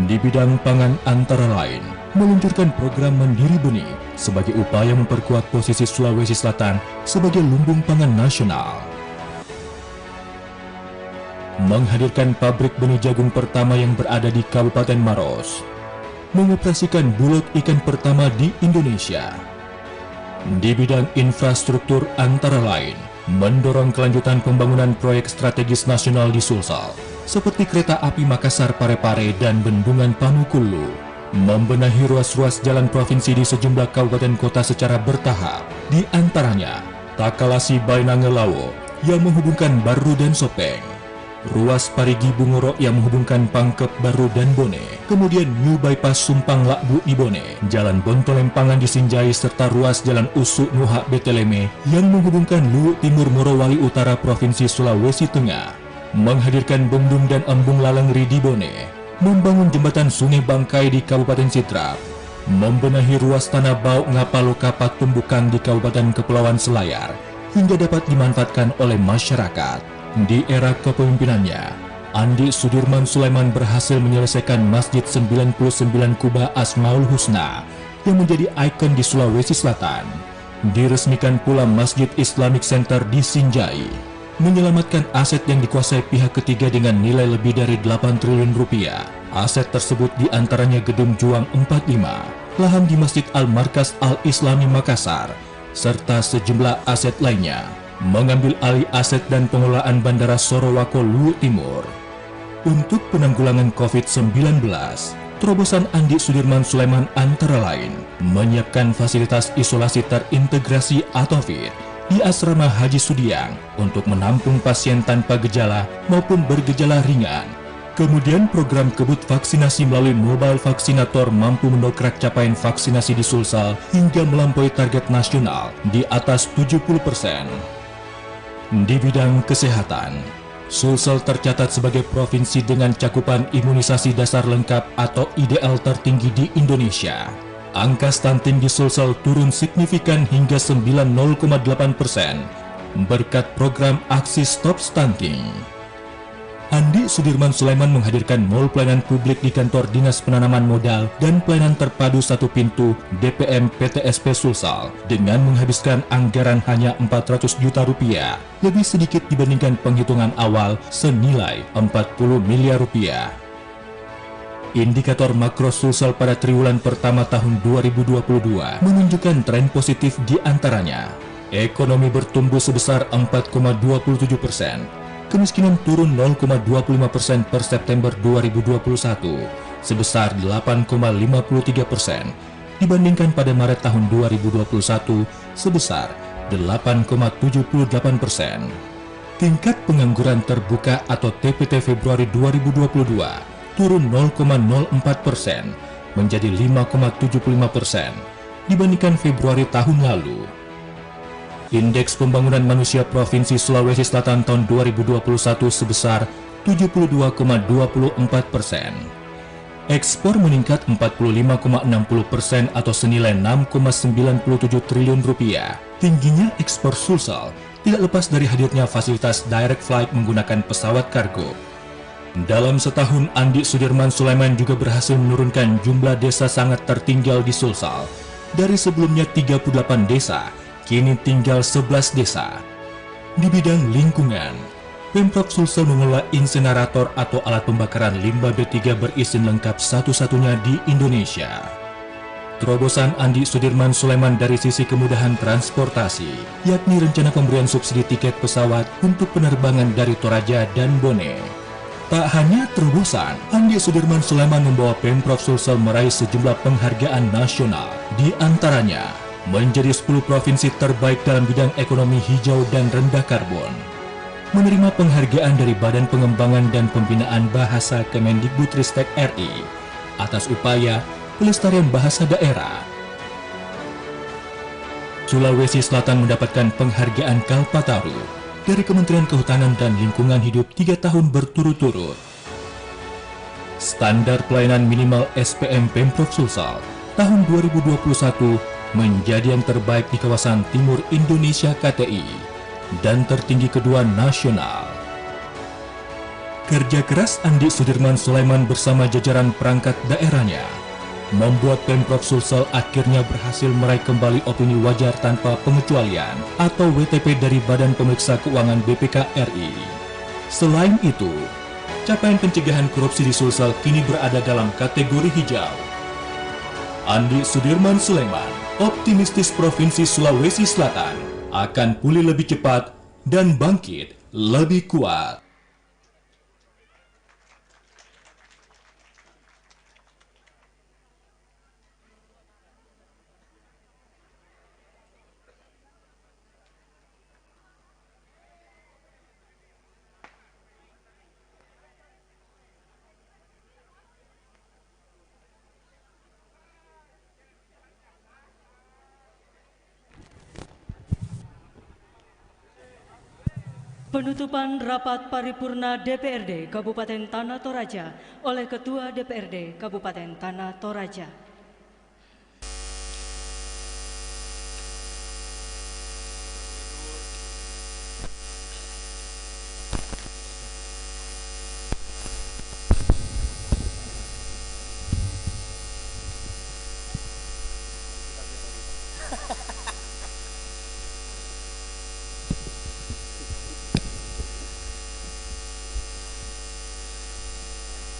Di bidang pangan antara lain, meluncurkan program Mandiri Benih sebagai upaya memperkuat posisi Sulawesi Selatan sebagai lumbung pangan nasional. Menghadirkan pabrik benih jagung pertama yang berada di Kabupaten Maros. Mengoperasikan bulog ikan pertama di Indonesia. Di bidang infrastruktur antara lain, mendorong kelanjutan pembangunan proyek strategis nasional di Sulsel, seperti kereta api Makassar-Parepare dan Bendungan Pamukkulu. Membenahi ruas-ruas jalan provinsi di sejumlah kabupaten kota secara bertahap, di antaranya Takalasi Bainangelawo yang menghubungkan Baru dan Sopeng, ruas Parigi Bungoro yang menghubungkan Pangkep Baru dan Bone, kemudian New Bypass Sumpang Lakbu di Bone, Jalan Bontolempangan di Sinjai, serta ruas Jalan Usuk Nuha Beteleme yang menghubungkan Luwu Timur Morowali Utara Provinsi Sulawesi Tengah. Menghadirkan bendung dan embung Lalengri di Bone, membangun jembatan Sungai Bangkai di Kabupaten Sidrap, membenahi ruas tanah Bau Ngapalo Kapak Tumbukang di Kabupaten Kepulauan Selayar, hingga dapat dimanfaatkan oleh masyarakat. Di era kepemimpinannya, Andi Sudirman Sulaiman berhasil menyelesaikan Masjid 99 Kuba Asmaul Husna yang menjadi ikon di Sulawesi Selatan. Diresmikan pula Masjid Islamic Center di Sinjai, menyelamatkan aset yang dikuasai pihak ketiga dengan nilai lebih dari 8 triliun rupiah. Aset tersebut diantaranya Gedung Juang 45, lahan di Masjid Al-Markas Al-Islami Makassar, serta sejumlah aset lainnya. Mengambil alih aset dan pengelolaan Bandara Sorowako Luwu Timur. Untuk penanggulangan COVID-19, terobosan Andi Sudirman Sulaiman antara lain menyiapkan fasilitas isolasi terintegrasi atau FIT di Asrama Haji Sudiang untuk menampung pasien tanpa gejala maupun bergejala ringan. Kemudian program kebut vaksinasi melalui mobile vaksinator mampu mendongkrak capaian vaksinasi di Sulsel hingga melampaui target nasional di atas 70%. Di bidang kesehatan, Sulsel tercatat sebagai provinsi dengan cakupan imunisasi dasar lengkap atau IDL tertinggi di Indonesia. Angka stunting di Sulsel turun signifikan hingga 90,8% berkat program aksi Stop Stunting. Andi Sudirman Sulaiman menghadirkan mall pelayanan publik di kantor Dinas Penanaman Modal dan Pelayanan Terpadu Satu Pintu DPM PTSP Sulsel dengan menghabiskan anggaran hanya 400 juta rupiah, lebih sedikit dibandingkan penghitungan awal senilai 40 miliar rupiah. Indikator makro Sulsel pada triwulan pertama tahun 2022 menunjukkan tren positif, di antaranya ekonomi bertumbuh sebesar 4,27%, kemiskinan turun 0,25% per September 2021 sebesar 8,53% dibandingkan pada Maret tahun 2021 sebesar 8,78%. Tingkat pengangguran terbuka atau TPT Februari 2022 turun 0,04% menjadi 5,75% dibandingkan Februari tahun lalu. Indeks Pembangunan Manusia Provinsi Sulawesi Selatan tahun 2021 sebesar 72,24%. Ekspor meningkat 45,60% atau senilai 6,97 triliun rupiah. Tingginya ekspor Sulsel tidak lepas dari hadirnya fasilitas direct flight menggunakan pesawat kargo. Dalam setahun, Andi Sudirman Sulaiman juga berhasil menurunkan jumlah desa sangat tertinggal di Sulsel. Dari sebelumnya 38 desa, kini tinggal 11 desa. Di bidang lingkungan, Pemprov Sulsel mengelola insinerator atau alat pembakaran limbah B3 berizin lengkap satu-satunya di Indonesia. Terobosan Andi Sudirman Sulaiman dari sisi kemudahan transportasi, yakni rencana pemberian subsidi tiket pesawat untuk penerbangan dari Toraja dan Bone. Tak hanya terobosan, Andi Sudirman Sulaiman membawa Pemprov Sulsel meraih sejumlah penghargaan nasional, di antaranya menjadi 10 provinsi terbaik dalam bidang ekonomi hijau dan rendah karbon. Menerima penghargaan dari Badan Pengembangan dan Pembinaan Bahasa Kemendikbudristek RI atas upaya pelestarian bahasa daerah. Sulawesi Selatan mendapatkan penghargaan Kalpataru dari Kementerian Kehutanan dan Lingkungan Hidup 3 tahun berturut-turut. Standar pelayanan minimal SPM Pemprov Sulsel tahun 2021 menjadi yang terbaik di kawasan Timur Indonesia KTI dan tertinggi kedua nasional. Kerja keras Andi Sudirman Sulaiman bersama jajaran perangkat daerahnya membuat Pemprov Sulsel akhirnya berhasil meraih kembali opini wajar tanpa pengecualian atau WTP dari Badan Pemeriksa Keuangan BPK RI. Selain itu, capaian pencegahan korupsi di Sulsel kini berada dalam kategori hijau. Andi Sudirman Sulaiman optimistis Provinsi Sulawesi Selatan akan pulih lebih cepat dan bangkit lebih kuat. Penutupan rapat paripurna DPRD Kabupaten Tanah Toraja oleh Ketua DPRD Kabupaten Tanah Toraja.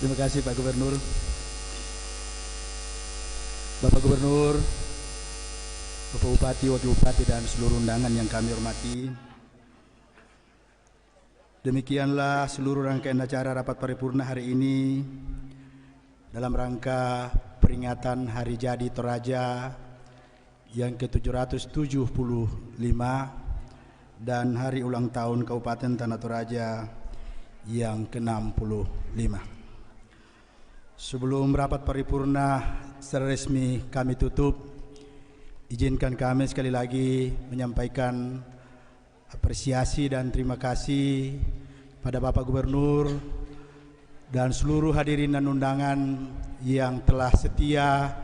Terima kasih Pak Gubernur. Bapak Gubernur, Bapak Bupati, Wakil Bupati dan seluruh undangan yang kami hormati. Demikianlah seluruh rangkaian acara rapat paripurna hari ini dalam rangka peringatan Hari Jadi Toraja yang ke-775 dan Hari Ulang Tahun Kabupaten Tanah Toraja yang ke-65. Sebelum rapat paripurna secara resmi kami tutup, izinkan kami sekali lagi menyampaikan apresiasi dan terima kasih pada Bapak Gubernur dan seluruh hadirin dan undangan yang telah setia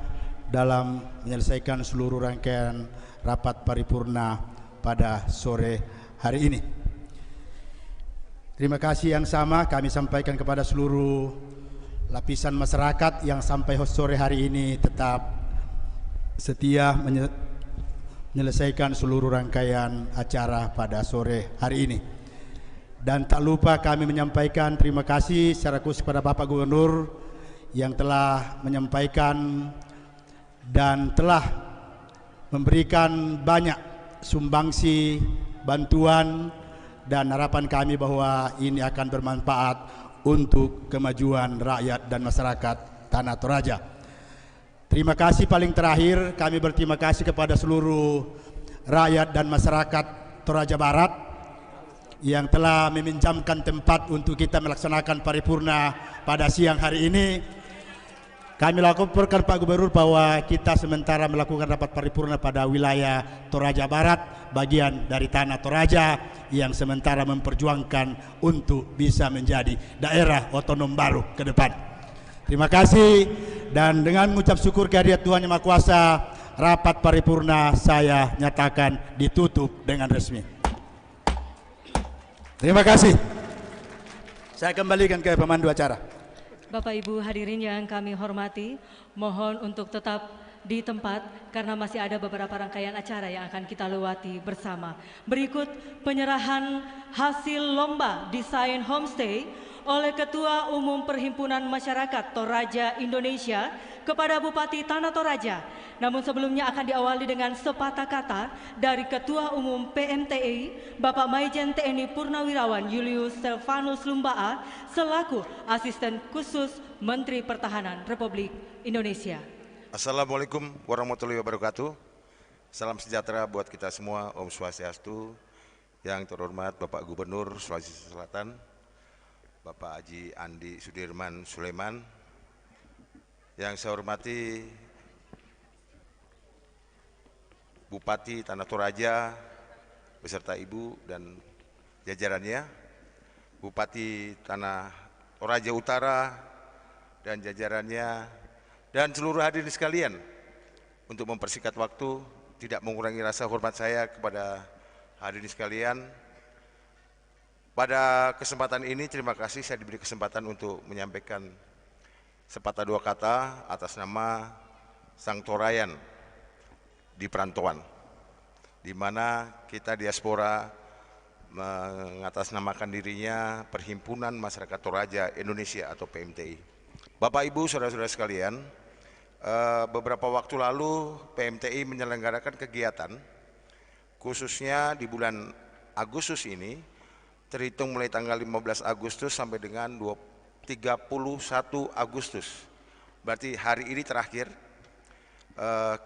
dalam menyelesaikan seluruh rangkaian rapat paripurna pada sore hari ini. Terima kasih yang sama kami sampaikan kepada seluruh lapisan masyarakat yang sampai sore hari ini tetap setia menyelesaikan seluruh rangkaian acara pada sore hari ini. Dan tak lupa kami menyampaikan terima kasih secara khusus kepada Bapak Gubernur yang telah menyampaikan dan telah memberikan banyak sumbangsi, bantuan, dan harapan kami bahwa ini akan bermanfaat untuk kemajuan rakyat dan masyarakat Tanah Toraja. Terima kasih paling terakhir kami berterima kasih kepada seluruh rakyat dan masyarakat Toraja Barat yang telah meminjamkan tempat untuk kita melaksanakan paripurna pada siang hari ini. Kami laporkan Pak Gubernur bahwa kita sementara melakukan rapat paripurna pada wilayah Toraja Barat, bagian dari Tanah Toraja yang sementara memperjuangkan untuk bisa menjadi daerah otonom baru ke depan. Terima kasih dan dengan mengucap syukur kehadirat Tuhan Yang Maha Kuasa, rapat paripurna saya nyatakan ditutup dengan resmi. Terima kasih. Saya kembalikan ke pemandu acara. Bapak Ibu hadirin yang kami hormati, mohon untuk tetap di tempat karena masih ada beberapa rangkaian acara yang akan kita lewati bersama. Berikut penyerahan hasil lomba desain homestay oleh Ketua Umum Perhimpunan Masyarakat Toraja Indonesia kepada Bupati Tanah Toraja. Namun sebelumnya akan diawali dengan sepatah kata dari Ketua Umum PMTI, Bapak Maijen TNI Purnawirawan Julius Stefanus Lumbaa selaku Asisten Khusus Menteri Pertahanan Republik Indonesia. Assalamualaikum warahmatullahi wabarakatuh. Salam sejahtera buat kita semua. Om Swastiastu. Yang terhormat Bapak Gubernur Sulawesi Selatan, Bapak Haji Andi Sudirman Sulaiman. Yang saya hormati Bupati Tanah Toraja beserta Ibu dan jajarannya, Bupati Tanah Toraja Utara dan jajarannya, dan seluruh hadirin sekalian. Untuk mempersingkat waktu, tidak mengurangi rasa hormat saya kepada hadirin sekalian. Pada kesempatan ini terima kasih saya diberi kesempatan untuk menyampaikan sepatah dua kata atas nama Sang Torayan di perantauan, di mana kita diaspora mengatasnamakan dirinya Perhimpunan Masyarakat Toraja Indonesia atau PMTI. Bapak Ibu saudara-saudara sekalian, beberapa waktu lalu PMTI menyelenggarakan kegiatan khususnya di bulan Agustus ini, terhitung mulai tanggal 15 Agustus sampai dengan 31 Agustus. Berarti hari ini terakhir.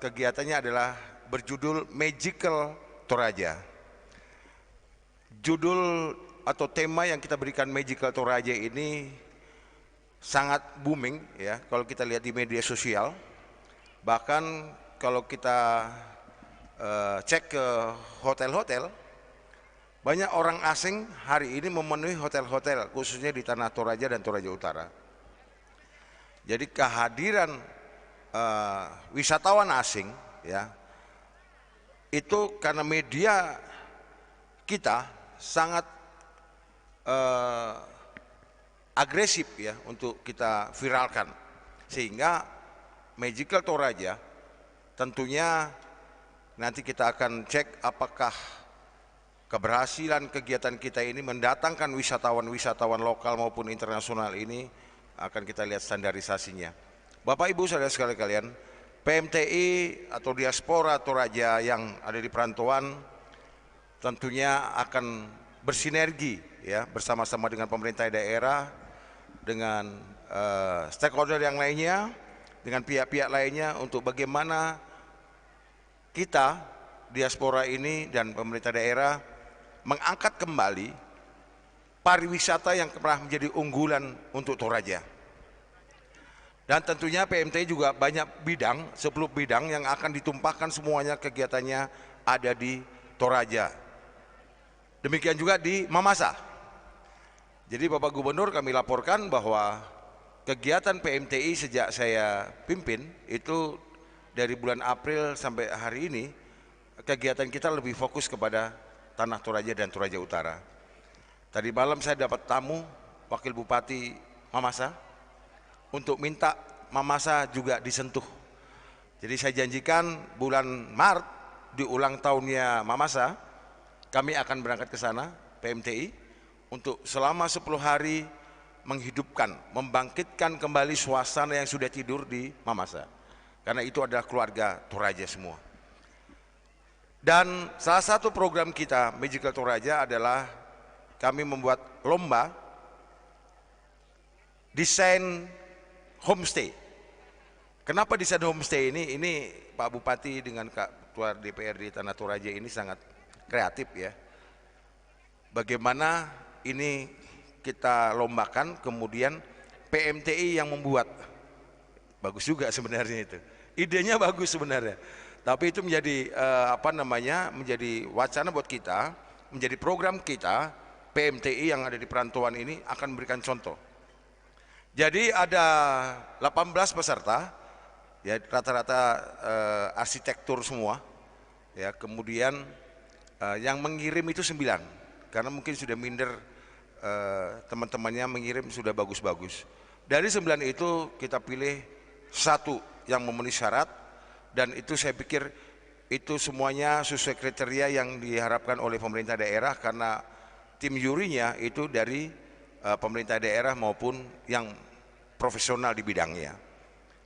Kegiatannya adalah berjudul Magical Toraja. Judul atau tema yang kita berikan Magical Toraja ini sangat booming ya kalau kita lihat di media sosial. Bahkan kalau kita cek ke hotel-hotel, banyak orang asing hari ini memenuhi hotel-hotel khususnya di Tanah Toraja dan Toraja Utara. Jadi kehadiran wisatawan asing ya itu karena media kita sangat agresif ya untuk kita viralkan, sehingga Magical Toraja tentunya nanti kita akan cek apakah keberhasilan kegiatan kita ini mendatangkan wisatawan-wisatawan lokal maupun internasional ini akan kita lihat standarisasinya. Bapak Ibu saudara sekalian, PMTI atau diaspora Toraja yang ada di perantauan tentunya akan bersinergi ya bersama-sama dengan pemerintah daerah, dengan stakeholder yang lainnya, dengan pihak-pihak lainnya untuk bagaimana kita diaspora ini dan pemerintah daerah mengangkat kembali pariwisata yang pernah menjadi unggulan untuk Toraja. Dan tentunya PMTI juga banyak bidang, 10 bidang yang akan ditumpahkan semuanya kegiatannya ada di Toraja. Demikian juga di Mamasa. Jadi Bapak Gubernur kami laporkan bahwa kegiatan PMTI sejak saya pimpin itu dari bulan April sampai hari ini kegiatan kita lebih fokus kepada Tanah Toraja dan Toraja Utara. Tadi malam saya dapat tamu Wakil Bupati Mamasa untuk minta Mamasa juga disentuh. Jadi saya janjikan bulan Maret di ulang tahunnya Mamasa kami akan berangkat ke sana PMTI untuk selama 10 hari menghidupkan, membangkitkan kembali suasana yang sudah tidur di Mamasa. Karena itu adalah keluarga Toraja semua. Dan salah satu program kita Magical Toraja adalah kami membuat lomba desain homestay. Kenapa desain homestay ini? Ini Pak Bupati dengan Ketua DPRD Tanah Toraja ini sangat kreatif ya. Bagaimana ini kita lombakan, kemudian PMTI yang membuat. Bagus juga sebenarnya itu. Idenya bagus sebenarnya. Tapi itu menjadi menjadi wacana buat kita, menjadi program kita. PMTI yang ada di perantauan ini akan memberikan contoh. Jadi ada 18 peserta, ya rata-rata arsitektur semua, ya kemudian yang mengirim itu 9, karena mungkin sudah minder teman-temannya mengirim sudah bagus-bagus. Dari 9 itu kita pilih 1 yang memenuhi syarat, dan itu saya pikir itu semuanya sesuai kriteria yang diharapkan oleh pemerintah daerah, karena tim jurinya itu dari pemerintah daerah maupun yang profesional di bidangnya.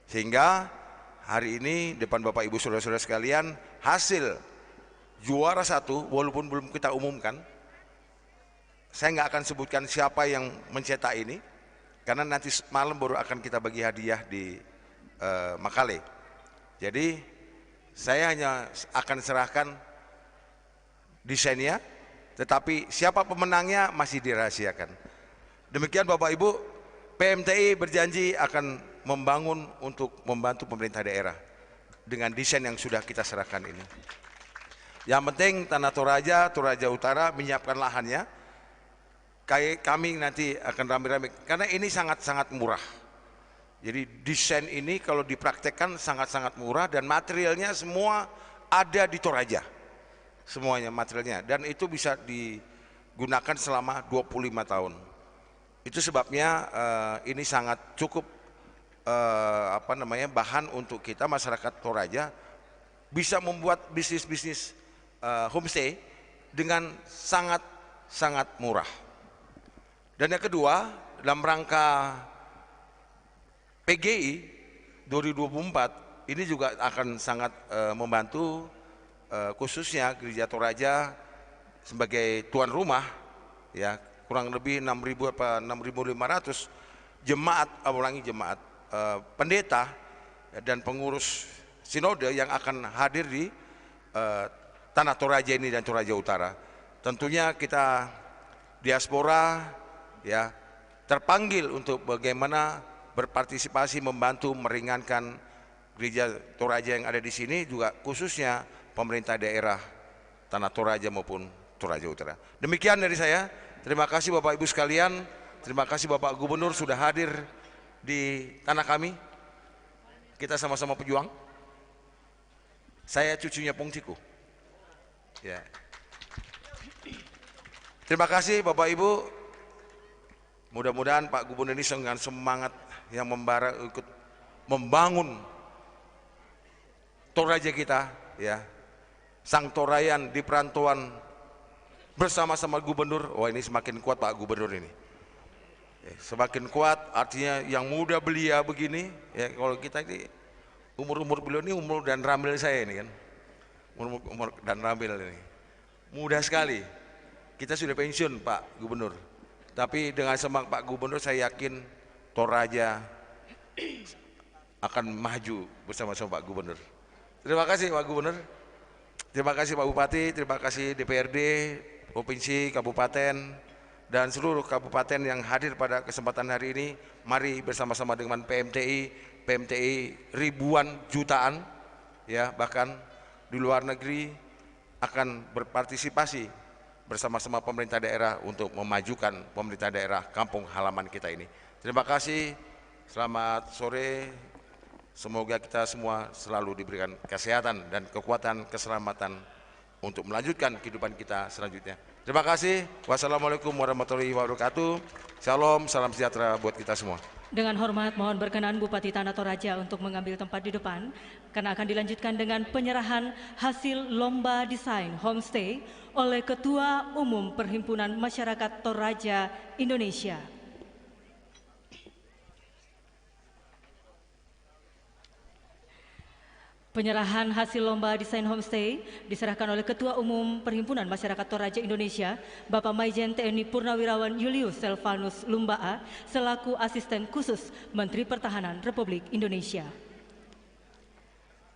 Sehingga hari ini depan Bapak Ibu saudara-saudara sekalian, hasil juara 1 walaupun belum kita umumkan, saya nggak akan sebutkan siapa yang mencetak ini, karena nanti malam baru akan kita bagi hadiah di Makale. Jadi saya hanya akan serahkan desainnya, tetapi siapa pemenangnya masih dirahasiakan. Demikian Bapak Ibu, PMTI berjanji akan membangun untuk membantu pemerintah daerah dengan desain yang sudah kita serahkan ini. Yang penting Tanah Toraja Utara menyiapkan lahannya. Kami nanti akan rame-rame, karena ini sangat-sangat murah. Jadi desain ini kalau dipraktekkan sangat-sangat murah, dan materialnya semua ada di Toraja. Semuanya materialnya, dan itu bisa digunakan selama 25 tahun. Itu sebabnya ini sangat cukup bahan untuk kita masyarakat Toraja bisa membuat bisnis-bisnis homestay dengan sangat murah. Dan yang kedua, dalam rangka PGI 2024 ini juga akan sangat membantu khususnya Gereja Toraja sebagai tuan rumah, ya, kurang lebih 6.000 apa 6.500 jemaat, pendeta dan pengurus sinode yang akan hadir di Tanah Toraja ini dan Toraja Utara. Tentunya kita diaspora, ya, terpanggil untuk bagaimana berpartisipasi membantu meringankan Gereja Toraja yang ada di sini, juga khususnya pemerintah daerah Tanah Toraja maupun Toraja Utara. Demikian dari saya. Terima kasih Bapak Ibu sekalian. Terima kasih Bapak Gubernur sudah hadir di tanah kami. Kita sama-sama pejuang. Saya cucunya Pung Ciku. Ya. Terima kasih Bapak Ibu. Mudah-mudahan Pak Gubernur ini dengan semangat yang membara ikut membangun Toraja kita, ya. Sang Torayan di perantauan bersama-sama Gubernur. Wah, ini semakin kuat Pak Gubernur ini. Semakin kuat, artinya yang muda belia begini, ya, kalau kita ini umur beliau ini umur dan ramil saya ini kan. Umur dan ramil ini. Mudah sekali. Kita sudah pensiun Pak Gubernur. Tapi dengan semangat Pak Gubernur, saya yakin Toraja akan maju bersama-sama Pak Gubernur. Terima kasih Pak Gubernur. Terima kasih Pak Bupati, terima kasih DPRD, Provinsi, Kabupaten, dan seluruh kabupaten yang hadir pada kesempatan hari ini. Mari bersama-sama dengan PMTI ribuan jutaan, ya, bahkan di luar negeri akan berpartisipasi bersama-sama pemerintah daerah untuk memajukan pemerintah daerah kampung halaman kita ini. Terima kasih, selamat sore. Semoga kita semua selalu diberikan kesehatan dan kekuatan keselamatan untuk melanjutkan kehidupan kita selanjutnya. Terima kasih. Wassalamualaikum warahmatullahi wabarakatuh. Shalom, salam sejahtera buat kita semua. Dengan hormat mohon berkenan Bupati Tanah Toraja untuk mengambil tempat di depan, karena akan dilanjutkan dengan penyerahan hasil lomba desain homestay oleh Ketua Umum Perhimpunan Masyarakat Toraja Indonesia. Penyerahan hasil lomba desain homestay diserahkan oleh Ketua Umum Perhimpunan Masyarakat Toraja Indonesia, Bapak Maijen TNI Purnawirawan Julius Selvanus Lumbaa, selaku Asisten Khusus Menteri Pertahanan Republik Indonesia.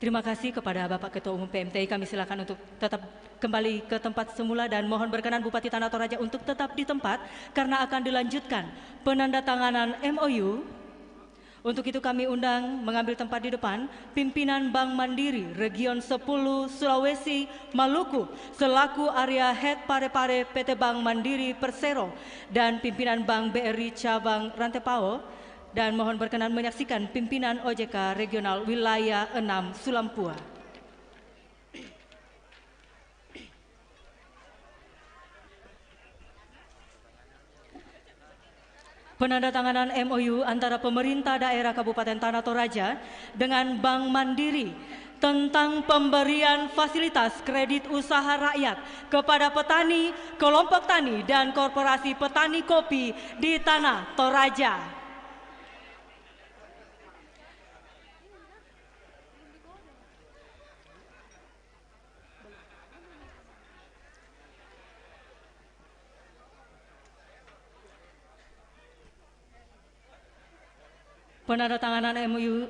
Terima kasih kepada Bapak Ketua Umum PMTI, kami silakan untuk tetap kembali ke tempat semula dan mohon berkenan Bupati Tanah Toraja untuk tetap di tempat karena akan dilanjutkan penandatanganan MOU. Untuk itu kami undang mengambil tempat di depan pimpinan Bank Mandiri Region 10 Sulawesi Maluku selaku Area Head Pare-Pare PT Bank Mandiri Persero dan pimpinan Bank BRI Cabang Rantepao, dan mohon berkenan menyaksikan pimpinan OJK Regional Wilayah 6 Sulampua. Penandatanganan MOU antara pemerintah daerah Kabupaten Tanah Toraja dengan Bank Mandiri tentang pemberian fasilitas kredit usaha rakyat kepada petani, kelompok tani, dan korporasi petani kopi di Tanah Toraja. Penandatanganan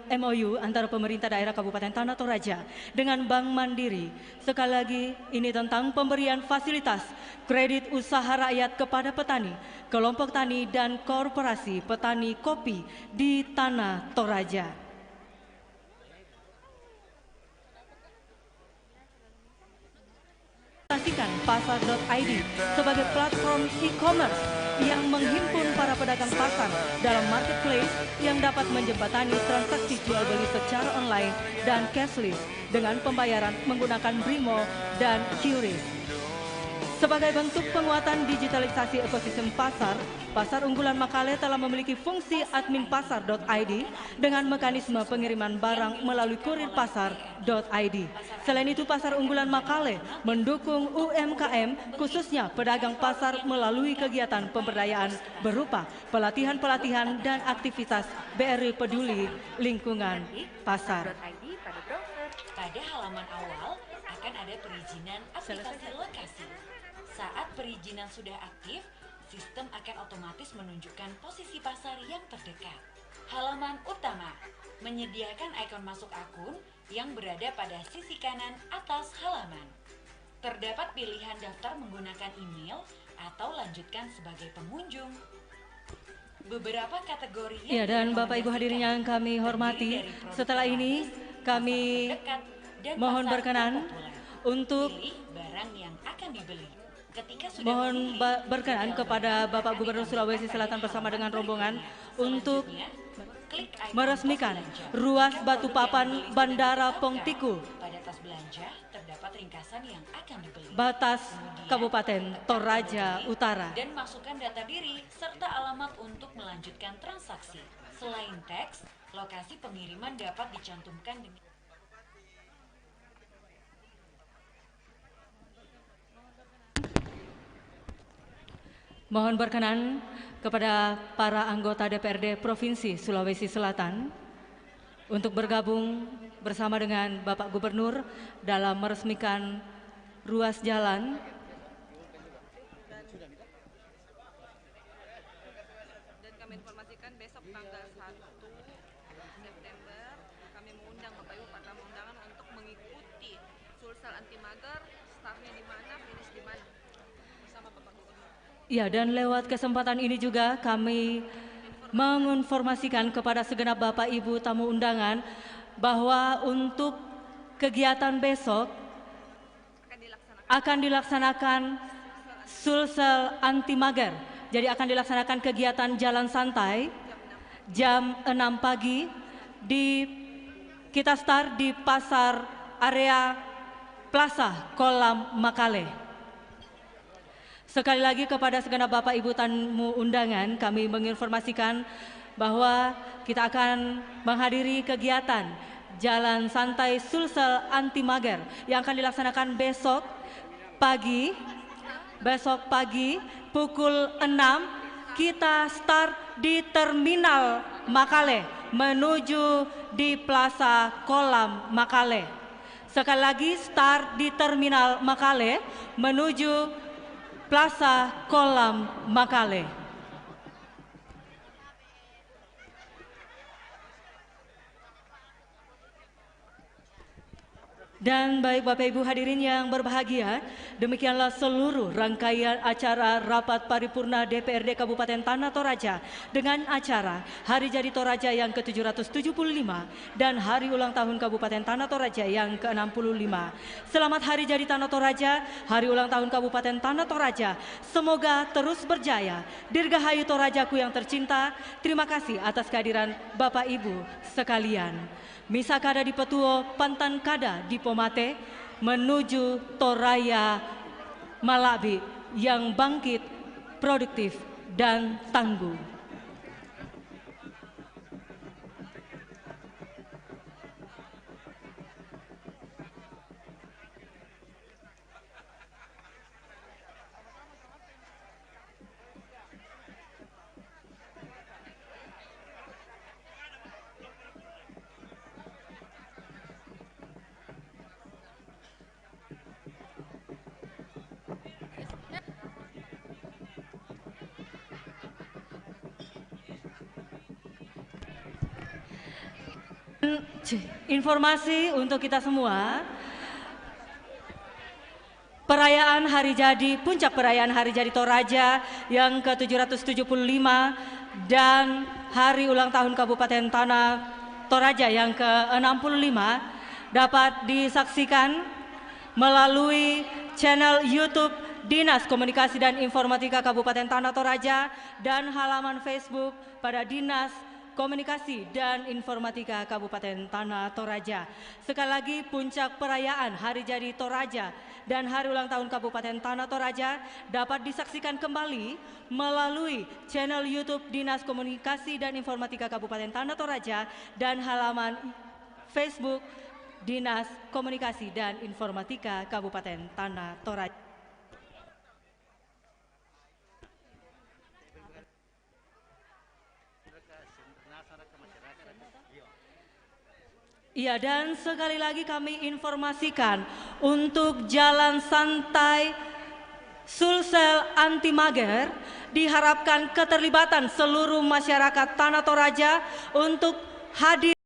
MOU antara pemerintah daerah Kabupaten Tanah Toraja dengan Bank Mandiri. Sekali lagi, ini tentang pemberian fasilitas kredit usaha rakyat kepada petani, kelompok tani, dan korporasi petani kopi di Tanah Toraja. Pasar.id sebagai platform e-commerce yang menghimpun para pedagang pasar dalam marketplace yang dapat menjembatani transaksi jual beli secara online dan cashless dengan pembayaran menggunakan Brimo dan QRIS. Sebagai bentuk penguatan digitalisasi ekosistem pasar, Pasar Unggulan Makale telah memiliki fungsi admin pasar.id dengan mekanisme pengiriman barang melalui kurir pasar.id. Selain itu, Pasar Unggulan Makale mendukung UMKM khususnya pedagang pasar melalui kegiatan pemberdayaan berupa pelatihan-pelatihan dan aktivitas BRI Peduli Lingkungan Pasar. Pada halaman awal akan ada perizinan aplikasi lokasi. Saat perizinan sudah aktif, sistem akan otomatis menunjukkan posisi pasar yang terdekat. Halaman utama menyediakan ikon masuk akun yang berada pada sisi kanan atas halaman. Terdapat pilihan daftar menggunakan email atau lanjutkan sebagai pengunjung. Beberapa kategori Ya, dan Bapak Ibu hadirin yang kami hormati, setelah ini kami mohon berkenan untuk barang yang akan dibeli. Mohon berkenan kepada Bapak Gubernur Sulawesi Selatan bersama dengan rombongan untuk meresmikan ruas Batu Papan Bandara Pongtiku, Pada tas belanja terdapat ringkasan yang akan dibeli. batas Kabupaten Toraja Utara. Dan masukkan data diri serta alamat untuk melanjutkan transaksi. Selain teks, lokasi pengiriman dapat dicantumkan dengan Mohon berkenan kepada para anggota DPRD Provinsi Sulawesi Selatan untuk bergabung bersama dengan Bapak Gubernur dalam meresmikan ruas jalan dan kami informasikan besok tanggal 1 September kami mengundang Bapak Ibu para tamu undangan untuk mengikuti Sulsel Anti Mager, startnya di mana, finish di mana bersama Bapak Gubernur. Ya, dan lewat kesempatan ini juga kami menginformasikan kepada segenap Bapak Ibu tamu undangan bahwa untuk kegiatan besok akan dilaksanakan Sulsel Anti Mager. Jadi akan dilaksanakan kegiatan jalan santai jam 6 pagi kita start di pasar area Plaza Kolam Makale. Sekali lagi kepada segenap Bapak Ibu tamu undangan, kami menginformasikan bahwa kita akan menghadiri kegiatan Jalan Santai Sulsel Anti Mager yang akan dilaksanakan besok pagi pukul 6 kita start di Terminal Makale menuju di Plaza Kolam Makale. Sekali lagi start di Terminal Makale menuju Plaza Kolam Makale. Dan baik Bapak Ibu hadirin yang berbahagia, demikianlah seluruh rangkaian acara Rapat Paripurna DPRD Kabupaten Tanah Toraja dengan acara Hari Jadi Toraja yang ke-775 dan Hari Ulang Tahun Kabupaten Tanah Toraja yang ke-65. Selamat Hari Jadi Tanah Toraja, Hari Ulang Tahun Kabupaten Tanah Toraja. Semoga terus berjaya. Dirgahayu Torajaku yang tercinta. Terima kasih atas kehadiran Bapak Ibu sekalian. Misa kada di Petuo, Pantan kada di Pomate, menuju Toraya Malabi yang bangkit, produktif, dan tangguh. Informasi untuk kita semua, perayaan hari jadi, puncak perayaan hari jadi Toraja yang ke-775 dan hari ulang tahun Kabupaten Tanah Toraja yang ke-65 dapat disaksikan melalui channel YouTube Dinas Komunikasi dan Informatika Kabupaten Tanah Toraja dan halaman Facebook pada Dinas Komunikasi dan Informatika Kabupaten Tanah Toraja. Sekali lagi, puncak perayaan Hari Jadi Toraja dan Hari Ulang Tahun Kabupaten Tanah Toraja dapat disaksikan kembali melalui channel YouTube Dinas Komunikasi dan Informatika Kabupaten Tanah Toraja dan halaman Facebook Dinas Komunikasi dan Informatika Kabupaten Tanah Toraja. Iya, dan sekali lagi kami informasikan untuk jalan santai Sulsel Anti Mager diharapkan keterlibatan seluruh masyarakat Tanah Toraja untuk hadir